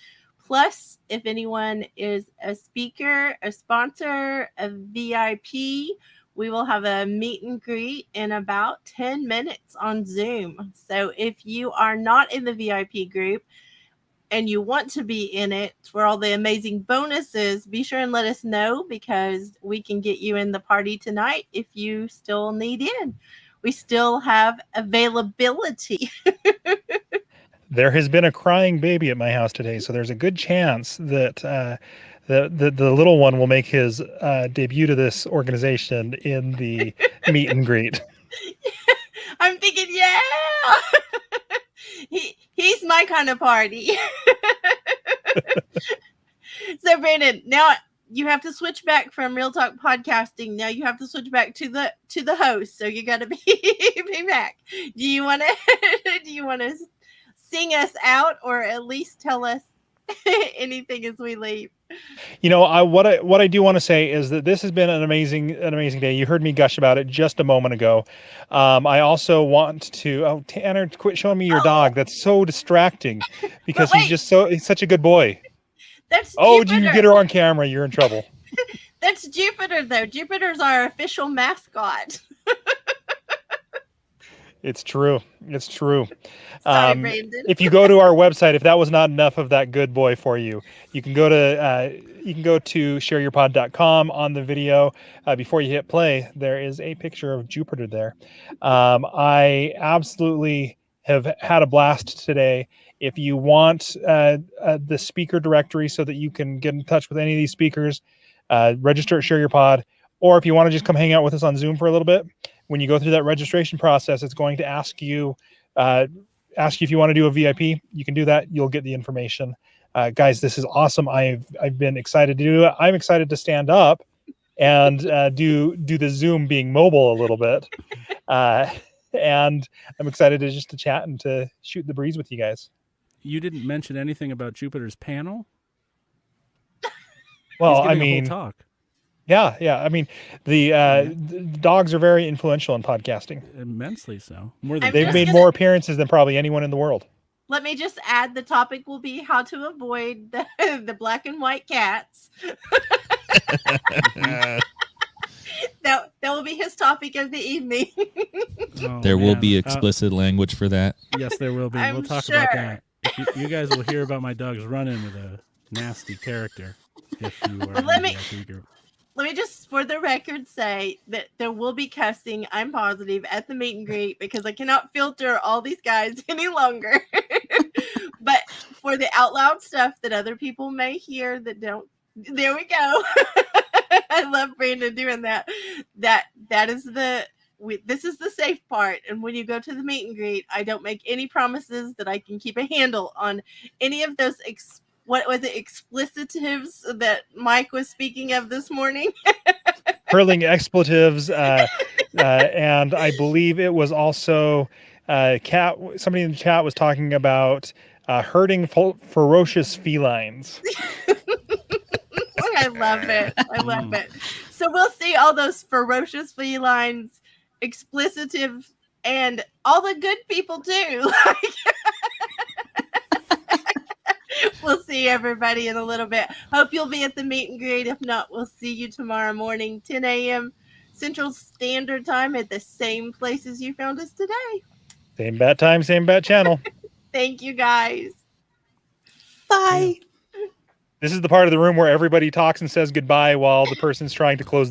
S1: Plus, if anyone is a speaker, a sponsor, a VIP, we will have a meet and greet in about 10 minutes on Zoom. So if you are not in the VIP group and you want to be in it for all the amazing bonuses, be sure and let us know, because we can get you in the party tonight if you still need in. We still have availability.
S2: There has been a crying baby at my house today, so there's a good chance that the little one will make his debut to this organization in the meet and greet.
S1: I'm thinking, yeah. He's my kind of party. So Branden, now you have to switch back from Real Talk podcasting. Now you have to switch back to the host. So you got to be back. Do you want to sing us out, or at least tell us anything as we leave?
S2: You know, what I do want to say is that this has been an amazing day. You heard me gush about it just a moment ago. I also want to. Oh, Tanner, quit showing me your dog. That's so distracting because he's such a good boy.
S1: That's
S2: Oh,
S1: Jupiter.
S2: you get her on camera, you're in trouble.
S1: That's Jupiter, though. Jupiter's our official mascot.
S2: It's true. It's true.
S1: Sorry, Branden.
S2: If you go to our website, if that was not enough of that good boy for you, you can go to shareyourpod.com. On the video before you hit play. There is a picture of Jupiter there. I absolutely have had a blast today. If you want the speaker directory so that you can get in touch with any of these speakers, register at Share Your Pod. Or if you want to just come hang out with us on Zoom for a little bit, when you go through that registration process, it's going to ask you if you want to do a VIP. You can do that. You'll get the information. Guys, this is awesome. I've been excited to do it. I'm excited to stand up and do the Zoom being mobile a little bit. And I'm excited to chat and to shoot the breeze with you guys.
S11: You didn't mention anything about Jupiter's panel?
S2: Well,
S11: He's giving a whole talk.
S2: Yeah. I mean, the dogs are very influential in podcasting.
S11: Immensely so. More than
S2: They've made more appearances than probably anyone in the world.
S1: Let me just add, the topic will be how to avoid the black and white cats. That will be his topic of the evening.
S12: There will be explicit language for that.
S11: Yes, there will be. We'll talk about that. You guys will hear about my dog's run-in with a nasty character if you are in the VIP group.
S1: Let me just, for the record, say that there will be cussing, I'm positive, at the meet and greet because I cannot filter all these guys any longer. But for the out loud stuff that other people may hear that don't, there we go. I love Branden doing that. That is this is the safe part. And when you go to the meet and greet, I don't make any promises that I can keep a handle on any of those what was it, explicitives that Mike was speaking of this morning?
S2: Hurling expletives, and I believe it was also somebody in the chat was talking about herding ferocious felines.
S1: I love it. I love it. So we'll see all those ferocious felines, explicitive, and all the good people too. We'll see everybody in a little bit. Hope you'll be at the meet and greet. If not, we'll see you tomorrow morning, 10 a.m. Central Standard Time at the same places you found us today.
S2: Same bat time, same bat channel.
S1: Thank you, guys.
S13: Bye.
S2: This is the part of the room where everybody talks and says goodbye while the person's trying to close